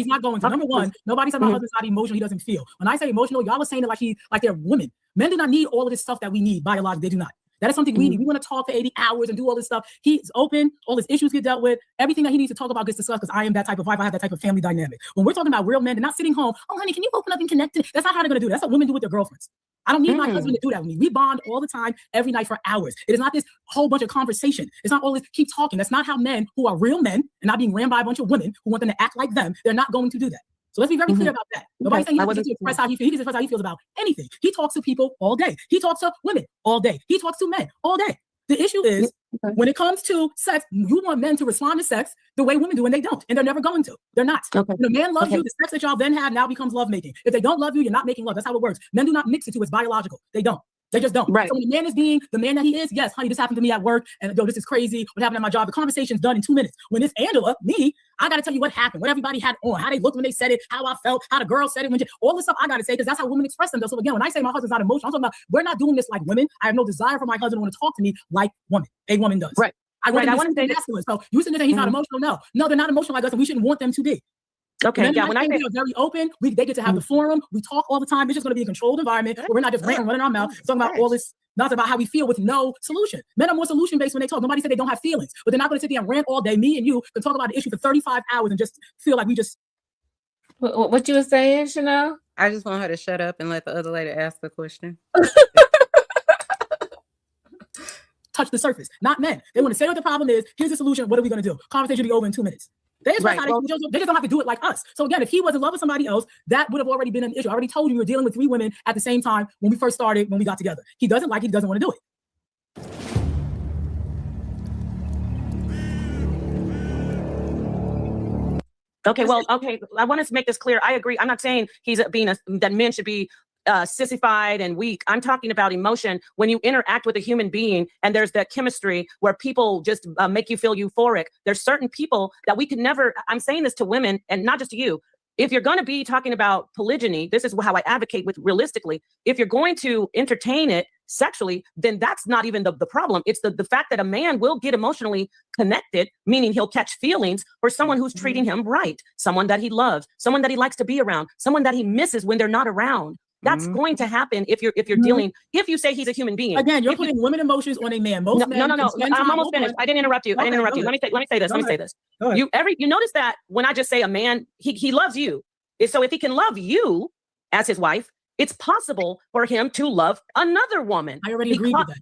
not going to. Number one, nobody said my husband's not emotional. He doesn't feel. When I say emotional, y'all are saying it like they're women. Men do not need all of this stuff that we need biologically. They do not. That is something we need. We want to talk for 80 hours and do all this stuff. He's open. All his issues get dealt with. Everything that he needs to talk about gets discussed because I am that type of wife. I have that type of family dynamic. When we're talking about real men, they're not sitting home. Oh, honey, can you open up and connect? That's not how they're going to do it. That's what women do with their girlfriends. I don't need my husband to do that with me. We bond all the time, every night for hours. It is not this whole bunch of conversation. It's not all this keep talking. That's not how men who are real men and not being ran by a bunch of women who want them to act like them, they're not going to do that. So let's be very clear about that. Nobody's saying he doesn't express how he feels. He can express how he feels about anything. He talks to people all day. He talks to women all day. He talks to men all day. The issue is when it comes to sex, you want men to respond to sex the way women do, and they don't, and they're never going to. They're not. When a man loves you, the sex that y'all then have now becomes lovemaking. If they don't love you, you're not making love. That's how it works. Men do not mix the two. It's biological. They don't. They just don't. Right. So when the man is being the man that he is, yes, honey, this happened to me at work, and yo, this is crazy. What happened at my job? The conversation's done in 2 minutes. When it's Angela, me, I got to tell you what happened, what everybody had on, how they looked when they said it, how I felt, how the girl said it, all this stuff I got to say, because that's how women express themselves. So again, when I say my husband's not emotional, I'm talking about we're not doing this like women. I have no desire for my husband to want to talk to me like a woman does. Right. I want to say masculine. So you said that he's not emotional. No, they're not emotional like us, and we shouldn't want them to be. Okay, yeah. When I say they're very open, they get to have the forum. We talk all the time. It's just going to be a controlled environment where we're not just running our mouth, talking about all this. Not about how we feel with no solution. Men are more solution based when they talk. Nobody said they don't have feelings, but they're not going to sit there and rant all day. Me and you can talk about the issue for 35 hours and just feel like we just. What you were saying, Chanel? I just want her to shut up and let the other lady ask the question. Touch the surface, not men. They want to say what the problem is. Here's the solution. What are we going to do? Conversation will be over in 2 minutes. They just don't have to do it like us. So again, if he was in love with somebody else, that would have already been an issue. I already told you we were dealing with 3 women at the same time when we first started, when we got together. He doesn't like it. He doesn't want to do it. Okay, well, I want to make this clear. I agree. I'm not saying that men should be sissified and weak. I'm talking about emotion. When you interact with a human being and there's that chemistry where people just make you feel euphoric, there's certain people that we could never, I'm saying this to women and not just to you. If you're going to be talking about polygyny, this is how I advocate with realistically. If you're going to entertain it sexually, then that's not even the problem. It's the fact that a man will get emotionally connected, meaning he'll catch feelings for someone who's treating him right, someone that he loves, someone that he likes to be around, someone that he misses when they're not around. That's going to happen if you're dealing. If you say he's a human being. Again, you're putting women emotions on a man. No. I'm almost finished. I didn't interrupt you. Let me say this. You notice that when I just say a man, he loves you. So if he can love you as his wife, it's possible for him to love another woman. I already agreed with that.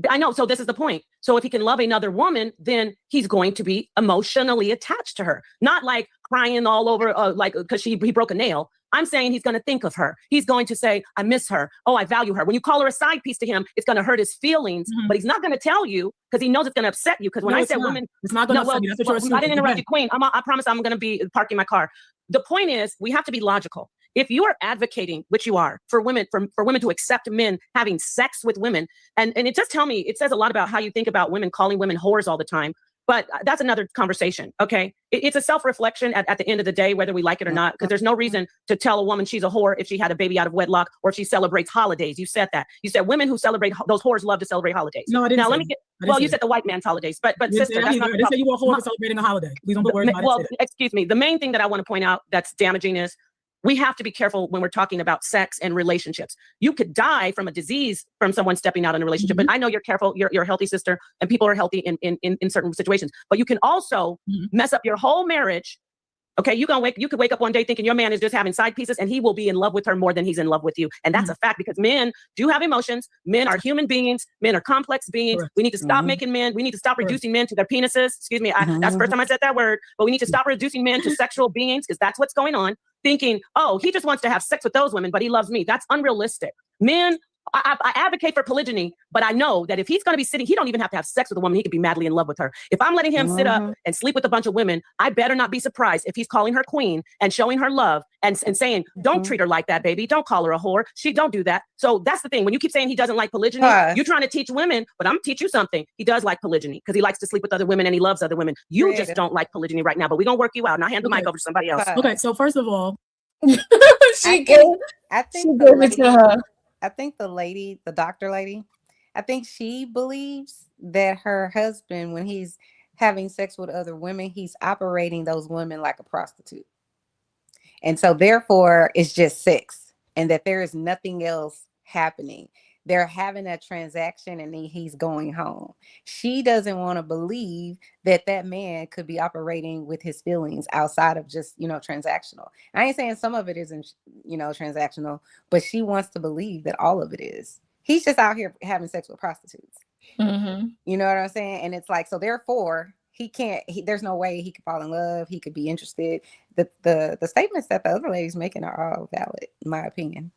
I know. So this is the point. So if he can love another woman, then he's going to be emotionally attached to her, not like crying all over, like because he broke a nail. I'm saying he's going to think of her. He's going to say, I miss her. Oh, I value her. When you call her a side piece to him, it's going to hurt his feelings, but he's not going to tell you because he knows it's going to upset you. Because when I said women, it's not going to upset you. That's what you're assuming. I didn't interrupt you, Queen. I promise I'm going to be parking my car. The point is, we have to be logical. If you are advocating, which you are, for women, for women to accept men having sex with women, and it just tell me, it says a lot about how you think about women calling women whores all the time. But that's another conversation, okay? It's a self-reflection at the end of the day, whether we like it or not, because there's no reason to tell a woman she's a whore if she had a baby out of wedlock or if she celebrates holidays. You said that. You said women who celebrate, those whores love to celebrate holidays. No, I didn't. Now, let me get, well, you said the white man's holidays, but sister, that's not I didn't say you were a whore for celebrating a holiday. Please don't put words in my Well, excuse me. The main thing that I want to point out that's damaging is we have to be careful when we're talking about sex and relationships. You could die from a disease from someone stepping out in a relationship, but I know you're careful. You're a healthy sister, and people are healthy in certain situations. But you can also mess up your whole marriage. Okay, you could wake up one day thinking your man is just having side pieces, and he will be in love with her more than he's in love with you, and that's a fact because men do have emotions. Men are human beings. Men are complex beings. Correct. We need to stop making men. We need to stop reducing men to their penises. Excuse me, that's the first time I said that word. But we need to stop reducing men to sexual beings because that's what's going on. Thinking, oh, he just wants to have sex with those women, but he loves me. That's unrealistic. Men, I advocate for polygyny, but I know that if he's going to be sitting, he don't even have to have sex with a woman. He could be madly in love with her. If I'm letting him sit up and sleep with a bunch of women, I better not be surprised if he's calling her queen and showing her love and saying, don't treat her like that, baby. Don't call her a whore. She don't do that. So that's the thing. When you keep saying he doesn't like polygyny, you're trying to teach women, but I'm going to teach you something. He does like polygyny because he likes to sleep with other women and he loves other women. You just don't like polygyny right now, but we're going to work you out. And I'll hand the mic over to somebody else. Okay, so first of all, I think the lady, the doctor lady, I think she believes that her husband, when he's having sex with other women, he's operating those women like a prostitute. And so therefore it's just sex and that there is nothing else happening. They're having a transaction and then he's going home. She doesn't want to believe that that man could be operating with his feelings outside of just, transactional. I ain't saying some of it isn't, transactional, but she wants to believe that all of it is. He's just out here having sex with prostitutes. Mm-hmm. You know what I'm saying? And it's like, so therefore he can't, there's no way he could fall in love. He could be interested. The statements that the other lady's making are all valid, in my opinion.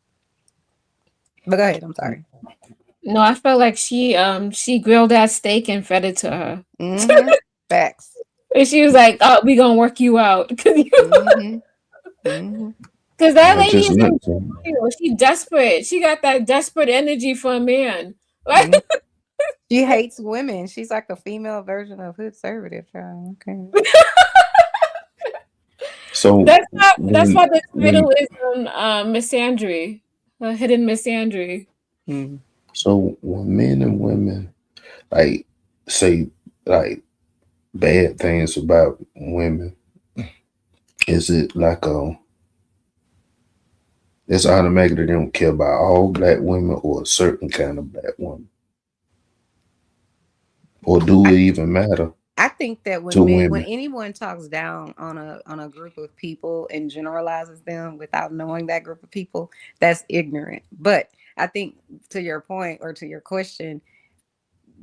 But go ahead. I'm sorry. No, I felt like she grilled that steak and fed it to her. Mm-hmm. Facts. And she was like, "Oh, we gonna work you out," because that lady is she desperate. She got that desperate energy for a man. Like she hates women. She's like a female version of hood conservative. Okay. So that's why the title is Misandry. Hidden misandry. So when men and women say bad things about women, is it like it's automatic they don't care about all black women or a certain kind of black woman? Or do it even matter? I think that when anyone talks down on a group of people and generalizes them without knowing that group of people, that's ignorant. But I think to your point or to your question,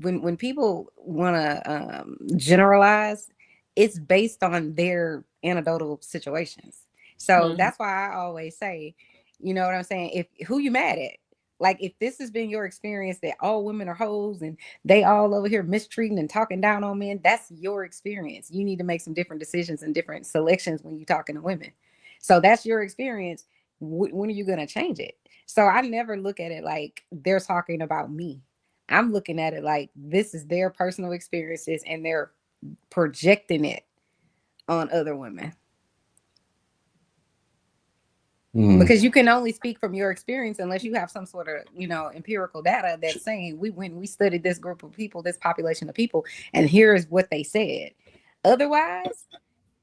when people want to generalize, it's based on their anecdotal situations. So that's why I always say, you know what I'm saying? Who you mad at? Like, if this has been your experience that all women are hoes and they all over here mistreating and talking down on men, that's your experience. You need to make some different decisions and different selections when you're talking to women. So that's your experience. When are you going to change it? So I never look at it like they're talking about me. I'm looking at it like this is their personal experiences and they're projecting it on other women. Because you can only speak from your experience unless you have some sort of, empirical data that's saying we studied this group of people, this population of people, and here's what they said. Otherwise,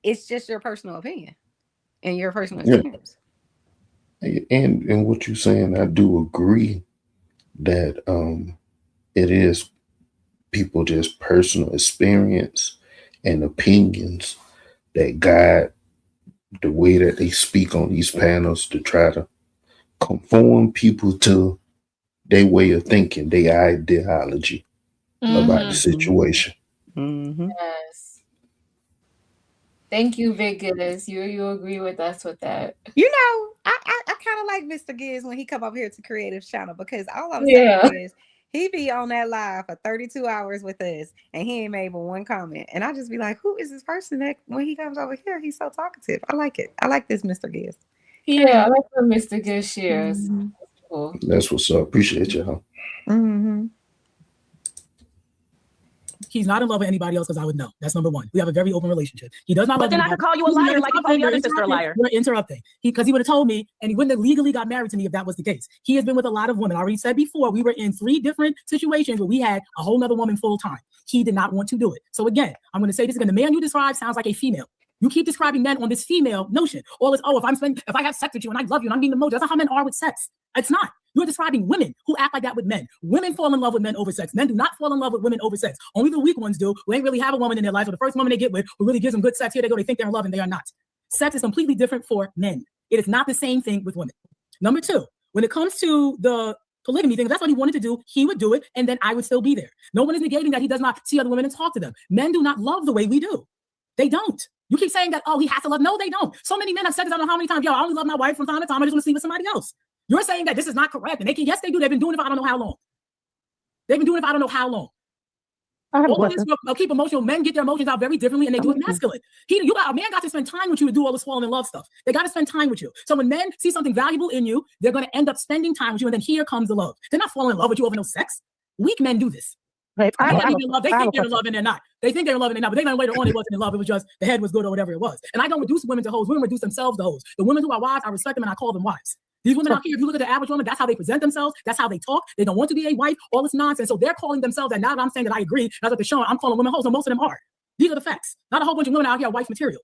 it's just your personal opinion and your personal experience. And what you're saying, I do agree that it is people just personal experience and opinions that guide the way that they speak on these panels to try to conform people to their way of thinking, their ideology. about the situation. Yes. Thank you, Big Gibbs. You agree with us with that. You know, I kind of like Mr. Gibbs when he come up here to Creative Channel, because all I'm saying is he be on that live for 32 hours with us and he ain't made but one comment. And I just be like, who is this person that when he comes over here, he's so talkative? I like it. I like this Mr. Gibbs. Yeah, I like when Mr. Gibbs shares. That's cool. That's what's up. Appreciate y'all. He's not in love with anybody else, because I would know. That's number one. We have a very open relationship. He does not love But then I could call you a liar like you called the other sister a liar. You're interrupting. Because he would have told me, and he wouldn't have legally got married to me if that was the case. He has been with a lot of women. I already said before, we were in 3 different situations where we had a whole nother woman full time. He did not want to do it. So again, I'm going to say this again. The man you describe sounds like a female. You keep describing men on this female notion. All this, if I have sex with you and I love you and I'm being emotional, that's not how men are with sex. It's not. You're describing women who act like that with men. Women fall in love with men over sex. Men do not fall in love with women over sex. Only the weak ones do, who ain't really have a woman in their life, or the first woman they get with who really gives them good sex. Here they go, they think they're in love and they are not. Sex is completely different for men. It is not the same thing with women. Number 2, when it comes to the polygamy thing, if that's what he wanted to do, he would do it, and then I would still be there. No one is negating that he does not see other women and talk to them. Men do not love the way we do. They don't. You keep saying that, he has to love. No, they don't. So many men have said this, I don't know how many times. I only love my wife from time to time. I just want to sleep with somebody else. You're saying that this is not correct. And yes, they do. They've been doing it for I don't know how long. All of this will keep emotional. Men get their emotions out very differently, and they do it masculine. A man got to spend time with you to do all this falling in love stuff. They got to spend time with you. So when men see something valuable in you, they're going to end up spending time with you, and then here comes the love. They're not falling in love with you over no sex. Weak men do this. They think they're in love and they're not. They think they're in love and they're not, but they know later on they wasn't in love. It was just the head was good or whatever it was. And I don't reduce women to hoes. Women reduce themselves to hoes. The women who are wives, I respect them and I call them wives. These women out here, if you look at the average woman, that's how they present themselves. That's how they talk. They don't want to be a wife, all this nonsense. So they're calling themselves, and now that I'm saying that I agree, that's what they're showing. I'm calling women hoes, and most of them are. These are the facts. Not a whole bunch of women out here are wife material.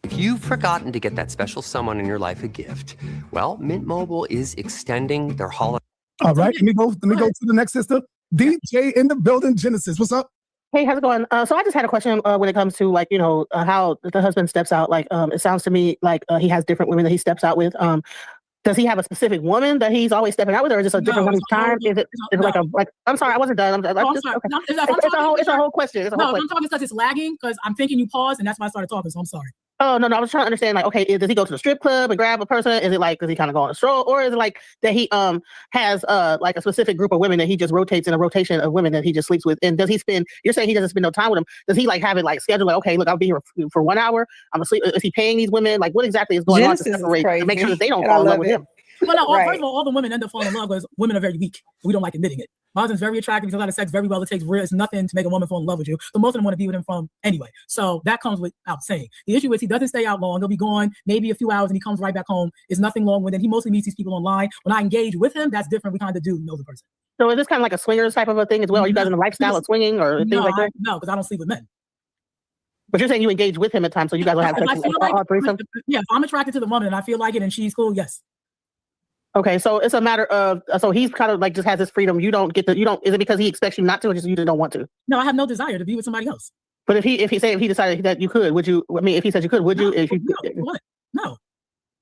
If you've forgotten to get that special someone in your life a gift, well, Mint Mobile is extending their holiday. All right, let me go to the next sister. DJ in the building, Genesis. What's up? Hey, how's it going? So I just had a question when it comes to how the husband steps out. It sounds to me like he has different women that he steps out with. Does he have a specific woman that he's always stepping out with, or is it a different one each time? Is it like I'm sorry, I wasn't done. It's a whole question. I'm talking because it's lagging, because I'm thinking you paused, and that's why I started talking. So I'm sorry. Oh no, I was trying to understand. Does he go to the strip club and grab a person? Is it does he kind of go on a stroll, or is it that he has a specific group of women that he just rotates in a rotation of women that he just sleeps with? And does he spend? You're saying he doesn't spend no time with them. Does he have it scheduled? Okay, look, I'll be here for 1 hour. I'm asleep. Is he paying these women? What exactly is going on to separate to make sure that they don't fall in love with him? Well, no, first of all the women end up falling in love because women are very weak. We don't like admitting it. My husband's very attractive. He does a lot of sex very well. It's nothing to make a woman fall in love with you. But most of them want to be with him from anyway. So that comes without saying. The issue is he doesn't stay out long. He'll be gone maybe a few hours and he comes right back home. It's nothing long with him. He mostly meets these people online. When I engage with him, that's different. We kind of do know the person. So is this kind of like a swingers type of a thing as well? Are you guys in the lifestyle of swinging or things like that? No, because I don't sleep with men. But you're saying you engage with him at times, so you guys will have sex all threesome? Yeah, if I'm attracted to the woman and I feel like it and she's cool, yes. Okay, so it's a matter of so he's kind of just has this freedom. You don't get is it because he expects you not to, or just you just don't want to? No, I have no desire to be with somebody else. But if he decided that you could, would you? I mean, if he said you could, would you? No.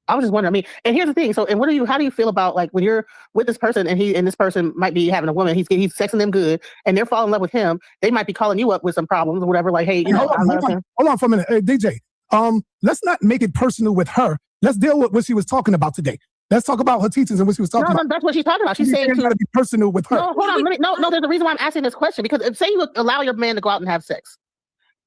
I was just wondering. I mean, and here's the thing. So, and how do you feel about when you're with this person and this person might be having a woman, he's sexing them good, and they're falling in love with him. They might be calling you up with some problems or whatever. Hey, hold on for a minute, DJ. Let's not make it personal with her. Let's deal with what she was talking about today. Let's talk about her teachings and what she was talking about. No, that's what she's talking about. She's saying it's got to be personal with her. No, hold on. No, there's a reason why I'm asking this question, because say you allow your man to go out and have sex.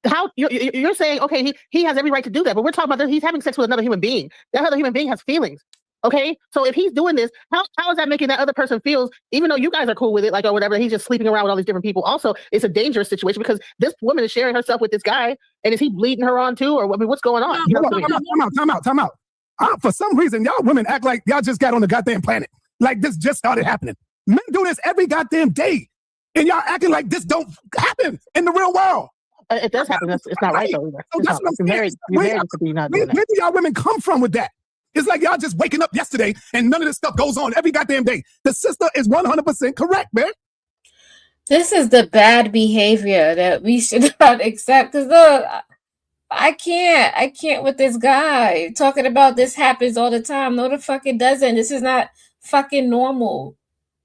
How you're saying, okay, he has every right to do that, but we're talking about that he's having sex with another human being. That other human being has feelings. Okay, so if he's doing this, how is that making that other person feel, even though you guys are cool with it, or whatever, he's just sleeping around with all these different people? Also, it's a dangerous situation because this woman is sharing herself with this guy, and is he bleeding her on too, or what's going on? Time out. For some reason, y'all women act like y'all just got on the goddamn planet. Like this just started happening. Men do this every goddamn day. And y'all acting like this don't happen in the real world. It does happen. It's not right though either. So that's what I'm saying. Where do y'all women come from with that? It's like y'all just waking up yesterday and none of this stuff goes on every goddamn day. The sister is 100% correct, man. This is the bad behavior that we should not accept. Because look, I can't with this guy talking about this happens all the time. No, the fuck it doesn't. This is not fucking normal.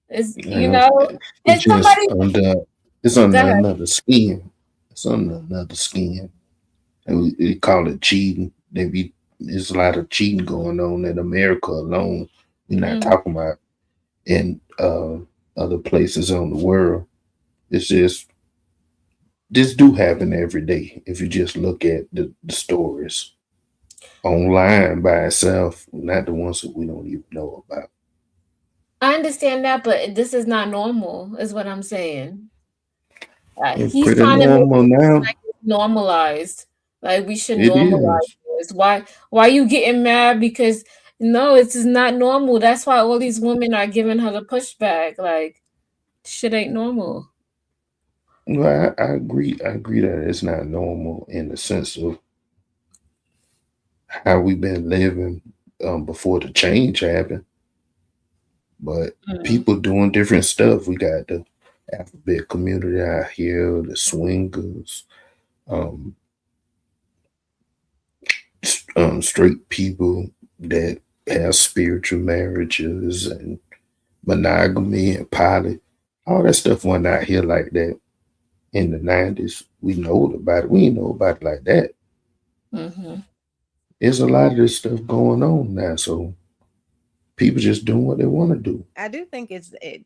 It's, it's somebody. It's Go under ahead. another skin. It's under another skin. And we call it cheating. There's a lot of cheating going on in America alone. We're not Mm. talking about in other places on the world. It's just this do happen every day if you just look at the stories online by itself, not the ones that we don't even know about. I understand that, but this is not normal, is what I'm saying. It's He's pretty trying to make normal it seem now. like it's normalized. Like we should It normalize is. this. Why you getting mad? Because no, it's just not normal. That's why all these women are giving her the pushback. Like shit ain't normal. Well, I agree. I agree that it's not normal in the sense of how we've been living before the change happened. But Mm. people doing different stuff. We got the alphabet community out here, the swingers, um, straight people that have spiritual marriages and monogamy and poly. All that stuff went out here like that in the 90s. We know about it. We didn't know about it like that. Mm-hmm. There's a lot of this stuff going on now. So people just doing what they want to do. I do think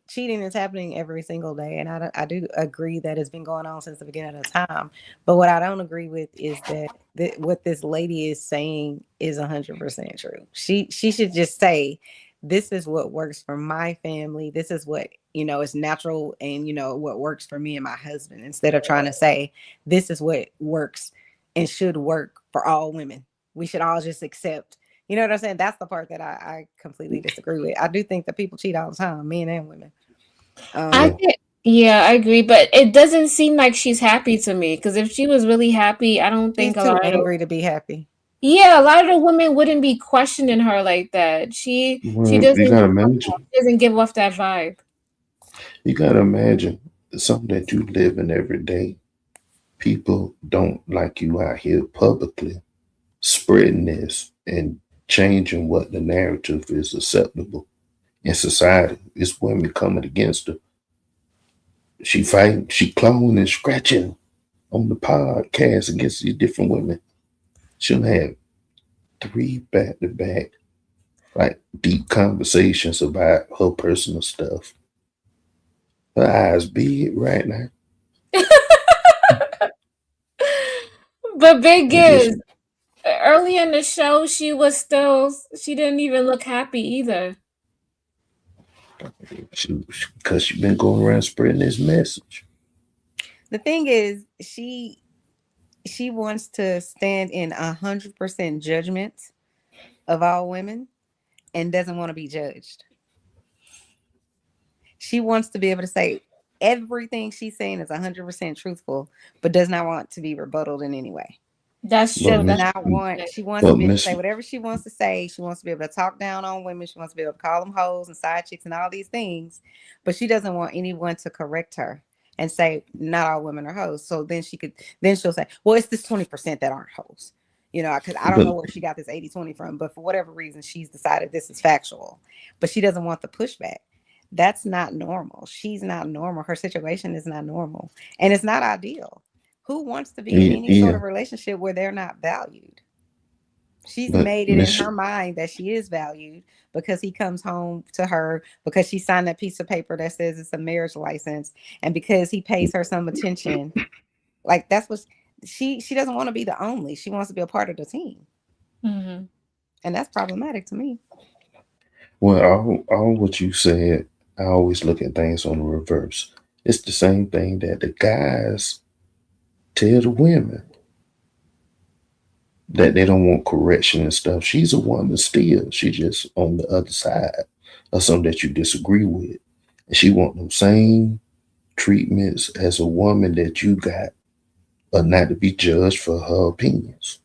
cheating is happening every single day, and I do agree that it's been going on since the beginning of time. But what I don't agree with is that what this lady is saying is 100% true. She should just say, "This is what works for my family. This is what is natural, and what works for me and my husband." Instead of trying to say, "This is what works and should work for all women. We should all just accept." You know what I'm saying? That's the part that I completely disagree with. I do think that people cheat all the time, men and women. I think, yeah, I agree, but it doesn't seem like she's happy to me. Because if she was really happy, I don't She's think a too lot of angry to be happy. yeah, a lot of the women wouldn't be questioning her like that. She Well, you gotta imagine. doesn't give off that vibe. You gotta imagine something that you live in every day. People don't like you out here publicly spreading this and changing what the narrative is acceptable in society. It's women coming against her. She fighting, she clawing and scratching on the podcast against these different women. She'll have 3 back to back, like deep conversations about her personal stuff. Her eyes big right now. But big I just is early in the show, she didn't even look happy either. because she been going around spreading this message. The thing is, she wants to stand in 100% judgment of all women and doesn't want to be judged. She wants to be able to say everything she's saying is 100% truthful, but does not want to be rebutted in any way. That's But true. Miss, She wants but to be able to Miss, say whatever she wants to say. She wants to be able to talk down on women. She wants to be able to call them hoes and side chicks and all these things. But she doesn't want anyone to correct her and say not all women are hoes. So then she'll say, well, it's this 20% that aren't hoes. Because I don't but know where she got this 80-20 from, but for whatever reason, she's decided this is factual. But she doesn't want the pushback. That's not normal. She's not normal. Her situation is not normal. And it's not ideal. Who wants to be in any sort yeah, of relationship where they're not valued? She's but made it in Miss, her mind that she is valued because he comes home to her, because she signed that piece of paper that says it's a marriage license, and because he pays her some attention. Like that's what she doesn't want to be the only. She wants to be a part of the team. Mm-hmm. And that's problematic to me. well, all what you said, I always look at things on the reverse. It's the same thing that the guys tell the women that they don't want correction and stuff. She's a woman still. She just on the other side of something that you disagree with. And she want them same treatments as a woman that you got, but not to be judged for her opinions.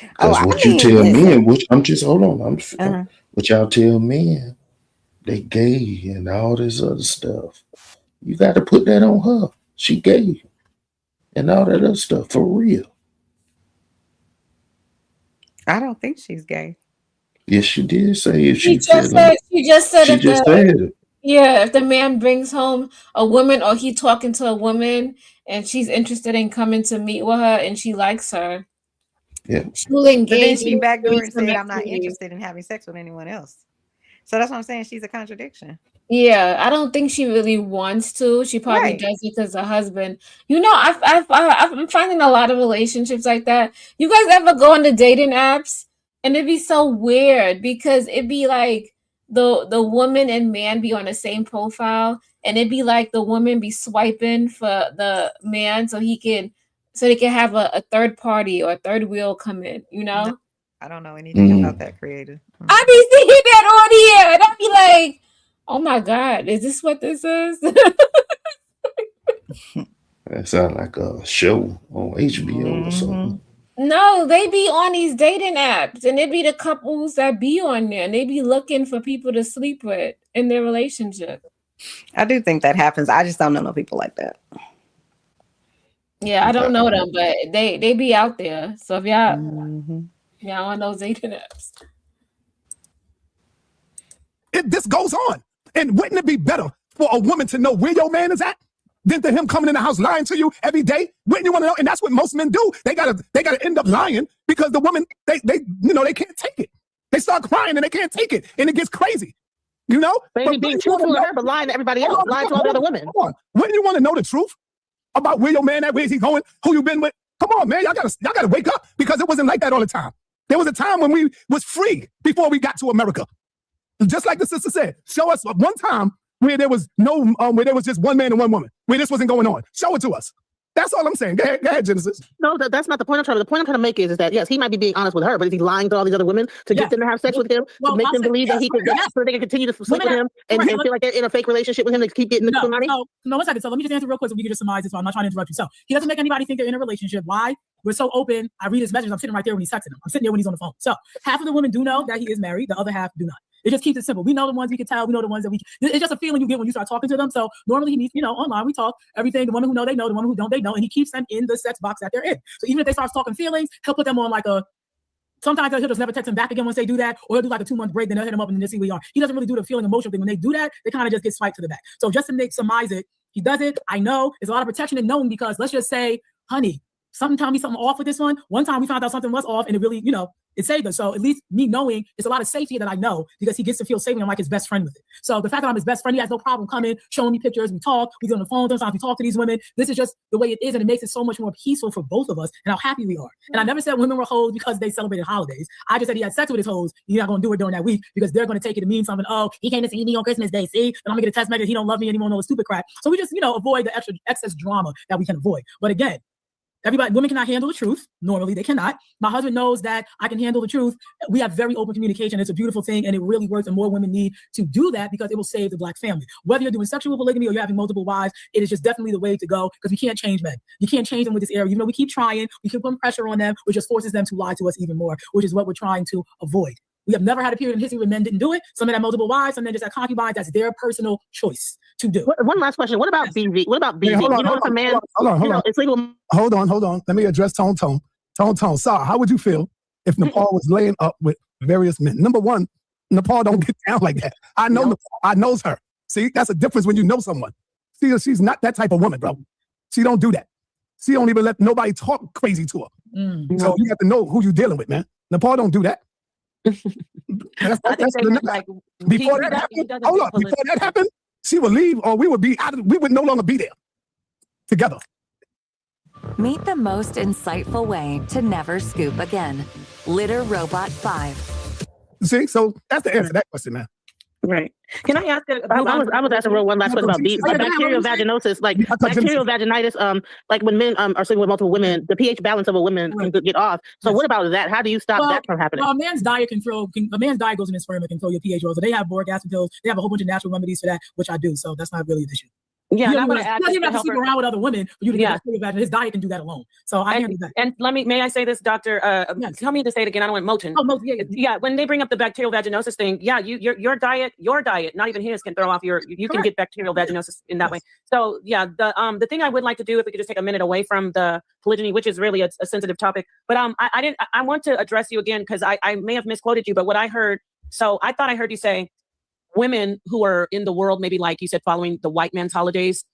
Because what you tell men, listen. which I'm just hold on, Uh-huh. what y'all tell men, they gay and all this other stuff. You got to put that on her. She gay and all that other stuff for real. I don't think she's gay. Yes, she did say if She she just feeling said it. she just said She if just said it. Yeah, if the man brings home a woman or he talking to a woman and she's interested in coming to meet with her and she likes her, Yeah. she'll But then engage she in backdoored and threesome said, I'm not activities. interested in having sex with anyone else. So that's what I'm saying. She's a contradiction. Yeah, I don't think she really wants to. She probably Right. does it because her husband. You know, I'm finding a lot of relationships like that. You guys ever go on the dating apps and it'd be so weird because it'd be like the woman and man be on the same profile, and it'd be like the woman be swiping for the man so they can have a third party or a third wheel come in. You No, know, I don't know anything about that, creative. I be seeing that on here, and I be like, oh my God, is this what this is? That sounds like a show on HBO or something. No, they be on these dating apps, and it be the couples that be on there, and they be looking for people to sleep with in their relationship. I do think that happens. I just don't know no people like that. Yeah, I don't know them, but they be out there. So if y'all on those dating apps. This goes on. And wouldn't it be better for a woman to know where your man is at than to him coming in the house lying to you every day? Wouldn't you want to know? And that's what most men do. They gotta end up lying because the woman, they can't take it. They start crying and they can't take it. And it gets crazy. You know? Maybe being truthful to her, but lying to everybody else, lying to all the other women. Wouldn't you want to know the truth about where your man at, where is he going, who you been with? Come on, man, y'all gotta wake up, because it wasn't like that all the time. There was a time when we was free before we got to America. Just like the sister said, show us one time where there was where there was just one man and one woman, where this wasn't going on. Show it to us. That's all I'm saying. Go ahead, Genesis. No, that's not the point I'm trying to. The point I'm trying to make is that yes, he might be being honest with her, but is he lying to all these other women to get them to have sex with him, to make them believe that he could, so they can continue to sleep with him and feel like they're in a fake relationship with him to keep getting the money? No, 1 second. So let me just answer real quick so we can just surmise this. So I'm not trying to interrupt you. So he doesn't make anybody think they're in a relationship. Why? We're so open. I read his messages. I'm sitting right there when he's texting him. I'm sitting there when he's on the phone. So half of the women do know that he is married. The other half do not. It just keeps it simple. We know the ones we can tell. We know the ones that it's just a feeling you get when you start talking to them. So normally he needs, online we talk everything. The women who know, they know. The women who don't, they know. And he keeps them in the sex box that they're in. So even if they start talking feelings, he'll put them on like sometimes he'll just never text them back again once they do that, or he'll do like a 2-month break, then they'll hit him up and then they'll see where you are. He doesn't really do the feeling emotional thing. When they do that, they kind of just get swiped to the back. So just to surmise it, he does it. I know there's a lot of protection in knowing, because let's just say, honey, something tell me something off with this one. One time we found out something was off and it really, it saved us. So at least me knowing, it's a lot of safety that I know, because he gets to feel safe and I'm like his best friend with it. So the fact that I'm his best friend, he has no problem coming, showing me pictures. We talk, we get on the phone, sometimes we talk to these women. This is just the way it is, and it makes it so much more peaceful for both of us and how happy we are. And I never said women were hoes because they celebrated holidays. I just said he had sex with his hoes. He's not going to do it during that week because they're going to take it to mean something. Oh, he came to see me on Christmas Day. See, then I'm going to get a text message. He don't love me anymore. No stupid crap. So we just, avoid the excess drama that we can avoid. But again, women cannot handle the truth. Normally, they cannot. My husband knows that I can handle the truth. We have very open communication. It's a beautiful thing, and it really works. And more women need to do that because it will save the Black family. Whether you're doing sexual polygamy or you're having multiple wives, it is just definitely the way to go, because we can't change men. You can't change them with this area. Even though we keep trying, we keep putting pressure on them, which just forces them to lie to us even more, which is what we're trying to avoid. We have never had a period in history where men didn't do it. Some men had multiple wives, some men just had concubines. That's their personal choice to do. One last question. What about BV? What about BV? Hold on. It's legal. Hold on. Let me address Tone. Sarah, how would you feel if Nepal was laying up with various men? Number one, Nepal don't get down like that. I know Nepal. I knows her. See, that's a difference when you know someone. She's not that type of woman, bro. She don't do that. She don't even let nobody talk crazy to her. So you have to know who you're dealing with, man. Nepal don't do that. Before that happened, she would leave, or we would no longer be there together. Meet the most insightful way to never scoop again. Litter Robot 5. See, so that's the answer to that question, man. Right. Can I ask? I was asking one last question about bacterial vaginosis, like bacterial vaginitis. Like when men are sleeping with multiple women, the pH balance of a woman can get off. So what about that? How do you stop that from happening? Well, a man's diet goes in his sperm and can throw your pH levels. So they have boric acid pills. They have a whole bunch of natural remedies for that, which I do. So that's not really an issue. Yeah, you don't even have to sleep around with other women for you to get bacterial vaginitis. His diet can do that alone. So I handle that. And may I say this, doctor? Tell me to say it again. I don't want Moten. Oh, Moten, yeah. When they bring up the bacterial vaginosis thing, your diet, not even his, can throw off you can get bacterial vaginosis in that way. So the thing I would like to do, if we could just take a minute away from the polygyny, which is really a sensitive topic, but I want to address you again, because I may have misquoted you, but what I heard, so I thought I heard you say, women who are in the world, maybe like you said, following the white man's holidays,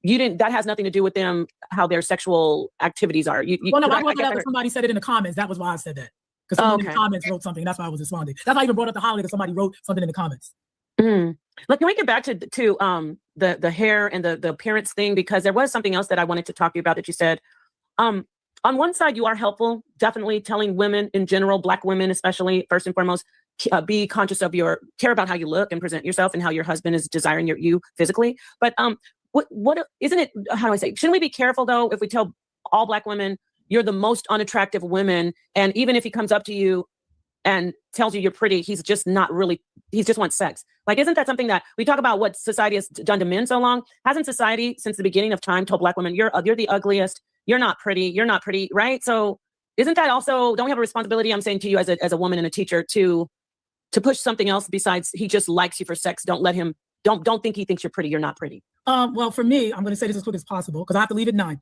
that has nothing to do with them, how their sexual activities are. Well, no, I brought that up because somebody said it in the comments. That was why I said that. Because someone in the comments wrote something. That's why I was responding. That's why I even brought up the holiday because somebody wrote something in the comments. Look, can we get back to the hair and the appearance thing? Because there was something else that I wanted to talk to you about that you said. On one side, you are helpful, definitely telling women in general, Black women especially, first and foremost, be conscious of care about how you look and present yourself and how your husband is desiring you physically. But what isn't it? How do I say? Shouldn't we be careful though if we tell all Black women you're the most unattractive women, and even if he comes up to you and tells you you're pretty, he's just not really, he just wants sex. Like, isn't that something that we talk about what society has done to men so long? Hasn't society since the beginning of time told Black women, you're the ugliest, you're not pretty, right? So isn't that also, don't we have a responsibility, I'm saying to you as a woman and a teacher, to push something else besides he just likes you for sex? Don't let him, don't think he thinks you're pretty, you're not pretty. Well, for me, I'm going to say this as quick as possible because I have to leave at 9.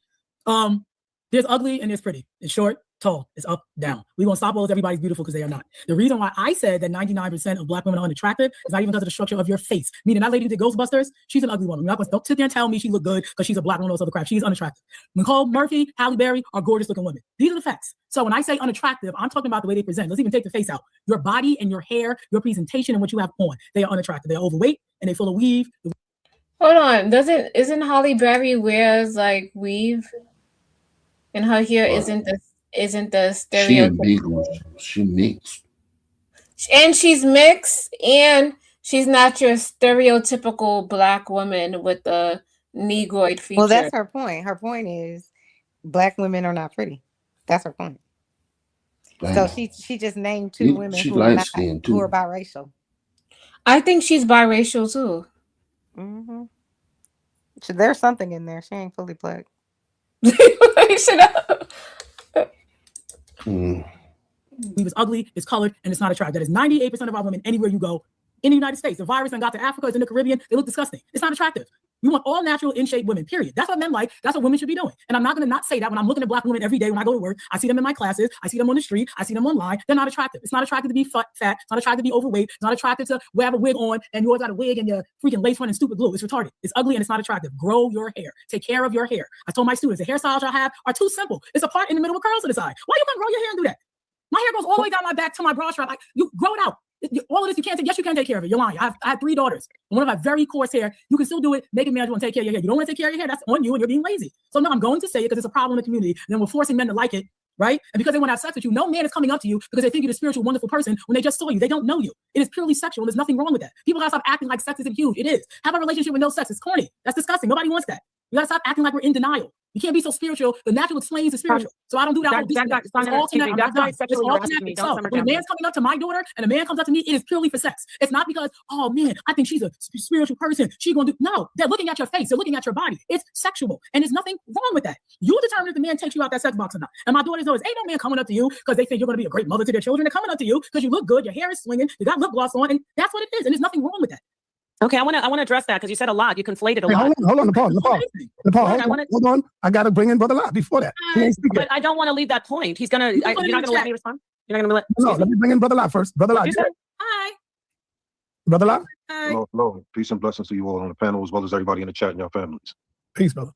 There's ugly and there's pretty. It's short, tall, it's up, down. We won't stop all everybody's beautiful because they are not. The reason why I said that 99% of Black women are unattractive is not even because of the structure of your face. Meaning that lady who did Ghostbusters, she's an ugly woman. Don't sit there and tell me she look good because she's a Black woman or other crap. She's unattractive. Nicole Murphy, Halle Berry are gorgeous looking women. These are the facts. So when I say unattractive, I'm talking about the way they present. Let's even take the face out. Your body and your hair, your presentation and what you have on. They are unattractive. They're overweight and they're full of weave. Hold on. Isn't Halle Berry wears like weave? And her hair isn't the stereotypical. She mixed. And she's mixed, and she's not your stereotypical Black woman with the negroid feature. Well, that's her point. Her point is Black women are not pretty. That's her point. Damn. So she just named 2 women who are biracial. I think she's biracial too. Mm-hmm. So there's something in there. She ain't fully Black. We was ugly, it's colored, and it's not attractive. That is 98% of our women anywhere you go in the United States. The virus and got to Africa, it's in the Caribbean, they look disgusting. It's not attractive. We want all natural, in-shape women, period. That's what men like. That's what women should be doing. And I'm not going to not say that when I'm looking at Black women every day when I go to work. I see them in my classes. I see them on the street. I see them online. They're not attractive. It's not attractive to be fat. It's not attractive to be overweight. It's not attractive to have a wig on and you always got a wig and your freaking lace front and stupid glue. It's retarded. It's ugly and it's not attractive. Grow your hair. Take care of your hair. I told my students, the hairstyles I have are too simple. It's a part in the middle with curls to the side. Why you can't grow your hair and do that? My hair goes all the way down my back to my bra strap. Like, you grow it out. All of this you can't take. Yes, you can take care of it. You're lying. I have 3 daughters. And one of my very coarse hair. You can still do it. Make a man want to take care of your hair. You don't want to take care of your hair. That's on you, and you're being lazy. So no, I'm going to say it because it's a problem in the community. And then we're forcing men to like it, right? And because they want to have sex with you, no man is coming up to you because they think you're a spiritual, wonderful person when they just saw you. They don't know you. It is purely sexual. There's nothing wrong with that. People gotta stop acting like sex isn't huge. It is. Have a relationship with no sex. It's corny. That's disgusting. Nobody wants that. You gotta stop acting like we're in denial. You can't be so spiritual. The natural explains the spiritual. So I don't do that. It's all connected. So when a man's coming up to my daughter and a man comes up to me, it is purely for sex. It's not because, oh man, I think she's a spiritual person. She's gonna do. No, they're looking at your face. They're looking at your body. It's sexual, and there's nothing wrong with that. You determine if the man takes you out that sex box or not. And my daughters always, ain't no man coming up to you because they think you're gonna be a great mother to their children. They're coming up to you because you look good, your hair is swinging, you got lip gloss on, and that's what it is. And there's nothing wrong with that. Okay, I want to address that because you said a lot. You conflated a lot. Hold on, Nepal. Hold on. I got to bring in Brother Lot before that. But I don't want to leave that point. You're not going to let me respond? You're not going to let... No, let me bring in Brother Lot first. Brother Lot. Hi. Brother Lot. Hello, hello. Peace and blessings to you all on the panel as well as everybody in the chat and your families. Peace, brother.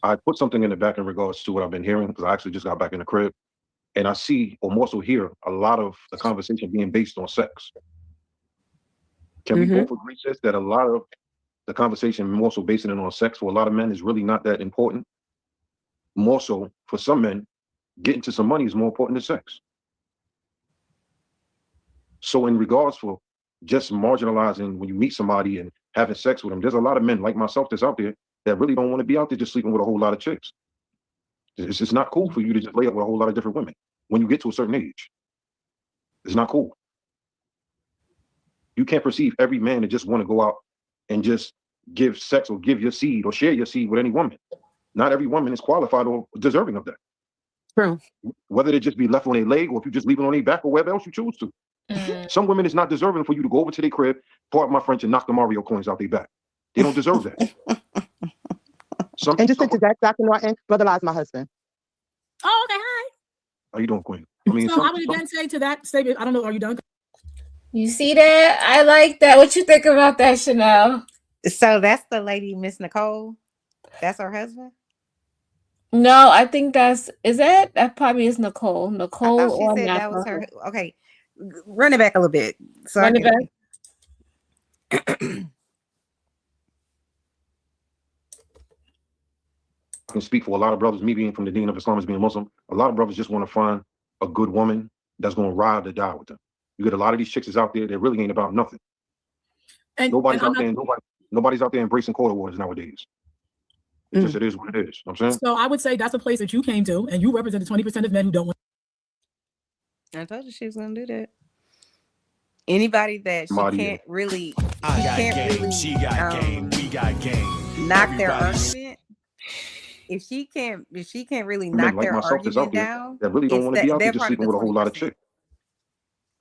I put something in the back in regards to what I've been hearing because I actually just got back in the crib. And I see, or more so hear, a lot of the conversation being based on sex. Can we both agree, sis, that a lot of the conversation more so basing it on sex for a lot of men is really not that important? More so, for some men, getting to some money is more important than sex. So in regards for just marginalizing when you meet somebody and having sex with them, there's a lot of men like myself that's out there that really don't want to be out there just sleeping with a whole lot of chicks. It's just not cool for you to just lay up with a whole lot of different women when you get to a certain age. It's not cool. You can't perceive every man to just want to go out and just give sex or give your seed or share your seed with any woman. Not every woman is qualified or deserving of that. True. Whether they just be left on a leg or if you just leave it on their back or wherever else you choose to. Some women is not deserving for you to go over to their crib, part my French, and knock the Mario coins out their back. They don't deserve that. And just to that, Dr. Norton, Brother Lot's my husband. Oh, okay, hi. How you doing, Queen? I mean, so I would again say to that statement, I don't know, are you done? You see that? I like that. What you think about that, Chanel? So that's the lady, Miss Nicole. That's her husband. No, I think that probably is Nicole. I Nicole thought she or said that was Napa. her. Okay, run it back a little bit so I Run it back. I can speak for a lot of brothers, me being from the Dean of Islam as being Muslim, a lot of brothers just want to find a good woman that's going to ride or die with them. You get a lot of these chicks that's out there that really ain't about nothing. And nobody's out there, nobody's out there embracing quarter waters nowadays. It just, it is what it is. You know what I'm saying? So I would say that's a place that you came to, and you represent the 20% of men who don't want. I told you she was gonna do that. Anybody that she can't really, she got game. Knock their argument. If she can't really knock like their myself that's out argument there down, that really don't want to be out there they're just part of sleeping the with a whole lot of 20%. chicks.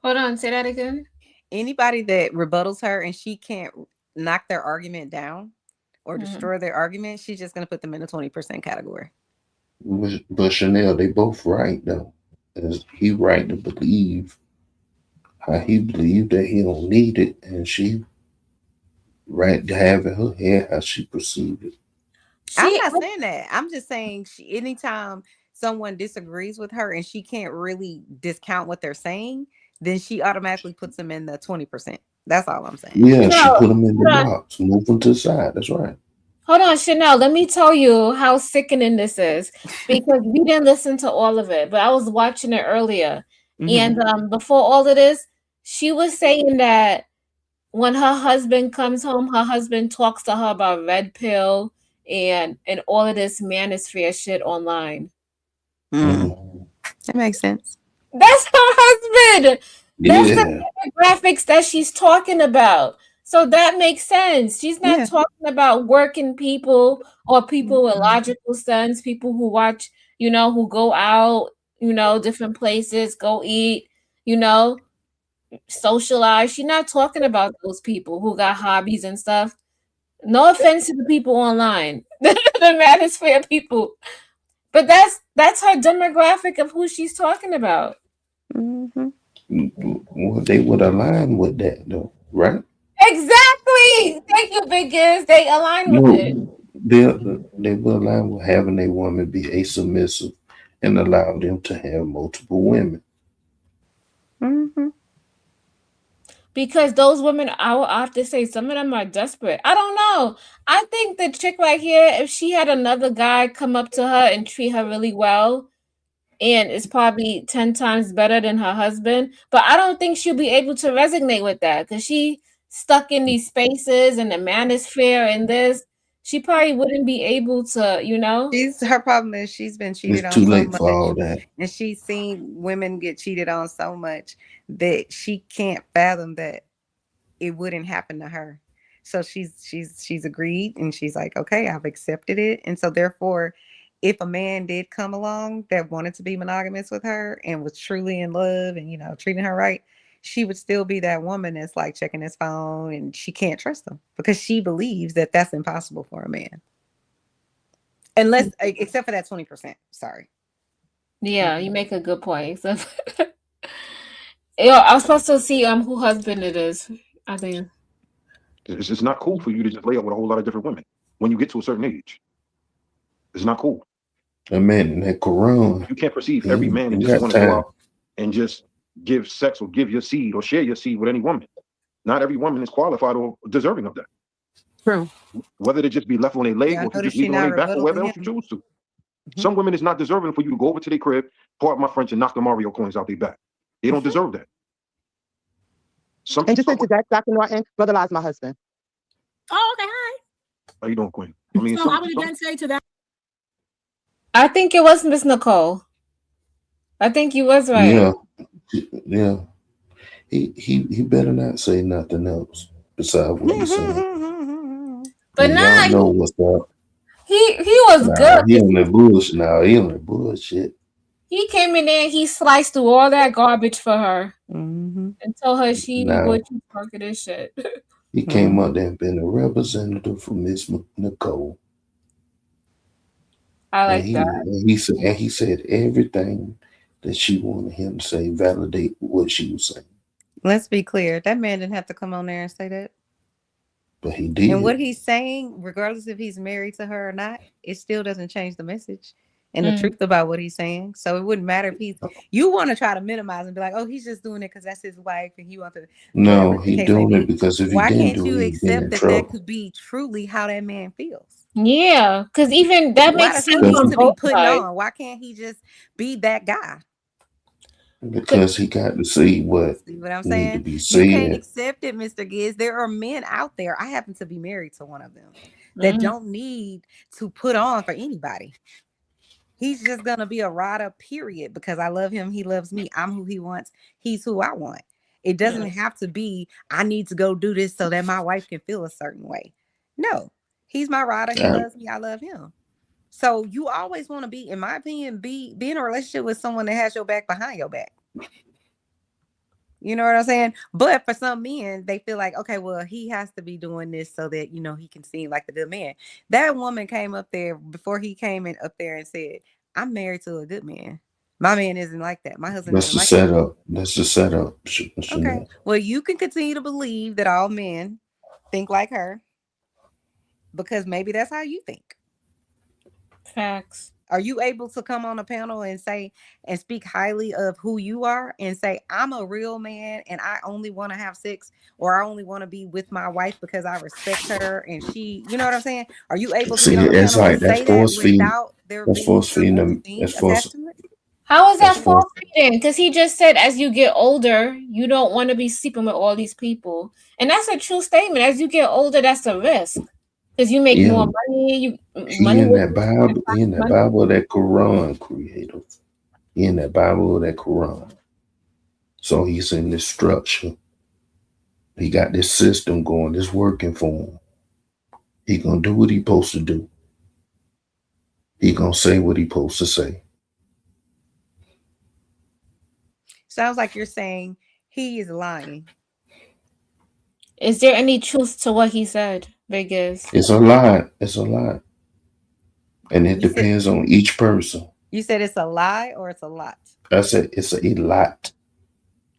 Hold on, say that again. Anybody that rebuttals her and she can't knock their argument down or destroy their argument, she's just gonna put them in the 20% category. But Chanel, they both right though. As he right to believe how he believed that he don't need it, and she right to have in her head how she perceived it. I'm not saying that. I'm just saying anytime someone disagrees with her and she can't really discount what they're saying, then she automatically puts them in the 20%. That's all I'm saying. Yeah, she put them in the box, move them to the side. That's right. Hold on, Chanel. Let me tell you how sickening this is because we didn't listen to all of it, but I was watching it earlier. And before all of this, she was saying that when her husband comes home, her husband talks to her about red pill and all of this manosphere shit online. That makes sense. That's her husband. That's Yeah. the demographics that she's talking about. So that makes sense. She's not talking about working people or people with logical sense, people who watch, who go out, different places, go eat, socialize. She's not talking about those people who got hobbies and stuff. No offense to the people online, the manosphere people, but that's her demographic of who she's talking about. Well, they would align with that though, right? Exactly. Thank you, Biggest. They align with it. They will align with having a woman be a submissive and allow them to have multiple women. Because those women, I will have to say, some of them are desperate. I don't know. I think the chick right here, if she had another guy come up to her and treat her really well, and it's probably 10 times better than her husband, but I don't think she'll be able to resonate with that because she stuck in these spaces and the manosphere and this. She probably wouldn't be able to. Her problem is she's been cheated It's on too so late much, for all that. and she's seen women get cheated on so much that she can't fathom that it wouldn't happen to her. So she's agreed, and she's like, okay, I've accepted it. And so therefore, if a man did come along that wanted to be monogamous with her and was truly in love and treating her right, she would still be that woman that's like checking his phone, and she can't trust him because she believes that that's impossible for a man. Unless, except for that 20%. Sorry. Yeah, you make a good point. So, I was supposed to see who husband it is. I think It's just not cool for you to just lay up with a whole lot of different women when you get to a certain age. It's not cool. Man, that Quran. You can't perceive every man and just want to go out and just give sex or give your seed or share your seed with any woman. Not every woman is qualified or deserving of that. True. Whether they just be left on their leg or just leave on their back or wherever else you choose to. Some women is not deserving for you to go over to their crib, part my French, and knock the Mario coins out their back. They don't deserve that. And just say to that, Dr. Norton, brother lies my husband. Oh, okay, hi. How you doing, Queen? I mean, so I would again say to that. I think it was Miss Nicole. I think you was right. Yeah. He better not say nothing else besides what he's saying. But y'all know what's up. He was good. He on that bullshit now. He on that bullshit. He came in there, he sliced through all that garbage for her and told her she would talking this shit. He came up there and been a representative for Miss Nicole. I like that. And he said everything that she wanted him to say, validate what she was saying. Let's be clear. That man didn't have to come on there and say that. But he did. And what he's saying, regardless if he's married to her or not, it still doesn't change the message and the truth about what he's saying. So it wouldn't matter if he's, you want to try to minimize and be like, oh, he's just doing it because that's his wife and he wants to, No, he doing it because if he why didn't can't do you it, he'd been accept in that trouble. that could be truly how that man feels? Yeah, because even that Why makes does he sense need on to be both putting sides. on? Why can't he just be that guy? Because he got to see what See what I'm need saying? to be You can't said. accept it, Mr. Giz. There are men out there. I happen to be married to one of them that don't need to put on for anybody. He's just gonna be a rider, period, because I love him. He loves me. I'm who he wants. He's who I want. It doesn't have to be, I need to go do this so that my wife can feel a certain way. No, he's my rider. He loves me. I love him. So you always want to be, in my opinion, be in a relationship with someone that has your back behind your back. You know what I'm saying? But for some men, they feel like, okay, well, he has to be doing this so that, you know, he can seem like the good man. That woman came up there before he came in up there and said, I'm married to a good man. My man isn't like that. My husband That's isn't the like that. setup. That's the setup. Okay. Well, you can continue to believe that all men think like her because maybe that's how you think. Facts. Are you able to come on a panel and say and speak highly of who you are and say, I'm a real man and I only want to have sex or I only want to be with my wife because I respect her and she, you know what I'm saying? Are you able to See, get on a it's panel and like that's say that force feeding. without there That's being force some feeding other them. thing That's attached force. to it? How is that That's false force. feeding? Because he just said as you get older, you don't want to be sleeping with all these people. And that's a true statement. As you get older, that's a risk. Because you make Yeah, more money. he in that Bible. He in that Bible, that Quran, creator. He in that Bible, that Quran. So he's in this structure. He got this system going. This working for him. He gonna do what he supposed to do. He gonna say what he supposed to say. Sounds like you're saying he is lying. Is there any truth to what he said, Vegas? It's a lot. It's a lot. And it You said, depends on each person. you said it's a lie or it's a lot? I said it's a lot.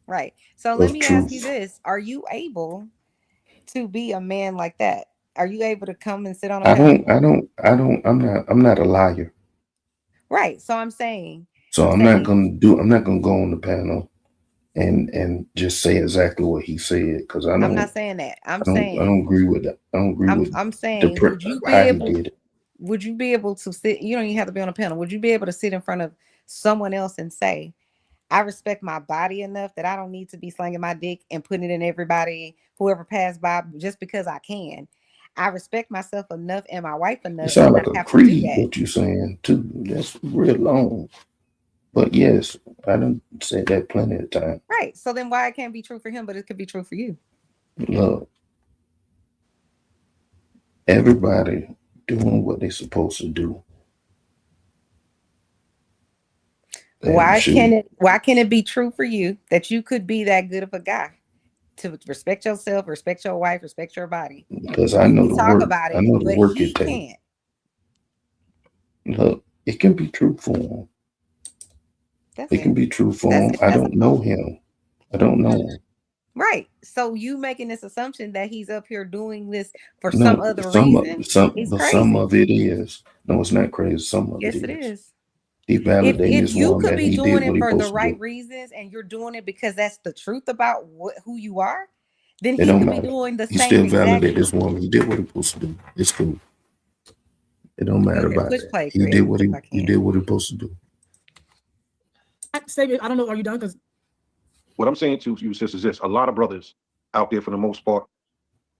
Right. So let Of me ask you truth. this. Are you able to be a man like that? Are you able to come and sit on a panel? I'm not a liar. Right. So I'm saying. So I'm not gonna go on the panel and just say exactly what he said because I I'm don't. not saying that. I don't agree with that. I don't agree with I'm saying, would you be how he able? did it. Would you be able to sit? You don't even have to be on a panel. Would you be able to sit in front of someone else and say, I respect my body enough that I don't need to be slinging my dick and putting it in everybody, whoever passed by, just because I can. I respect myself enough and my wife It enough sounds to like not a have to do creed that. what you saying too. That's real long. But yes, I done said that plenty of times. Right. So then why it can't be true for him, but it could be true for you? Look, everybody doing what they supposed to do. Why can it be true for you that you could be that good of a guy to respect yourself, respect your wife, respect your body? Because I know the talk work. about it, I know the but work he it takes. can't. Look, it can be true for him. It can be true for him. I don't know him. I don't know him. Right. So you making this assumption that he's up here doing this for No, some other reason is crazy. some of it is. No, it's not crazy. Some of Yes, it it is. is. He validating If this you woman could that be he doing did what it he for the supposed to right do. reasons and you're doing it because that's the truth about who you are, then It he don't could be matter. doing the He same still exact validate this thing. woman. He did what he supposed to do. It's cool. It don't matter about Push that. play, He Chris, did what if I he can. did what he supposed to do. I don't know. Are you done? Because what I'm saying to you, sis, is this: a lot of brothers out there, for the most part,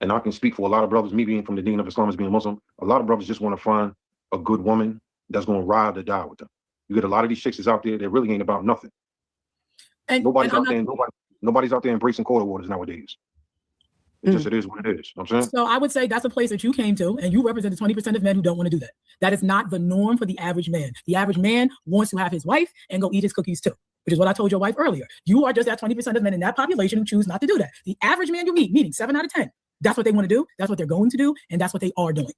and I can speak for a lot of brothers, me being from the Deen of Islam as being Muslim, a lot of brothers just want to find a good woman that's going to ride or die with them. You get a lot of these chicks that's out there that really ain't about nothing. Nobody's out there embracing quarter waters nowadays. It just, it is what it is. You know what I'm saying? So I would say that's a place that you came to, and you represent the 20% of men who don't want to do that. That is not the norm for the average man. The average man wants to have his wife and go eat his cookies too, which is what I told your wife earlier. You are just that 20% of men in that population who choose not to do that. The average man you meet, meaning 7 out of 10, that's what they want to do, that's what they're going to do, and that's what they are doing.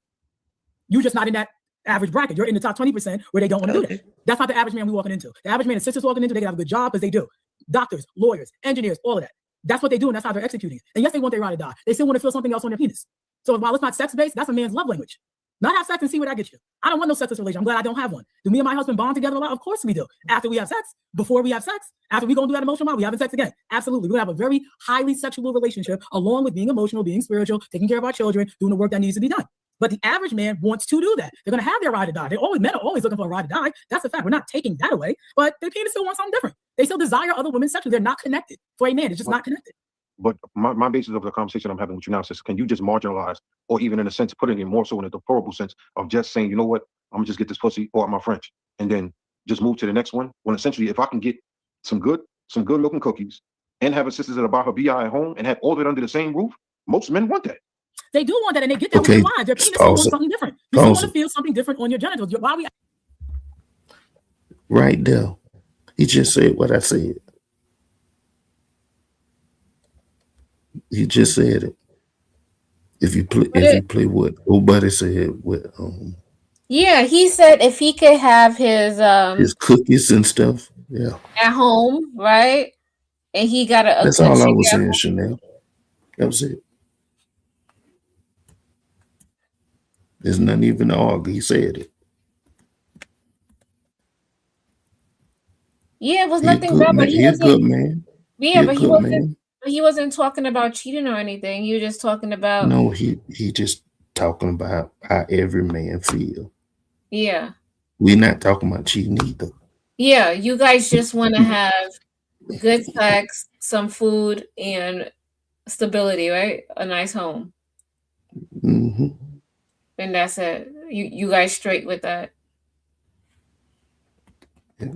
You're just not in that average bracket. You're in the top 20% where they don't want to do that. That's not the average man we're walking into. The average man and sisters walking into, they can have a good job because they do. Doctors, lawyers, engineers, all of that. That's what they do, and that's how they're executing it. And yes, they want their ride or die. They still want to feel something else on their penis. So while it's not sex-based, that's a man's love language. Not have sex and see where that gets you. I don't want no sexless relation. I'm glad I don't have one. Do me and my husband bond together a lot? Of course we do. After we have sex, before we have sex, after we go and do that emotional bond, we having sex again. Absolutely. We're gonna have a very highly sexual relationship along with being emotional, being spiritual, taking care of our children, doing the work that needs to be done. But the average man wants to do that. They're gonna have their ride or die. Men are always looking for a ride or die. That's a fact. We're not taking that away, but their penis still wants something different. They still desire other women sexually. They're not connected. For a man, it's just not connected. But my basis of the conversation I'm having with you now says, can you just marginalize, or even in a sense, put it in more so in a deplorable sense of just saying, you know what, I'm gonna just get this pussy, or my French, and then just move to the next one? When essentially, if I can get some good looking cookies and have a sister that buy her BI at home and have all of it under the same roof, most men want that. They do want that, and they get that with their wives. Their penis wants something different. You still want to feel something different on your genitals. Why we? Right there, he just said what I said. He just said it. If you play what nobody said, what yeah, he said if he could have his cookies and stuff, yeah, at home, right? And he got a that's all I was saying, Chanel. That was it. There's nothing even to argue. He said it. Yeah, it was nothing bad, but he a good man. Yeah, but he wasn't talking about cheating or anything. He was just talking about. No, he just talking about how every man feel. Yeah. We're not talking about cheating either. Yeah, you guys just want to have good sex, some food, and stability, right? A nice home. Mm-hmm. And that's it. You guys straight with that? Yep.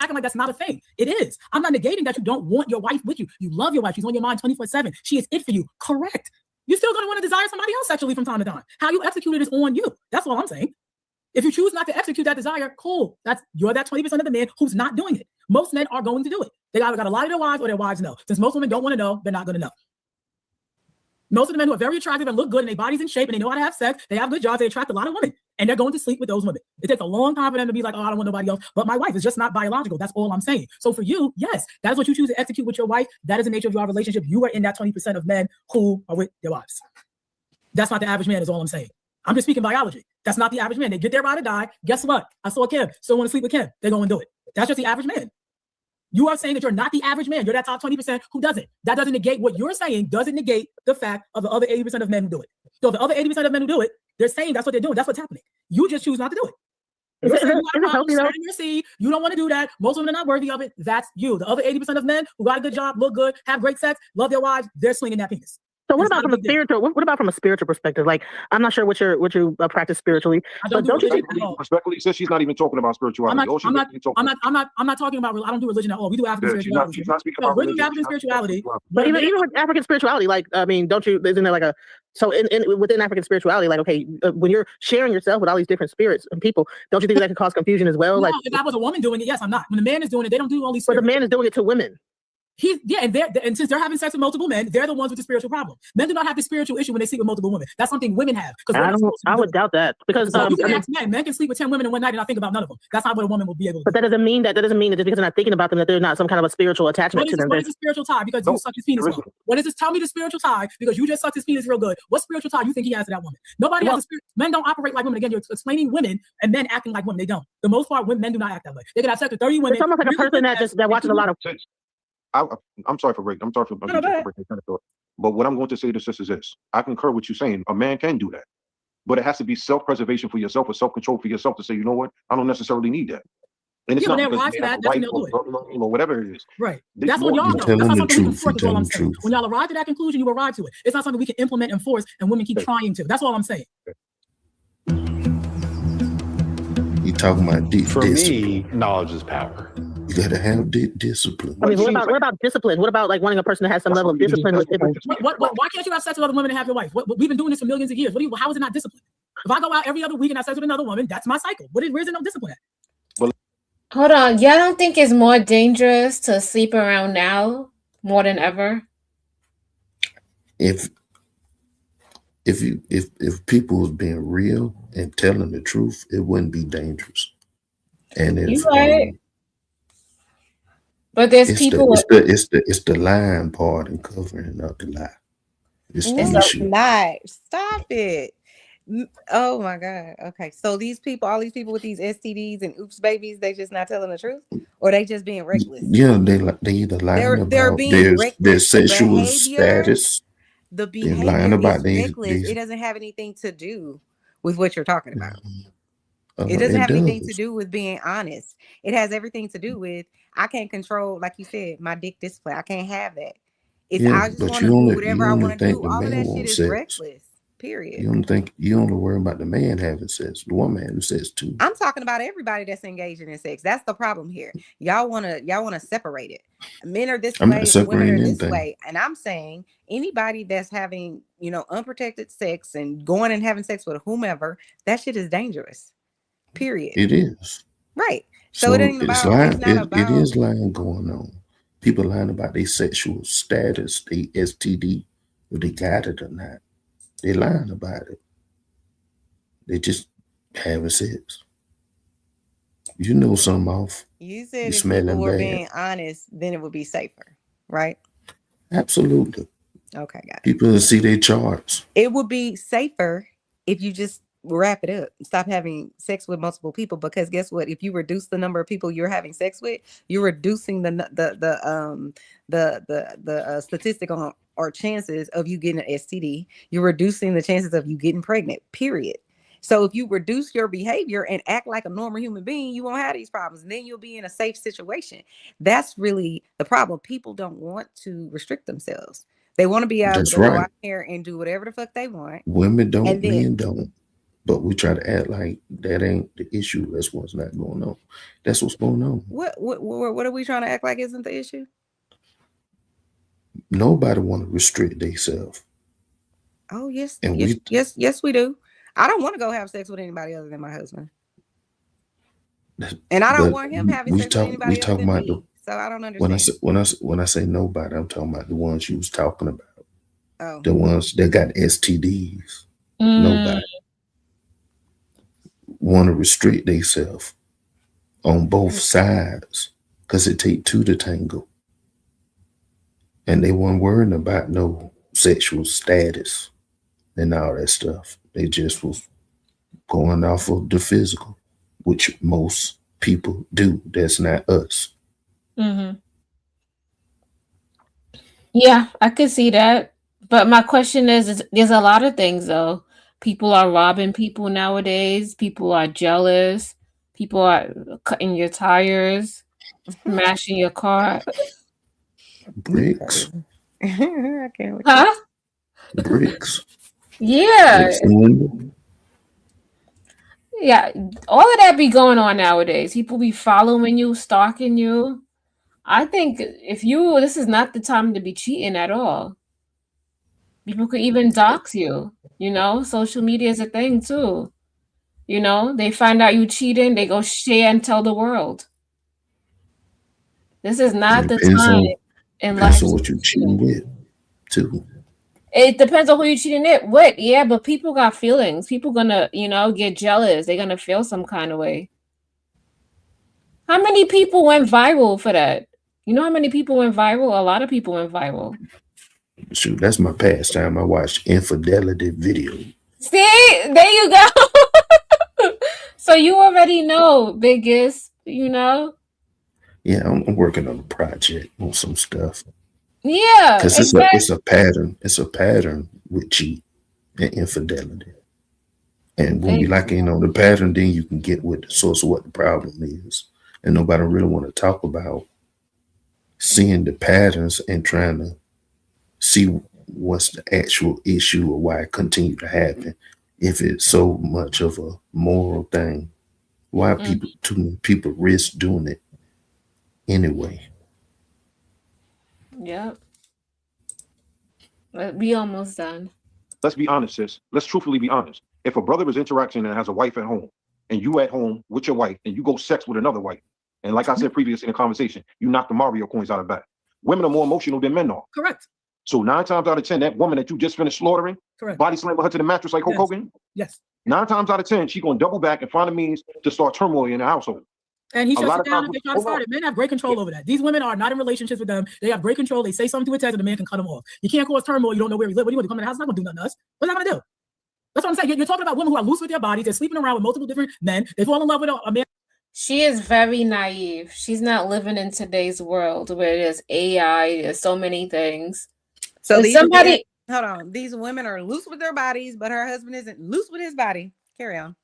Acting like that's not a thing. It is. I'm not negating that you don't want your wife with you. You love your wife. She's on your mind 24/7. She is it for you. Correct. You're still going to want to desire somebody else sexually from time to time. How you execute it is on you. That's all I'm saying. If you choose not to execute that desire, cool. You're that 20% of the men who's not doing it. Most men are going to do it. They either got to lie to their wives or their wives know. Since most women don't want to know, they're not going to know. Most of the men who are very attractive and look good and their body's in shape and they know how to have sex, they have good jobs, they attract a lot of women. And they're going to sleep with those women. It takes a long time for them to be like, oh, I don't want nobody else but my wife. It's just not biological. That's all I'm saying. So for you, yes, that's what you choose to execute with your wife. That is the nature of your relationship. You are in that 20% of men who are with their wives. That's not the average man is all I'm saying. I'm just speaking biology. That's not the average man. They get their ride or die. Guess what? I saw Kim. Still want to sleep with Kim. They're going to do it. That's just the average man. You are saying that you're not the average man. You're that top 20% who doesn't. That doesn't negate what you're saying, doesn't negate the fact of the other 80% of men who do it. So the other 80% of men who do it, they're saying that's what they're doing. That's what's happening. You just choose not to do it. You're saying you don't want to do that. Most women are not worthy of it. That's you. The other 80% of men who got a good job, look good, have great sex, love their wives, they're slinging that penis. So what about from a spiritual? What about from a spiritual perspective? Like, I'm not sure what you practice spiritually. But don't you? Respectfully, says she's not even talking about spirituality. I'm not talking about. I don't do religion at all. We do African spirituality. She's not speaking about religion. African spirituality. But even with African spirituality, like, I mean, don't you? Isn't there like a within African spirituality, like, okay, when you're sharing yourself with all these different spirits and people, don't you think that can cause confusion as well? No, like, if I was a woman doing it, yes, I'm not. When the man is doing it, they don't do all these. But the man is doing it to women. And since they're having sex with multiple men, they're the ones with the spiritual problem. Men do not have the spiritual issue when they sleep with multiple women. That's something women have. I would doubt that because men can sleep with 10 women in one night and not think about none of them. That's not what a woman will be able to. But that doesn't mean that just because they're not thinking about them that there's not some kind of a spiritual attachment to them. What is the spiritual tie? Because you sucked his penis well. What is this? Tell me the spiritual tie because you just sucked his penis real good. What spiritual tie you think he has to that woman? Nobody has a spirit. Men don't operate like women. Again, you're explaining women and men acting like women. They don't. The most part, men do not act that way. They can have sex with 30 women. It's almost like a person that watches a lot of. I'm sorry for breaking. I'm sorry for breaking kind of thought. But what I'm going to say to sisters is this: I concur with you saying a man can do that, but it has to be self-preservation for yourself or self-control for yourself to say, you know what, I don't necessarily need that. And it's not because they have a wife or whatever it is. Right. That's what y'all know. That's not something we can force. Is all I'm saying. When y'all arrive to that conclusion, you arrive to it. It's not something we can implement and force, and women keep trying to. That's all I'm saying. You talking about for me, knowledge is power. You gotta have discipline. I mean, what about discipline? What about like wanting a person to have some level of discipline? Why can't you have sex with other women and have your wife? We've been doing this for millions of years. How is it not discipline? If I go out every other week and have sex with another woman, that's my cycle. Where's the no discipline at? Hold on. Y'all don't think it's more dangerous to sleep around now more than ever? If people was being real and telling the truth, it wouldn't be dangerous. And You if right. But there's people. it's the lying part and covering up the lie. It's No, the it's issue. not. Stop it. Oh my God. Okay. So these people, all these people with these STDs and oops babies, they just not telling the truth, or they just being reckless. Yeah, they either lying They're about being their reckless. The sexual behavior, status. the They're lying behavior about is reckless. It doesn't have anything to do with what you're talking about. It doesn't it have anything to does. do with being honest. It has everything to do with I can't control, like you said, my dick display. I can't have that. It's Yeah, I just but want to do whatever you I only want to think do. the All of man that shit wants is sex. reckless. Period. You only worry about the man having sex. The woman having sex too. I'm talking about everybody that's engaging in sex. That's the problem here. Y'all wanna separate it. Men are this I'm not way, women are separating this anything. way. And I'm saying anybody that's having, unprotected sex and going and having sex with whomever, that shit is dangerous. Period. It is. Right. So it So ain't it's about, it's lying. not It about is lying going on. People lying about their sexual status, their STD, if they got it or not. They lying about it. They just having sex. You know something off. you said You if people smelling were bad. being honest, then it would be safer, right? Absolutely. Okay, got it. People see their charts. It would be safer if you just wrap it up, stop having sex with multiple people, because guess what, if you reduce the number of people you're having sex with, you're reducing the statistic on or chances of you getting an STD. You're reducing the chances of you getting pregnant, period. So if you reduce your behavior and act like a normal human being, you won't have these problems, and then you'll be in a safe situation. That's really the problem. People don't want to restrict themselves. They want to be able That's to go right. out there and do whatever the fuck they want. Women don't, And then men don't. But we try to act like that ain't the issue. That's what's not going on. That's what's going on. what are we trying to act like isn't the issue? Nobody want to restrict themselves. Oh yes, And yes, we do. I don't want to go have sex with anybody other than my husband, and I don't want him having sex with anybody other than me. So I don't understand. When I say nobody, I'm talking about the ones you was talking about. Oh, the ones that got STDs. Nobody want to restrict themselves on both sides because it take two to tango. And they weren't worrying about no sexual status and all that stuff. They just was going off of the physical, which most people do. That's not us. Mm-hmm. Yeah, I could see that. But my question is there's a lot of things though. People are robbing people nowadays. People are jealous. People are cutting your tires, smashing your car. Bricks. I can't wait. Huh? Bricks. Yeah. Yeah. All of that be going on nowadays. People be following you, stalking you. I think this is not the time to be cheating at all. People could even dox you, social media is a thing too. They find out you cheating, they go share and tell the world. This is not the time in life. Depends on what you're cheating with, too. It depends on who you're cheating it with. Yeah, but people got feelings. People gonna, get jealous. They're gonna feel some kind of way. How many people went viral for that? You know how many people went viral? A lot of people went viral. Shoot, that's my pastime. I watch infidelity videos. See, there you go. So you already know, biggest, Yeah, I'm working on a project on some stuff. Yeah, because exactly. it's a pattern. It's a pattern with cheat and infidelity. And when you lock in on the pattern, then you can get with the source of what the problem is. And nobody really want to talk about seeing the patterns and trying to see what's the actual issue or why it continue to happen. If it's so much of a moral thing, why too many people risk doing it anyway? Yep. We almost done. Let's be honest, sis. Let's truthfully be honest. If a brother is interacting and has a wife at home, and you at home with your wife, and you go sex with another wife, and like I said previously in the conversation, you knock the Mario coins out of the bag. Women are more emotional than men are. Correct. So 9 times out of 10, that woman that you just finished slaughtering, body slamming her to the mattress like Hulk Hogan. Yes. 9 times out of 10, she's gonna double back and find a means to start turmoil in the household. And he A shuts lot it of down times, if they try to hold start on. it. Men have great control over that. These women are not in relationships with them. They have great control. They say something to a text and the man can cut them off. You can't cause turmoil. You don't know where he lives. What do you want to come in the house? It's not going to do nothing to us. What's that going to do? That's what I'm saying. You're talking about women who are loose with their bodies. They're sleeping around with multiple different men. They fall in love with a man. She is very naive. She's not living in today's world where there's AI, there's so many things. So And these somebody hold on. These women are loose with their bodies, but her husband isn't loose with his body. Carry on.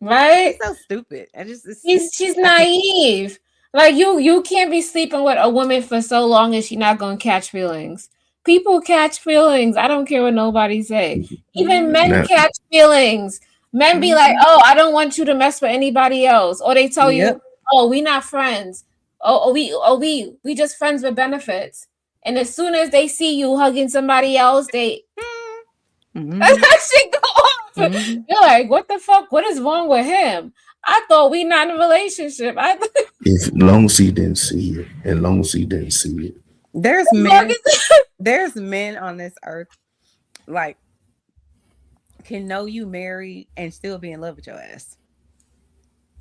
right? She's so stupid. She's I can't. naive. Like you can't be sleeping with a woman for so long and she's not gonna catch feelings. People catch feelings. I don't care what nobody say. Even men Now, catch feelings. Men be like, "Oh, I don't want you to mess with anybody else," or they tell you, Yep. "Oh, we not friends. We just friends with benefits." And as soon as they see you hugging somebody else, they that shit go off. You're like, "What the fuck? What is wrong with him? I thought we not in a relationship. I if long as he didn't see it, and long as he didn't see it, There's men. There's men on this earth like can know you married and still be in love with your ass.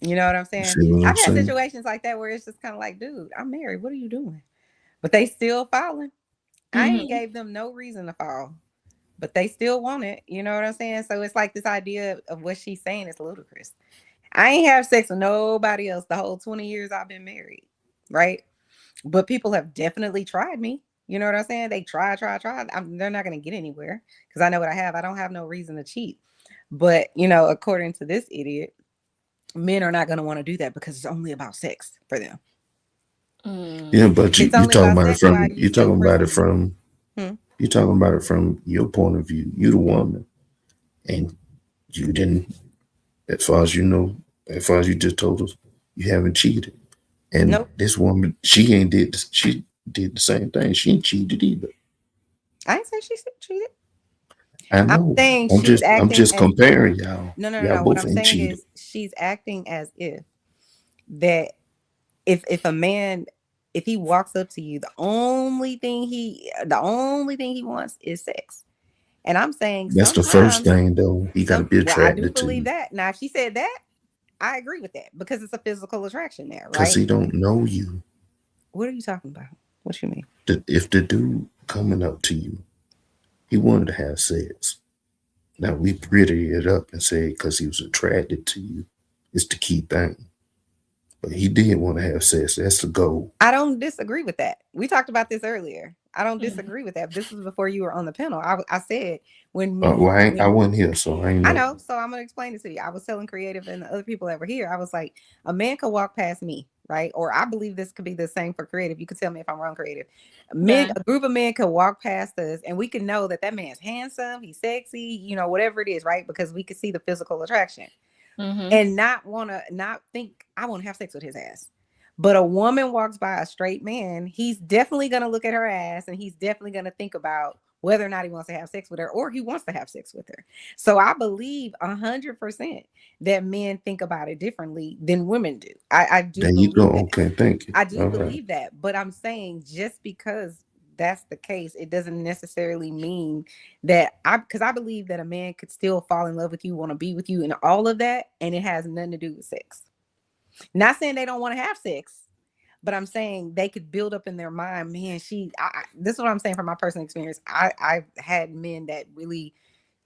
You know what I'm you saying? see what I'm I've had saying? situations like that where it's just kind of like, dude, I'm married. What are you doing? But they still falling. I ain't Mhm. gave them no reason to fall, but they still want it. You know what I'm saying? So it's like this idea of what she's saying is ludicrous. I ain't have sex with nobody else the whole 20 years I've been married, right? But people have definitely tried me. You know what I'm saying? They try. They're not going to get anywhere because I know what I have. I don't have no reason to cheat. But, according to this idiot, men are not going to want to do that because it's only about sex for them. Yeah, but It's you only talking about about it sex. Why are from you still pursuing? Hmm? you talking about it from your point of view. You the woman, and you didn't, as far as you know, as far as you just told us, you haven't cheated. And Nope. this woman, she ain't did. She did the same thing. She ain't cheated either. I ain't say she cheated. I I'm know. saying I'm she's just acting just as comparing y'all. Y'all no. What both I'm ain't saying cheated. is she's acting as that if a man if he walks up to you, the only thing he wants is sex. And I'm saying That's the first sometimes thing though. He got to be I do attracted to believe you that. Now if she said that, I agree with that because it's a physical attraction there, because right? he don't know you. What are you talking about? What you mean? If the dude coming up to you, he wanted to have sex. Now we pretty it up and say because he was attracted to you. It's the key thing. But he did want to have sex. That's the goal. I don't disagree with that. We talked about this earlier. I don't disagree with that. This was before you were on the panel. I said Well, I wasn't here, so I ain't I know. know, so I'm gonna explain it to you. I was telling Creative and the other people that were here. I was like, a man could walk past me, right? Or I believe this could be the same for Creative. You could tell me if I'm wrong, Creative. A group of men could walk past us, and we can know that man's handsome, he's sexy, whatever it is, right? Because we could see the physical attraction, and not think I want to have sex with his ass. But a woman walks by a straight man, he's definitely gonna look at her ass, and he's definitely gonna think about whether or not he wants to have sex with her or he wants to have sex with her. So I believe 100% that men think about it differently than women do. I do There you go. believe that. Okay, thank you. I do All right. believe that. But I'm saying just because that's the case, it doesn't necessarily mean that because I believe that a man could still fall in love with you, want to be with you, and all of that, and it has nothing to do with sex. Not saying they don't want to have sex, but I'm saying they could build up in their mind, man, this is what I'm saying from my personal experience. I've had men that really,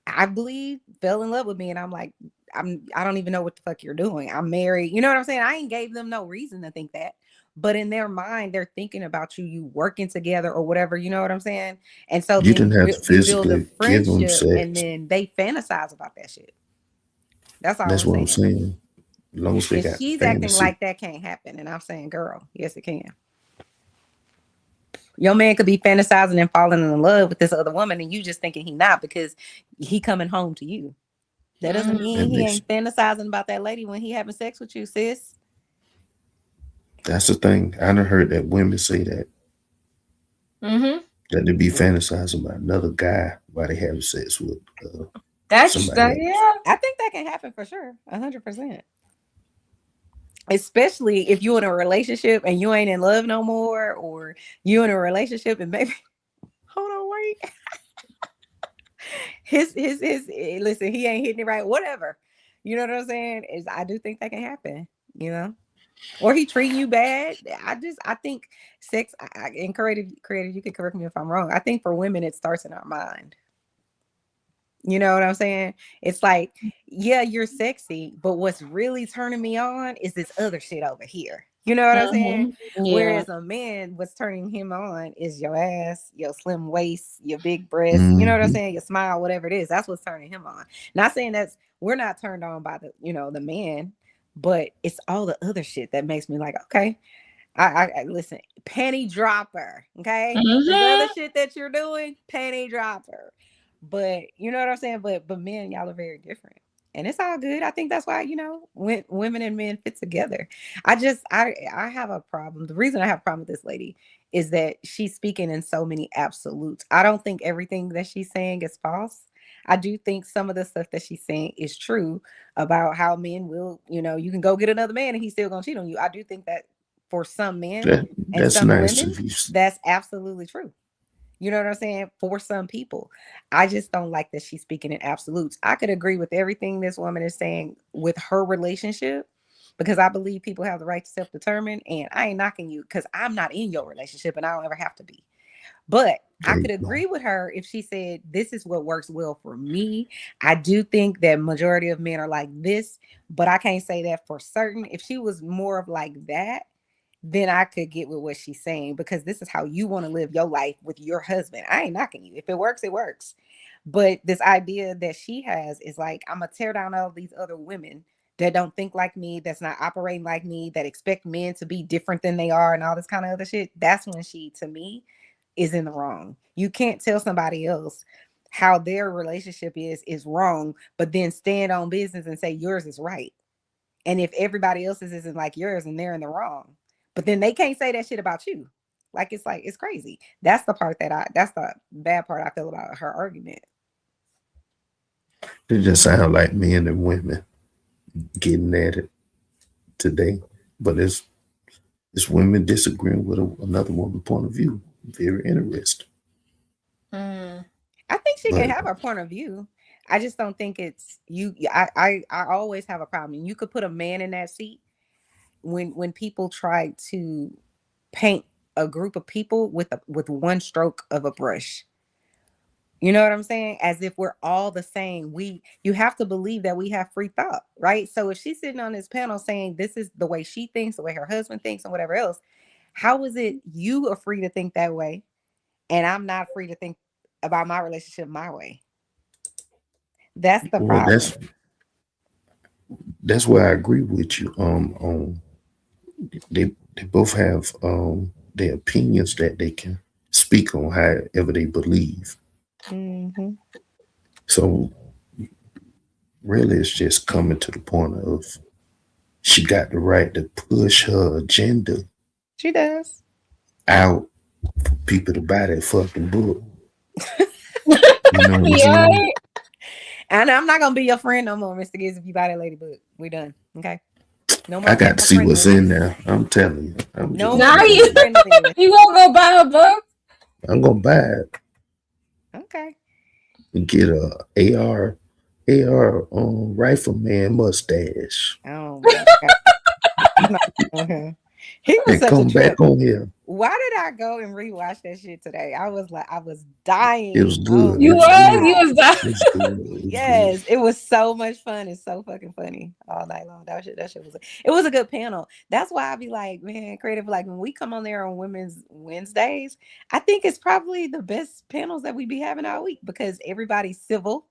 I believe, fell in love with me, and I'm like, I don't even know what the fuck you're doing. I'm married. You know what I'm saying? I ain't gave them no reason to think that. But in their mind, they're thinking about you working together or whatever. You know what I'm saying? And so You then didn't have to you build a physically give him friendship, and sex. then they fantasize about that shit. That's all That's I'm what I'm saying. saying. As long as they And got she's acting fantasy. like that can't happen. And I'm saying, girl, yes, it can. Your man could be fantasizing and falling in love with this other woman, and you just thinking he not because he coming home to you. That doesn't mean That he makes ain't fantasizing about that lady when he having sex with you, sis. that's the thing. I done heard that women say that that they be fantasizing about another guy while they have sex with somebody else. Yeah. I think that can happen for sure, 100%. Especially if you're in a relationship and you ain't in love no more, or you in a relationship and maybe hold on, wait. his listen, he ain't hitting it right, whatever. You know what I'm saying? I do think that can happen, or he treating you bad. I think sex, and creative, you can correct me if I'm wrong. I think for women, it starts in our mind. You know what I'm saying? It's like, yeah, you're sexy, but what's really turning me on is this other shit over here. You know what I'm saying? Yeah. Whereas a man, what's turning him on is your ass, your slim waist, your big breasts. You know what I'm Mm-hmm. saying? Your smile, whatever it is. That's what's turning him on. Not saying that's we're not turned on by the, the man, but it's all the other shit that makes me like, okay, I listen, penny dropper. Okay. This other shit that you're doing, penny dropper. But you know what I'm saying? But men, y'all are very different. And it's all good. I think that's why, when women and men fit together. I have a problem. The reason I have a problem with this lady is that she's speaking in so many absolutes. I don't think everything that she's saying is false. I do think some of the stuff that she's saying is true about how men will, you can go get another man and he's still gonna cheat on you. I do think that for some men and That's some nice women, of you. that's absolutely true. You know what I'm saying? For some people, I just don't like that she's speaking in absolutes. I could agree with everything this woman is saying with her relationship because I believe people have the right to self-determine. And I ain't knocking you because I'm not in your relationship and I don't ever have to be. But I There could you go. agree with her if she said, this is what works well for me. I do think that majority of men are like this, but I can't say that for certain. If she was more of like that, then I could get with what she's saying because this is how you want to live your life with your husband. I ain't knocking you. If it works, it works. But this idea that she has is like, I'm going to tear down all these other women that don't think like me, that's not operating like me, that expect men to be different than they are and all this kind of other shit. That's when she, to me, is in the wrong. You can't tell somebody else how their relationship is wrong, but then stand on business and say yours is right. And if everybody else's isn't like yours and they're in the wrong, but then they can't say that shit about you. Like it's crazy. That's the part that's the bad part I feel about her argument. It just sounds like men and women getting at it today, but it's women disagreeing with another woman's point of view. Very interesting. I think she can But have her point of view. I just don't think it's you. I always have a problem. You could put a man in that seat when people try to paint a group of people with one stroke of a brush. You know what I'm saying? As if we're all the same. You have to believe that we have free thought, right? So if she's sitting on this panel saying this is the way she thinks, the way her husband thinks, and whatever else, how is it you are free to think that way, and I'm not free to think about my relationship my way? That's the well, problem. that's why I agree with you. They both have their opinions that they can speak on however they believe. Mm-hmm. So really, it's just coming to the point of she got the right to push her agenda She does. out for people to buy that fucking book. You know what I'm Yeah. saying? And I'm not gonna be your friend no more, Mr. Gibbs, if you buy that lady book. We done. Okay. No more I got to see what's friendliness. in there. I'm telling you. No Now more you friendliness. you gonna go buy a book? I'm gonna buy it Okay. and get a AR rifleman mustache Oh my God. He was and such a come trip. back on here. Why did I go and rewatch that shit today? I was It was dying. Oh good. my It was You good. God. was dying. It was good. It was good. Yes, it was so much fun. It's so fucking funny all night long. That shit was a good panel. That's why I be like, man, creative. Like when we come on there on Women's Wednesdays, I think it's probably the best panels that we be having all week because everybody's civil.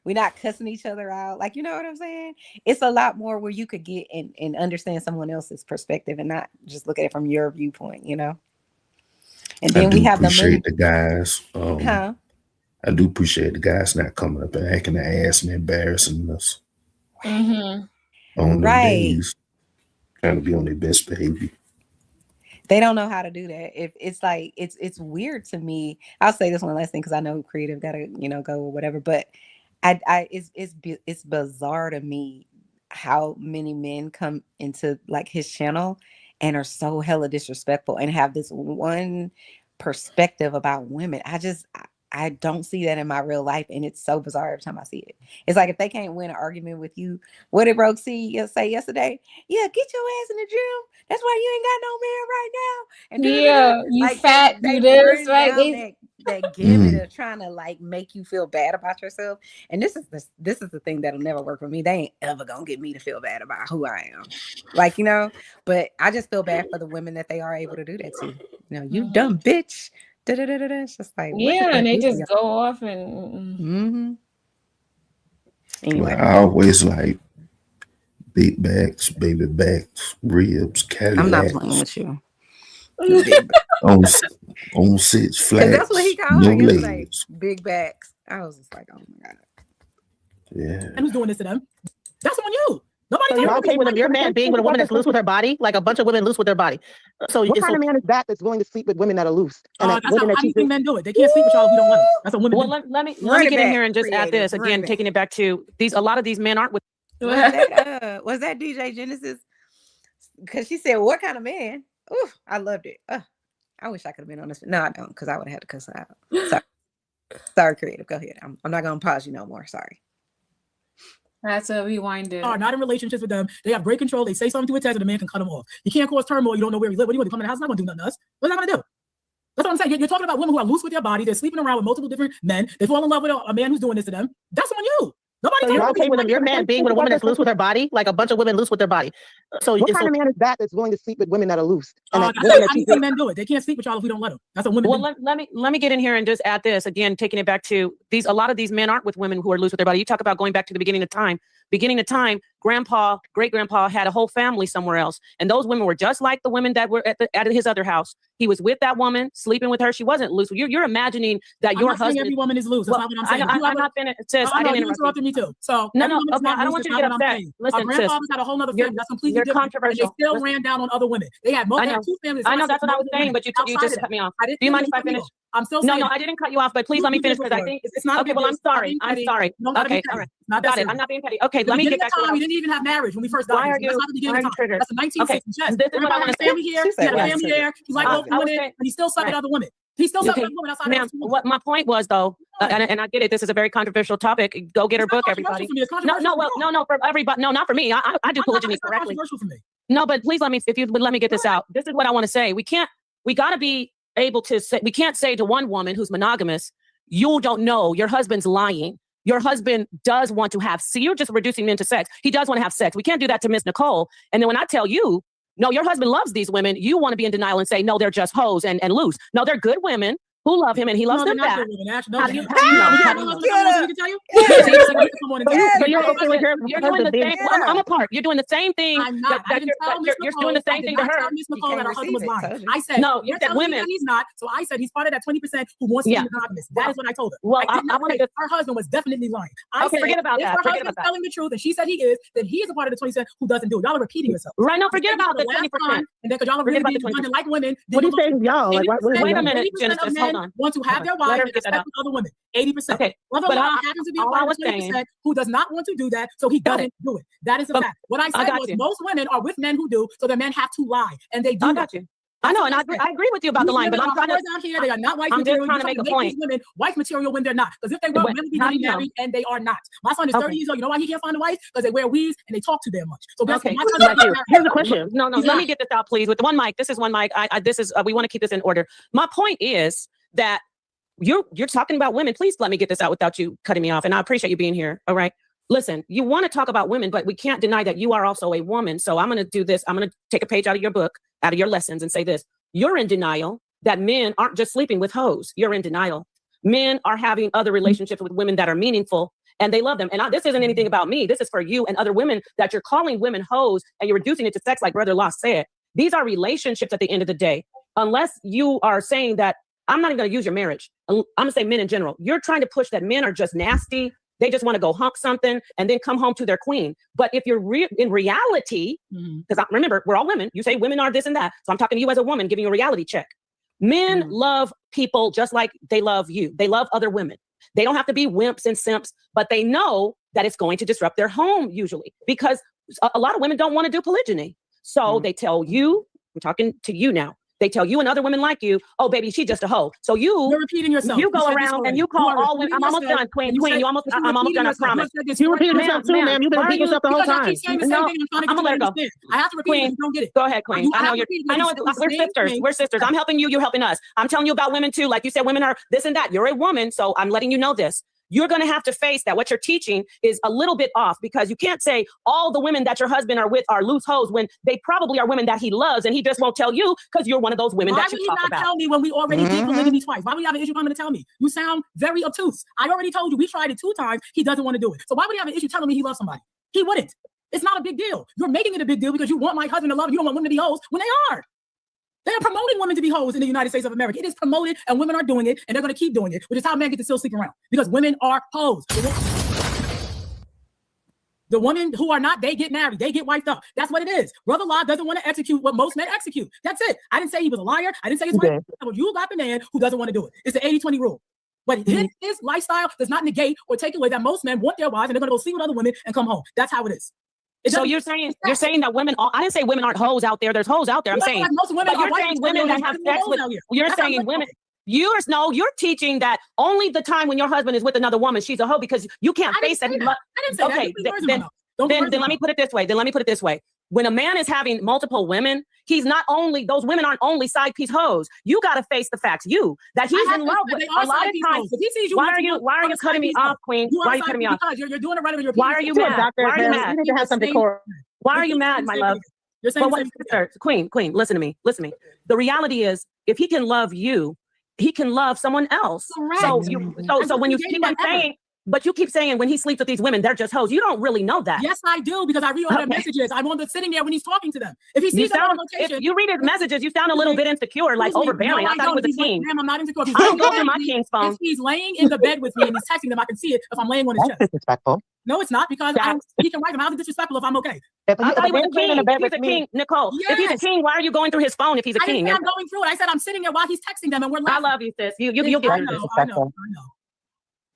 We're not cussing each other out. Like, you know what I'm saying? It's a lot more where you could get and understand someone else's perspective and not just look at it from your viewpoint, you know? And I then we do have the money. appreciate the guys. Huh? I do appreciate the guys not coming up and acting the ass and embarrassing us Mm-hmm. on them Right. days, trying to be on their best behavior. They don't know how to do that. If it's like it's weird to me. I'll say this one last thing because I know creative gotta go or whatever. But it's bizarre to me how many men come into like his channel and are so hella disrespectful and have this one perspective about women. I don't see that in my real life, and it's so bizarre every time I see it. It's like if they can't win an argument with you, what did Broke C say yesterday? Yeah, get your ass in the gym. That's why you ain't got no man right now. And Yeah, you like fat, they do this, run right? down that gimmick of trying to like make you feel bad about yourself. And this is the thing that'll never work for me. They ain't ever gonna get me to feel bad about who I am. Like, but I just feel bad for the women that they are able to do that to. You dumb bitch. It's just like, what did Yeah, they and they do to just you? go off and Anyway, I always like big backs, baby backs, ribs, I'm not playing Cadillacs, with you. Big on 6 Because that's what he flats, called no her yesterday. legs. Big backs. I was just like, oh my God. Yeah. And who's doing this to them? That's on you. Nobody So you're told okay with your man being with a woman that's loose with her body. body, like a bunch of women loose with their body. So what kind of man is that that's willing to sleep with women that are loose? And That's how do you think men do it? They can't sleep with y'all if you don't let them. That's what women Well, do. let me get in here and just add this again, taking it back to these. A lot of these men aren't with. Was that DJ Genesis? Because she said, what kind of man? Ooh, I loved it. I wish I could have been on this. No, I don't, because I would have had to cuss her out. Sorry, creative. Go ahead. I'm not going to pause you no more. Sorry. That's a rewind it. Are not in relationships with them. They have great control. They say something to a text and the man can cut them off. You can't cause turmoil. You don't know where he live. What do you want to come in the house? It's not going to do nothing to us. What's that going to do? That's what I'm saying. You're talking about women who are loose with their body. They're sleeping around with multiple different men. They fall in love with a man who's doing this to them. That's on you. Nobody. So you're okay with your man being with a woman that's loose with her body, like a bunch of women loose with their body. So what kind of man is that that's willing to sleep with women that are loose? And how do you think men do it? They can't sleep with y'all if we don't let them. That's what women do. Well, let me get in here and just add this again, taking it back to these. A lot of these men aren't with women who are loose with their body. You talk about going back to the beginning of time. Grandpa, great-grandpa had a whole family somewhere else. And those women were just like the women that were at his other house. He was with that woman, sleeping with her. She wasn't loose. You're imagining that your husband. Every woman is loose. That's not what I'm saying. I'm not finished. Sis, I didn't interrupt interrupted me too. So no. Okay, I don't want you to get upset. Listen, our grandfathers had a whole other family. That's completely different. Controversial. And they still ran down on other women. They had two families. I know that's what I was saying, but you just cut me off. Do you mind if I finish? I'm still saying. No, I didn't cut you off, but please let me finish because I think it's not. Okay, well, I'm sorry. Okay, all right. Got it. I'm not being petty. Okay, let me get back to it. We didn't even have marriage when we first got here. That's not the beginning of time. That's the 1960s. Yes. This is what I want to say. Family here. He had a family there. He liked local women, and he still sucked at other women. He still sucked at other women outside. Ma'am, what my point was though, and I get it. This is a very controversial topic. Go get her book, everybody. No, for everybody. No, not for me. I do polygyny correctly. No, but please let me. If you would let me get this out. This is what I want to say. We got to be able to say. We can't say to one woman who's monogamous, you don't know, your husband's lying. Your husband does want to have, see, you're just reducing men to sex. He does want to have sex. We can't do that to Miss Nicole. And then when I tell you, no, your husband loves these women, you want to be in denial and say, no, they're just hoes and loose. No, they're good women who love him and he loves them back. How do you know? You're doing the same. I'm a part. You're doing the same thing. I'm not. You're doing the same thing to her. Miss Nicole that her husband was lying. I said no. You said women. He's not. So I said he's part of that 20% who wants to be monogamous. That is what I told her. Well, I want to. Her husband was definitely lying. Okay, forget about that. If her husband is telling the truth and she said he is, then he is a part of the 20% who doesn't do it. Y'all are repeating yourself. Right? No, forget about the 20%. And then because y'all are really being like women. What are you saying, y'all? Wait a minute, Genesis. Hold on. Want to have their wives and expect other women. 80%. Okay. But I happen to be a part of 20% who does not want to do that, so he doesn't do it. That is a fact. What I said was most women are with men who do, so the men have to lie, and they do. I got you. I know, and I agree with you about the line, but I'm trying to. Down here, they are not wife I'm material. just trying to make a point. Women wife material when they're not, because if they were, men would be married, and they are not. My son is 30 years old. You know why he can't find a wife? Because they wear weaves and they talk too damn much. So okay. Here's the question. No. Let me get this out, please. With the one mic. This is one mic. This is. We want to keep this in order. My point is that you're talking about women. Please let me get this out without you cutting me off. And I appreciate you being here. All right. Listen, you want to talk about women, but we can't deny that you are also a woman. So I'm going to do this. I'm going to take a page out of your book, out of your lessons, and say this. You're in denial that men aren't just sleeping with hoes. You're in denial. Men are having other relationships with women that are meaningful and they love them. And this isn't anything about me. This is for you and other women that you're calling women hoes and you're reducing it to sex like Brother Lost said. These are relationships at the end of the day. Unless you are saying that, I'm not even going to use your marriage. I'm going to say men in general. You're trying to push that men are just nasty. They just want to go hump something and then come home to their queen. But if you're in reality, because remember, we're all women. You say women are this and that. So I'm talking to you as a woman, giving you a reality check. Men love people just like they love you. They love other women. They don't have to be wimps and simps, but they know that it's going to disrupt their home usually because a lot of women don't want to do polygyny. So they tell you, we're talking to you now. They tell you and other women like you, oh, baby, she's just a hoe. So you're repeating yourself. You go around and you call all women. I'm almost done, Queen. I'm almost done, I promise. You repeating yourself too, ma'am. You've been repeating yourself the whole time. I'm gonna let it go. I have to repeat it. You don't get it. Go ahead, Queen. I know we're sisters. We're sisters. I'm helping you. You're helping us. I'm telling you about women too. Like you said, women are this and that. You're a woman, so I'm letting you know this. You're going to have to face that. What you're teaching is a little bit off because you can't say all the women that your husband are with are loose hoes when they probably are women that he loves and he just won't tell you because you're one of those women that you talk about. Why would he not tell me when we already did polygamy twice? Why would he have an issue coming to tell me? You sound very obtuse. I already told you we tried it 2 times. He doesn't want to do it. So why would he have an issue telling me he loves somebody? He wouldn't. It's not a big deal. You're making it a big deal because you want my husband to love you. You don't want women to be hoes when they are. They are promoting women to be hoes in the United States of America. It is promoted and women are doing it and they're going to keep doing it, which is how men get to still sleep around because women are hoes. The women who are not, they get married. They get wiped up. That's what it is. Brother Law doesn't want to execute what most men execute. That's it. I didn't say he was a liar. I didn't say he's right. You got the man who doesn't want to do it. It's the 80-20 rule. But his lifestyle does not negate or take away that most men want their wives and they're going to go sleep with other women and come home. That's how it is. So you're saying that women, I didn't say women aren't hoes out there. There's hoes out there. I'm saying, most women you're saying women that have sex with, you're saying women, you're teaching that only the time when your husband is with another woman, she's a hoe because you can't face that. I didn't say okay, then let me put it this way. When a man is having multiple women, he's not only, those women aren't only side piece hoes. You got to face the facts. That he's in love with. A lot of times, why are you cutting me off, Queen? Why are you cutting me off? You're doing it right over your. Why are you mad? Why are you mad? You need to have some decorum. Why are you mad, my love? You're saying, Queen, listen to me. The reality is, if he can love you, he can love someone else. Correct. So when you keep on saying. But you keep saying when he sleeps with these women, they're just hoes. You don't really know that. Yes, I do, because I read all their messages. I'm on the sitting there when he's talking to them. If he sees them on location, if you read his messages, you sound a little bit insecure, like overbearing. I thought he was a king. Ma'am, I'm not insecure. I don't go through my king's phone. If he's laying in the bed with me and he's texting them, I can see it if I'm laying on his chest. Disrespectful. No, it's not, because he can write them. How's it disrespectful if I'm okay? I thought he was a king. If he's a king, Nicole. Yes. If he's a king, why are you going through his phone if he's a king? I'm going through it. I said I'm sitting there while he's texting them and we're laughing. I love you, sis. You'll get it.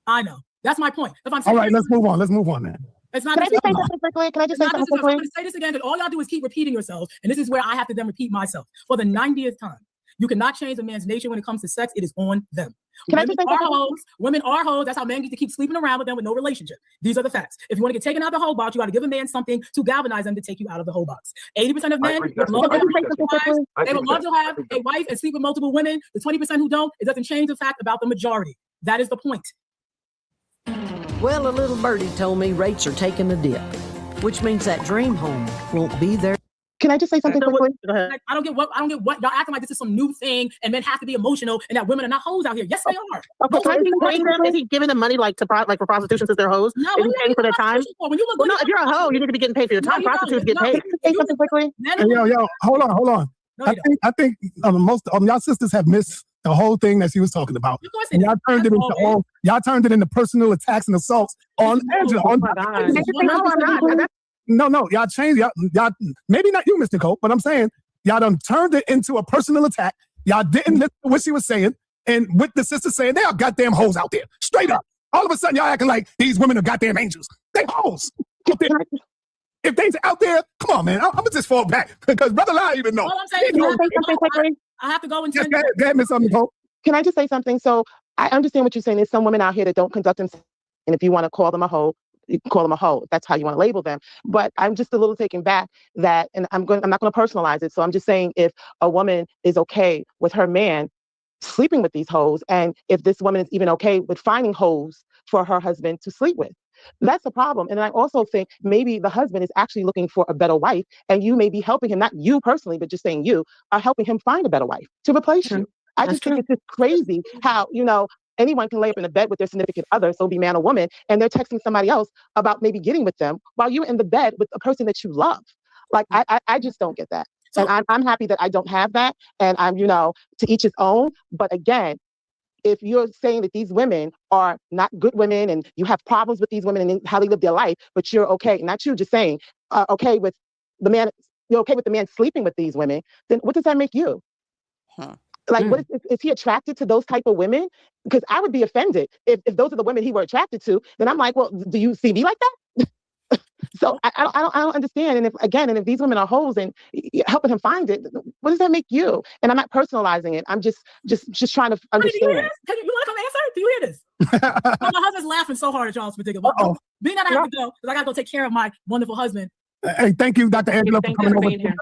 I know. That's my point. If I'm all right, let's move on, man. It's not. Can I just say something quickly? I'm going to say this again, because all y'all do is keep repeating yourselves, and this is where I have to then repeat myself for the 90th time. You cannot change a man's nature when it comes to sex. It is on them. Women are hoes. That's how men get to keep sleeping around with them with no relationship. These are the facts. If you want to get taken out of the whole box, you got to give a man something to galvanize them to take you out of the whole box. 80% of men would love to have a wife and sleep with multiple women. The 20% who don't, it doesn't change the fact about the majority. That is the point. Well, a little birdie told me rates are taking a dip, which means that dream home won't be there. Can I just say something quickly? I don't get what y'all acting like this is some new thing and men have to be emotional and that women are not hoes out here. Yes, they are. Is he giving them money like for prostitution since they're hoes? No, is he paying for their time? If you're a hoe, you need to be getting paid for your time. Prostitutes get paid. Say something quickly. Yo, hold on. I think most of y'all sisters have missed the whole thing that she was talking about. And y'all turned it into personal attacks and assaults on Angela. No, y'all changed. Y'all maybe not you, Mr. Cole, but I'm saying y'all done turned it into a personal attack. Y'all didn't listen to what she was saying, and with the sisters saying they are goddamn hoes out there, straight up. All of a sudden, y'all acting like these women are goddamn angels. They hoes. If they's out there, come on, man. I'm gonna just fall back because Brother Lie even know. All I'm saying is I have to go and go ahead, Miss Nicole. Can I just say something? So I understand what you're saying. There's some women out here that don't conduct themselves, and if you want to call them a hoe, you can call them a hoe. That's how you want to label them. But I'm just a little taken back that, and I'm not going to personalize it. So I'm just saying, if a woman is okay with her man sleeping with these hoes, and if this woman is even okay with finding hoes for her husband to sleep with, that's a problem. And I also think maybe the husband is actually looking for a better wife, and you may be helping him, not you personally, but just saying you are helping him find a better wife to replace you. I just think it's just crazy how, anyone can lay up in a bed with their significant other, so be man or woman, and they're texting somebody else about maybe getting with them while you're in the bed with a person that you love. Like, I just don't get that. And I'm happy that I don't have that. And I'm, to each his own. But again, if you're saying that these women are not good women and you have problems with these women and how they live their life, but you're okay, not you just saying, okay with the man, you're okay with the man sleeping with these women, then what does that make you? Like, what is he attracted to those type of women? Because I would be offended if those are the women he were attracted to. Then I'm like, well, do you see me like that? So I don't understand. And if these women are hoes and helping him find it, what does that make you? And I'm not personalizing it. I'm just trying to understand. You want to come answer? Do you hear this? My husband's laughing so hard at y'all's particular. Being that I have to go, because I got to go take care of my wonderful husband. Hey, thank you, Dr. Angela, for coming over here.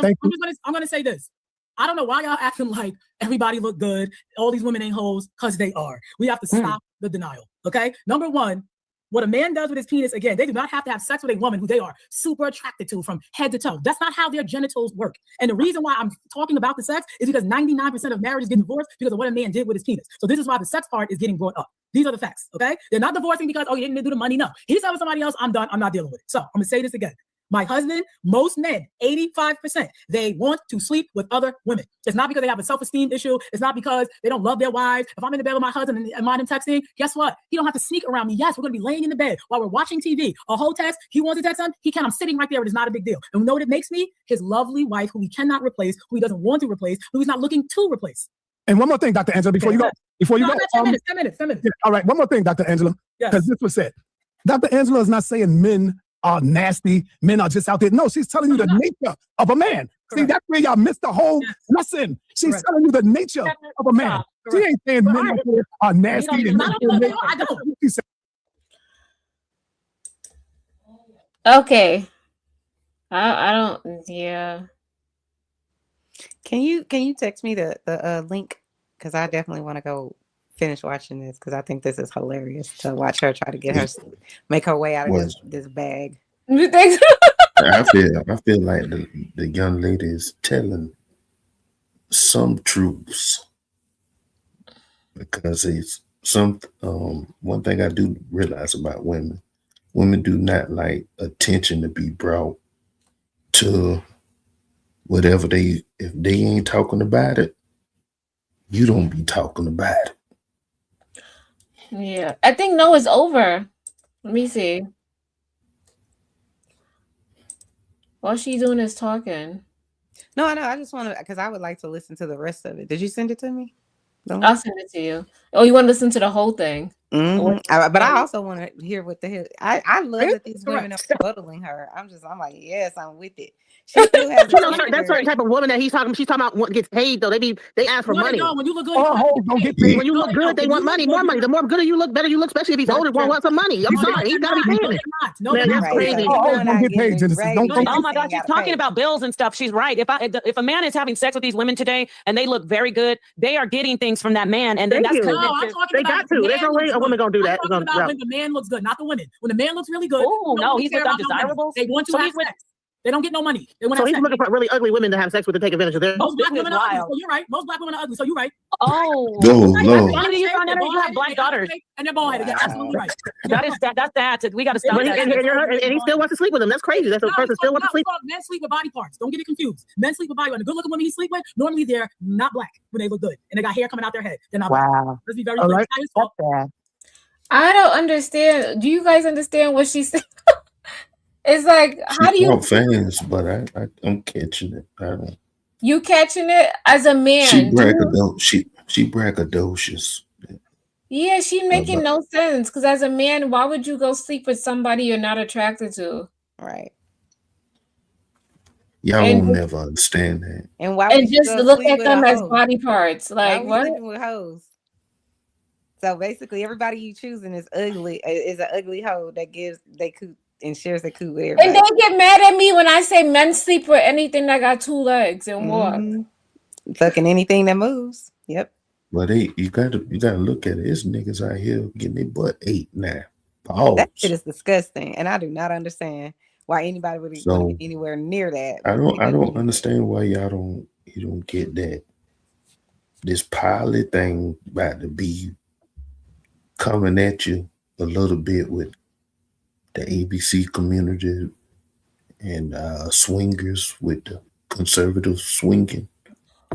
Thank you. I'm going to say this. I don't know why y'all acting like everybody look good. All these women ain't hoes, because they are. We have to stop the denial, okay? Number one, what a man does with his penis, again, they do not have to have sex with a woman who they are super attracted to from head to toe. That's not how their genitals work. And the reason why I'm talking about the sex is because 99% of marriages get divorced because of what a man did with his penis. So this is why the sex part is getting brought up. These are the facts, okay? They're not divorcing because, you didn't do the money. No. He's having somebody else. I'm done. I'm not dealing with it. So I'm going to say this again. My husband, most men, 85%, they want to sleep with other women. It's not because they have a self-esteem issue. It's not because they don't love their wives. If I'm in the bed with my husband and mind him texting, guess what? He don't have to sneak around me. Yes, we're going to be laying in the bed while we're watching TV. A whole text, he wants to text him, he can. I'm sitting right there. It is not a big deal. And you know what it makes me? His lovely wife, who he cannot replace, who he doesn't want to replace, who he's not looking to replace. And one more thing, Dr. Angela, before you go. 10 minutes. Yeah, all right, one more thing, Dr. Angela, because this was said. Dr. Angela is not saying men are nasty, men are just out there. No, she's telling you the nature of a man. Correct. See, that's where y'all missed the whole lesson. She's telling you the nature of a man. She ain't saying men out there are nasty. Okay. I don't, yeah. Can you text me the link? Because I definitely want to go finish watching this, because I think this is hilarious to watch her try to get her make her way out of this bag. I feel like the young lady is telling some truths, because it's one thing I do realize about women do not like attention to be brought to whatever if they ain't talking about it, you don't be talking about it. Yeah, I think no is over. Let me see. All she's doing is talking. No, I know. I just want to, because I would like to listen to the rest of it. Did you send it to me? I'll send it to you. Oh, you want to listen to the whole thing? Mm-hmm. But I also want to hear what the hell. I love that these women are befuddling her. I'm like, yes, I'm with it. She still has that certain type of woman that she's talking about gets paid though. They ask for money. When you look good, don't get paid. When you look good, they want money, more money. The more gooder you look, better you look. Especially if he's older, want some money. I'm sorry, he's gotta be paying it. Man, that's crazy. Don't get paid, Genesis. Oh my God, she's talking about bills and stuff. She's right. If a man is having sex with these women today and they look very good, they are getting things from that man, and then that's they got to. There's no way a woman gonna do that. I'm talking about when the man looks good, not the women. When the man looks really good, oh no, he's with undesirables. They want to have sex. They don't get no money. So he's looking for really ugly women to have sex with to take advantage of them. Most black women are ugly, so you're right. Most black women are ugly, so you're right. Oh, Lord. How do you find out you have black daughters? And they're bald-headed. You're absolutely right. That's that. We got to stop that. And he still wants to sleep with them. That's crazy. That's a person still wants to sleep. Men sleep with body parts. Don't get it confused. Men sleep with body parts. The good-looking women he sleep with, normally they're not black when they look good, and they got hair coming out their head. They're not black. Let's be very clear. I don't understand. Do you guys understand what she's saying? It's like, how do you fans? But I'm catching it. I don't. You catching it as a man? She braggadocious. Yeah, she making no sense. Because as a man, why would you go sleep with somebody you're not attracted to? Right. Y'all will never understand that. And why? And just look at them as body parts. Like what? Sleeping with hoes. So basically, everybody you choosing is ugly. Is an ugly hoe that and shares the coot with everybody. And they get mad at me when I say men sleep with anything that got two legs and walk. Fucking anything that moves. Yep. But you gotta look at it. It's niggas out here getting their butt ate now. Pause. That shit is disgusting, and I do not understand why anybody would get anywhere near that. I don't understand why you don't get that. This pilot thing about to be coming at you a little bit with the ABC community and swingers with the conservative swinging.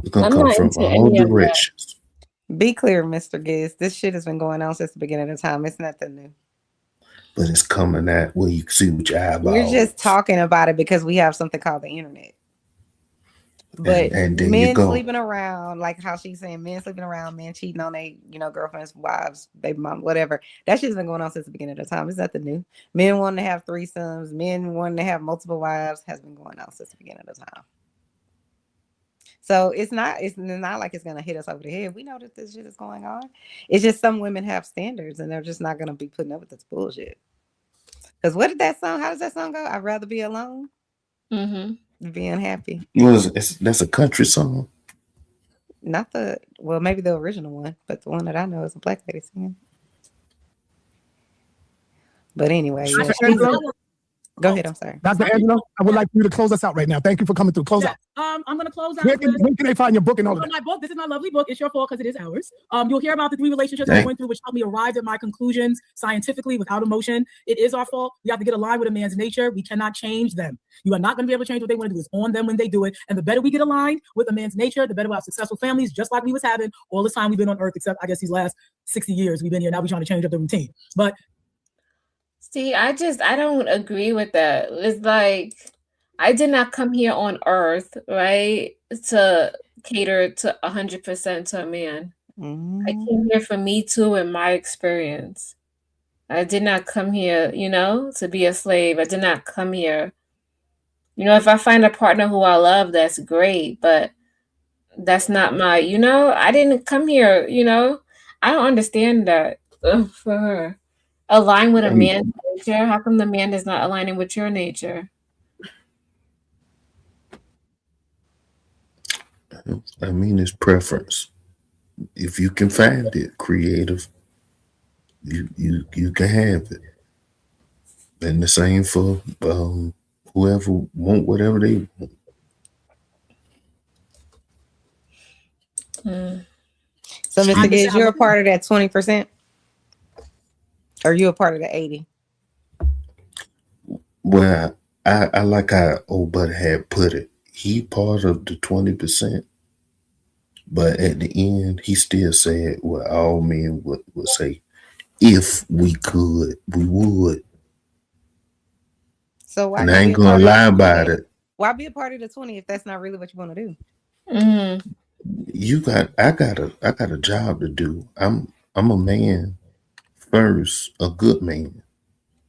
It's gonna come from all directions. Be clear, Mr. Giz. This shit has been going on since the beginning of time. It's nothing new. But it's coming at where you can see with your eyeballs. We're just talking about it because we have something called the internet. But and then you men go. sleeping around, like how she's saying, men sleeping around, men cheating on their, girlfriends, wives, baby mom, whatever. That shit's been going on since the beginning of the time. It's nothing new. Men wanting to have threesomes, men wanting to have multiple wives has been going on since the beginning of the time. So it's not like it's gonna hit us over the head. We know that this shit is going on. It's just some women have standards and they're just not gonna be putting up with this bullshit. Because what did that song? How does that song go? I'd rather be alone than be unhappy. That's a country song. Not maybe the original one, but the one that I know is a black lady singing. But anyway, yeah, go ahead. I'm sorry. Dr. Angela, I would like you to close us out right now. Thank you for coming through. Close out. I'm going to close out. Where can they find your book and all of that? My book. This is my lovely book. It's your fault because it is ours. You'll hear about the 3 relationships I went through, which helped me arrive at my conclusions scientifically without emotion. It is our fault. We have to get aligned with a man's nature. We cannot change them. You are not going to be able to change what they want to do. It's on them when they do it. And the better we get aligned with a man's nature, the better we'll have successful families, just like we was having all this time we've been on Earth, except I guess these last 60 years we've been here. Now we're trying to change up the routine. But see, I don't agree with that. It's like, I did not come here on Earth, right, to cater to 100% to a man. I came here for me too and my experience. I did not come here, to be a slave. I did not come here. If I find a partner who I love, that's great, but that's not my, I didn't come here, I don't understand that for her. Align with a man's nature. How come the man is not aligning with your nature? I mean, it's preference. If you can find it creative, you can have it. And the same for whoever want whatever they want. So, Mr. Gibbs, you're a part of that 20%? Or you a part of the 80? Well, I like how old buddy had put it. He part of the 20%, but at the end, he still said what all men would say. If we could, we would. So why and I ain't gonna lie about it. Why be a part of the 20 if that's not really what you want to do? I got a job to do. I'm a man first, a good man.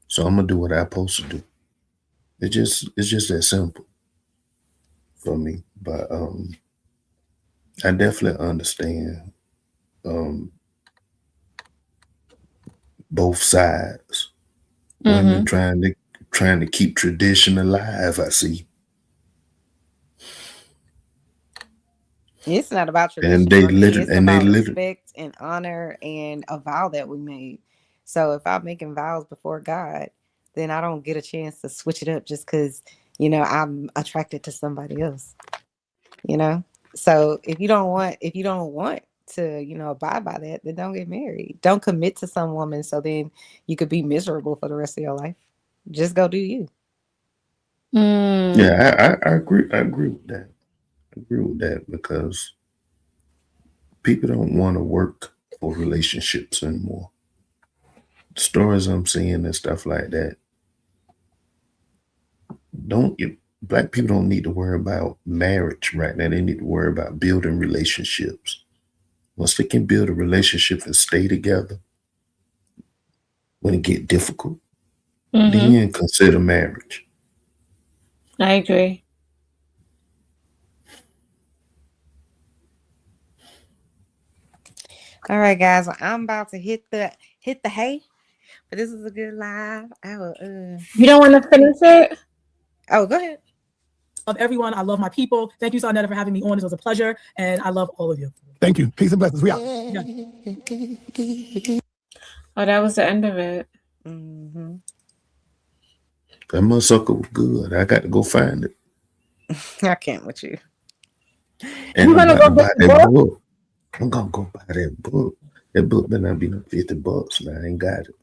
So I'm gonna do what I'm supposed to do. It's just that simple for me. But I definitely understand both sides. Women trying to keep tradition alive, I see. It's not about tradition. And it's about respect and honor and a vow that we made. So if I'm making vows before God, then I don't get a chance to switch it up just because, I'm attracted to somebody else. So if you don't want to, abide by that, then don't get married. Don't commit to some woman so then you could be miserable for the rest of your life. Just go do you. Yeah, I agree. I agree with that. I agree with that because people don't want to work for relationships anymore. The stories I'm seeing and stuff like that. Black people don't need to worry about marriage right now. They need to worry about building relationships. Once they can build a relationship and stay together, when it get difficult, then consider marriage. I agree. All right, guys. Well, I'm about to hit the hay, but this is a good live. You don't want to finish it? Oh, go ahead. Of everyone, I love my people. Thank you, Sarnetta, for having me on. It was a pleasure, and I love all of you. Thank you. Peace and blessings. We out. Oh, that was the end of it. That motherfucker was good. I got to go find it. I can't with you. And I'm gonna go buy that book. I'm gonna go buy that book. That book better not be no $50 now. I ain't got it.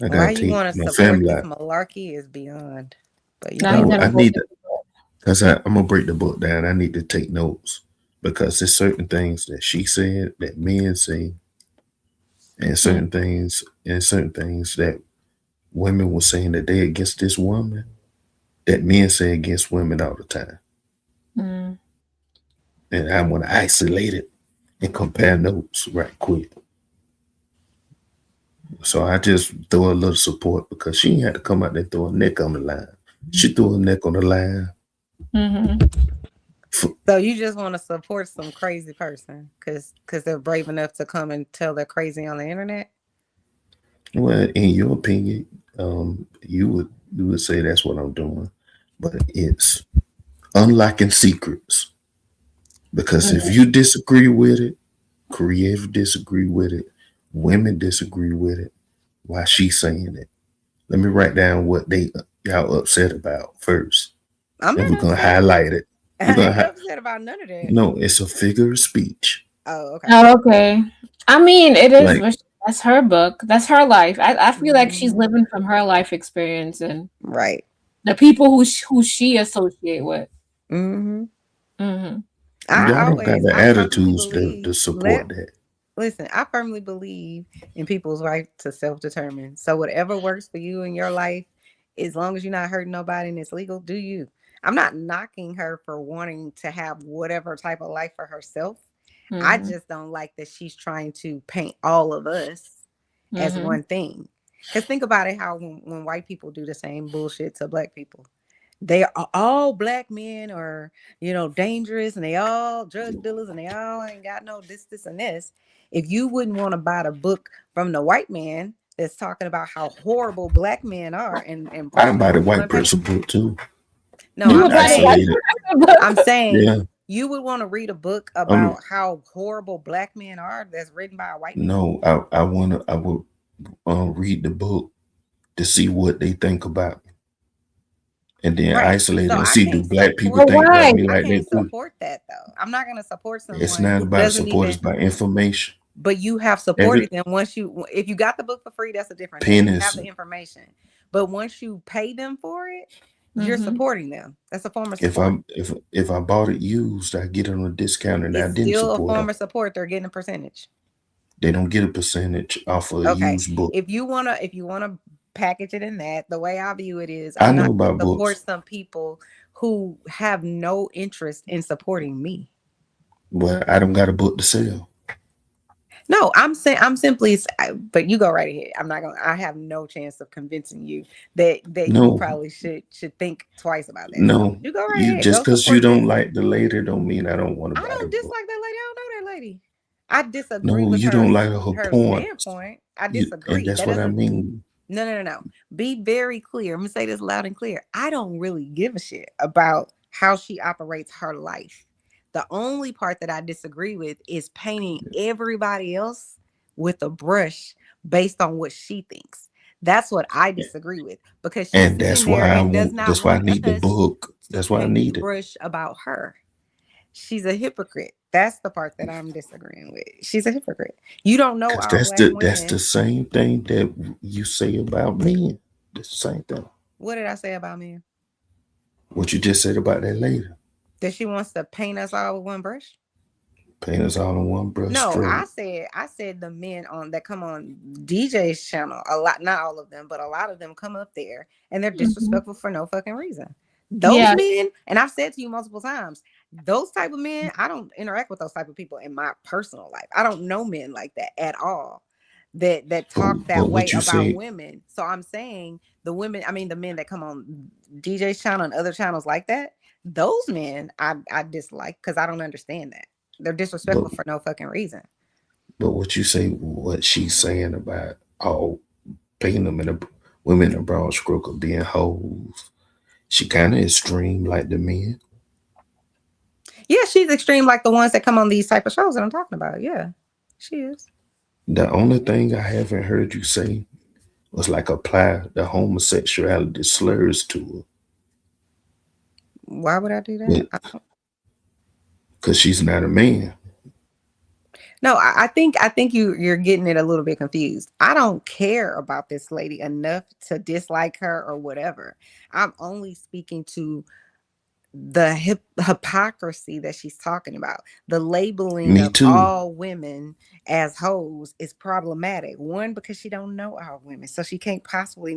I gotta Why take you want to my support family this out. malarkey is beyond. But I need to, because I'm gonna break the book down. I need to take notes because there's certain things that she said that men say, and certain things that women were saying that they against this woman that men say against women all the time. and I want to isolate it and compare notes right quick. So I just throw a little support because she ain't had to come out there and throw a neck on the line. She threw a neck on the line. So you just want to support some crazy person because they're brave enough to come and tell they're crazy on the internet? Well, in your opinion, you would say that's what I'm doing, but it's unlocking secrets. Because if you disagree with it, creators disagree with it, women disagree with it, why she saying it? Let me write down what y'all upset about first, I'm and not we're gonna upset. highlight it. I ain't upset about none of that. No, it's a figure of speech. Oh, okay. Oh, okay. I mean, it is. Like That's her book. That's her life. I feel like she's living from her life experience and right. the people who she associate with. Mm-hmm. Mm-hmm. y'all don't got the I firmly attitudes believe. to support that. Listen, I firmly believe in people's right to self-determine. So whatever works for you in your life, as long as you're not hurting nobody and it's legal, do you. I'm not knocking her for wanting to have whatever type of life for herself. I just don't like that she's trying to paint all of us as one thing. Because think about it, how when white people do the same bullshit to black people, they are all black men are, dangerous, and they all drug dealers, and they all ain't got no this, and this. If you wouldn't want to buy the book from the white man that's talking about how horrible black men are and I buy the put white on paper. person book too. No, I'm saying Yeah. you would want to read a book Um, about how horrible black men are that's written by a white man. no, I would read the book to see what they think about me, and then Right. isolate So it and I see do can't black people support think like me I like can't that too. support that though. I'm not gonna support It's someone not who about doesn't support; it's even. about information. But you have Every supported them if you got the book for free, that's a different thing. You have pennies. the information. But once you pay them for it, you're supporting them. That's a form of If support. I bought it used, I get it on a discount, and I It's didn't still a support form them. of support. They're getting a percentage. They don't get a percentage off of a Okay. used book. If you wanna package it in that, the way I view it is I I'm know not about gonna support books, some people who have no interest in supporting me. but I don't got a book to sell. No, I'm saying but you go right ahead. I have no chance of convincing you that you No, probably should think twice about that. So no. you go right You ahead. just Go because you support don't this. like the lady don't mean I don't want to I buy the don't book. dislike that lady. I don't know that lady. I disagree No, with you don't like her her points. standpoint. I And disagree. that's That what I doesn't mean. No. Be very clear. I'm gonna say this loud and clear. I don't really give a shit about how she operates her life. The only part that I disagree with is painting everybody else with a brush based on what she thinks. That's what I disagree with because she's And sitting there and does not that's why I want need the us book. to That's why I paint the need it. brush about her. She's a hypocrite. That's the part that I'm disagreeing with. She's a hypocrite. You don't know Because all black that's the women. same thing that you say about men. The same thing. What did I say about men? What you just said about that lady. That she wants to paint us all with one brush? Paint us all on one brush No, stroke. I said the men that come on DJ's channel, a lot, not all of them, but a lot of them come up there and they're disrespectful for no fucking reason. Those Yeah. men, and I've said to you multiple times, those type of men, I don't interact with those type of people in my personal life. I don't know men like that at all. That talk But that way what you about say, women. So I'm saying the men that come on DJ's channel and other channels like that, those men I dislike because I don't understand that. They're but disrespectful for no fucking reason. what you say, what she's saying about all painting them in a women in a broad stroke of being hoes. She kind of extreme like the men. Yeah, she's extreme like the ones that come on these type of shows that I'm talking about. Yeah, she is. The only thing I haven't heard you say was like apply the homosexuality slurs to Why would I do that? her. Because she's not a man. No, I think you're getting it a little bit confused. I don't care about this lady enough to dislike her or whatever. I'm only speaking to the hypocrisy that she's talking about. The labeling Me of too. all women as hoes is problematic. One, because she don't know all women, so she can't possibly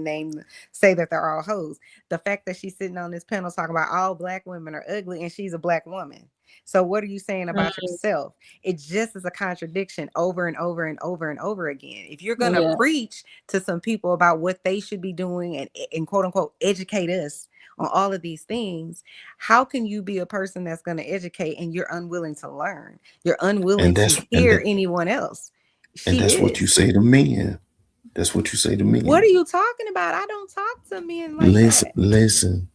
say that they're all hoes. The fact that she's sitting on this panel talking about all black women are ugly and she's a black woman. So what are you saying about Mm. yourself? It just is a contradiction over and over and over and over again. If you're going to Yeah. preach to some people about what they should be doing and quote unquote educate us on all of these things, how can you be a person that's going to educate and you're unwilling to learn? You're unwilling And to that's hear anyone else. and She that's what you is. say to men. That's what you say to What are men. you talking about? I don't talk to men like Listen, that. listen.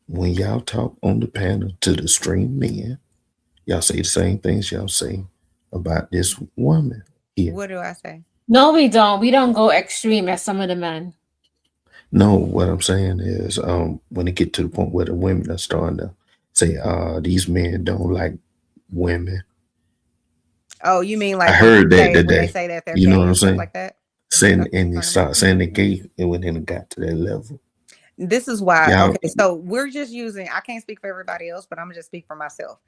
When y'all talk on the panel to the stream men, y'all say the same things y'all say about this woman here. What do I say? No, we don't. We don't go extreme as some of the men. No, what I'm saying is, when it get to the point where the women are starting to say, these men don't like women. Oh, you mean I like heard that when they today. say that they're You know gay what I'm and stuff saying? like that? Saying That's what and you're they talking about? start saying they gay, and when it got to that level, This is why, y'all, okay, so we're just using, I can't speak for everybody else, but I'm gonna just speak for myself.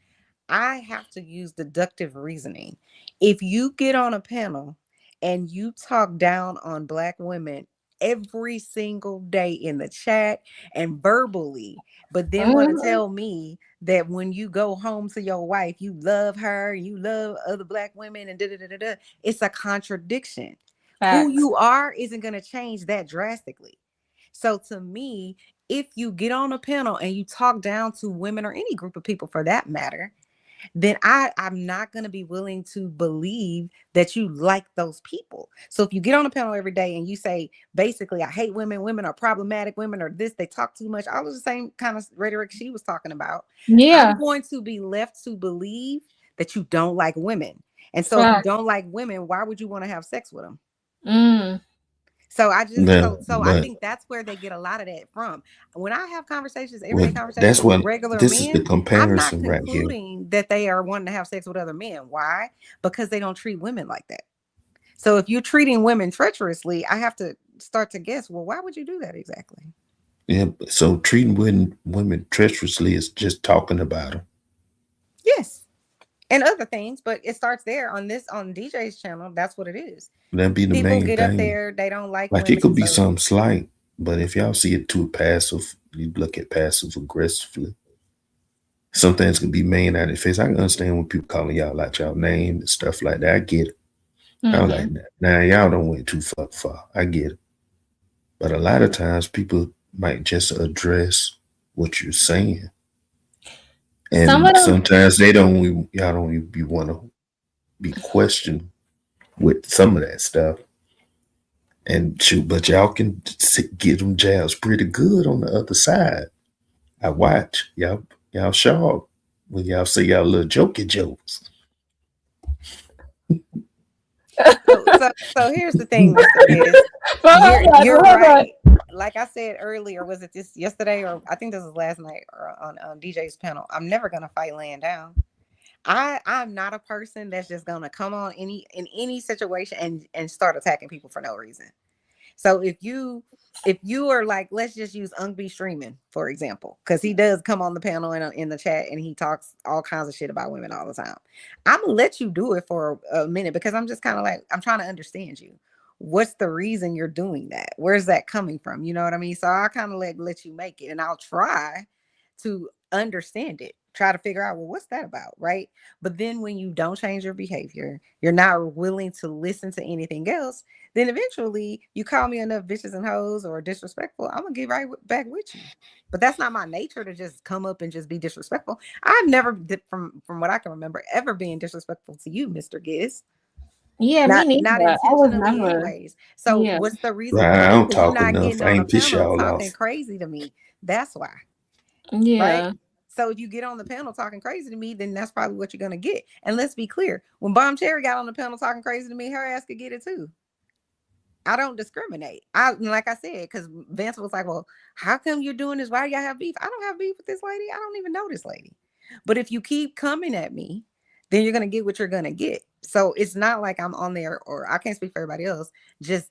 I have to use deductive reasoning. If you get on a panel and you talk down on Black women every single day in the chat and verbally, but then want to Mhm. tell me that when you go home to your wife, you love her, you love other Black women, and da da da da da, it's a contradiction. Who Facts. you are isn't going to change that drastically. So to me, if you get on a panel and you talk down to women or any group of people for that matter, then I'm not going to be willing to believe that you like those people. So if you get on a panel every day and you say, basically, I hate women, women are problematic, women are this, they talk too much, all of the same kind of rhetoric she was talking about, I'm Yeah. going to be left to believe that you don't like women. And so if you Facts. don't like women, why would you want to have sex with them? Mm. So I just yeah, so I but think that's where they get a lot of that from. When I have conversations, everyday well, that's conversations with what regular this is the men, I'm not comparison right here. concluding that they are wanting to have sex with other men. Why? Because they don't treat women like that. So if you're treating women treacherously, I have to start to guess, well, why would you do that exactly? Yeah, so treating women treacherously is just talking about them. Yes. And other things, but it starts there on DJ's channel. That's what it is. That'd be the People main get up thing. there, they don't like Like it women. could be So something slight, but if y'all see it too passive, you look at passive aggressively. Some things can be main out of the face. I can understand when people calling y'all out y'all name and stuff like that. I get it. I'm like, Mm-hmm. now y'all don't went too far. I get it. But a lot of times people might just address what you're saying. Some of And them. sometimes y'all don't even be want to be questioned with some of that stuff. And shoot, but y'all can get them jabs pretty good on the other side. I watch y'all sharp when y'all say y'all little jokey jokes. so here's the thing, Mr. Giz. But You're hold on. right. Like I said earlier, was it this yesterday or I think this was last night or on DJ's panel? I'm never gonna fight laying down. I'm not a person that's just gonna come on in any situation and start attacking people for no reason. So if you are like, let's just use Unk B streaming for example, because he does come on the panel in the chat and he talks all kinds of shit about women all the time. I'm gonna let you do it for a minute because I'm just kind of like I'm trying to understand you. What's the reason you're doing that? Where's that coming from? You know what I mean? So I kind of let you make it, and I'll try to understand it. Try to figure out, well, what's that about, right? But then when you don't change your behavior, you're not willing to listen to anything else, then eventually you call me enough bitches and hoes or disrespectful, I'm gonna get right back with you. But that's not my nature to just come up and just be disrespectful. I've never, from what I can remember, ever being disrespectful to you, Mr. Giz. Yeah, me Not neither. I was intentionally, never. anyways. So Yeah. what's the reason Right, for I that? don't Because you're talk not enough. getting I on a ain't piss panel y'all talking off. crazy to me. That's why. Right? Yeah. So if you get on the panel talking crazy to me, then that's probably what you're gonna get. And let's be clear, when Bomb Cherry got on the panel talking crazy to me, her ass could get it too. I don't discriminate. Like I said, because Vince was like, well, how come you're doing this? Why do y'all have beef? I don't have beef with this lady. I don't even know this lady. But if you keep coming at me, then you're gonna get what you're gonna get. So it's not like I'm on there, or I can't speak for everybody else, just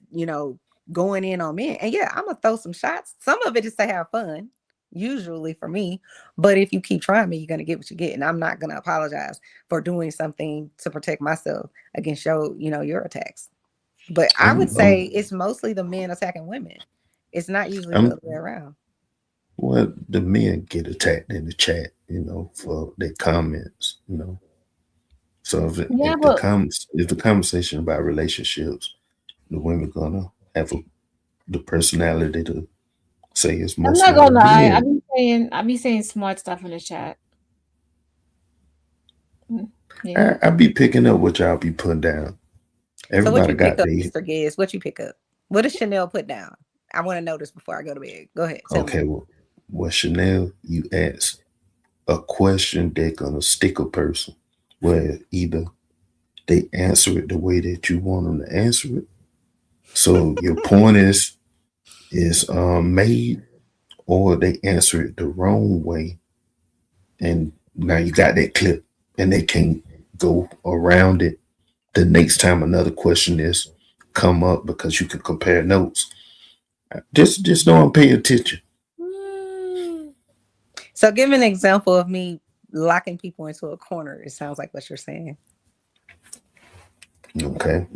going in on men. And yeah, I'm gonna throw some shots. Some of it is to have fun, usually for me. But if you keep trying me, you're gonna get what you get. And I'm not gonna apologize for doing something to protect myself against your attacks. But I would I'm say I'm it's mostly the men attacking women. It's not usually the I'm other way around. Well, the men get attacked in the chat, for their comments, So Yeah, but if the conversation about relationships, the women gonna have the personality to say it's I'm not mostly the gonna lie. men. I be saying smart stuff in the chat. Yeah. I be picking up what y'all be putting down. So what Everybody you pick got up, they Mr. Giz? What you pick up? What does Chanel put down? I want to know this before I go to bed. Go ahead. Tell me. okay. Well, Chanel, you ask a question that gonna stick a person, where either they answer it the way that you want them to answer it. So your point is made, or they answer it the wrong way, and now you got that clip, and they can't go around it the next time another question is come up, because you can compare notes. Just know I'm paying attention. So give an example of me locking people into a corner. It sounds like what you're saying. Okay.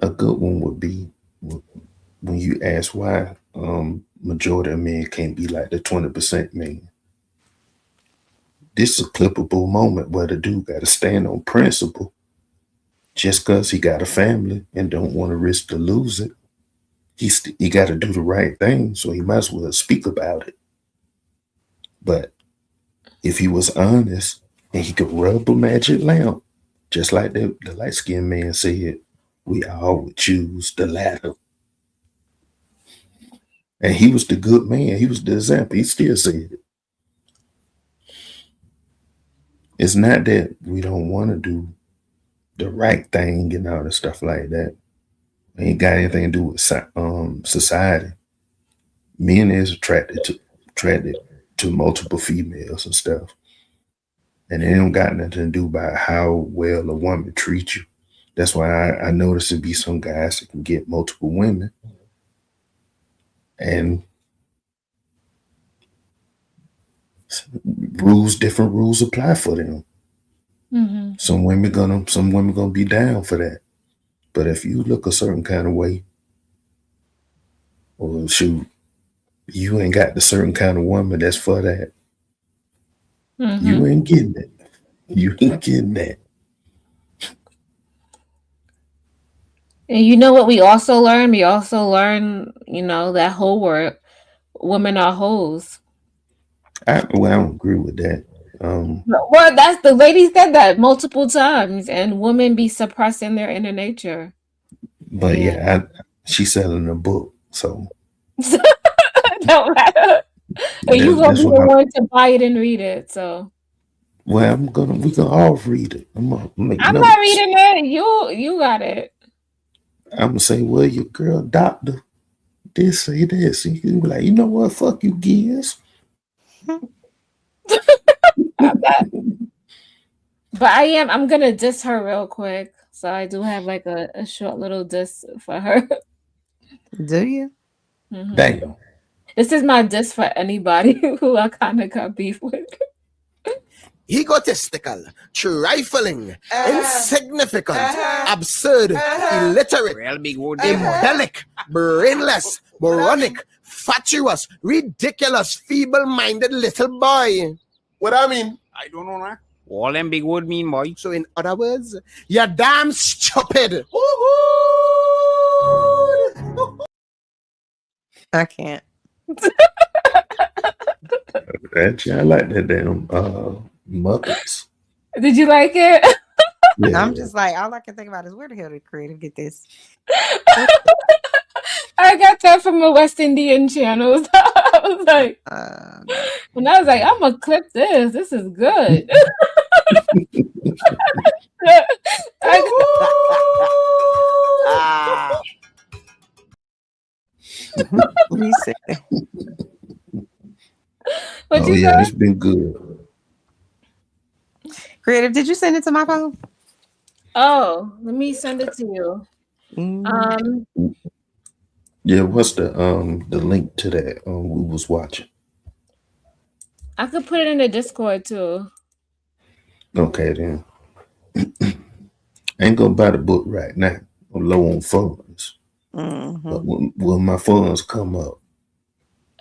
A good one would be when you ask why majority of men can't be like the 20% man. This is a clippable moment where the dude got to stand on principle. Just because he got a family and don't want to risk to lose it, he got to do the right thing, so he might as well speak about it. But if he was honest and he could rub a magic lamp, just like the light-skinned man said, we all would choose the latter. And he was the good man. He was the example. He still said it. It's not that we don't want to do the right thing and all the stuff like that. It ain't got anything to do with society. Men is attracted to multiple females and stuff. And it don't got nothing to do about how well a woman treats you. That's why I notice it be some guys that can get multiple women. And different rules apply for them. Mm-hmm. Some women gonna be down for that. But if you look a certain kind of way, or shoot, you ain't got the certain kind of woman that's for that. Mm-hmm. You ain't getting it. You ain't getting that. And you know what we also learn? We also learn, that whole word, women are hoes. I don't agree with that. Well, that's the lady said that multiple times, and women be suppressing their inner nature. But yeah, she's selling a book, so don't matter. And you gonna be the one to buy it and read it. So well, we can all read it. I'm gonna make I'm notes. not reading it. You got it. I'm gonna say, well, your girl doctor did say this. You can be like, you know what? Fuck you, Giz. But I'm gonna diss her real quick. So I do have like a short little diss for her. Do you? Mm-hmm. Damn. This is my diss for anybody who I kind of got beef with. Egotistical, trifling, insignificant, absurd, illiterate, embellic, brainless, moronic, fatuous, ridiculous, feeble-minded little boy. What I mean? I don't know, man. All them big word mean, boy. So in other words, you're damn stupid. I can't. Actually, I like that damn Muppets. Did you like it? Yeah. I'm just like, all I can think about is where the hell did creative get this? I got that from a West Indian channel. So I was like, and I was like, I'm gonna clip this. This is good. Reset. Oh yeah, it's been good. Creative, did you send it to my phone? Oh, let me send it to you. Yeah, what's the link to that we was watching? I could put it in the Discord too. Okay then. I ain't gonna buy the book right now. I'm low on funds. But when my funds come up,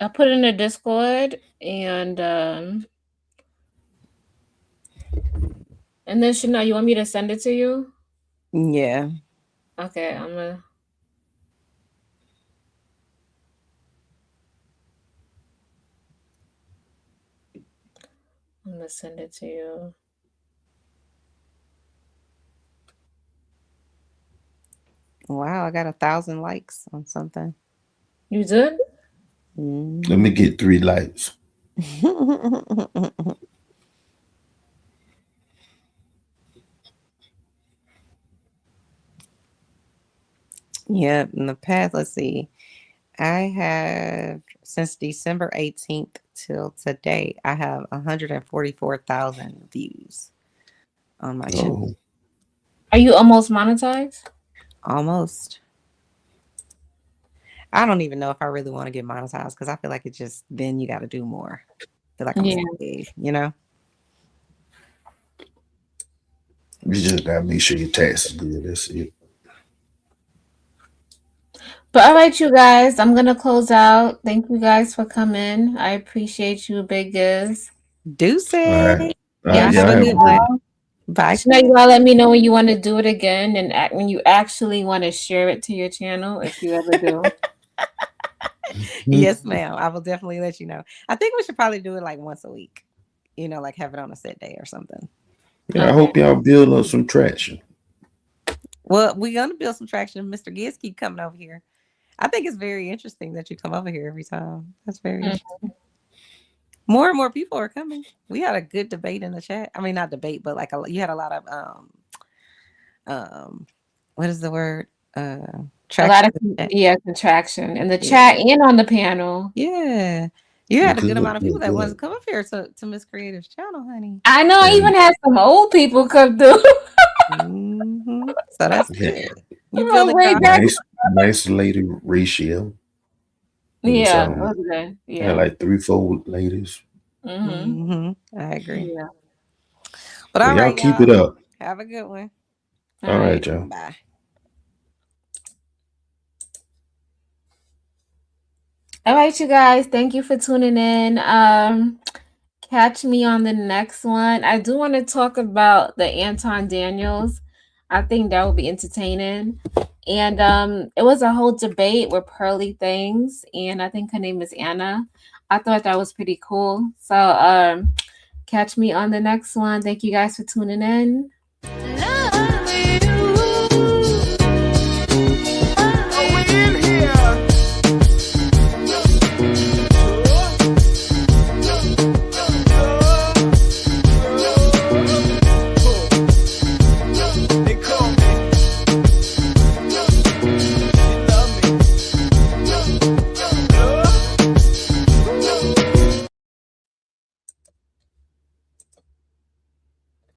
I'll put it in the Discord and then Chanel, you want me to send it to you? Yeah. Okay, I'm gonna send it to you. Wow, I got 1,000 likes on something. You did? Let me get 3 likes. Yep, in the past, let's see. I have since December 18th till today, I have 144,000 views on my channel. Are you almost monetized? Almost. I don't even know if I really want to get monetized because I feel like it just then you got to do more. I feel like I'm a slave, you know? You just gotta make sure your taxes good. That's it. But all right, you guys, I'm gonna close out. Thank you guys for coming. I appreciate you, Big Giz. Deuces. Yeah, have a good one. Bye. Chanel, you gotta let me know when you want to do it again and when you actually want to share it to your channel, if you ever do. Yes, ma'am. I will definitely let you know. I think we should probably do it like once a week. You know, like have it on a set day or something. Yeah, I hope y'all build up some traction. Well, we're gonna build some traction. Mr. Giz keep coming over here. I think it's very interesting that you come over here every time. That's very interesting. More and more people are coming. We had a good debate in the chat. I mean, not debate, but like you had a lot of what is the word? A lot of contraction in the chat and on the panel. Yeah. You had a good amount of people that wanted to come up here to Miss Creative's channel, honey. I know. I even had some old people come through. So that's good. You Oh, building nice lady ratio. Yeah, it was good. Yeah, had like 3-4 ladies. I agree. Yeah. But all y'all right, keep it up. Have a good one. All right, y'all. Bye. All right, you guys. Thank you for tuning in. Catch me on the next one. I do want to talk about the Anton Daniels. I think that will be entertaining. And it was a whole debate with Pearly Things, and I think her name is Anna. I thought that was pretty cool. So catch me on the next one. Thank you guys for tuning in.